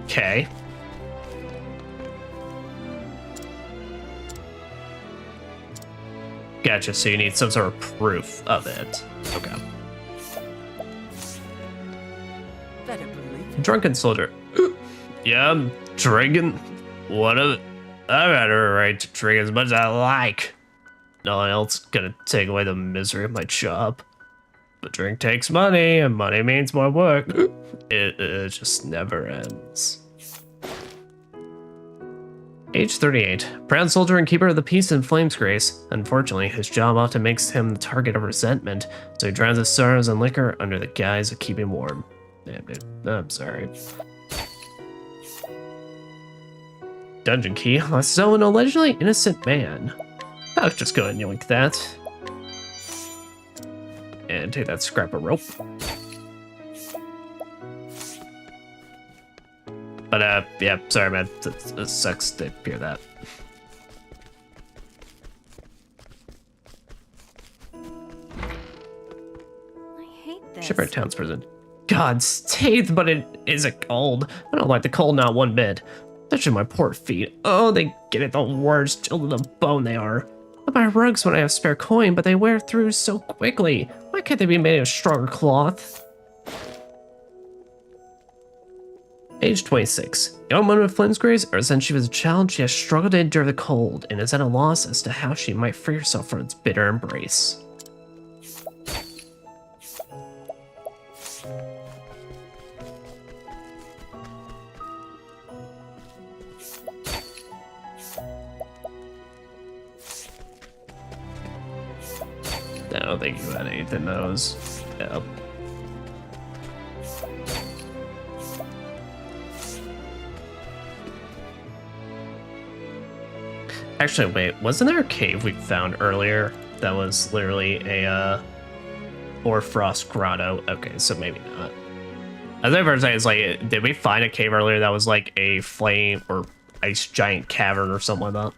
Okay. Gotcha, so you need some sort of proof of it. Okay. Better believe it. Drunken soldier. Yeah, I'm drinking. What of it? I've had a right to drink as much as I like. No one else gonna take away the misery of my job. But drink takes money, and money means more work. It just never ends. Age 38. Proud soldier and keeper of the peace and flames grace. Unfortunately, his job often makes him the target of resentment, so he drowns his sorrows in liquor under the guise of keeping warm. Damn, dude. I'm sorry. Dungeon key. So an allegedly innocent man. I'll just go ahead and yoink that. And take that scrap of rope. But, yeah, sorry, man. It sucks to hear that. I hate this. Shipwreck Town's prison. God's teeth, but it isn't cold. I don't like the cold, not one bit. Especially my poor feet. Oh, they get it the worst, chilled to the bone they are. I buy rugs when I have spare coin, but they wear through so quickly. Why can't they be made of stronger cloth? Age 26. Young woman with Flynn's grace, ever since she was a child, she has struggled to endure the cold and is at a loss as to how she might free herself from its bitter embrace. I don't think you had anything that was... Yeah. Actually, wait, wasn't there a cave we found earlier that was literally a Hoarfrost grotto? Okay, so maybe not. As I was saying, it's like, did we find a cave earlier that was like a flame or ice giant cavern or something like that?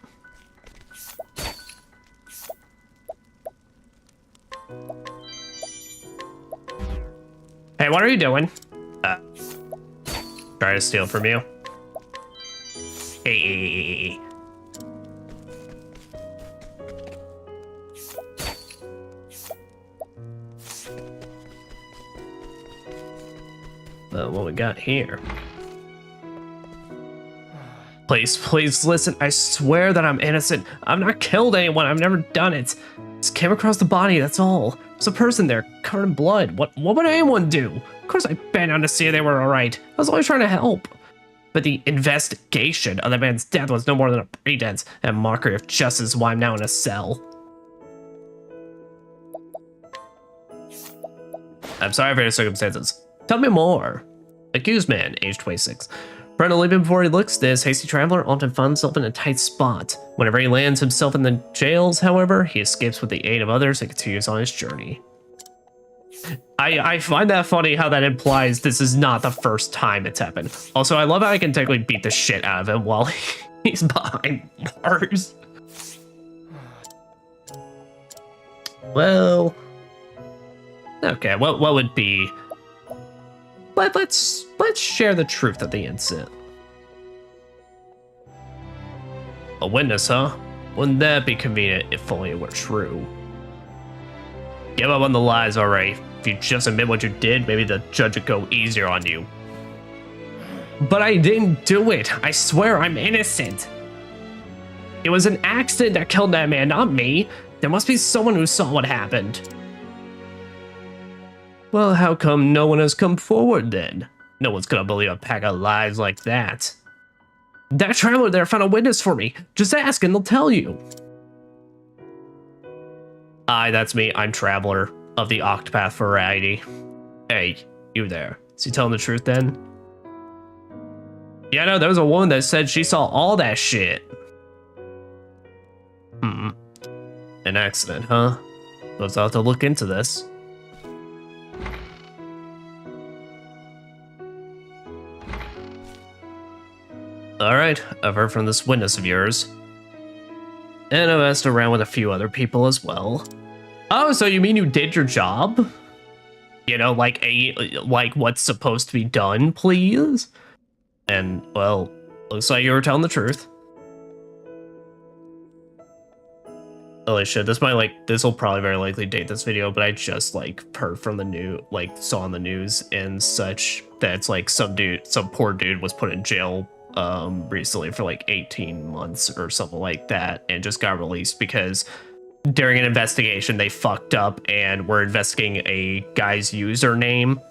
Hey, what are you doing? Try to steal from you. Hey. What we got here? Please listen. I swear that I'm innocent. I've not killed anyone. I've never done it. Just came across the body, that's all. There's a person there, covered in blood. What would anyone do? Of course I bent down to see if they were alright. I was always trying to help. But the investigation of the man's death was no more than a pretense and mockery of justice, why I'm now in a cell. I'm sorry for your circumstances. Tell me more. Accused man, age 26. Trying to leave him before he looks, this hasty traveler often finds himself in a tight spot. Whenever he lands himself in the jails, however, he escapes with the aid of others and continues on his journey. I find that funny how that implies this is not the first time it's happened. Also, I love how I can technically beat the shit out of him while he's behind bars. Well, okay, what would be... Let's share the truth of the incident. witness, huh? Wouldn't that be convenient if only it were true? Give up on the lies already. If you just admit what you did, maybe the judge would go easier on you. But I didn't do it. I swear I'm innocent. It was an accident that killed that man, not me. There must be someone who saw what happened. Well, how come no one has come forward then? No one's gonna believe a pack of lies like that. That traveler there found a witness for me. Just ask and they'll tell you. Aye, that's me. I'm Traveler of the Octopath variety. Hey, you there. Is he telling the truth then? Yeah, no, there was a woman that said she saw all that shit. An accident, huh? Suppose I'll have to look into this. Alright, I've heard from this witness of yours. And I've asked around with a few other people as well. Oh, so you mean you did your job? You know, like what's supposed to be done, please? And, well, looks like you were telling the truth. Holy shit, this will probably very likely date this video, but I just, heard from the news, saw on the news and such that it's, some poor dude was put in jail, recently for, 18 months or something like that, and just got released because during an investigation, they fucked up and were investigating a guy's username,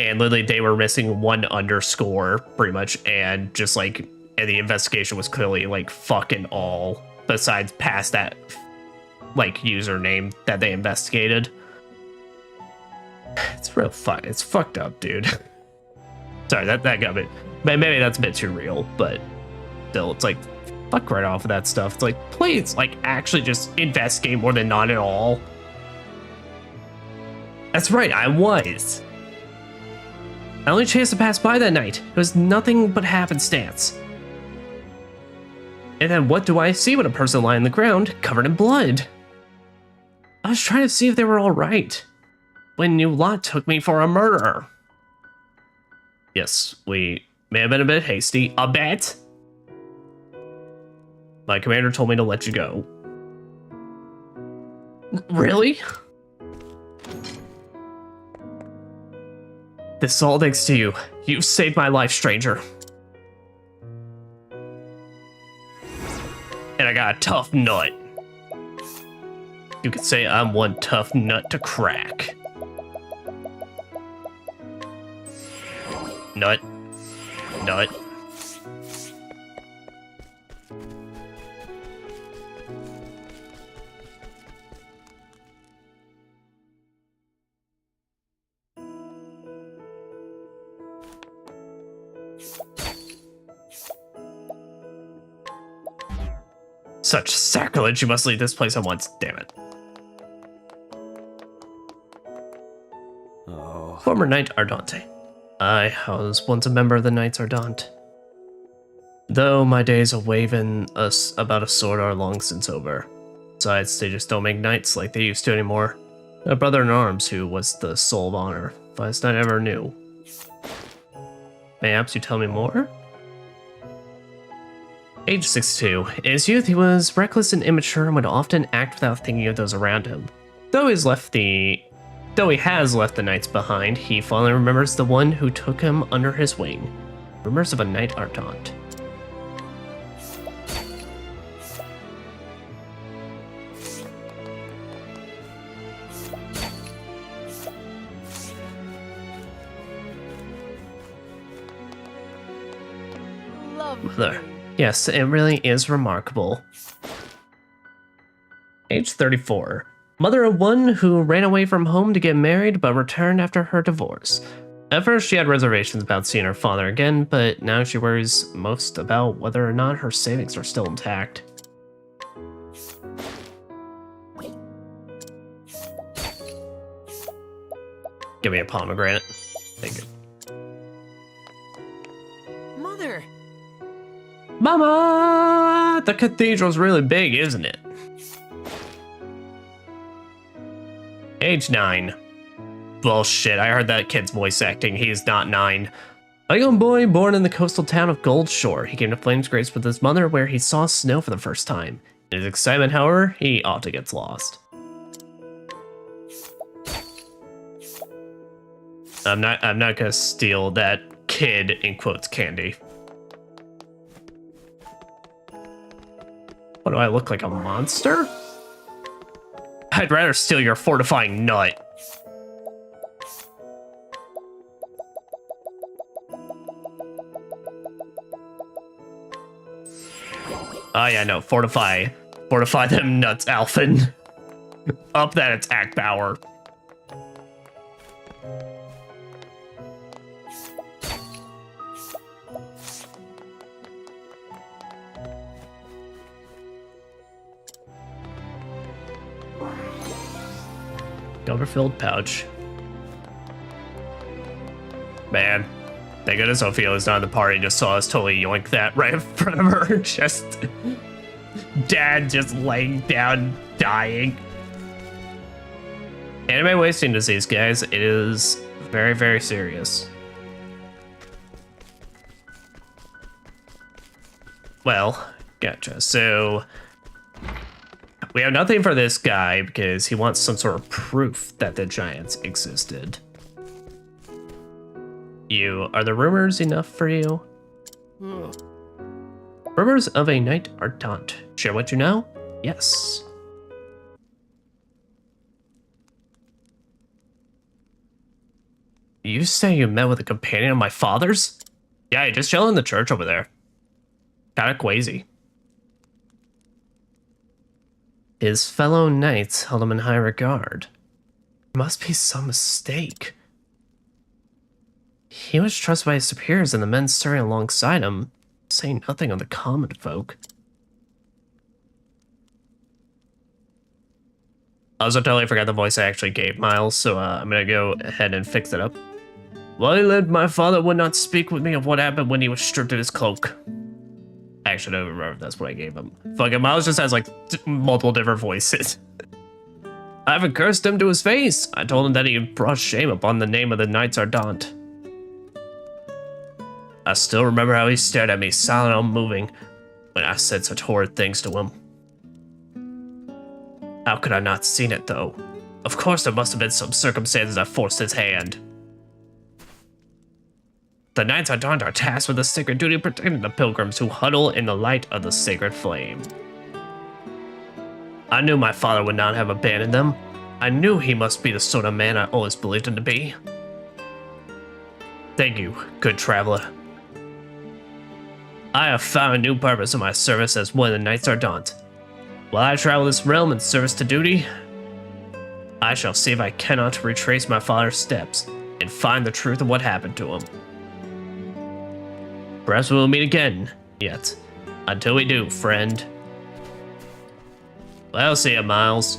and literally they were missing one underscore, pretty much, and just, and the investigation was clearly, fucking all besides past that username that they investigated. It's real it's fucked up, dude. Sorry, that got me. Maybe that's a bit too real, but still, it's fuck right off of that stuff. It's please, actually just investigate more than not at all. That's right, I was. I only chanced to pass by that night. It was nothing but happenstance. And then what do I see when a person lying on the ground, covered in blood? I was trying to see if they were alright, when you lot took me for a murderer. Yes, we may have been a bit hasty. A bit? My commander told me to let you go. Really? This is all thanks to you. You saved my life, stranger. And I got a tough nut. You could say I'm one tough nut to crack. Nut. Nut. Such sacrilege, you must leave this place at once, damn it. Oh. Former Knight Ardente. I was once a member of the Knights Ardent. Though my days of waving us about a sword are long since over. Besides, they just don't make knights like they used to anymore. My brother-in-arms, who was the soul of honor, finest knight I ever knew. Mayhaps you tell me more? Age 62. In his youth, he was reckless and immature and would often act without thinking of those around him. Though he has left the knights behind, he fondly remembers the one who took him under his wing. Rumors of a Knight Ardent. Mother. Yes, it really is remarkable. Age 34. Mother of one who ran away from home to get married but returned after her divorce. At first she had reservations about seeing her father again, but now she worries most about whether or not her savings are still intact. Give me a pomegranate. Thank you. Mother! Mama! The cathedral's really big, isn't it? Age 9. Bullshit, I heard that kid's voice acting. He is not 9. A young boy born in the coastal town of Goldshore. He came to Flame's Grace with his mother where he saw snow for the first time. In his excitement, however, he often gets lost. I'm not gonna steal that kid in quotes candy. What do I look like, a monster? I'd rather steal your fortifying nut. Oh yeah, no, fortify them nuts, Alfyn. Up that attack power. Overfilled pouch. Man, thank goodness Sophia was not in the party, just saw us totally yoink that right in front of her. Just dad just laying down, dying. Anime wasting disease, guys. It is very, very serious. Well, gotcha. So we have nothing for this guy because he wants some sort of proof that the giants existed. Are the rumors enough for you? Rumors of a night ardent. Share what you know? Yes. You say you met with a companion of my father's? Yeah, just chilling in the church over there. Kinda quazy. His fellow knights held him in high regard. There must be some mistake. He was trusted by his superiors and the men serving alongside him, saying nothing of the common folk. I also totally forgot the voice I actually gave Miles, so I'm gonna go ahead and fix it up. While he lived, my father would not speak with me of what happened when he was stripped of his cloak. I actually don't remember if that's what I gave him. Fuck it, Miles just has like multiple different voices. I haven't cursed him to his face. I told him that he brought shame upon the name of the Knights Ardent. I still remember how he stared at me, silent and unmoving, when I said such horrid things to him. How could I not seen it, though? Of course there must have been some circumstances that forced his hand. The Knights Ardent are tasked with the sacred duty of protecting the pilgrims who huddle in the light of the sacred flame. I knew my father would not have abandoned them. I knew he must be the sort of man I always believed him to be. Thank you, good traveler. I have found a new purpose in my service as one of the Knights Ardent. While I travel this realm in service to duty, I shall see if I cannot retrace my father's steps and find the truth of what happened to him. Perhaps we will meet again, yet. Until we do, friend. Well, see ya, Miles.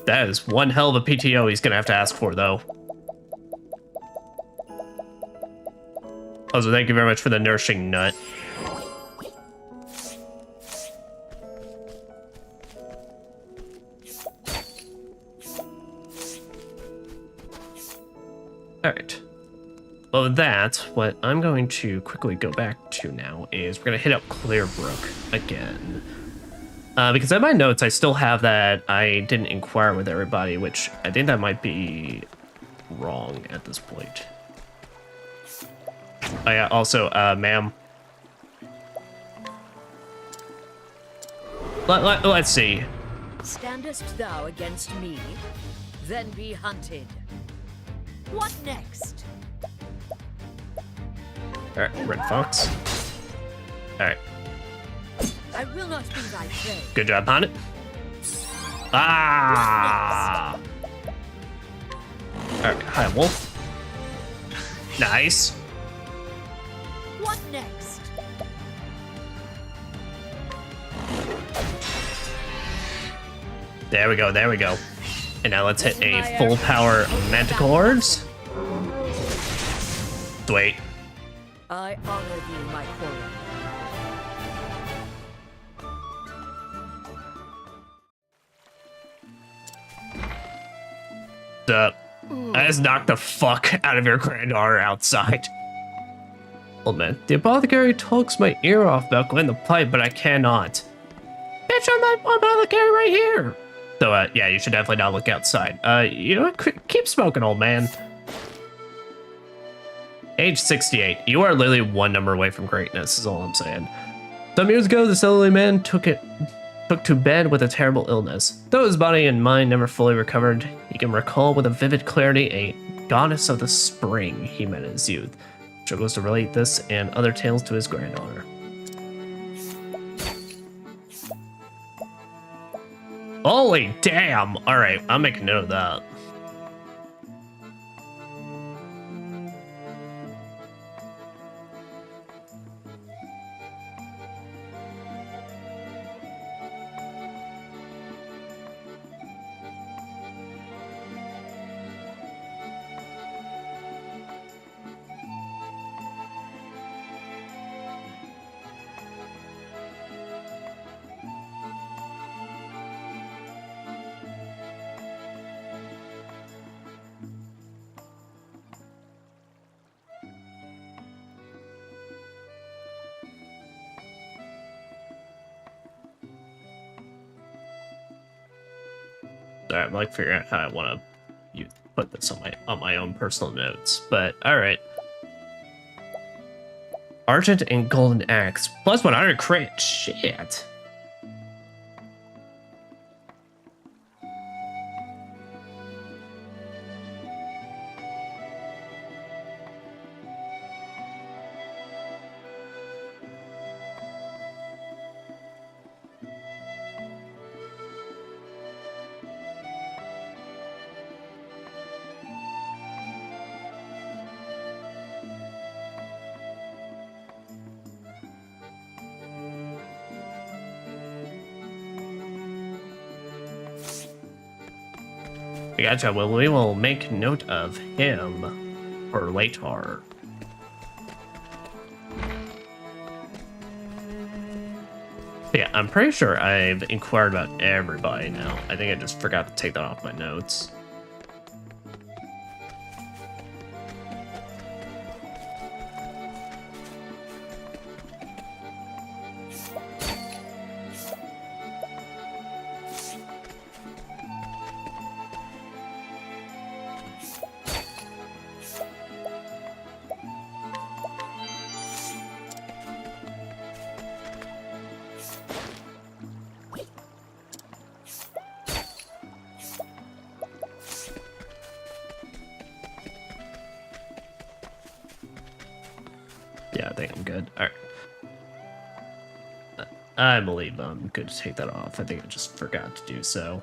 That is one hell of a PTO he's gonna have to ask for, though. Also, thank you very much for the nourishing nut. Alright. Well, with that, what I'm going to quickly go back to now is we're going to hit up Clearbrook again. Because in my notes, I still have that I didn't inquire with everybody, which I think that might be wrong at this point. Oh yeah, also, ma'am. Let's see. Standest thou against me? Then be hunted. What next? Alright, Red Fox. Alright. I will not be thy prey. Good job on it. Ah! Alright, hi, Wolf. Nice. What next? There we go, there we go. And now let's hit a full power Manticores. Wait. I honor thee, my quarry. I just knocked the fuck out of your granddaughter outside. Old man, the apothecary talks my ear off about going the pipe, but I cannot. Bitch, I'm the apothecary right here. So, yeah, you should definitely not look outside. You know what? Keep smoking, old man. Age 68. You are literally one number away from greatness, is all I'm saying. Some years ago, this elderly man took to bed with a terrible illness. Though his body and mind never fully recovered, he can recall with a vivid clarity a goddess of the spring he met in his youth. Struggles to relate this and other tales to his granddaughter. Holy damn! Alright, I'll make a note of that. Sorry, I'm like figuring out how I want to put this on my own personal notes. But all right, Argent and Golden Axe plus 100 crit. Shit. Gotcha. Well, we will make note of him for later. Yeah, I'm pretty sure I've inquired about everybody now. I think I just forgot to take that off my notes. Yeah, I think I'm good. All right. I believe I'm good to take that off. I think I just forgot to do so.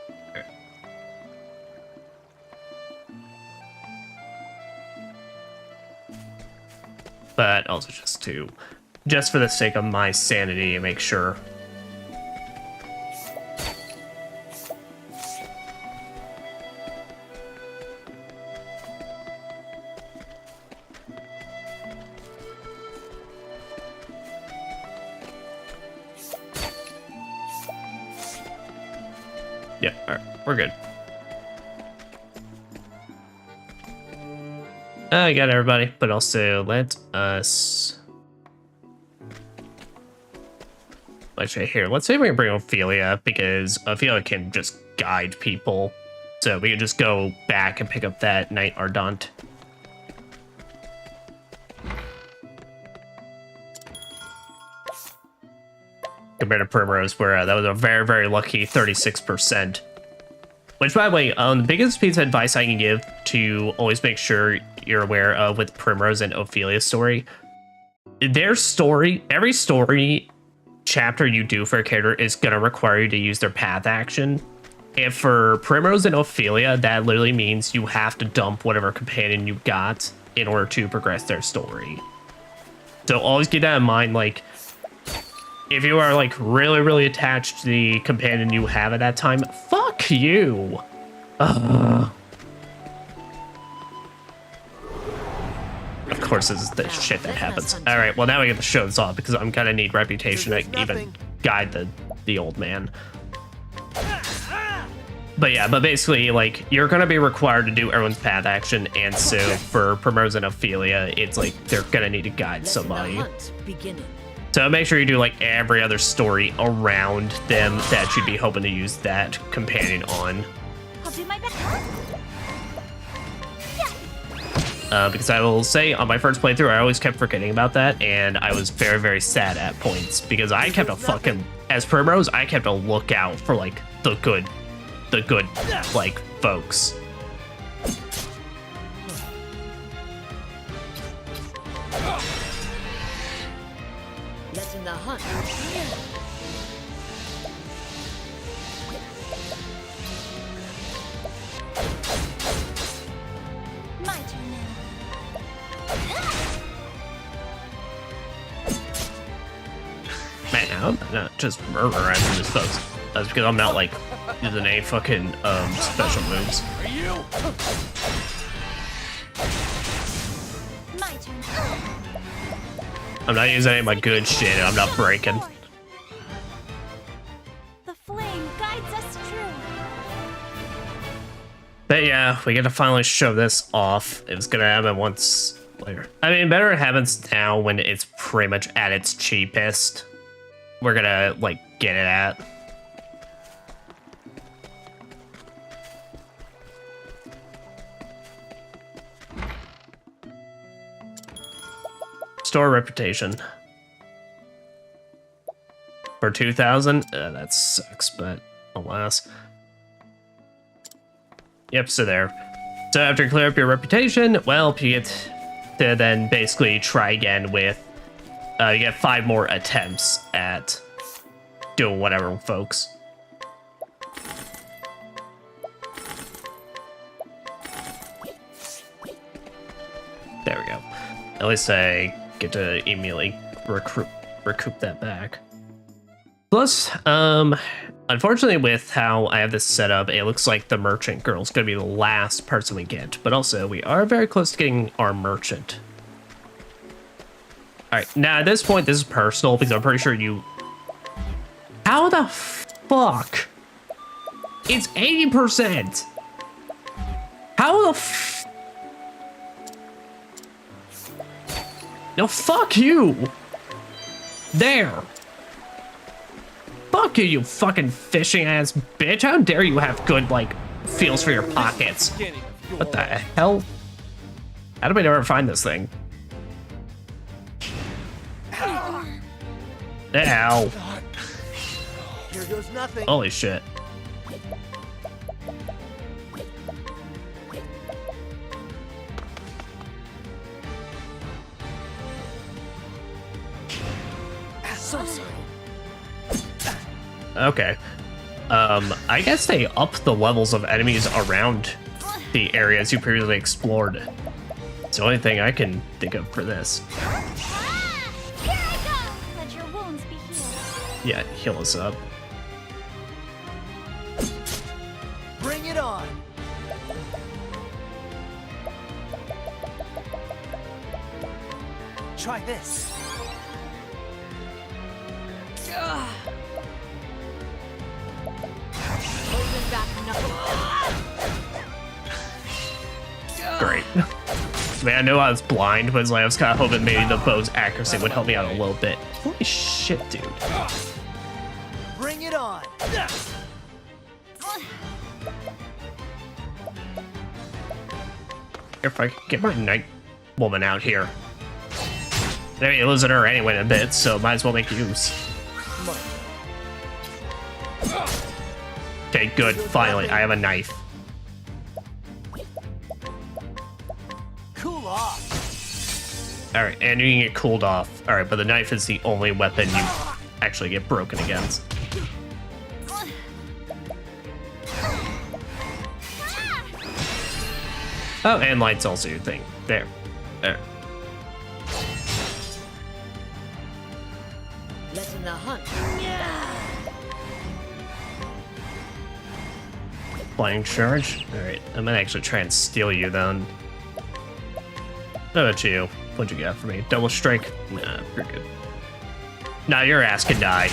All right. But also just for the sake of my sanity, make sure. Yeah, all right, we're good. I got everybody, but also let us... Actually, here, let's see if we can bring Ophelia, because Ophelia can just guide people. So we can just go back and pick up that Knight Ardent. Compared to Primrose, where that was a very, very lucky 36%. Which, by the way, the biggest piece of advice I can give to always make sure you're aware of with Primrose and Ophelia's story, their story, every story chapter you do for a character is going to require you to use their path action. And for Primrose and Ophelia, that literally means you have to dump whatever companion you got in order to progress their story. So always keep that in mind, like, if you are, like, really, really attached to the companion you have at that time, fuck you! Of course, this is the shit that happens. Alright, well, now we get to show this off, because I'm gonna need reputation to even guide the old man. But yeah, but basically, like, you're gonna be required to do everyone's path action, and so for Primrose and Ophelia, it's like they're gonna need to guide somebody. So make sure you do like every other story around them that you'd be hoping to use that companion on. I'll do my best. Because I will say, on my first playthrough, I always kept forgetting about that, and I was very, very sad at points, because I kept a fucking, as Primrose, I kept a lookout for, like, the good, like, folks. Letting the hunt. My turn now. Man, I'm not just murderizing these folks. That's because I'm not, like, using any fucking, special moves. My turn. I'm not using any of my good shit, I'm not breaking. The flame guides us true. But yeah, we get to finally show this off. It's gonna happen once later. I mean, better it happens now when it's pretty much at its cheapest. We're gonna, like, get it at. Store reputation. For 2,000? That sucks, but alas. Yep, so there. So after you clear up your reputation, well, you get to then basically try again with, you get 5 more attempts at doing whatever, folks. There we go. At least I get to immediately recoup that back. Plus, unfortunately with how I have this set up, it looks like the merchant girl is going to be the last person we get. But also, we are very close to getting our merchant. Alright, now at this point, this is personal because I'm pretty sure you... How the fuck? It's 80%! How the No, fuck you! There! Fuck you, you fucking fishing ass bitch! How dare you have good, like, feels for your pockets? What the hell? How did we never find this thing? Ow. Here goes nothing. Holy shit. So sorry. Okay. I guess they up the levels of enemies around the areas you previously explored. It's the only thing I can think of for this. Here I go. Let your wounds be healed. Yeah, heal us up. Bring it on. Try this. Holding back nothing. Great. I mean, I know I was blind, but I was kind of hoping maybe the bow's accuracy would help me out a little bit. Holy shit, dude. Bring it on. If I could get my night woman out here. I mean, losing her anyway in a bit, so might as well make use. Okay, good. Finally, I have a knife. Cool off. Alright, and you can get cooled off. Alright, but the knife is the only weapon you actually get broken against. Oh, and light's also your thing. There. There. Letting the hunt. Flying charge? Alright, I'm gonna actually try and steal you then. How about you? What'd you got for me? Double strike? Nah, you're good. Nah, your ass can die.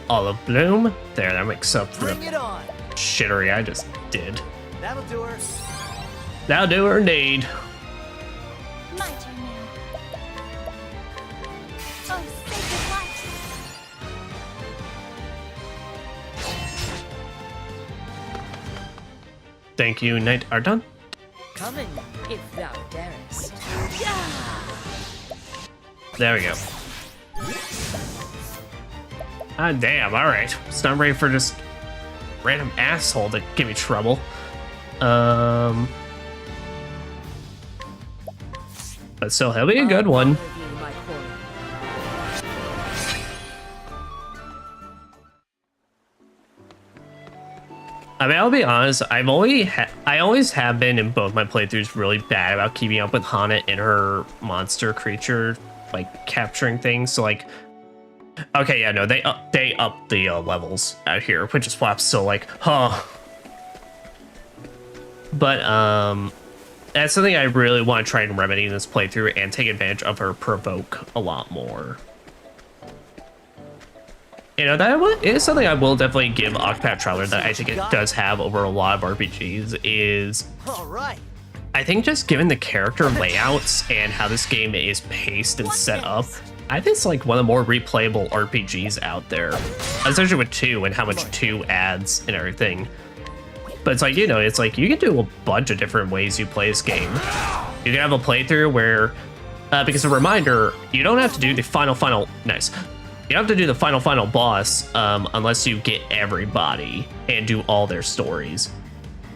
Olive Bloom. There, that makes up for Bring the it on. shittery I just did. That'll do her. That'll do her indeed. My turn now. Oh, sacred light. Thank you, Knight Ardon. Coming, if thou darest. There we go. Ah, damn, alright. It's not ready for just random asshole to give me trouble. But still, he'll be a good one. I mean, I'll be honest, I always have been in both my playthroughs really bad about keeping up with Hana and her monster creature, like, capturing things. So, like, okay, yeah, no, they up the levels out here, which is why I'm still like, huh. But, that's something I really want to try and remedy in this playthrough and take advantage of her provoke a lot more. You know, that is something I will definitely give Octopath Traveler that I think it does have over a lot of RPGs is... All right. I think just given the character layouts and how this game is paced and set up, I think it's like one of the more replayable RPGs out there. Especially with 2 and how much 2 adds and everything. But it's like, you know, it's like you can do a bunch of different ways you play this game. You can have a playthrough where, because a reminder, you don't have to do the final, nice. You don't have to do the final boss unless you get everybody and do all their stories.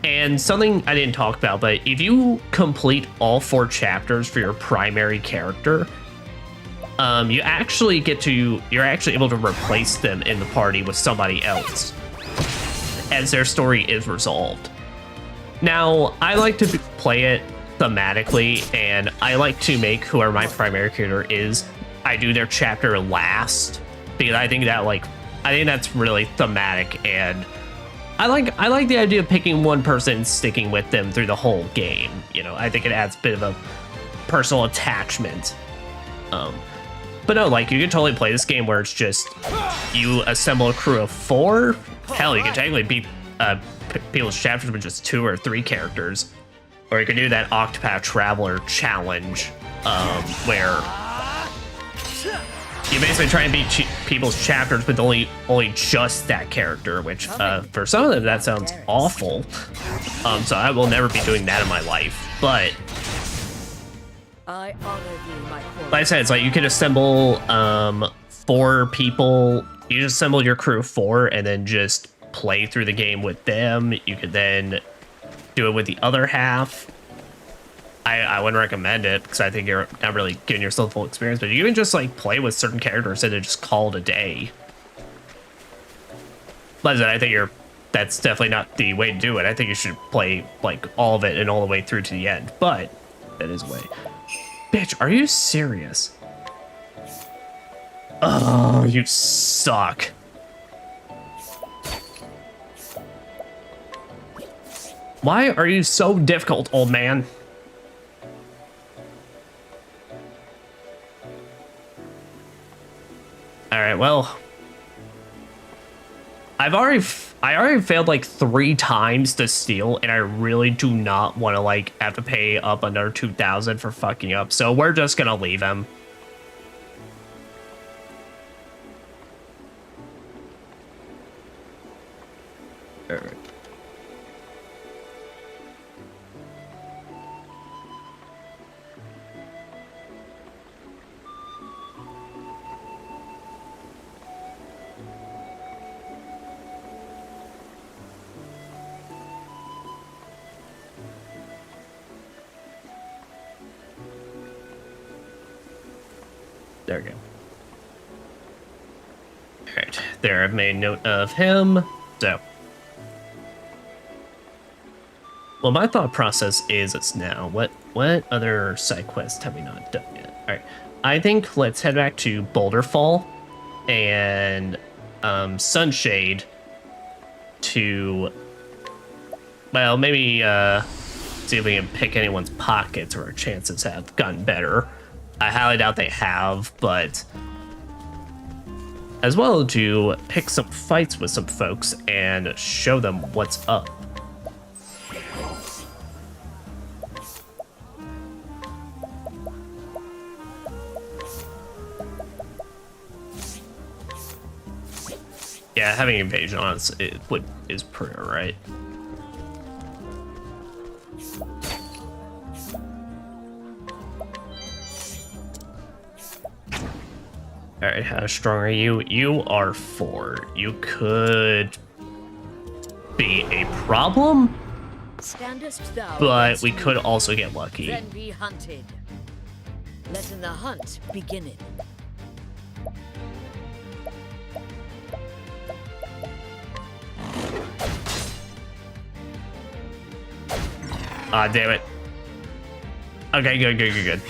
And something I didn't talk about, but if you complete all 4 chapters for your primary character, you're actually able to replace them in the party with somebody else as their story is resolved. Now, I like to play it thematically, and I like to make whoever my primary character is, I do their chapter last, because I think that's really thematic, and I like the idea of picking one person and sticking with them through the whole game. You know, I think it adds a bit of a personal attachment. But no, like, you can totally play this game where it's just you assemble a crew of 4. Hell, you can technically beat people's chapters with just 2 or 3 characters, or you can do that Octopath Traveler challenge, where you basically try and beat people's chapters with only just that character, which for some of them that sounds awful. So I will never be doing that in my life. But I honor thee, my queen. like I said, it's like you can assemble 4 people. You just assemble your crew of 4 and then just play through the game with them. You could then do it with the other half. I wouldn't recommend it because I think you're not really giving yourself full experience, but you can just like play with certain characters and then just call it a day. But I think that's definitely not the way to do it. I think you should play like all of it and all the way through to the end, but that is a way. Bitch, are you serious? Oh, you suck. Why are you so difficult, old man? All right, well, I already failed like 3 times to steal, and I really do not want to like have to pay up another 2,000 for fucking up. So we're just gonna leave him. All right. There we go. Alright, there, I've made note of him. So. Well, my thought process is it's now. What other side quests have we not done yet? Alright, I think let's head back to Boulder Fall and Sunshade to, well, maybe see if we can pick anyone's pockets where our chances have gotten better. I highly doubt they have, but as well to pick some fights with some folks and show them what's up. Yeah, having invasion on is pretty alright. Alright, how strong are you? You are 4. You could be a problem, Standest thou but against we me, could also get lucky. Then be hunted. Letting the hunt begin. Ah, damn it. Okay, good.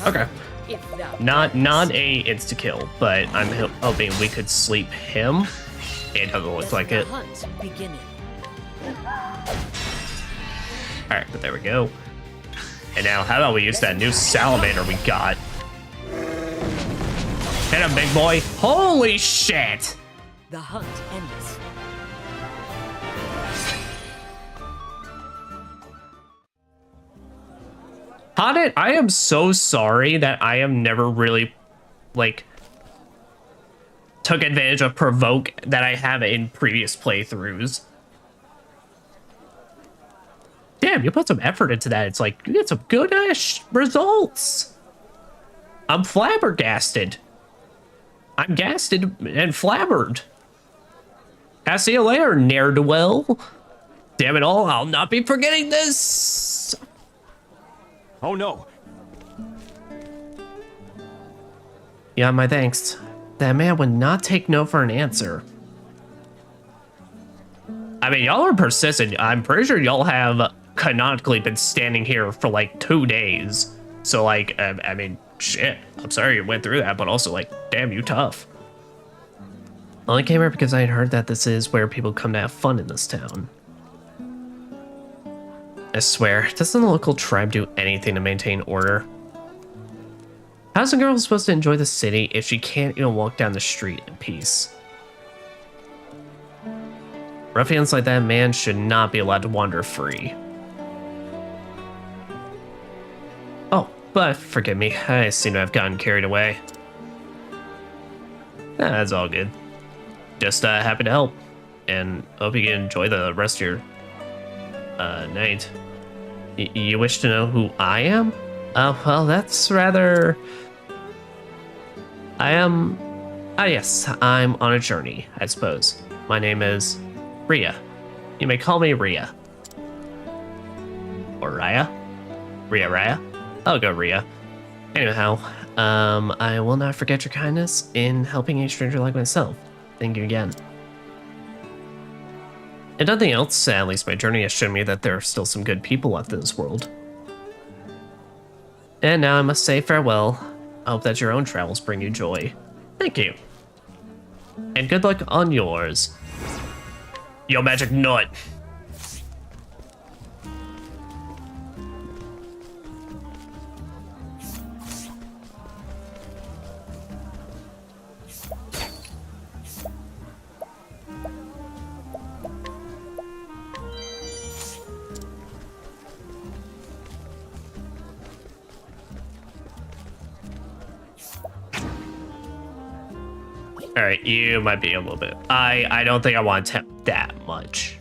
Okay. If thou Not a insta kill, but I'm hoping we could sleep him. It doesn't look like the it. hunt begin. Alright, but there we go. And now, how about we use that new salamander we got? Hit him, big boy. Holy shit! The hunt endeth. Haunted, I am so sorry that I am never really, like, took advantage of provoke that I have in previous playthroughs. Damn, you put some effort into that. It's like, you get some good-ish results. I'm flabbergasted. I'm gasted and flabbered. I'll see you later, ne'er-do-well. Damn it all, I'll not be forgetting this. Oh no! Yeah, my thanks. That man would not take no for an answer. I mean, y'all are persistent. I'm pretty sure y'all have canonically been standing here for like 2 days. So like, I mean, shit. I'm sorry you went through that, but also like, damn, you tough. I only came here because I had heard that this is where people come to have fun in this town. I swear, doesn't the local tribe do anything to maintain order? How's a girl supposed to enjoy the city if she can't even walk down the street in peace? Ruffians like that man should not be allowed to wander free. Oh, but forgive me, I seem to have gotten carried away. That's all good. Just happy to help, and hope you can enjoy the rest of your night. You wish to know who I am? Well, that's rather... yes, I'm on a journey, I suppose. My name is Ria. You may call me Ria. Or Raya? Raya? I'll go Ria. Anyhow, I will not forget your kindness in helping a stranger like myself. Thank you again. If nothing else, at least my journey has shown me that there are still some good people left in this world. And now I must say farewell. I hope that your own travels bring you joy. Thank you. And good luck on yours. Yo, magic nut. All right, you might be a little bit. I don't think I want to tempt that much.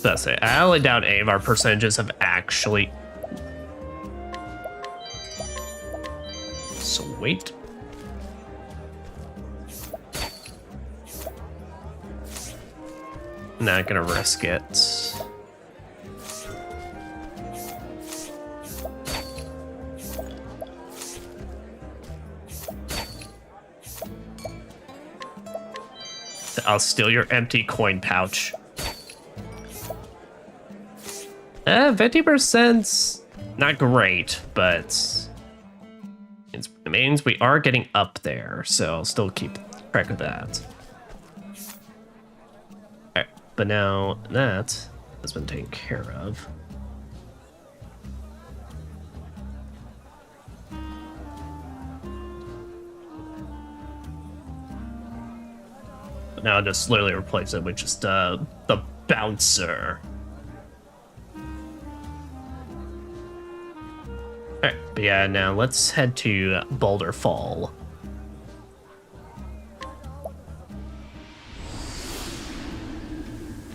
That's it. I highly doubt any of our percentages have actually. Sweet. Not gonna risk it. I'll steal your empty coin pouch. 50%'s not great, but it means we are getting up there, so I'll still keep track of that. but now that has been taken care of. But now I'll just literally replace it with just the bouncer. Alright, but yeah, now let's head to Boulder Fall.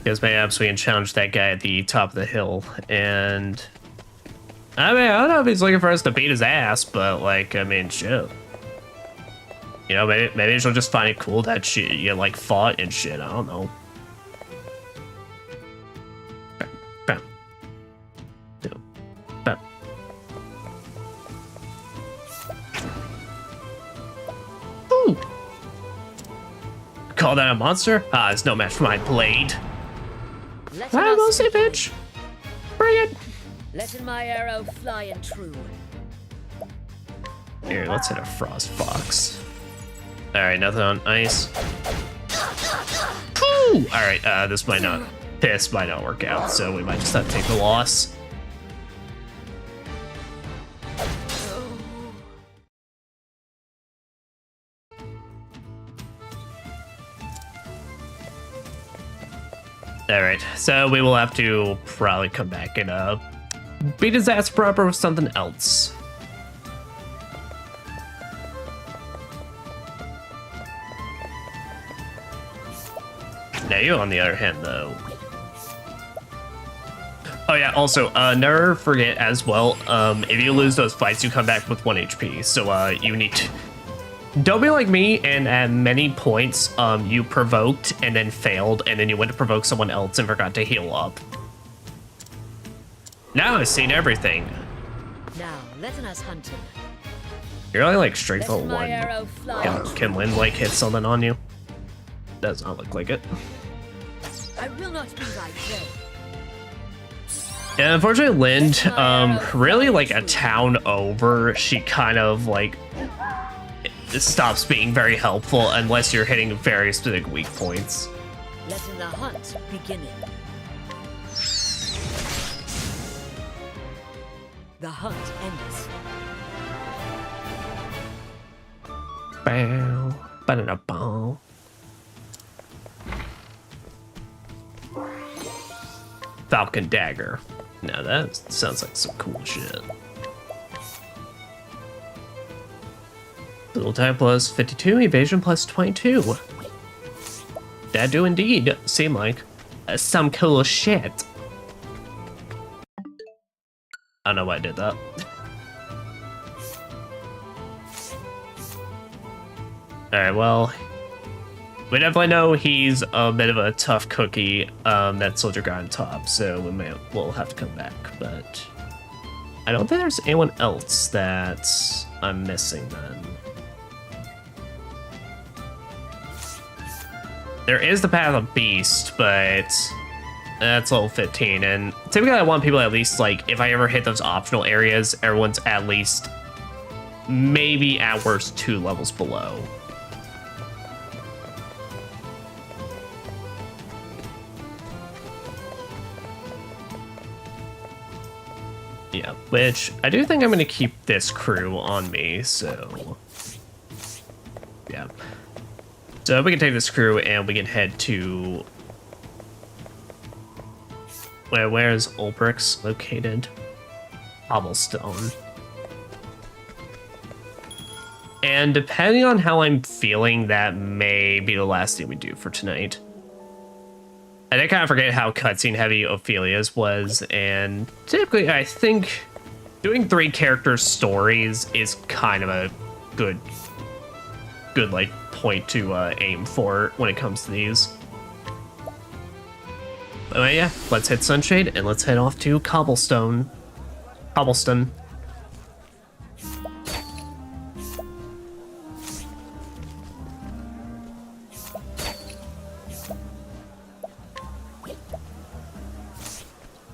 Because perhaps we can challenge that guy at the top of the hill, and I mean, I don't know if he's looking for us to beat his ass, but like, I mean, shit. You know, maybe she'll just find it cool that you like fought and shit. I don't know. Bam. Bam. Ooh. Call that a monster? Ah, it's no match for my blade. I will say, bitch. Bring it. Letting my arrow fly and true. Here, let's hit a Frost Fox. Alright, nothing on ice. Alright, this might not work out, so we might just have to take the loss. Alright, so we will have to probably come back and beat his ass proper with something else. Now you, on the other hand, though. Oh yeah, also, never forget as well, if you lose those fights, you come back with 1 HP. So you need to... Don't be like me, and at many points, you provoked and then failed, and then you went to provoke someone else and forgot to heal up. Now I've seen everything. Now, letting us hunt him. You're only like straight for one. Can Lynn like hit something on you? Does not look like it. I will not be thy prey. Yeah, unfortunately, Lynn, really like a town over, she kind of like stops being very helpful unless you're hitting very specific weak points. Letting the hunt begin. The hunt ends. Bow, ba-da-da-bow. Falcon Dagger. Now that sounds like some cool shit. Little type plus 52, evasion plus 22. That do indeed seem like some cool shit. I don't know why I did that. Alright, well, we definitely know he's a bit of a tough cookie, that soldier guy on top, so we'll have to come back, but I don't think there's anyone else that I'm missing then. There is the Path of Beast, but that's level 15, and typically I want people at least, like, if I ever hit those optional areas, everyone's at least maybe at worst 2 levels below. Yeah, which I do think I'm going to keep this crew on me, so yeah. So we can take this crew and we can head to... Where's Ulbrix located? Cobblestone. And depending on how I'm feeling, that may be the last thing we do for tonight. I did kind of forget how cutscene heavy Ophelia's was, and typically I think doing 3 character stories is kind of a good like point to aim for when it comes to these. But yeah, let's hit Sunshade and let's head off to Cobblestone.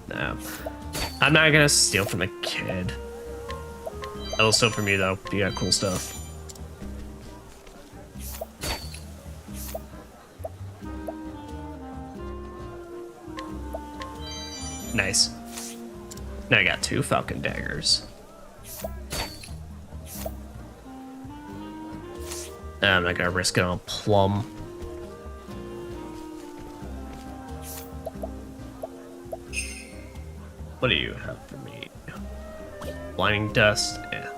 No, I'm not gonna steal from the kid. I will steal from you though. You got cool stuff. Nice. Now I got 2 falcon daggers. I'm not gonna risk it on Plum. What do you have for me? Blinding dust? Yeah.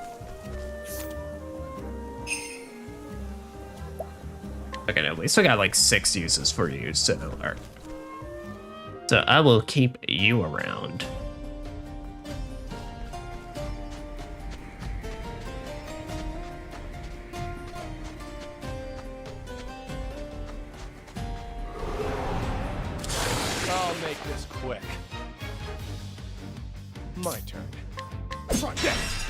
Okay, no, we still got like 6 uses for you, so alright. So I will keep you around. I'll make this quick. My turn. Try this!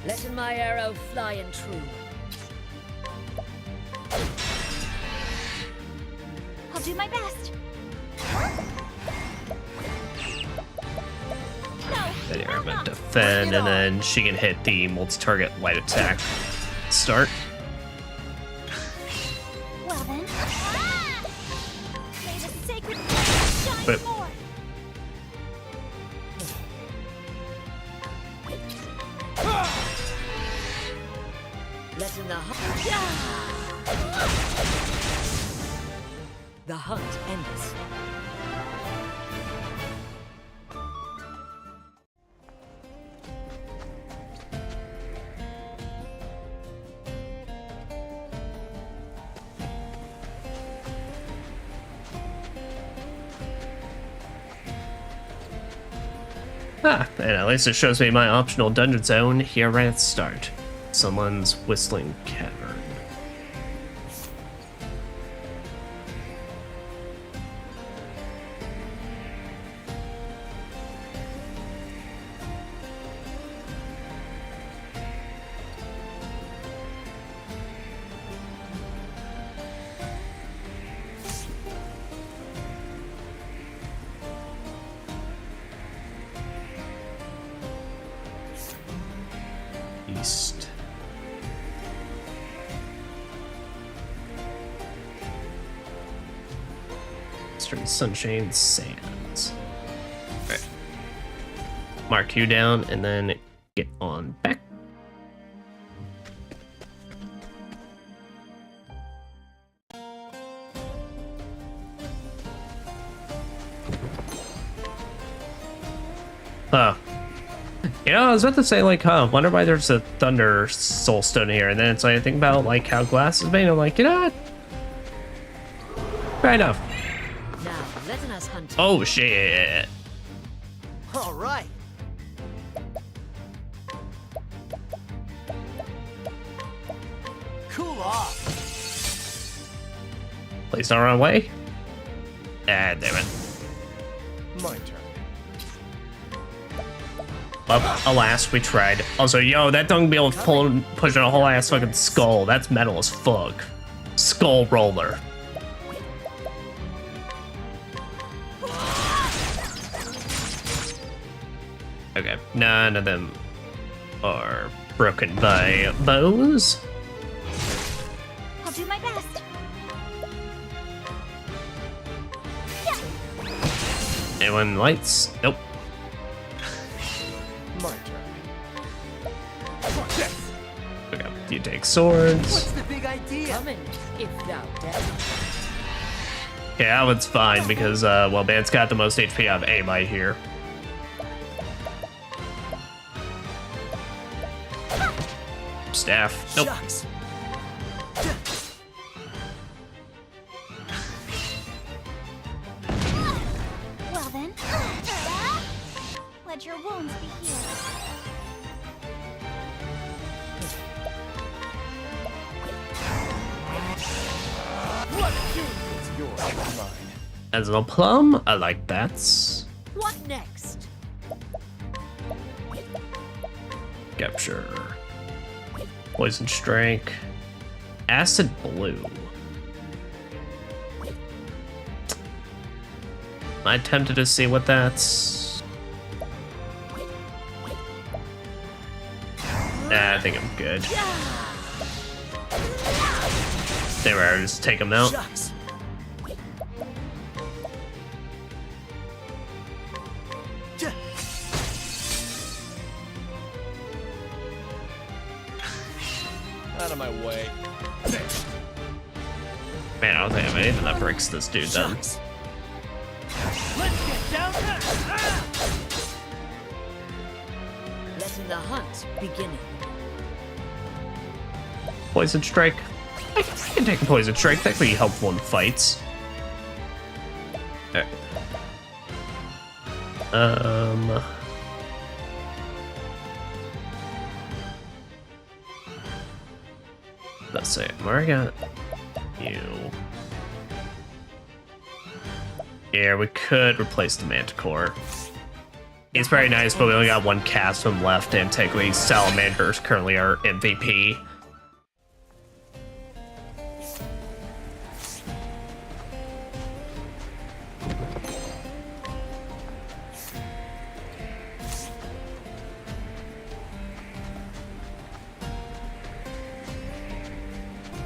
Letting my arrow fly and true. I'll do my best. Then you're gonna defend, and then she can hit the multi-target light attack. Start. Well then. May the sacred flame shine But- forth. Letting the hunt ends. Ah, and at least it shows me my optional dungeon zone here right at the start. Someone's Whistling Cavern. East. Eastern Sunshine Sands. Alright. Mark you down and then get on back. Oh. You know, I was about to say, like, wonder why there's a Thunder Soulstone here, and then it's like, I think about, like, how glass is made, I'm like, you know what? Fair enough. Now, letting us hunt. Oh, shit. All right. Cool off. Place on our own way? Ah, damn it. My turn. Well, alas, we tried. Also, yo, that don't be able to push a whole ass fucking skull. That's metal as fuck. Skull roller. Okay, none of them are broken by bows. I'll do my best. Anyone lights? Nope. My turn. Try this! Okay, you take swords. What's the big idea? Coming, if thou dare. Okay, that one's fine because, well, Ban's got the most HP out of anybody here. Staff. Nope. Shucks. Well then. Let your wounds be healed. What is yours is mine? As a plum, I like that. What next? Capture. Poison Strike. Acid Blue. Am I tempted to see what that's? Nah, I think I'm good. There we are, just take them out. Shucks. Out of my way. Man, I don't think I have anything that breaks this dude then. Let's get down there! Ah! Letting the hunt beginning. Poison strike. I can take a poison strike. That could be helpful in fights. Okay. Let's see. Where I got you? Yeah, we could replace the Manticore. He's very nice, but we only got one cast of him left, and technically Salamander's currently our MVP.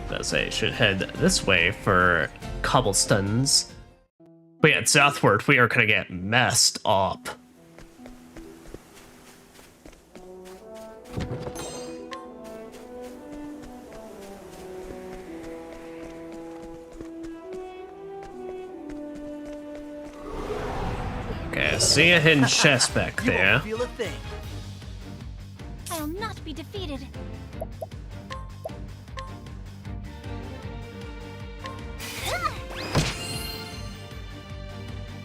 Let's say should head this way for cobblestones. But yeah, southward, we are gonna get messed up. Okay, I see a hidden chest back You there. won't feel a thing. I'll not be defeated.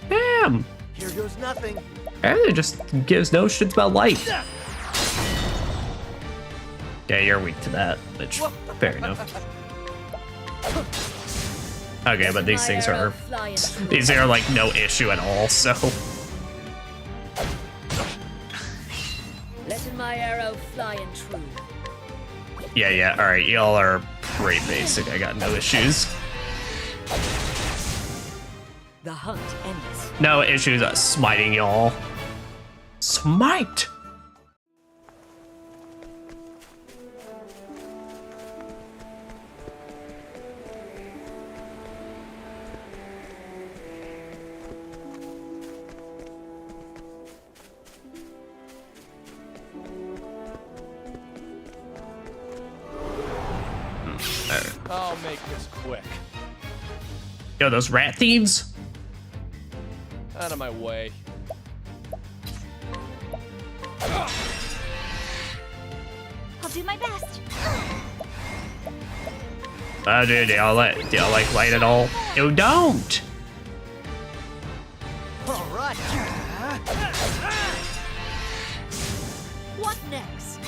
Damn! Here goes nothing. Apparently just gives no shits about life. Yeah, you're weak to that, which, fair enough. Okay, but these things are like no issue at all, so. Letting my arrow fly and true. Yeah, alright, y'all are pretty basic, I got no issues. The hunt endeth. No issues smiting y'all. Smite! I'll make this quick. Yo, those rat thieves? Out of my way. I'll do my best. Oh, dude, do y'all like light at all? You don't! All right. What next?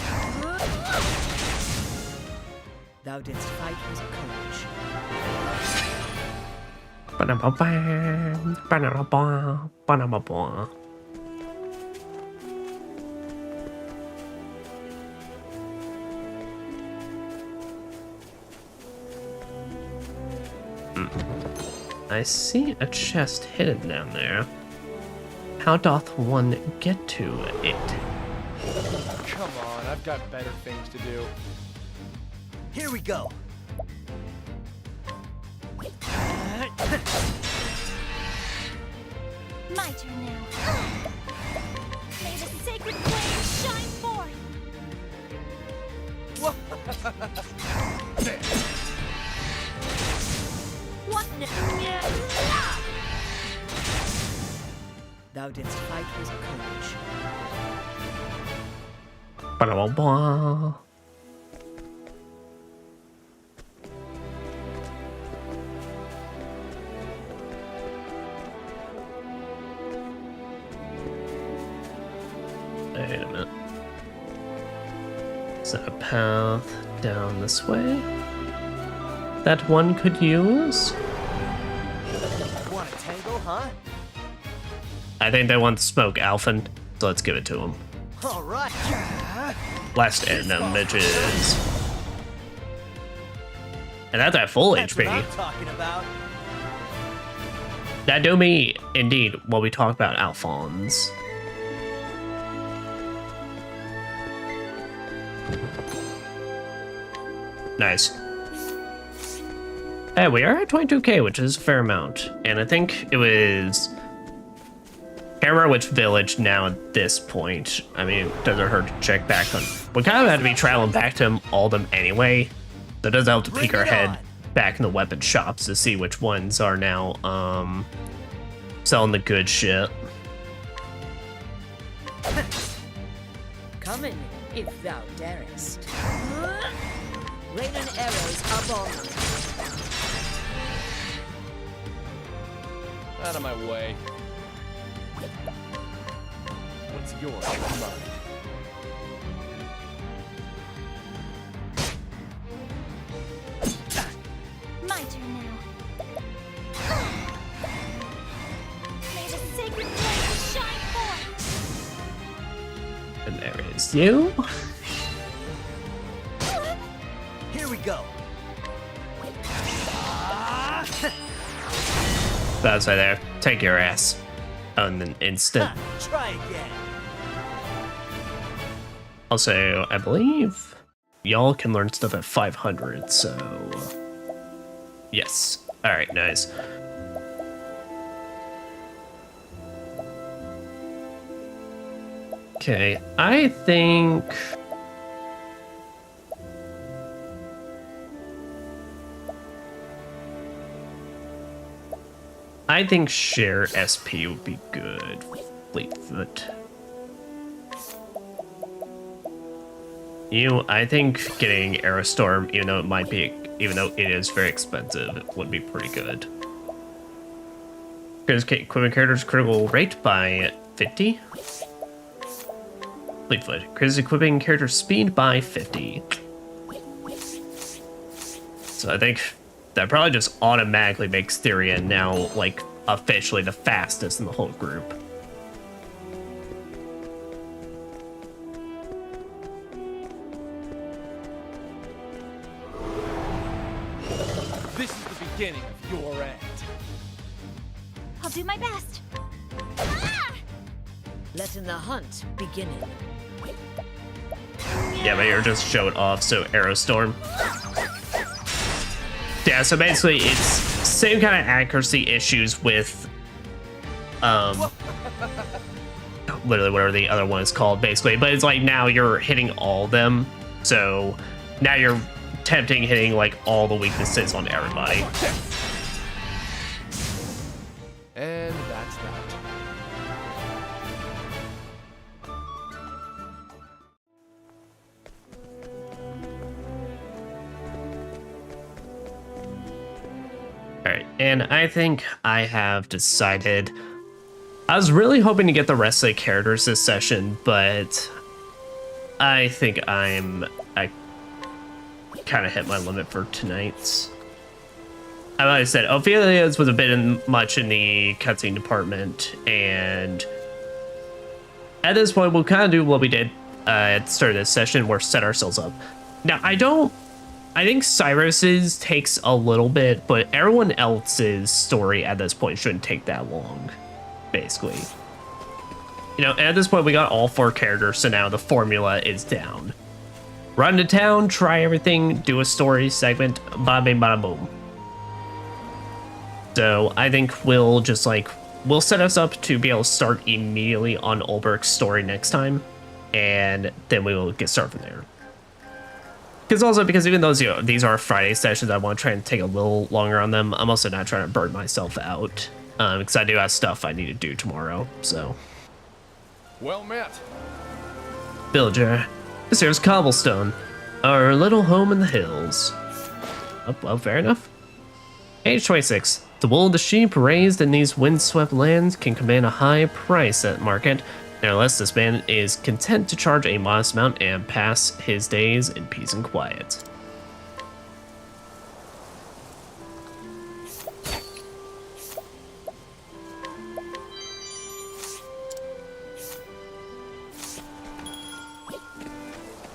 Thou didst fight with courage. Ba-da-ba-bam, ba-da-ba-ba, ba-da-ba-ba. I see a chest hidden down there. How doth one get to it? Come on, I've got better things to do. Here we go. My turn now. May the sacred flame shine forth. What next? Thou didst fight with courage. Ba-da-ba-ba. Wait a minute. Is that a path down this way that one could use? Want a tango, huh? I think they want to smoke Alfyn, so let's give it to him. All right. Last images. And that's at full That's what HP. I'm talking about. That do me indeed while we talk about Alphonse. Nice. Hey, we are at 22k, which is a fair amount. And I think it was... Can't remember which village now at this point. I mean, it doesn't hurt to check back on... We kind of had to be traveling back to all them anyway. That does help to Bring peek our it head on. back in the weapon shops to see which ones are now selling the good shit. Come in, if thou darest. Rain and arrows up on me. Out of my way. What's yours? Mine. My turn now. May the sacred flame shine forth. And there is you. Here we go. That's right there. Take your ass. On an instant. Try again. Also, I believe y'all can learn stuff at 500, so... Yes. Alright, nice. Okay, I think... I think share SP would be good. Fleetfoot. I think getting Aerostorm, even though it is very expensive, would be pretty good. Because equipment characters critical rate by 50. Fleetfoot. Increases equipping character speed by 50. So I think that probably just automatically makes Therian now, like, officially the fastest in the whole group. This is the beginning of your end. I'll do my best. Ah! Letting the hunt begin. Yeah, but you're just showed off, so Aerostorm. Yeah, so basically it's same kind of accuracy issues with literally whatever the other one is called, basically. But it's like now you're hitting all of them, so now you're hitting like all the weaknesses on everybody. And that's that. Alright, and I think I have decided... I was really hoping to get the rest of the characters this session, but I think I kind of hit my limit for tonight's. Like I said, Ophelia's was a bit much in the cutscene department, and at this point, we'll kind of do what we did at the start of this session, where set ourselves up. Now, I think Cyrus's takes a little bit, but everyone else's story at this point shouldn't take that long, basically. You know, at this point, we got all 4 characters, so now the formula is down. Run to town, try everything, do a story segment, bada bing, bada boom. So I think we'll just we'll set us up to be able to start immediately on Ulbricht's story next time, and then we will get started from there. Because even though these are Friday sessions, I want to try and take a little longer on them. I'm also not trying to burn myself out, because I do have stuff I need to do tomorrow. So, Well met. Villager, this here's Cobblestone, our little home in the hills. Oh, well, fair enough. Age 26. The wool of the sheep raised in these windswept lands can command a high price at market. Nevertheless, this man is content to charge a modest amount and pass his days in peace and quiet.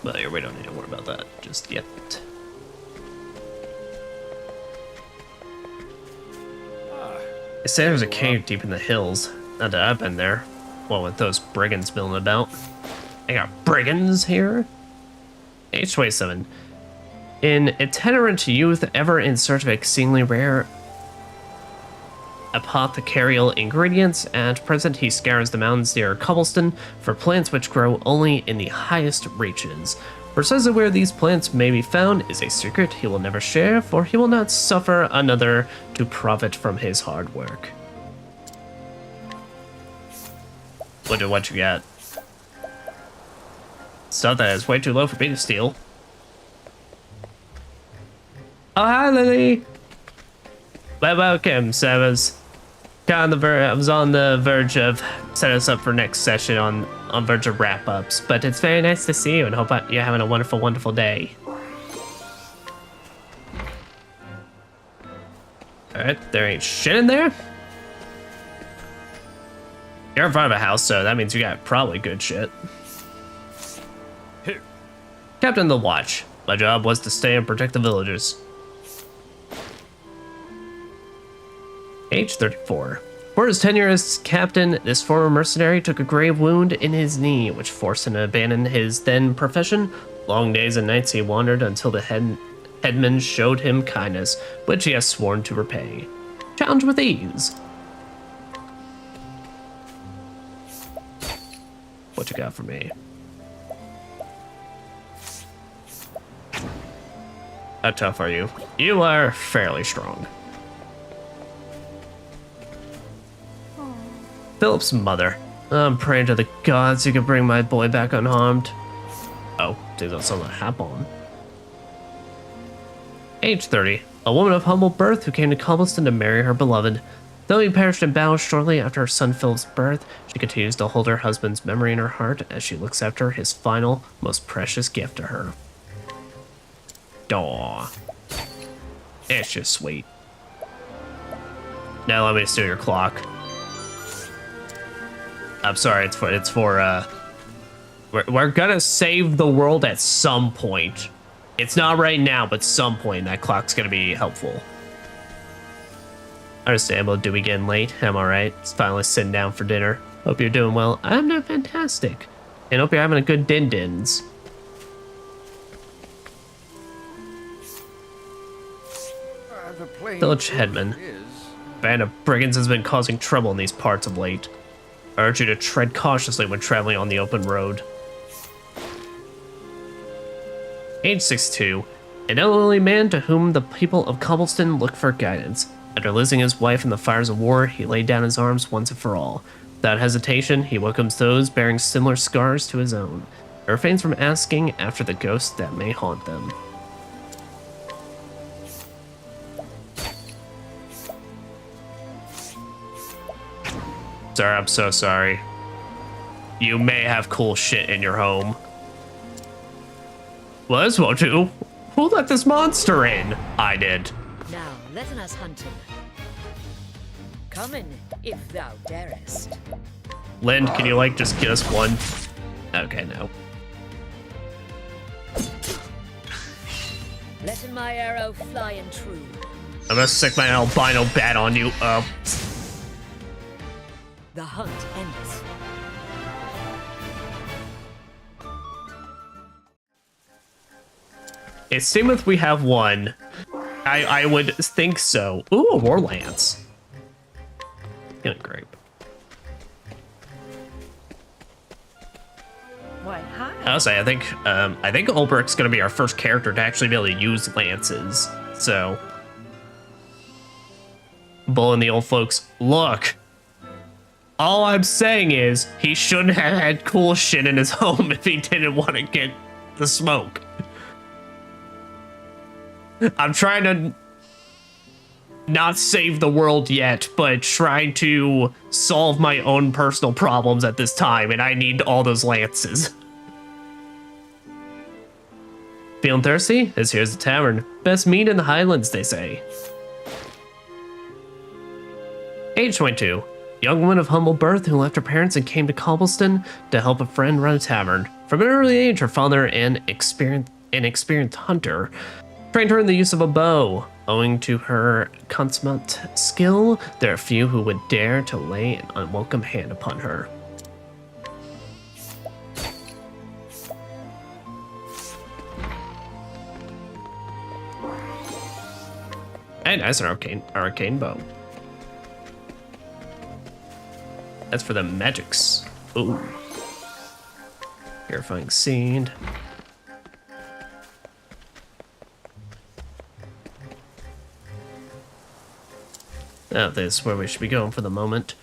But we don't need to worry about that just yet. They say there's a cave deep in the hills. Not that I've been there. Well, with those brigands milling about. I got brigands here? Age 27. An itinerant youth ever in search of exceedingly rare apothecarial ingredients. At present, he scours the mountains near Cobblestone for plants which grow only in the highest reaches. Precisely where these plants may be found is a secret he will never share, for he will not suffer another to profit from his hard work. What you got? Stuff that is way too low for me to steal. Oh, hi, Lily. Well, welcome. So I was on the verge of setting us up for next session on verge of wrap-ups, but it's very nice to see you and hope you're having a wonderful, wonderful day. All right, there ain't shit in there. You're in front of a house, so that means you got probably good shit. Here. Captain of the Watch. My job was to stay and protect the villagers. Age 34. For his tenure as captain, this former mercenary took a grave wound in his knee, which forced him to abandon his then profession. Long days and nights he wandered until the headman showed him kindness, which he has sworn to repay. Challenge with ease. What you got for me? How tough are you? You are fairly strong. Philip's mother. I'm praying to the gods who can bring my boy back unharmed. Oh, dude, that's something to happen. Age 30. A woman of humble birth who came to Cobblestone to marry her beloved. Though he perished in battle shortly after her son Philip's birth, she continues to hold her husband's memory in her heart as she looks after his final, most precious gift to her. Aw. It's just sweet. Now let me steal your clock. I'm sorry, we're gonna save the world at some point. It's not right now, but some point that clock's gonna be helpful. Understandable, do we getting late? I'm alright. It's finally sitting down for dinner. Hope you're doing well. I'm doing fantastic. And hope you're having a good din-dins. Village headman. Band of brigands has been causing trouble in these parts of late. I urge you to tread cautiously when traveling on the open road. Age 62. An elderly man to whom the people of Cobblestone look for guidance. After losing his wife in the fires of war, he laid down his arms once and for all. Without hesitation, he welcomes those bearing similar scars to his own. He refrains from asking after the ghosts that may haunt them. Sir, I'm so sorry. You may have cool shit in your home. Well, this won't do. Who let this monster in? I did. Now, let us hunt him. Come in, if thou darest. Lind, can you, like, just get us one? Okay, no. Let my arrow fly and true. I'm gonna stick my albino bat on you. The hunt ends. It seemeth we have one. I would think so. Ooh, a war lance. Feeling great. Why, hi. I'll say I think Ulbricht's gonna be our first character to actually be able to use lances. So, bulling the old folks. Look. All I'm saying is he shouldn't have had cool shit in his home if he didn't want to get the smoke. I'm trying to not save the world yet, but trying to solve my own personal problems at this time, and I need all those lances. Feeling thirsty? This here's the tavern. Best meat in the Highlands, they say. Age 22. Young woman of humble birth who left her parents and came to Cobblestone to help a friend run a tavern. From an early age, her father, an experienced hunter, trained her in the use of a bow. Owing to her consummate skill, there are few who would dare to lay an unwelcome hand upon her. And that's an arcane bow. That's for the magics. Ooh. Purifying seed. Oh, this is where we should be going for the moment.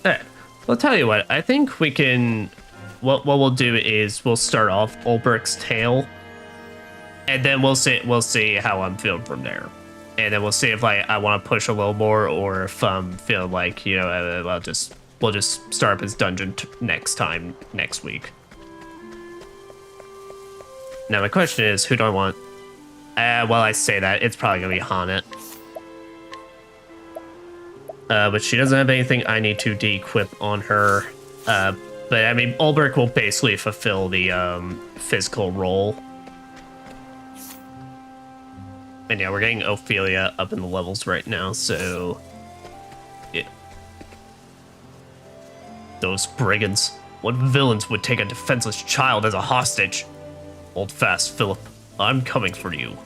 Alright, well, I'll tell you what, I think we can... What we'll do is we'll start off Ulbricht's tale, and then we'll see how I'm feeling from there. And then we'll see if I want to push a little more, or if I'm feeling like, you know, we'll just start up his dungeon next week. Now my question is, who do I want? Well, I say that, it's probably gonna be Hanet. But she doesn't have anything I need to de-equip on her. But I mean, Ulbricht will basically fulfill the physical role. And yeah, we're getting Ophelia up in the levels right now, so... yeah. Those brigands. What villains would take a defenseless child as a hostage? Hold fast, Philip. I'm coming for you.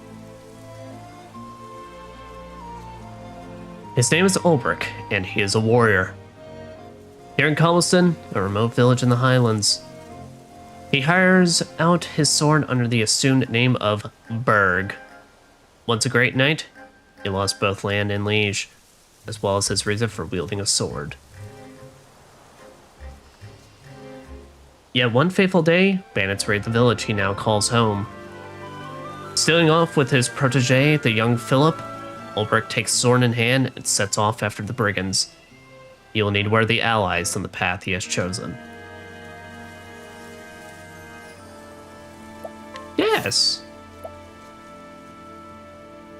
His name is Ulbricht, and he is a warrior. Here in Cobblestone, a remote village in the Highlands, he hires out his sword under the assumed name of Berg. Once a great knight, he lost both land and liege, as well as his reason for wielding a sword. Yet one fateful day, bandits raid the village he now calls home. Stealing off with his protege, the young Philip, Ulbricht takes sword in hand and sets off after the brigands. He will need worthy allies on the path he has chosen. Yes!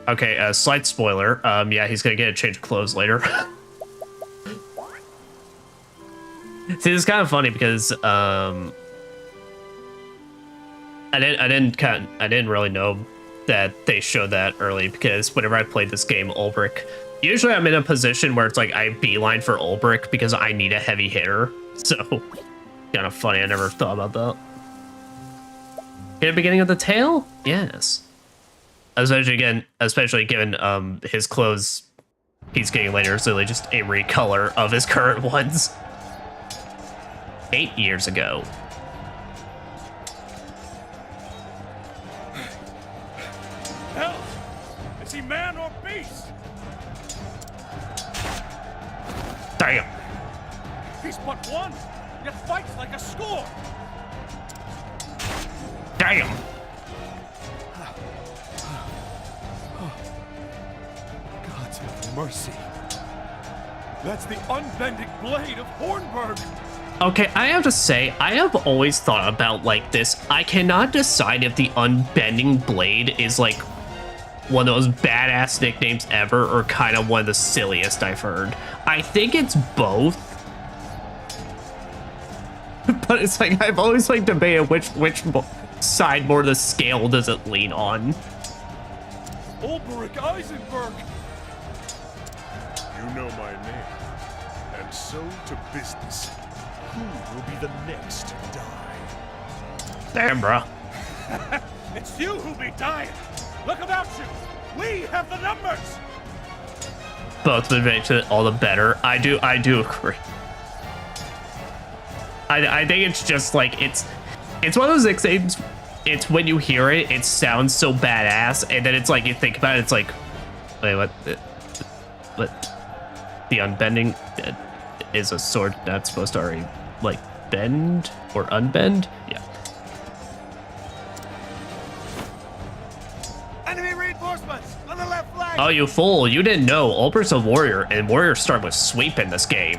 Okay, slight spoiler. Yeah, he's gonna get a change of clothes later. See, it's kind of funny because I didn't really know that they showed that early, because whenever I played this game, Ulbricht, usually I'm in a position where it's like I beeline for Ulbricht because I need a heavy hitter. So kind of funny. I never thought about that. In the beginning of the tale, yes. Especially given his clothes he's getting later is literally just a recolor of his current ones. 8 years ago. Hell! Is he man or beast? Damn. He's but one, yet fights like a score. Damn. God's have mercy. That's the unbending blade of Hornburg. Okay, I have to say, I have always thought about like this. I cannot decide if the Unbending Blade is like one of those badass nicknames ever or kind of one of the silliest I've heard. I think it's both. But it's like, I've always like debated which side more of the scale does it lean on. Ulbrich Eisenberg. You know my name. And so to business. Who will be the next to die? Damn, bro. It's you who'll be dying. Look about you. We have the numbers. Both would make it all the better. I do agree. I think it's just like it's one of those nicknames. It's when you hear it, it sounds so badass, and then it's like you think about it, it's like, wait, what? The Unbending is a sword not supposed to already like bend or unbend? Yeah. Enemy reinforcements on the left flank. Oh, you fool! You didn't know Ulbricht's a warrior, and warriors start with sweep in this game.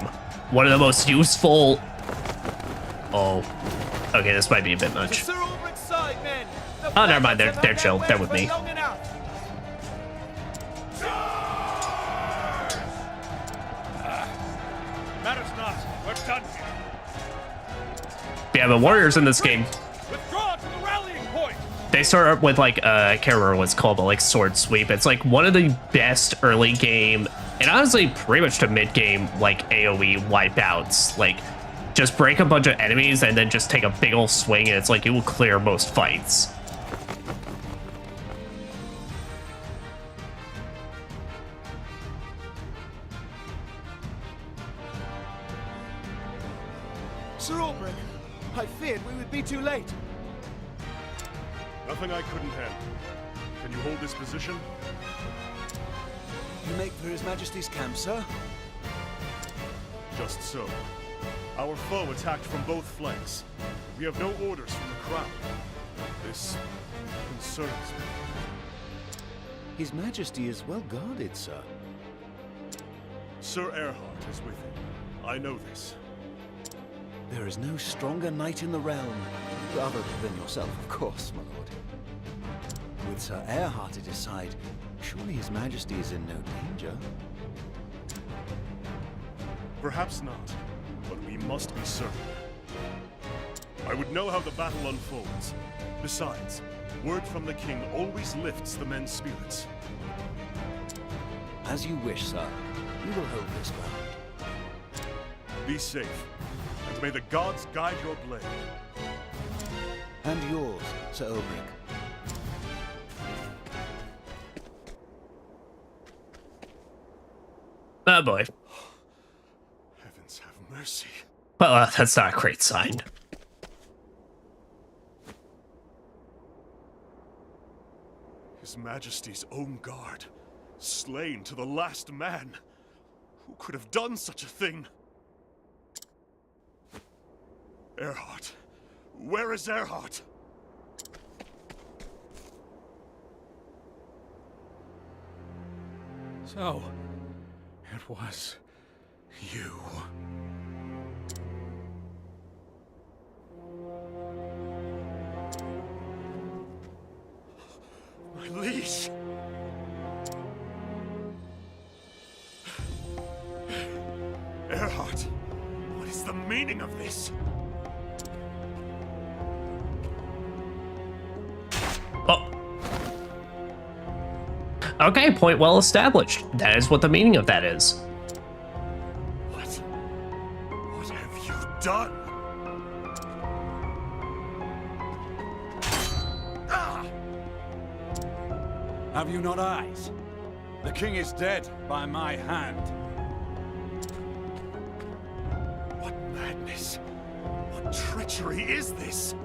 One of the most useful. Oh, okay, this might be a bit much. Oh, never mind. They're chill. They're with me. Matters not. We're done here. Yeah, but warriors in this game, Withdraw to the rallying point. they start up with like I can't remember what it's called, but like sword sweep. It's like one of the best early game, and honestly pretty much to mid game like AoE wipeouts. Like just break a bunch of enemies and then just take a big old swing, and it's like you will clear most fights. Sir Ulbrich, I feared we would be too late. Nothing I couldn't handle. Can you hold this position? You make for His Majesty's camp, sir? Just so. Our foe attacked from both flanks. We have no orders from the crown. This concerns me. His Majesty is well guarded, sir. Sir Erhard is with him. I know this. There is no stronger knight in the realm. Rather than yourself, of course, my lord. With Sir Erhard at his side, surely His Majesty is in no danger. Perhaps not, but we must be certain. I would know how the battle unfolds. Besides, word from the king always lifts the men's spirits. As you wish, sir. We will hold this ground. Be safe, and may the gods guide your blade. And yours, Sir Ulrich. Oh boy. Heavens have mercy. Well, that's not a great sign. His Majesty's own guard, slain to the last man. Who could have done such a thing? Erhard. Where is Erhard? So, it was you. My liege. Erhard, what is the meaning of this? Oh. Okay, point well established. That is what the meaning of that is. What have you done? Have you not eyes? The king is dead by my hand. What madness? What treachery is this?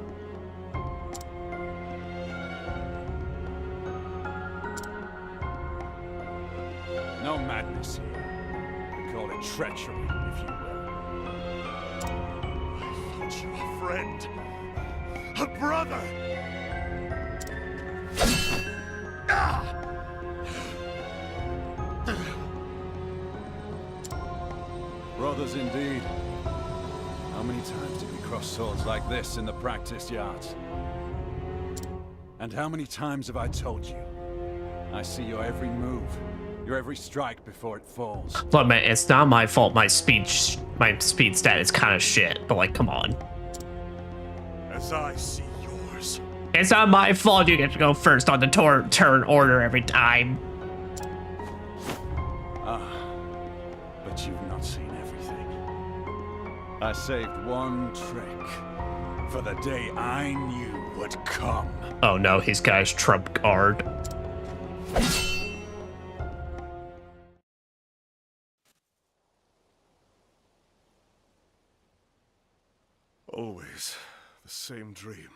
No madness here. We call it treachery, if you will. I thought you a friend. A brother! Brothers indeed. How many times did we cross swords like this in the practice yards? And how many times have I told you? I see your every move, your every strike before it falls. Look, man, it's not my fault. My speed stat is kind of shit. But like, come on. As I see yours. It's not my fault. You get to go first on the turn order every time. But you've not seen everything. I saved one trick for the day I knew would come. Oh no, he's got his trump card. Always the same dream.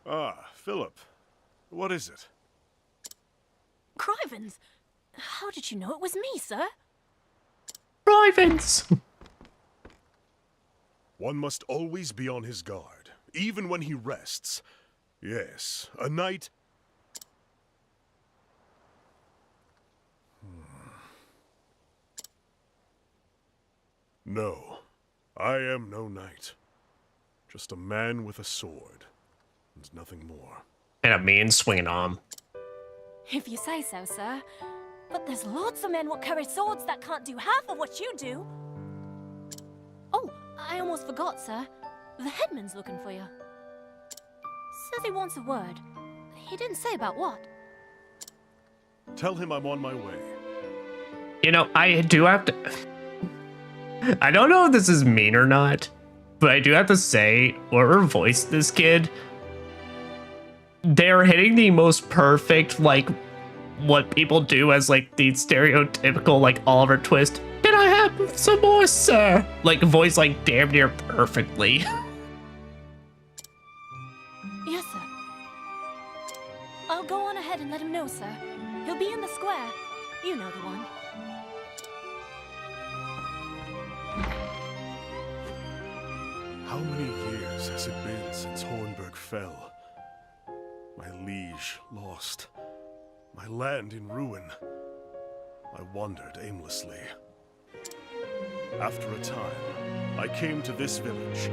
Ah, Philip. What is it? Crivens! How did you know it was me, sir? Crivens! One must always be on his guard, even when he rests. Yes, a knight... No, I am no knight. Just a man with a sword, and nothing more. And a man swinging arm. If you say so, sir. But there's lots of men what carry swords that can't do half of what you do. Oh, I almost forgot, sir. The headman's looking for you. Says he wants a word. He didn't say about what. Tell him I'm on my way. You know, I do have to... I don't know if this is mean or not, but I do have to say, whoever voiced this kid, they're hitting the most perfect, like, what people do as like the stereotypical like Oliver Twist. Can I have some more, sir? Like voice like damn near perfectly. Yes, sir. I'll go on ahead and let him know, sir. He'll be in the square. You know the one. How many years has it been since Hornburg fell? My liege lost. My land in ruin. I wandered aimlessly. After a time, I came to this village.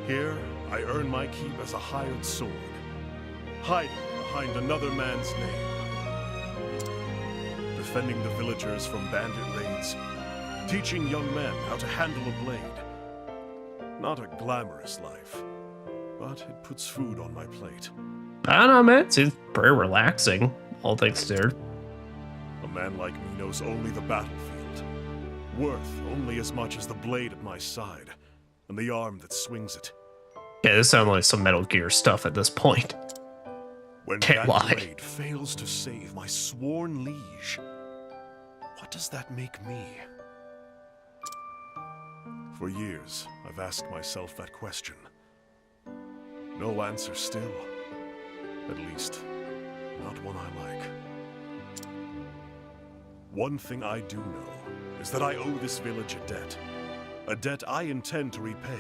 Here, I earn my keep as a hired sword, hiding behind another man's name. Defending the villagers from bandit raids, teaching young men how to handle a blade. Not a glamorous life, but it puts food on my plate. I don't know, man. It seems pretty relaxing, all things considered. A man like me knows only the battlefield, worth only as much as the blade at my side, and the arm that swings it. Yeah, this sounds like some Metal Gear stuff at this point. When Can't that lie. blade fails to save my sworn liege, what does that make me? For years, I've asked myself that question. No answer still. At least, not one I like. One thing I do know is that I owe this village a debt. A debt I intend to repay.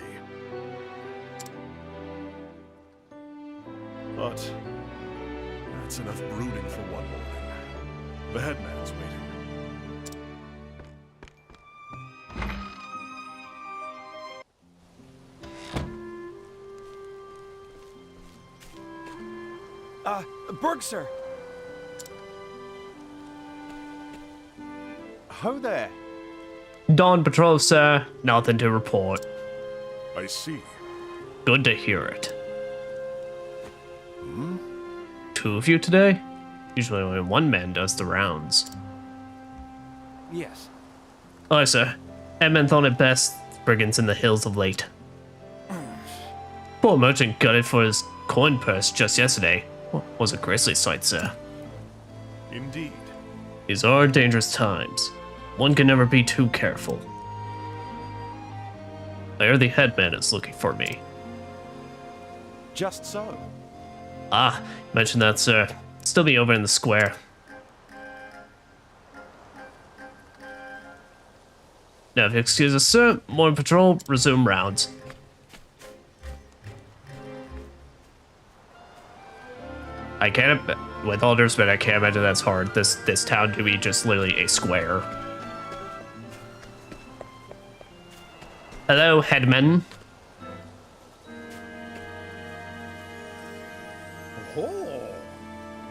But that's enough brooding for one morning. The headman's waiting. Berg, sir! Ho there! Dawn Patrol, sir. Nothing to report. I see. Good to hear it. Two of you today? Usually only one man does the rounds. Yes. Aye, sir. Edmund thought it best brigands in the hills of late. Poor merchant gutted for his coin purse just yesterday. Was a grisly sight, sir. Indeed. These are dangerous times. One can never be too careful. I hear the headman is looking for me. Just so. Ah, mention that, sir. Still be over in the square. Now, if you excuse us, sir, morning patrol, resume rounds. I can't, with all due respect, I can't imagine that's hard. This town to be just literally a square. Hello, headman.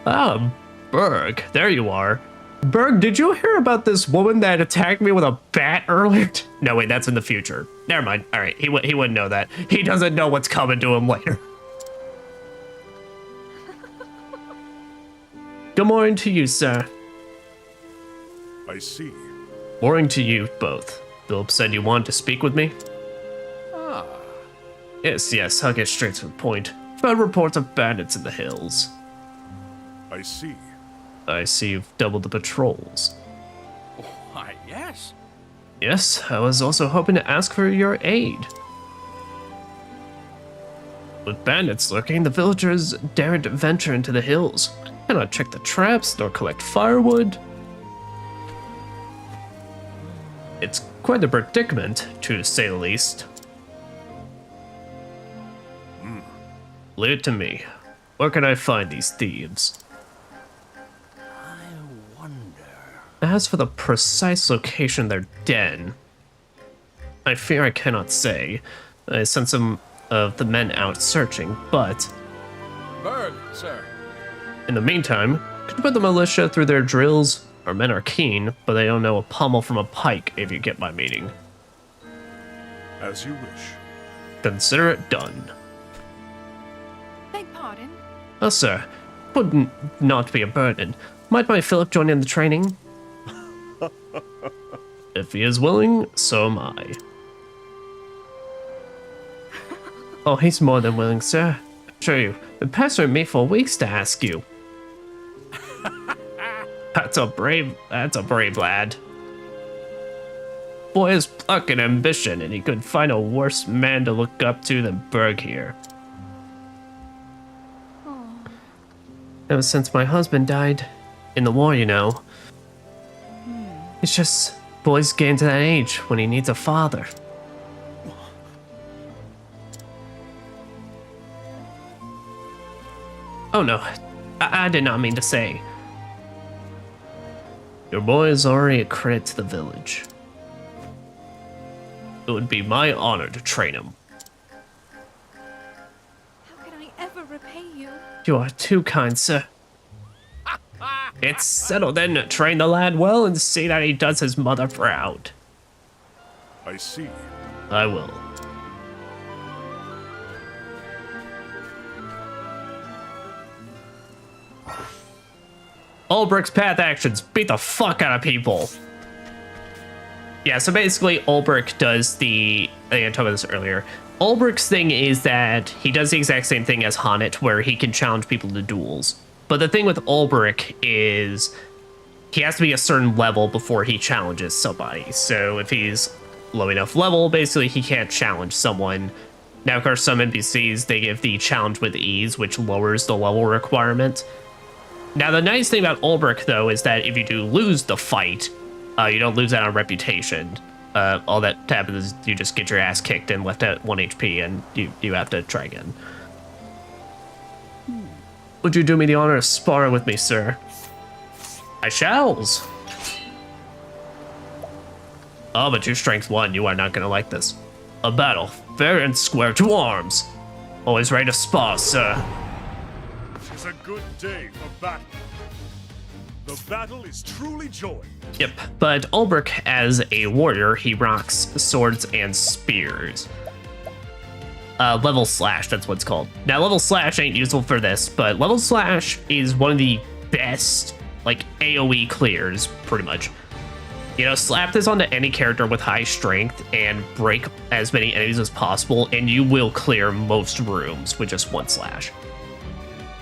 Oh, Berg, there you are. Berg, did you hear about this woman that attacked me with a bat earlier? No, wait, that's in the future. Never mind. All right, he wouldn't know that. He doesn't know what's coming to him later. Good morning to you, sir. I see. Morning to you both. Philip said you wanted to speak with me? Ah. Yes, I'll get straight to the point. Found reports of bandits in the hills. I see. I see you've doubled the patrols. Why, yes. Yes, I was also hoping to ask for your aid. With bandits lurking, the villagers daren't venture into the hills. Cannot check the traps nor collect firewood. It's quite the predicament, to say the least. Leave it to me. Where can I find these thieves? I wonder... As for the precise location of their den, I fear I cannot say. I sent some of the men out searching, but... Berg, sir. In the meantime, could you put the militia through their drills? Our men are keen, but they don't know a pommel from a pike, if you get my meaning. As you wish. Consider it done. Beg pardon? Oh, sir, would not be a burden. Might my Philip join in the training? If he is willing, so am I. Oh, he's more than willing, sir. I assure you, been pestering me for weeks to ask you. That's a brave lad. Boy has pluck and ambition, and he couldn't find a worse man to look up to than Berg here. Ever since my husband died in the war, you know. It's just boys getting to that age when he needs a father. Oh no, I did not mean to say. Your boy is already a credit to the village. It would be my honor to train him. How can I ever repay you? You are too kind, sir. It's settled then. Train the lad well and see that he does his mother proud. I see. I will. Ulbricht's path actions beat the fuck out of people. Yeah, so basically Ulbricht does I think I talked about this earlier. Ulbricht's thing is that he does the exact same thing as Honnett, where he can challenge people to duels. But the thing with Ulbricht is he has to be a certain level before he challenges somebody. So if he's low enough level, basically he can't challenge someone. Now, of course, some NPCs, they give the challenge with ease, which lowers the level requirement. Now, the nice thing about Ulbricht, though, is that if you do lose the fight, you don't lose that on reputation. All that happens is you just get your ass kicked and left at 1 HP, and you have to try again. Would you do me the honor of sparring with me, sir? I shalls. Oh, but you're strength 1. You are not going to like this. A battle, fair and square to arms. Always ready to spar, sir. It's a good day for battle. The battle is truly joined. Yep, but Ulbricht, as a warrior, he rocks swords and spears. Level slash, that's what it's called. Now, level slash ain't useful for this, but level slash is one of the best, like, AoE clears, pretty much. You know, slap this onto any character with high strength and break as many enemies as possible, and you will clear most rooms with just 1 slash.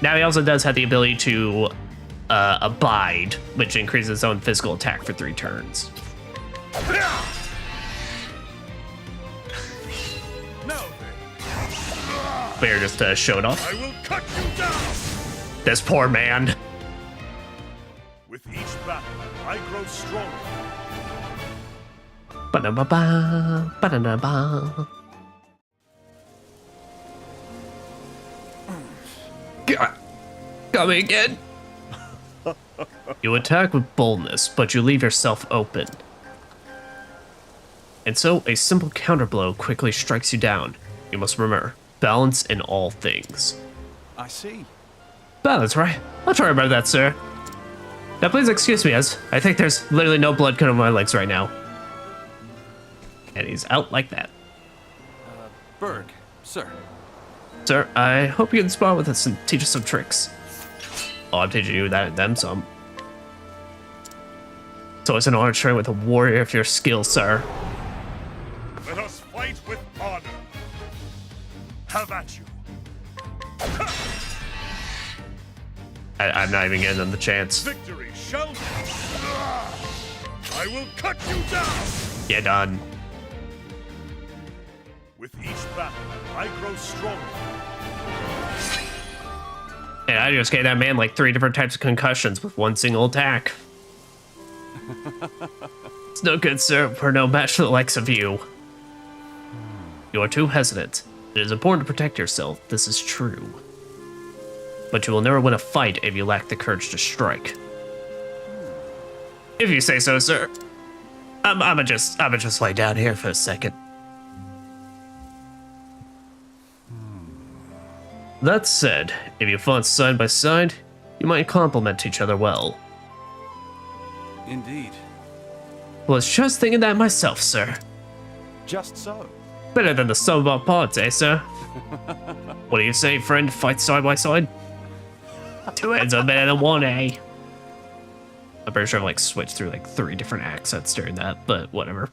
Now, he also does have the ability to abide, which increases his own physical attack for 3 turns. We're just showing off. I will cut you down. This poor man. With each battle, I grow stronger. Ba-da-ba-ba, ba-da-da-ba. Got me again. You attack with boldness, but you leave yourself open. And so a simple counterblow quickly strikes you down. You must remember, balance in all things. I see. Balance, right? I'll try about that, sir. Now please excuse me, as I think there's literally no blood coming from my legs right now. And he's out like that. Berg, sir. Sir, I hope you can spar with us and teach us some tricks. Oh, I'm teaching you that and them some. So it's an honor to train with a warrior of your skill, sir. Let us fight with honor. Have at you. I'm not even giving them the chance. Victory shall be. I will cut you down. Yeah, done. With each battle, I grow stronger. And I just gave that man like 3 different types of concussions with 1 single attack. It's no good, sir. We're no match for the likes of you. You are too hesitant. It is important to protect yourself. This is true. But you will never win a fight if you lack the courage to strike. If you say so, sir. I'ma just lay down here for a second. That said, if you fought side by side, you might complement each other well. Indeed. Was just thinking that myself, sir. Just so. Better than the sum of our parts, eh, sir? What do you say, friend? Fight side by side? 2 heads are better than 1, eh? I'm pretty sure I've like switched through like 3 different accents during that, but whatever.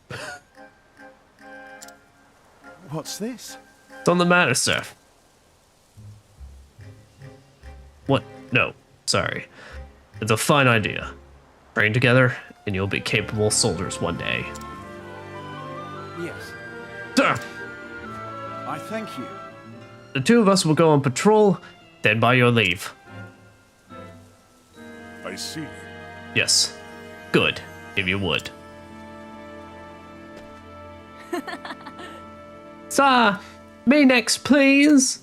What's this? It's on the matter, sir. What? No, sorry. It's a fine idea. Train together, and you'll be capable soldiers one day. Yes, Sir, I thank you. the two of us will go on patrol, then by your leave. I see. Yes. Good, if you would. Sir, me next, please.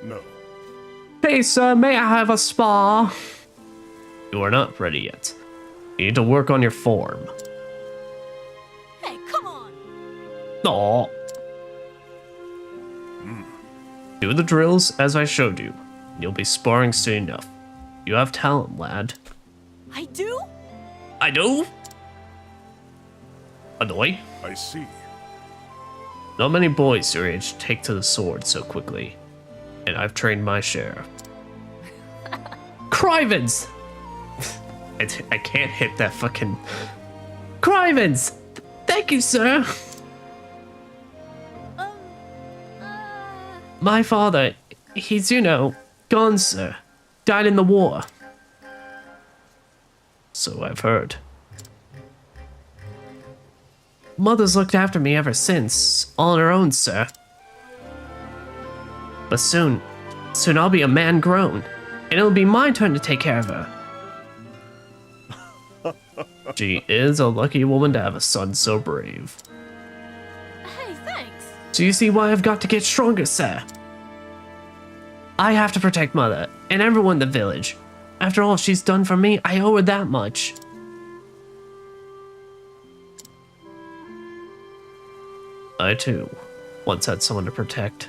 No. Please, sir, may I have a spa? You are not ready yet. You need to work on your form. Hey, come on! Aw. Do the drills as I showed you. You'll be sparring soon enough. You have talent, lad. I do? I do? Annoy? I see. Not many boys your age take to the sword so quickly. And I've trained my share. Crivens! I can't hit that fucking... Crivens! Thank you, sir! My father, he's, you know, gone, sir. Died in the war. So I've heard. Mother's looked after me ever since, all on her own, sir. But soon I'll be a man grown, and it'll be my turn to take care of her. She is a lucky woman to have a son so brave. Hey, thanks. So you see why I've got to get stronger, sir? I have to protect Mother, and everyone in the village. After all she's done for me, I owe her that much. I, too, once had someone to protect.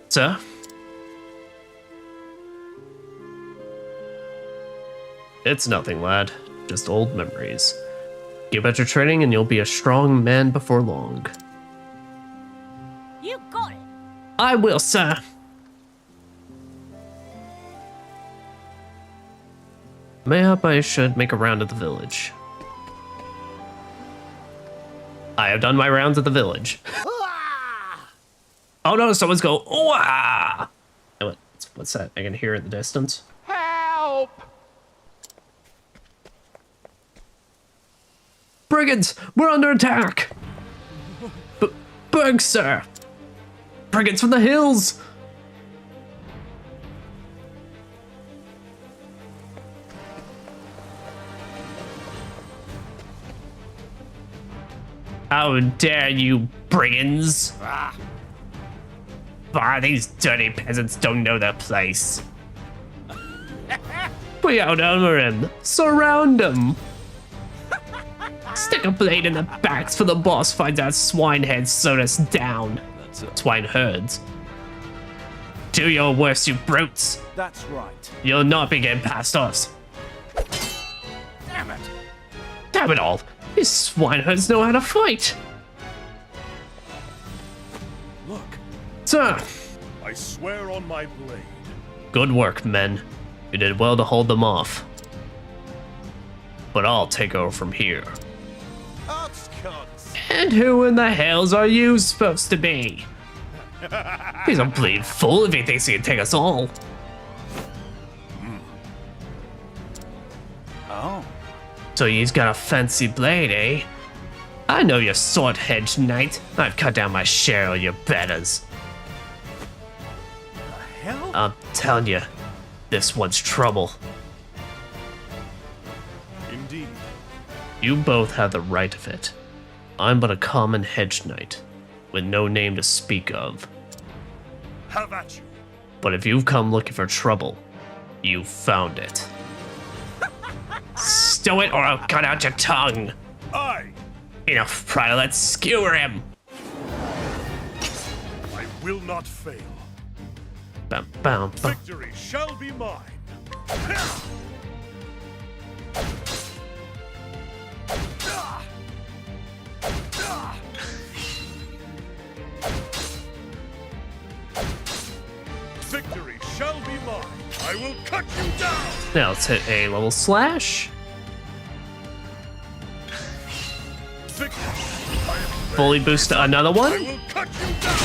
Sir? It's nothing, lad. Just old memories. Keep at your training and you'll be a strong man before long. You got it. I will, sir. Mayhap I should make a round of the village. I have done my rounds at the village. Oh no, someone's go, ooh-ah! What's that? I can hear it in the distance. Help! Brigands! We're under attack! Berg, sir! Brigands from the hills! How dare you, brigands! These dirty peasants don't know their place. We outnumber him. Surround him. Stick a blade in the backs for the boss finds out swineheads sewed us down. Swineherds. Do your worst, you brutes. That's right. You'll not be getting past us. Damn it. Damn it all. These swineherds know how to fight. Look, Sir. I swear on my blade. Good work, men. You did well to hold them off. But I'll take over from here. And who in the hells are you supposed to be? He's a bleed fool if he thinks he can take us all. Oh. So he's got a fancy blade, eh? I know your sword-hedged knight. I've cut down my share of your betters. The hell? I'm telling you, this one's trouble. Indeed. You both have the right of it. I'm but a common hedge knight, with no name to speak of. Have at you. But if you've come looking for trouble, you found it. Stow it or I'll cut out your tongue. I Enough pride, let's skewer him. I will not fail. Bam, bam, bam. Victory shall be mine. Victory shall be mine. I will cut you down. Now let's hit a level slash. Victory. Fully boost another I one. will cut you down.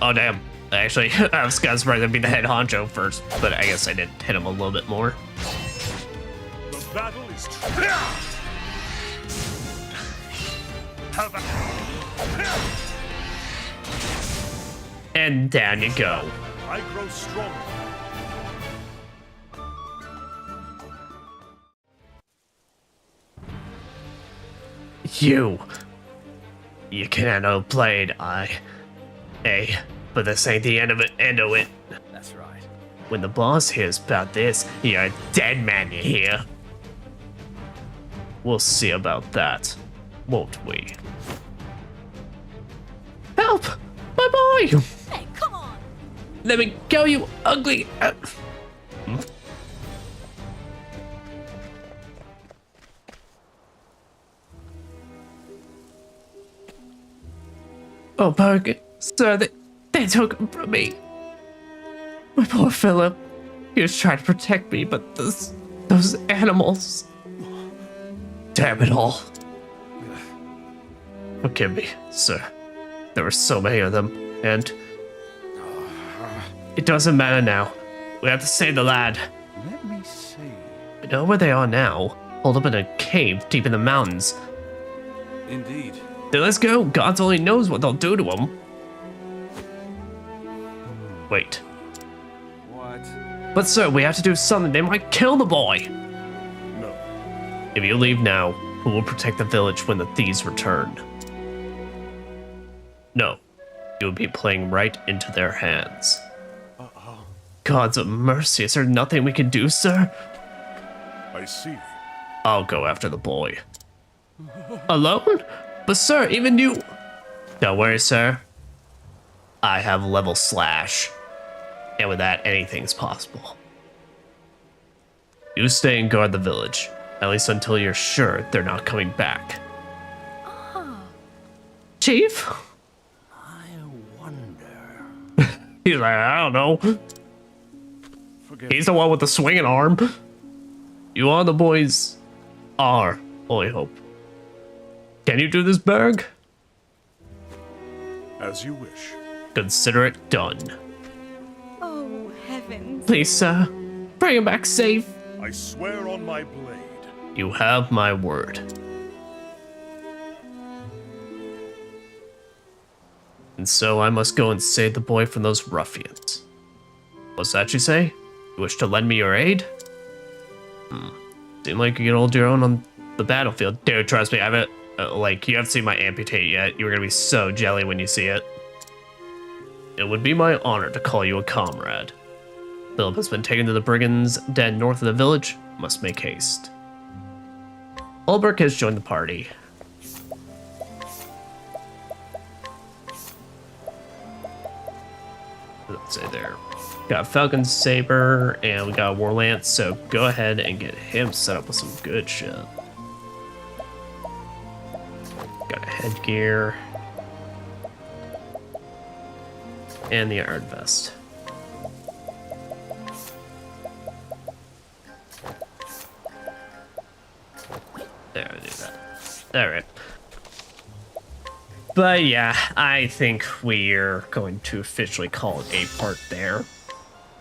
Oh, damn. Actually, I was kind of surprised I'd be the head honcho first, but I guess I did hit him a little bit more. The battle is And down you go. I grow stronger. You can't outplay it, Hey, but this ain't the end of it. That's right. When the boss hears about this, you're a dead man, you hear? We'll see about that, won't we? Help! My boy! Hey, come on! Let me go, you ugly... Oh, Berg, sir, they took him from me. My poor Philip. He was trying to protect me, but those animals... Damn it all. Forgive me, sir. There were so many of them, and... It doesn't matter now. We have to save the lad. Let me see. I know where they are now. Holed up in a cave deep in the mountains. Indeed. Then let's go. God only knows what they'll do to him. Wait. What? But sir, we have to do something. They might kill the boy. No. If you leave now, who will protect the village when the thieves return? No. You will be playing right into their hands. Gods of mercy, is there nothing we can do, sir? I see. I'll go after the boy. Alone? But sir, even you... Don't worry, sir. I have level slash. And with that, anything's possible. You stay and guard the village. At least until you're sure they're not coming back. Chief? I wonder. He's like, I don't know. He's the one with the swinging arm. You are the boys are, I hope. Can you do this, Berg? As you wish. Consider it done. Oh, heavens. Please, sir, bring him back safe. I swear on my blade. You have my word. And so I must go and save the boy from those ruffians. What's that you say? You wish to lend me your aid? Seem like you can hold your own on the battlefield. Dude, trust me, I haven't, you haven't seen my amputate yet. You're gonna be so jelly when you see it. It would be my honor to call you a comrade. Philip has been taken to the brigands' den north of the village. Must make haste. Ulbrich has joined the party. Let's say there. Got Falcon Saber and we got War Lance, so go ahead and get him set up with some good shit. Got a headgear. And the Iron Vest. There, I do that. Alright. But yeah, I think we're going to officially call it a part there.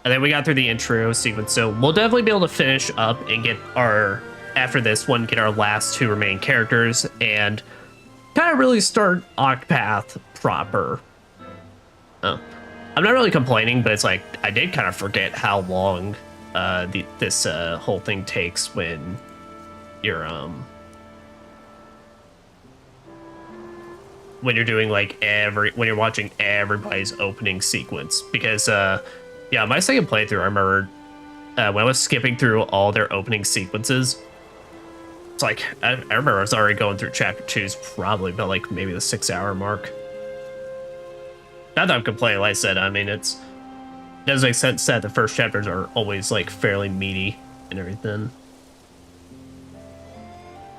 And then we got through the intro sequence, so we'll definitely be able to finish up and get our, after this one, get our last two remaining characters and kind of really start Octopath proper. Oh. I'm not really complaining, but it's like, I did kind of forget how long this whole thing takes when you're, when you're doing like when you're watching everybody's opening sequence, because yeah, my second playthrough, I remember when I was skipping through all their opening sequences, it's like I remember I was already going through chapter 2's probably about like maybe the 6-hour mark. Not that I'm complaining, like I said, I mean, it doesn't make sense that the first chapters are always like fairly meaty and everything.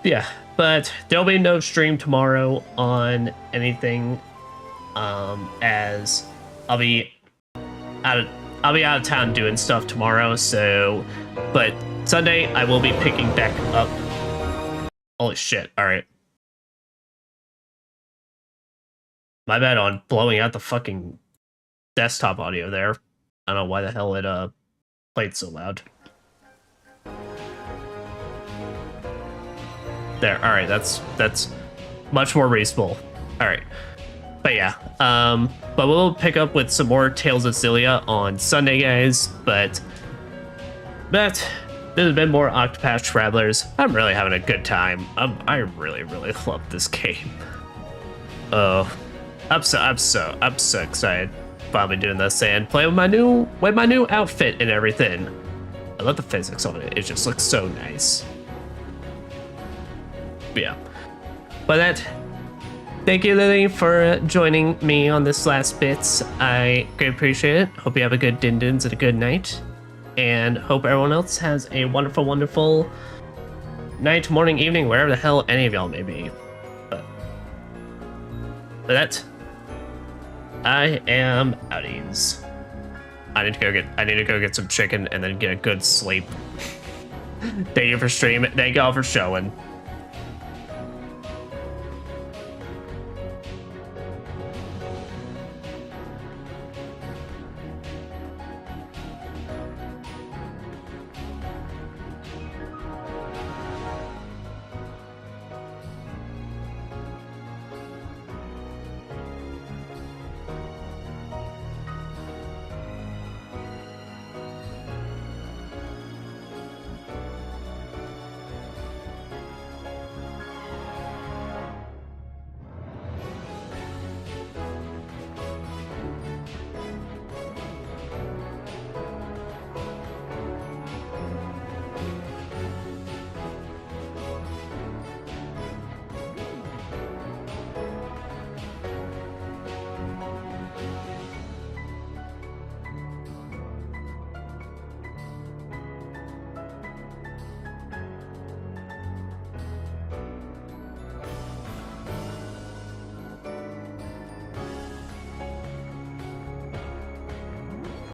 Yeah, but there'll be no stream tomorrow on anything, as I'll be out of town doing stuff tomorrow. So, but Sunday I will be picking back up. Holy shit! All right, my bad on blowing out the fucking desktop audio there. I don't know why the hell it played so loud. There, alright, that's much more reasonable. Alright. But yeah, but we'll pick up with some more Tales of Xillia on Sunday, guys. But this has been more Octopath Travelers. I'm really having a good time. I really love this game. Oh, I'm so excited. Finally doing this and playing with my new outfit and everything. I love the physics on it. It just looks so nice. But yeah, but that. Thank you, Lily, for joining me on this last bit. I greatly appreciate it. Hope you have a good din-dins and a good night. And hope everyone else has a wonderful, wonderful night, morning, evening, wherever the hell any of y'all may be. But for that, I am outies. I need to go get some chicken and then get a good sleep. Thank you for streaming. Thank y'all for showing.